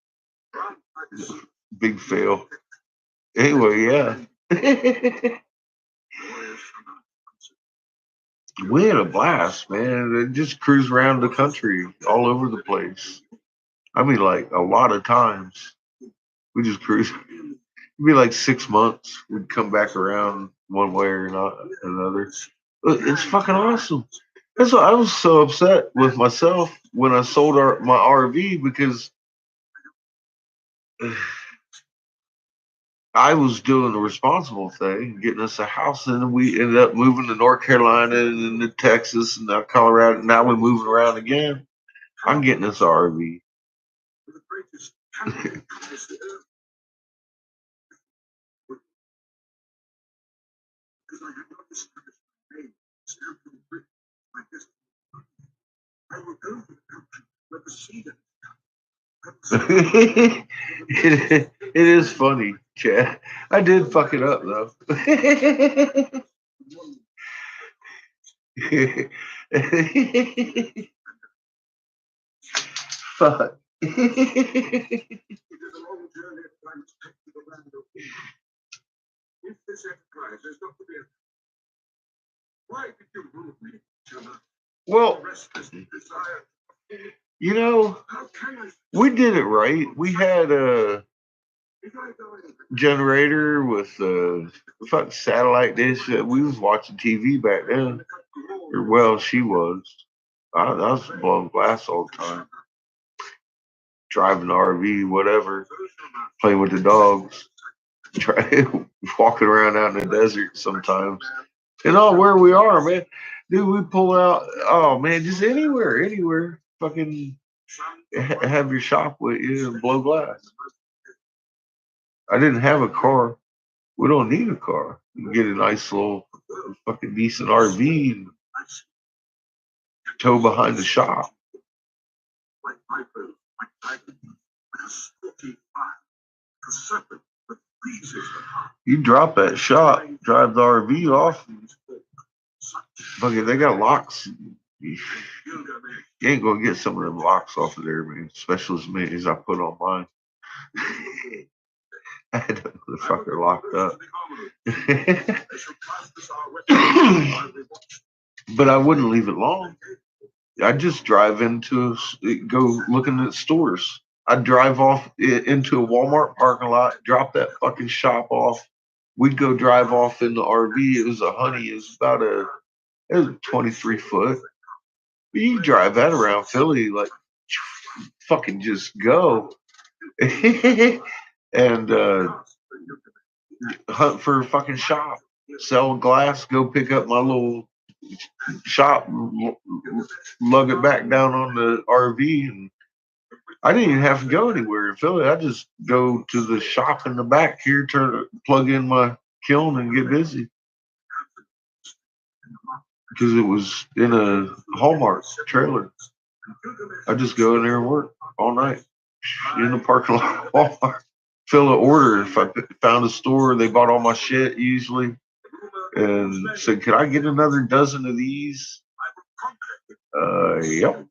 Big fail. Anyway, yeah. We had a blast, man. Just cruise around the country, all over the place. I mean, like a lot of times. We just cruise. It'd be like 6 months. We'd come back around one way or not another. It's fucking awesome. That's why I was so upset with myself when I sold my RV because I was doing the responsible thing, getting us a house, and then we ended up moving to North Carolina and then to Texas and now Colorado. Now we're moving around again. I'm getting us an RV. it is funny, Chad. I did fuck it up though. Fuck. Well, we did it right. We had generator with a fucking satellite dish. We was watching TV back then. Or, well, she was. I was blowing glass all the time. Driving the RV, whatever. Playing with the dogs. Walking around out in the desert sometimes. And where we are, man. Dude, we pull out, oh man, just anywhere. Fucking have your shop with you and blow glass. I didn't have a car. We don't need a car. You can get a nice little fucking decent RV and tow behind the shop. You drop that shop, drive the RV off. Fucking, they got locks. You ain't gonna get some of them locks off of there, man. Especially as many as I put on mine. I had the motherfucker locked up. But I wouldn't leave it long. I'd just drive go looking at stores. I'd drive off into a Walmart parking lot, drop that fucking shop off. We'd go drive off in the RV. It was a Honey. It was 23 foot. But you drive that around Philly, like, fucking just go. And hunt for a fucking shop. Sell glass, go pick up my little shop, lug it back down on the RV, and I didn't even have to go anywhere in Philly. I just go to the shop in the back here, plug in my kiln, and get busy. Because it was in a Hallmark trailer. I just go in there and work all night in the parking lot. Walmart. Fill an order. If I found a store, they bought all my shit usually, and said, "Could I get another dozen of these?" Yep.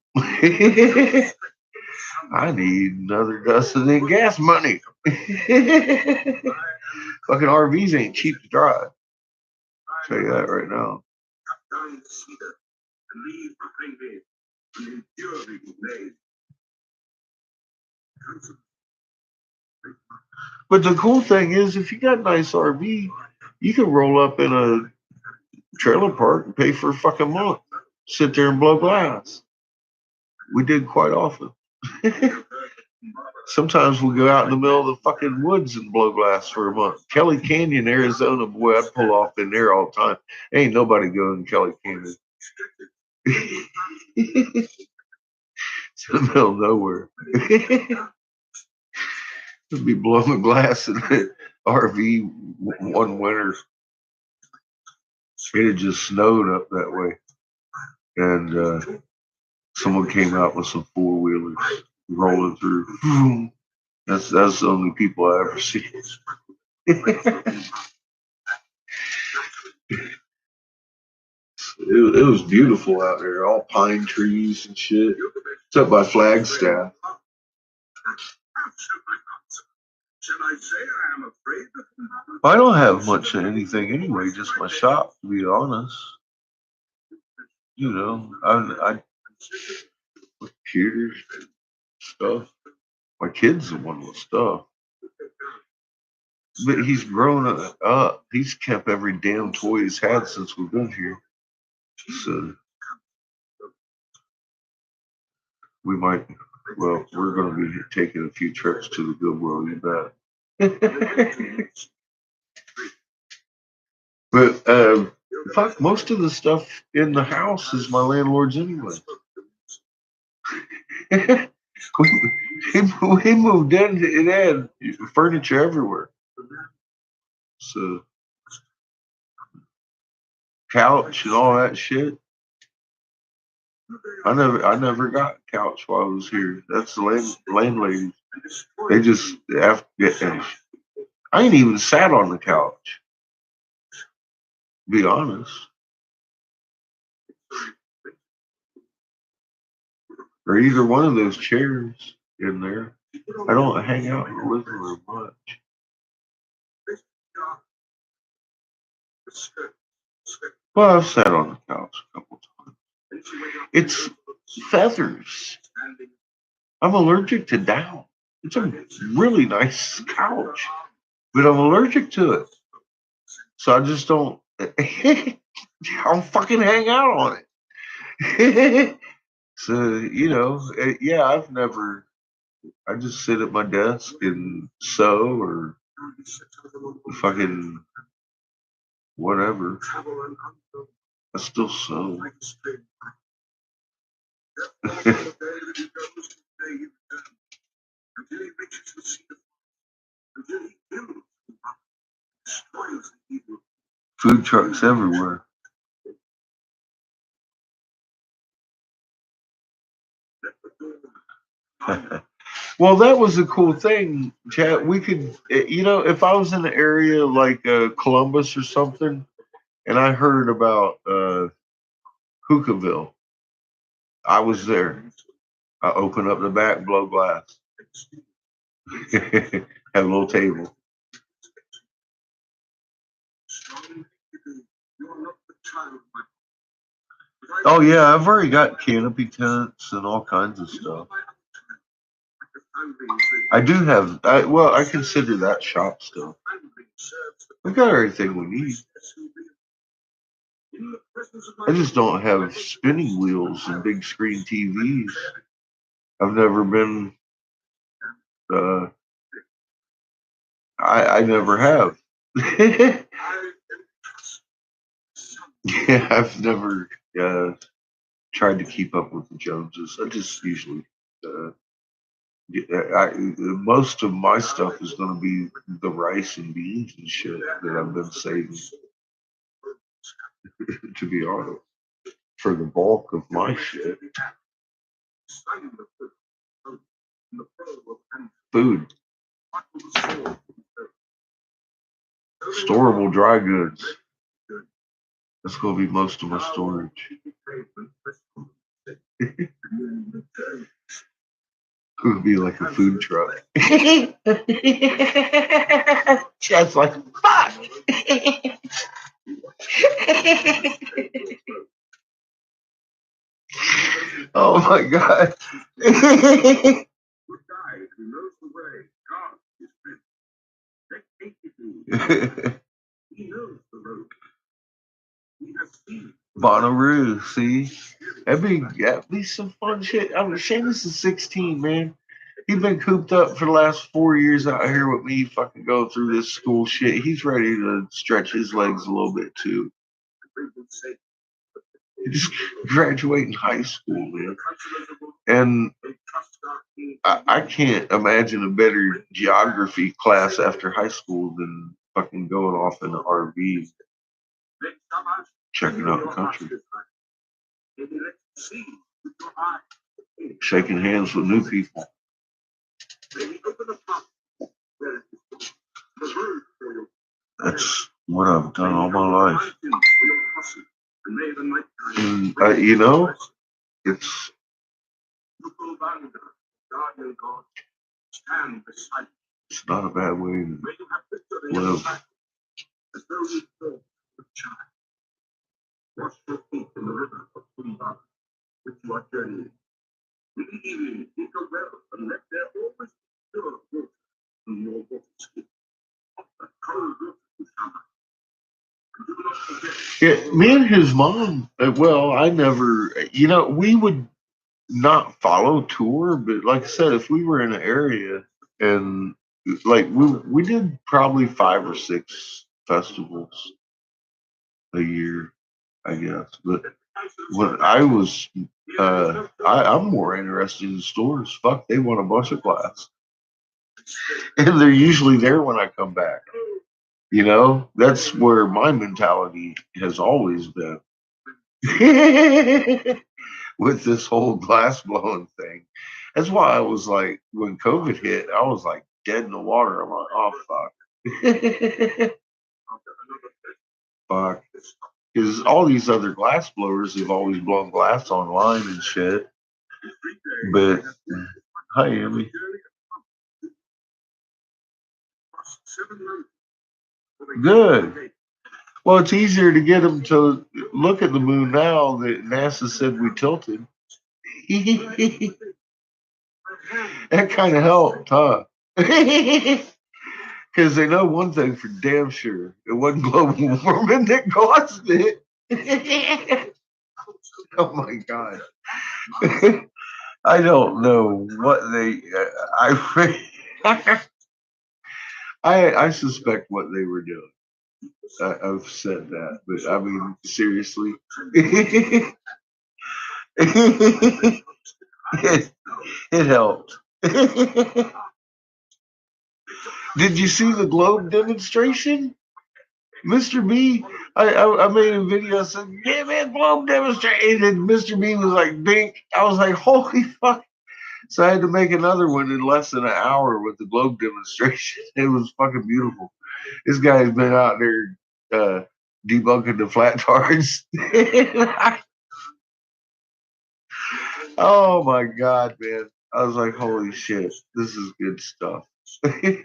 I need another dozen in gas money. Fucking RVs ain't cheap to drive. I'll tell you that right now. But the cool thing is, if you got a nice RV, you can roll up in a trailer park and pay for a fucking month. Sit there and blow glass. We did quite often. Sometimes we go out in the middle of the fucking woods and blow glass for a month. Kelly Canyon, Arizona, boy, I'd pull off in there all the time. Ain't nobody going to Kelly Canyon. It's in the middle of nowhere. It'd be blowing glass in the RV one winter. It had just snowed up that way. And someone came out with some four-wheelers rolling through. That's the only people I ever see. It was beautiful out there, all pine trees and shit. It's up by Flagstaff. I don't have much of anything anyway, just my shop, to be honest. You know, I computers, stuff. My kid's the one with stuff. But he's grown up. He's kept every damn toy he's had since we've been here. So we're going to be taking a few trips to the Goodwill, you bet. But fuck, most of the stuff in the house is my landlord's anyway. we moved in, it had furniture everywhere. So couch and all that shit. I never got a couch while I was here. That's the landlady. They just I ain't even sat on the couch. Be honest. Or either one of those chairs in there. I don't hang out in the living room much. Well, I've sat on the couch a couple times. It's feathers. I'm allergic to down. It's a really nice couch, but I'm allergic to it. So I just don't. I don't fucking hang out on it. So, yeah, I've never. I just sit at my desk and sew or fucking whatever. I still sew. Food trucks everywhere. Well, that was a cool thing, Chad. We could, if I was in an area like Columbus or something, and I heard about Hookahville, I was there. I open up the back, blow glass, have a little table. Oh yeah, I've already got canopy tents and all kinds of stuff. I do have. I consider that shop stuff. We got everything we need. I just don't have spinning wheels and big screen TVs. I've never been. Uh, I never have. Yeah, I've never tried to keep up with the Joneses. I just usually. Most of my stuff is going to be the rice and beans and shit that I've been saving. To be honest, for the bulk of my shit, food, storable dry goods. That's going to be most of my storage. It would be like a food truck. Just like fuck. Oh my god. Bonnaroo, see? That'd be some fun shit. I mean, Seamus is 16, man. He's been cooped up for the last 4 years out here with me fucking going through this school shit. He's ready to stretch his legs a little bit too. Just graduating high school, man. And I can't imagine a better geography class after high school than fucking going off in the RV, checking out the country, shaking hands with new people. That's what I've done all my life. And, it's not a bad way to live. Yeah, me and his mom, I never, we would not follow tour, but like I said, if we were in an area and like we did probably 5 or 6 festivals a year, I guess. But when I was, I'm more interested in stores. Fuck, they want a bunch of glass, and they're usually there when I come back. That's where my mentality has always been. With this whole glass blowing thing. That's why I was like, when COVID hit, I was like dead in the water. I'm like, oh fuck. Fuck. Because all these other glass blowers have always blown glass online and shit. But, hi, Amy. Good. Well, it's easier to get them to look at the moon now that NASA said we tilted. That kind of helped, huh? Because they know one thing for damn sure. It wasn't global warming that caused it. Oh my God. I don't know what they. I suspect what they were doing. I've said that, but I mean seriously, it helped. Did you see the globe demonstration? Mr. B, I made a video. I said, "Yeah, man, globe demonstration." And Mr. B was like, "Bink." I was like, "Holy fuck!" So I had to make another one in less than an hour with the globe demonstration. It was fucking beautiful. This guy's been out there debunking the flat tires. Oh my God, man. I was like, holy shit, this is good stuff. We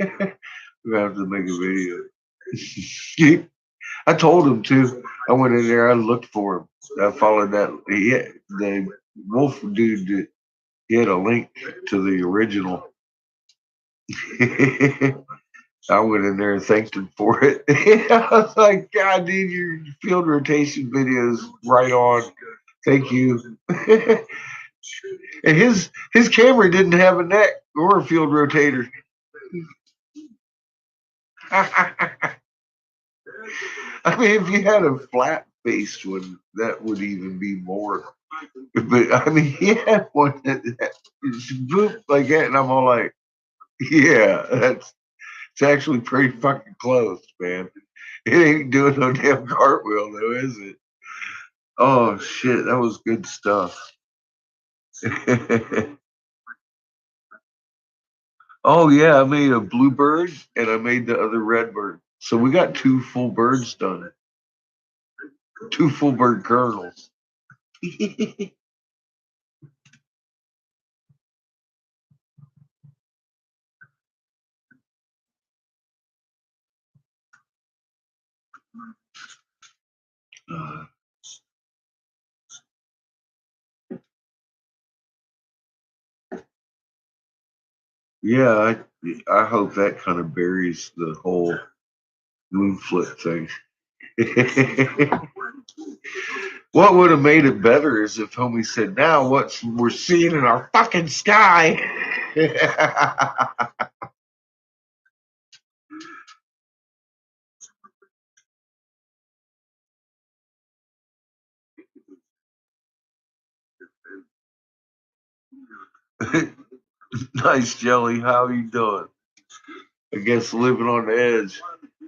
have to make a video. I told him to. I went in there, I looked for him. I followed that. The wolf dude, he had a link to the original. I went in there and thanked him for it. I was like, God, dude, your field rotation video is right on. Thank you. And his camera didn't have a neck or a field rotator. I mean, if you had a flat faced one, that would even be more. But I mean, he had one that boop like that, and I'm all like, yeah, it's actually pretty fucking close, man. It ain't doing no damn cartwheel though, is it? Oh shit, that was good stuff. Oh yeah, I made a blue bird and I made the other red bird. So we got two full birds done. Two full bird kernels. Uh, yeah, I hope that kind of buries the whole moon flip thing. What would have made it better is if homie said, "Now what we're seeing in our fucking sky." Nice, Jelly. How you doing? I guess living on the edge.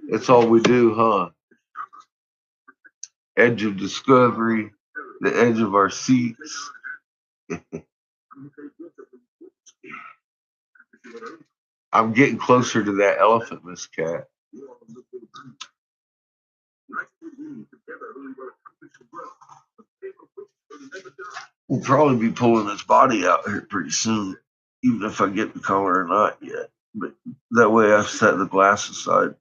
That's all we do, huh? Edge of discovery, the edge of our seats. I'm getting closer to that elephant, Miss Cat. We'll probably be pulling his body out here pretty soon, even if I get the color or not yet. But that way I've set the glass aside.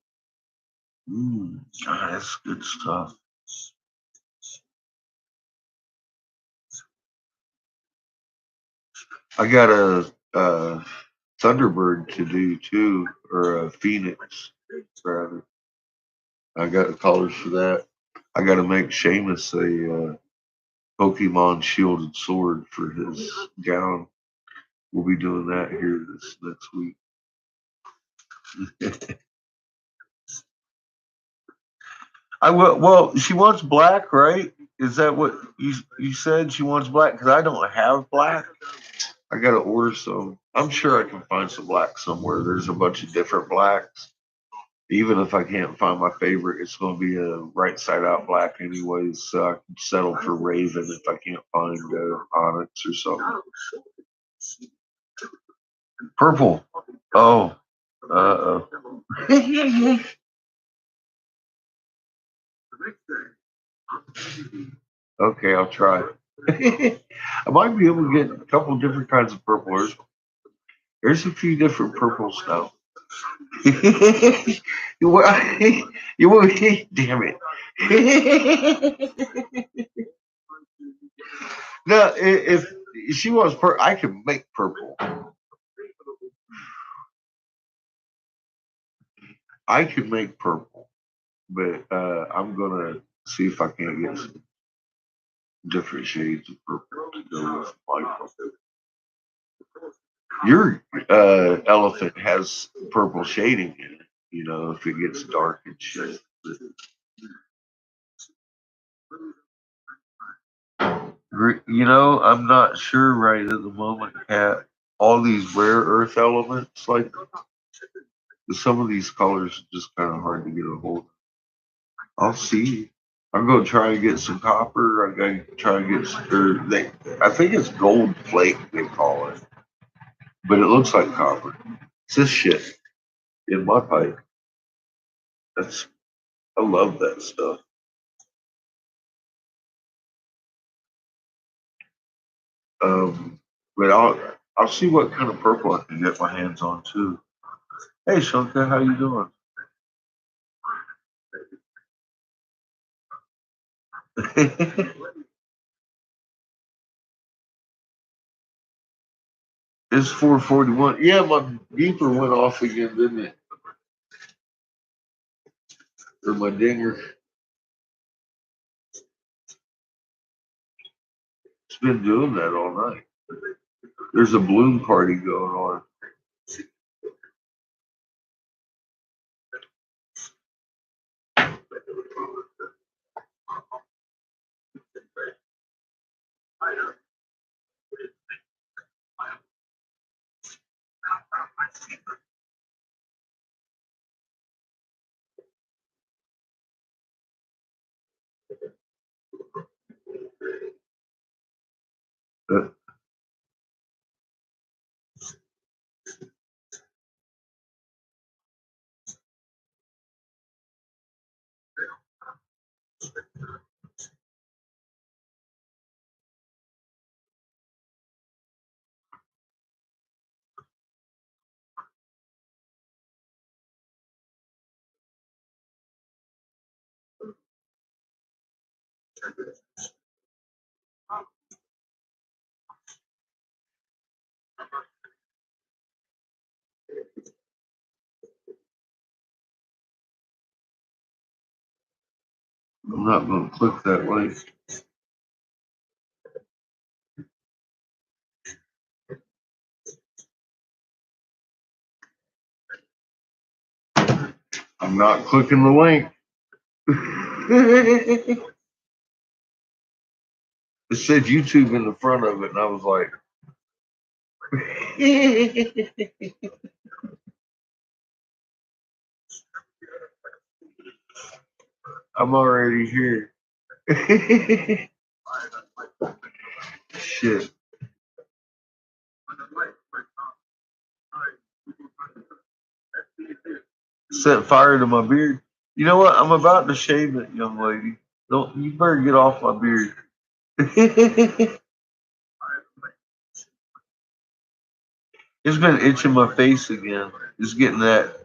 God, that's good stuff. I got a Thunderbird to do too, or a Phoenix, rather. I got the colors for that. I got to make Seamus a Pokemon shielded sword for his gown. We'll be doing that here this next week. I will. Well, she wants black, right? Is that what you said? She wants black because I don't have black. I got to order some. I'm sure I can find some black somewhere. There's a bunch of different blacks. Even if I can't find my favorite, it's going to be a right side out black anyways. So I can settle for Raven if I can't find Onyx or something. Purple. Oh. Uh oh. Okay, I'll try. I might be able to get a couple different kinds of purple. There's a few different purples now. you will, damn it. No, if she wants purple, I can make purple. I can make purple, but I'm gonna see if I can get some different shades of purple to go with my purple. Your elephant has purple shading in it, you know, if it gets dark and shit. You know, I'm not sure right at the moment, Cat. All these rare earth elements, like some of these colors are just kind of hard to get a hold of. I'll see. I'm gonna try and get some copper. I'm gonna try and get I think it's gold flake they call it, but it looks like copper. It's this shit in my pipe. That's I love that stuff. But I'll see what kind of purple I can get my hands on too. Hey Shunka, how you doing? It's 4:41. Yeah, my beeper went off again, didn't it? Or my dinger. It's been doing that all night. There's a bloom party going on. Uh, I'm not going to click that link. I'm not clicking the link. It said YouTube in the front of it, and I was like, I'm already here. Shit. Set fire to my beard. You know what? I'm about to shave it, young lady. Don't you better get off my beard. It's been itching my face again. Just getting that.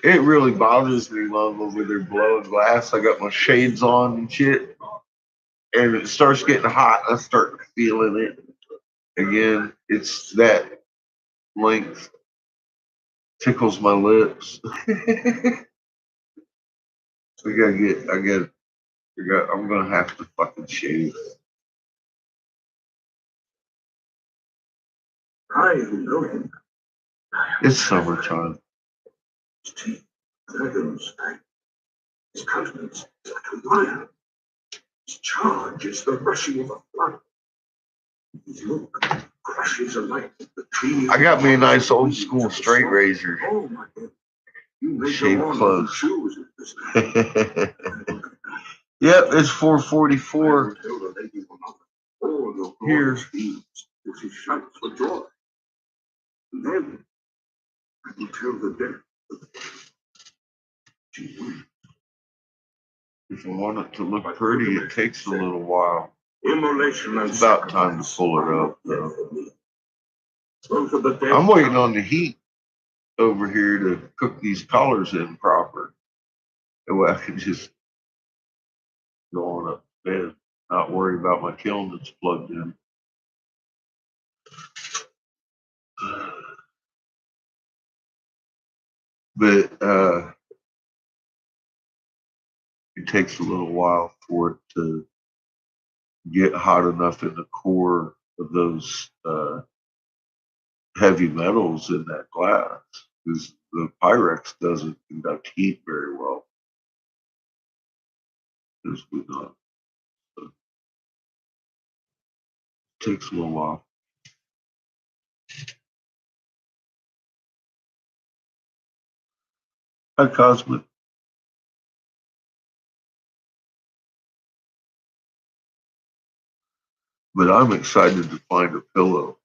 It really bothers me when I'm over there blowing glass. I got my shades on and shit, and it starts getting hot. I start feeling it again. It's that length tickles my lips. I'm gonna have to fucking shave. I know him. It's summertime. His teeth, dragons, his countenance is like a lion. His charge is the rushing of a flood. His look crashes alike the trees. I got me a nice old school straight razor. Oh my God. You make Shave the close. shoes. Yep, it's 4:44 here. If she shouts for joy, then I will tell the dead. If I want it to look pretty, it takes a little while. Immolation and It's about time to pull it up, though. Both of the dead. I'm waiting on the heat over here to cook these collars in proper. That way I can just go on up to bed, not worry about my kiln that's plugged in. But it takes a little while for it to get hot enough in the core of those heavy metals in that glass, because the Pyrex doesn't conduct heat very well. As we know, so it takes a little while. Hi, Cosmic. But I'm excited to find a pillow.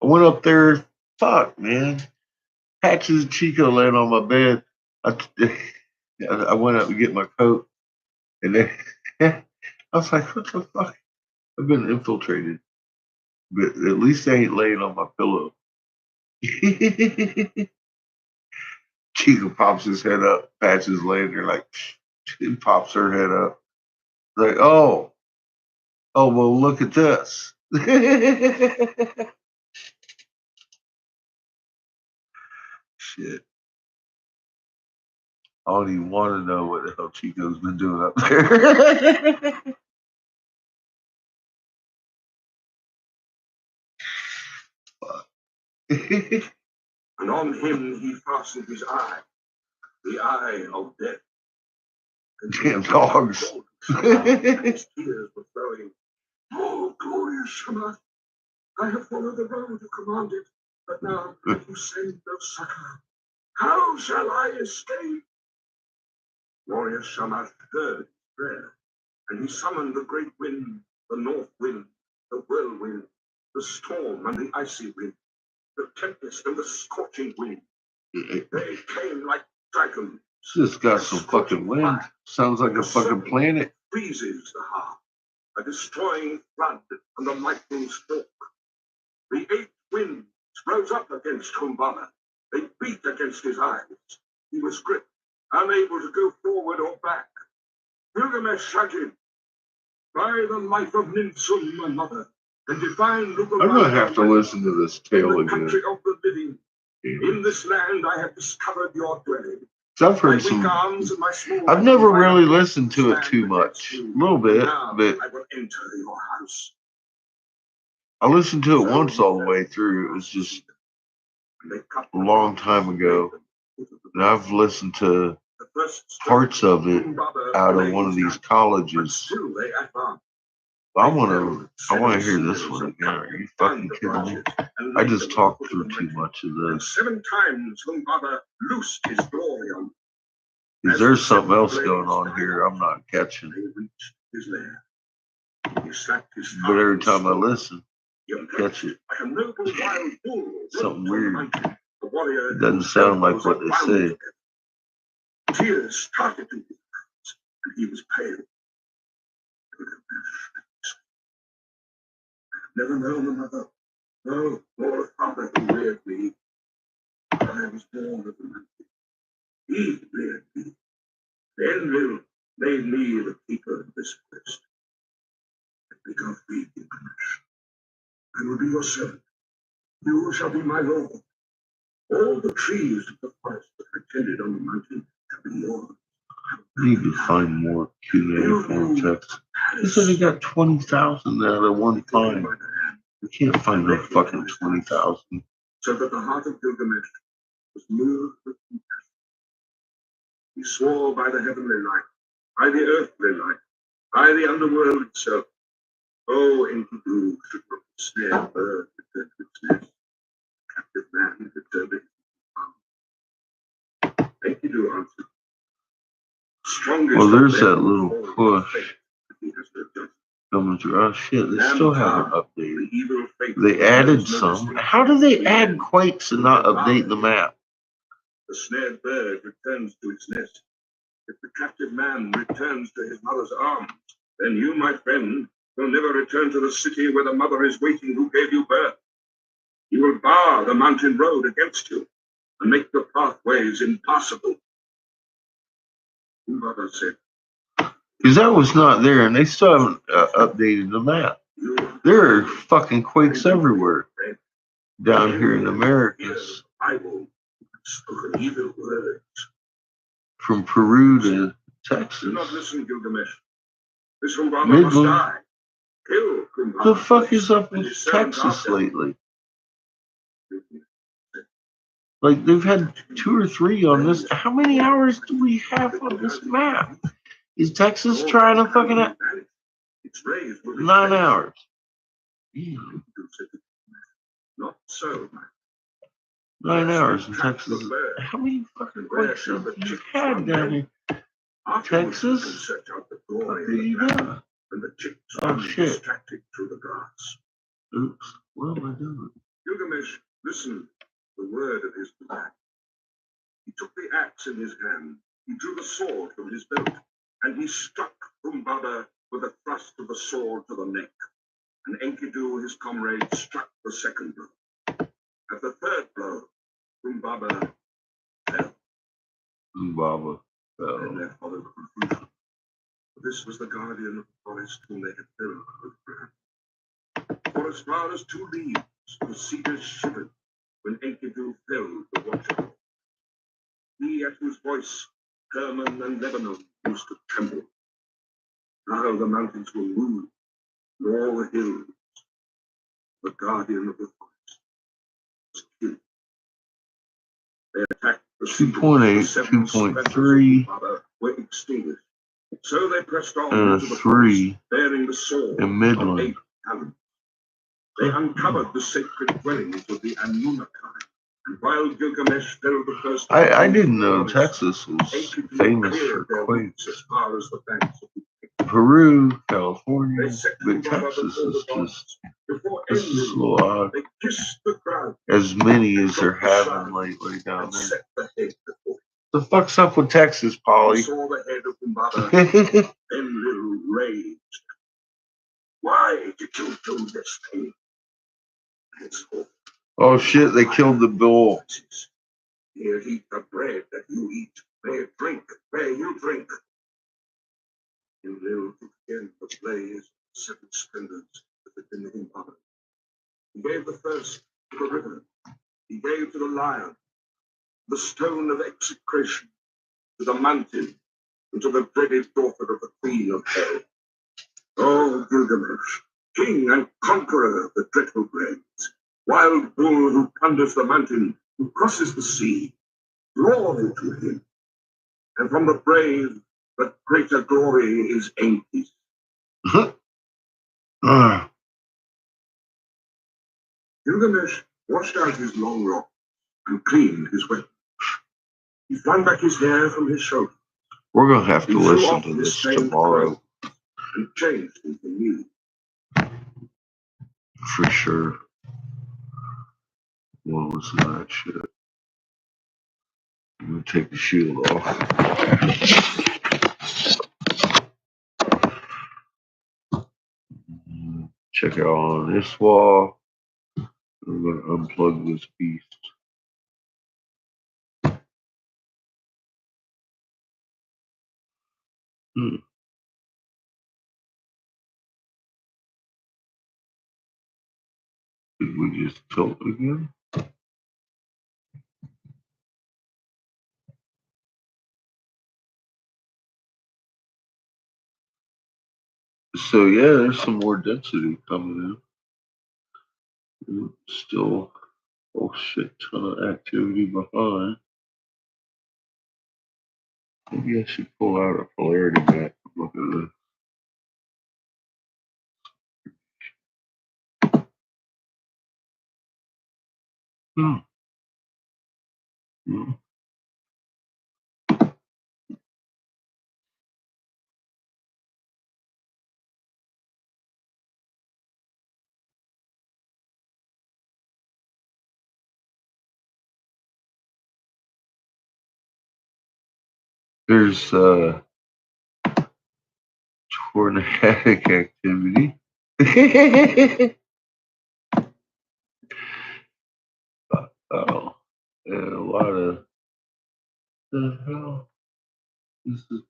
I went up there, fuck, man. Patches and Chico laying on my bed. I went up to get my coat, and then I was like, what the fuck? I've been infiltrated. But at least they ain't laying on my pillow. Chica pops his head up. Patches laying there like, she pops her head up. Like, oh, well, look at this. Shit. I don't even want to know what the hell Chico's been doing up there. And on him he fastened his eye, the eye of death. Damn dogs. And his tears were flowing. Oh, glorious Shamath! I have followed the road you commanded, but now you send no succor. How shall I escape? Glorious Shamath heard his prayer, and he summoned the great wind, the north wind, the whirlwind, the storm and the icy wind, the tempest and the scorching wind. They came like dragons. Just got some fucking wind. Sounds like a fucking planet. Freezes the heart, a destroying flood and a lightning stroke. The eight winds rose up against Humbaba. They beat against his eyes. He was gripped, unable to go forward or back. Gilgamesh shouted, by the life of Ninsum, my mother, and divine Lugamara, I'm gonna have to listen to this tale in the again. country of the living, in this land I have discovered your dwelling. I've heard some. I've never really listened to it too much. A little bit, but I will enter your house. I listened to it once all the way through. It was just a long time ago. And I've listened to parts of it out of one of these colleges. I want to hear this one again. Are you fucking kidding me? I just talked through too much of this. 7 times Humbaba loosed his glory on. Because there's something else going on here I'm not catching. But every time I listen, I catch it. Something weird. It doesn't sound like what they say. Tears started to his eyes, and he was pale. Never known another, no, nor a father who reared me. I was born of the mountain. He reared me. Enlil made me the keeper of this quest. And because we Gilgamesh, I will be your servant. You shall be my lord. All the trees of the forest that pretended on the mountain shall be yours. I need to find more Q&A text. He said he got 20,000 out at one time. We can't find no fucking 20,000. So that the heart of Gilgamesh was moved with compassion. He swore by the heavenly light, by the earthly light, by the underworld itself. Oh, Enkidu should not snare bird return to its nest, captive man return to his farm. Enkidu answered, strongest. Well, there's that little push coming through. Oh shit, they still haven't updated. They added some. How do they add quakes and not update the map? The snared bird returns to its nest. If the captive man returns to his mother's arms, then you, my friend, will never return to the city where the mother is waiting who gave you birth. You will bar the mountain road against you and make the pathways impassable. Mother said, because that was not there, and they still haven't updated the map. There are fucking quakes everywhere down here in the Americas. I will spoken evil words. From Peru Texas. Do not listen, Gilgamesh. This Humbaba must Midland. die. Kill Humbaba. The fuck is up and with his servants Texas after. lately? Like, they've had 2 or 3 on this. How many hours do we have on this map? Is Texas trying to fucking Its rays will 9 hours? Damn. Not so, man. 9 hours in Texas. How many fucking quakes have you had down here? Texas? What are you doing? Oh shit. Distracted through the grass. Oops. What am I doing? Gilgamesh listened to the word of his command. He took the axe in his hand, he drew the sword from his belt, and he struck Humbaba with a thrust of the sword to the neck. And Enkidu, his comrade, struck the second blow. At the third blow, Humbaba fell. Humbaba fell. And there followed confusion. This was the guardian of the forest whom they had filled with bread. For as far as 2 leaves, the cedars shivered when Enkidu felled the watcher. He at whose voice Hermon and Lebanon used to tremble. Now the mountains were moved, and all the hills. The guardian of the forest was killed. They attacked the 2.8, 2.3, were extinguished. So they pressed on and into the 3 forest, bearing the sword in Midland. of 8 talents. They uncovered the sacred dwellings of the Anunnaki, and while Gilgamesh filled the first, I didn't know Texas was famous for quakes. As far as the banks of the Peru, California, but Texas is just, this is a little odd. they kissed the ground As many as they're having lately down and there. set the head before. The fuck's up with Texas, He Polly? saw the head of Humbaba, then little raged. Why did you do this thing? Henceforth, Oh shit, they killed the bull. here eat the bread that you eat. There drink where you drink. In Lil took again the blaze, 7 splendors that had been in Humbaba. He gave the first to the river. He gave to the lion the stone of execration, to the mountain, and to the dreaded daughter of the queen of hell. Oh, Gilgamesh, king and conqueror of the dreadful blades, wild bull who plunders the mountain, who crosses the sea, glory to him. And from the brave, the greater glory is Enki's. Gilgamesh washed out his long rock and cleaned his weapon. He flung back his hair from his shoulders. We're gonna have to listen to this tomorrow. And changed into new. For sure. What was that shit? I'm gonna take the shield off. Check it out on this wall. I'm gonna unplug this beast. Did we just tilt again? So yeah, there's some more density coming in. Still a shit ton of activity behind. Maybe I should pull out a polarity map. Look at this. Hmm. Hmm. There's tornadic activity. Oh, and a lot of the hell. This is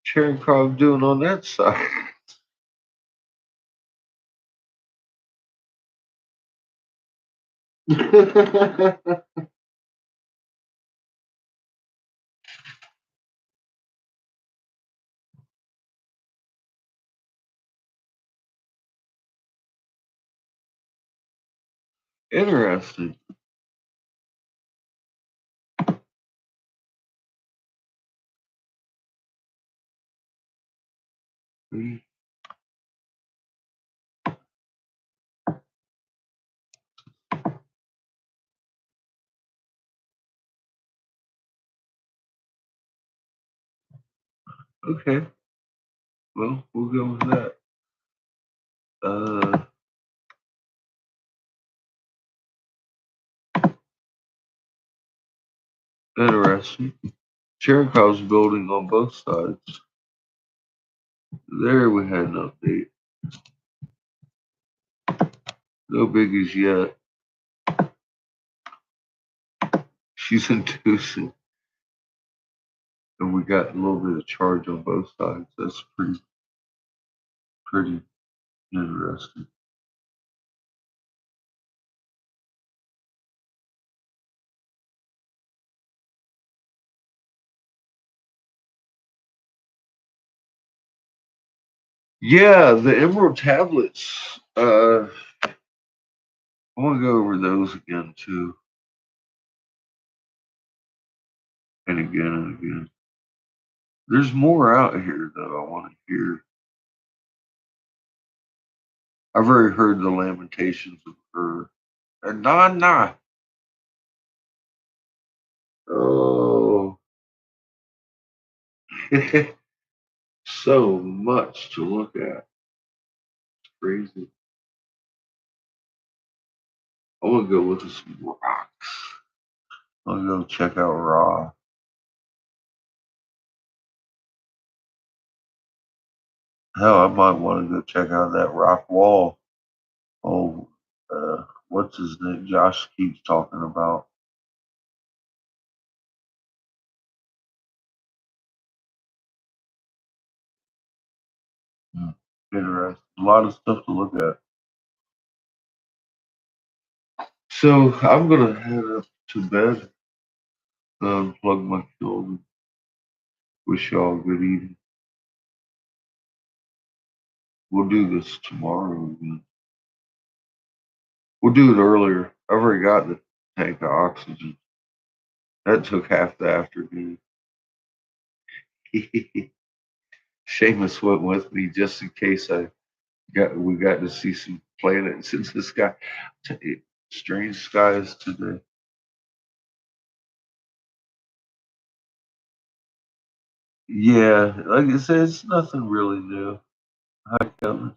Cherenkov doing on that side. Interesting. Okay. Well, we'll go with that. Interesting. Cherekov's building on both sides. There we had an update. No biggies yet. She's inducing. And we got a little bit of charge on both sides. That's pretty interesting. Yeah, the Emerald tablets. I want to go over those again too. And again and again. There's more out here that I want to hear. I've already heard the lamentations of her. And nah. Oh. So much to look at. It's crazy. I want to go look at some rocks. I want to go check out Raw. Hell, I might want to go check out that rock wall. Oh, what's his name? Josh keeps talking about. Interesting. A lot of stuff to look at. So I'm gonna head up to bed, unplug my phone. Wish y'all a good evening. We'll do this tomorrow again. We'll do it earlier. I've already got the tank of oxygen. That took half the afternoon. Seamus went with me just in case we got to see some planets in the sky. Strange skies today. Yeah, like I said, it's nothing really new. Hi, Kevin.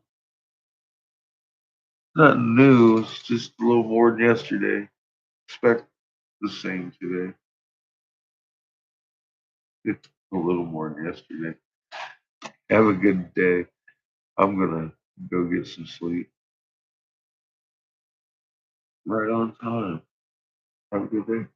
Nothing new. It's just a little more than yesterday. Expect the same today. It's a little more than yesterday. Have a good day. I'm gonna go get some sleep. Right on time. Have a good day.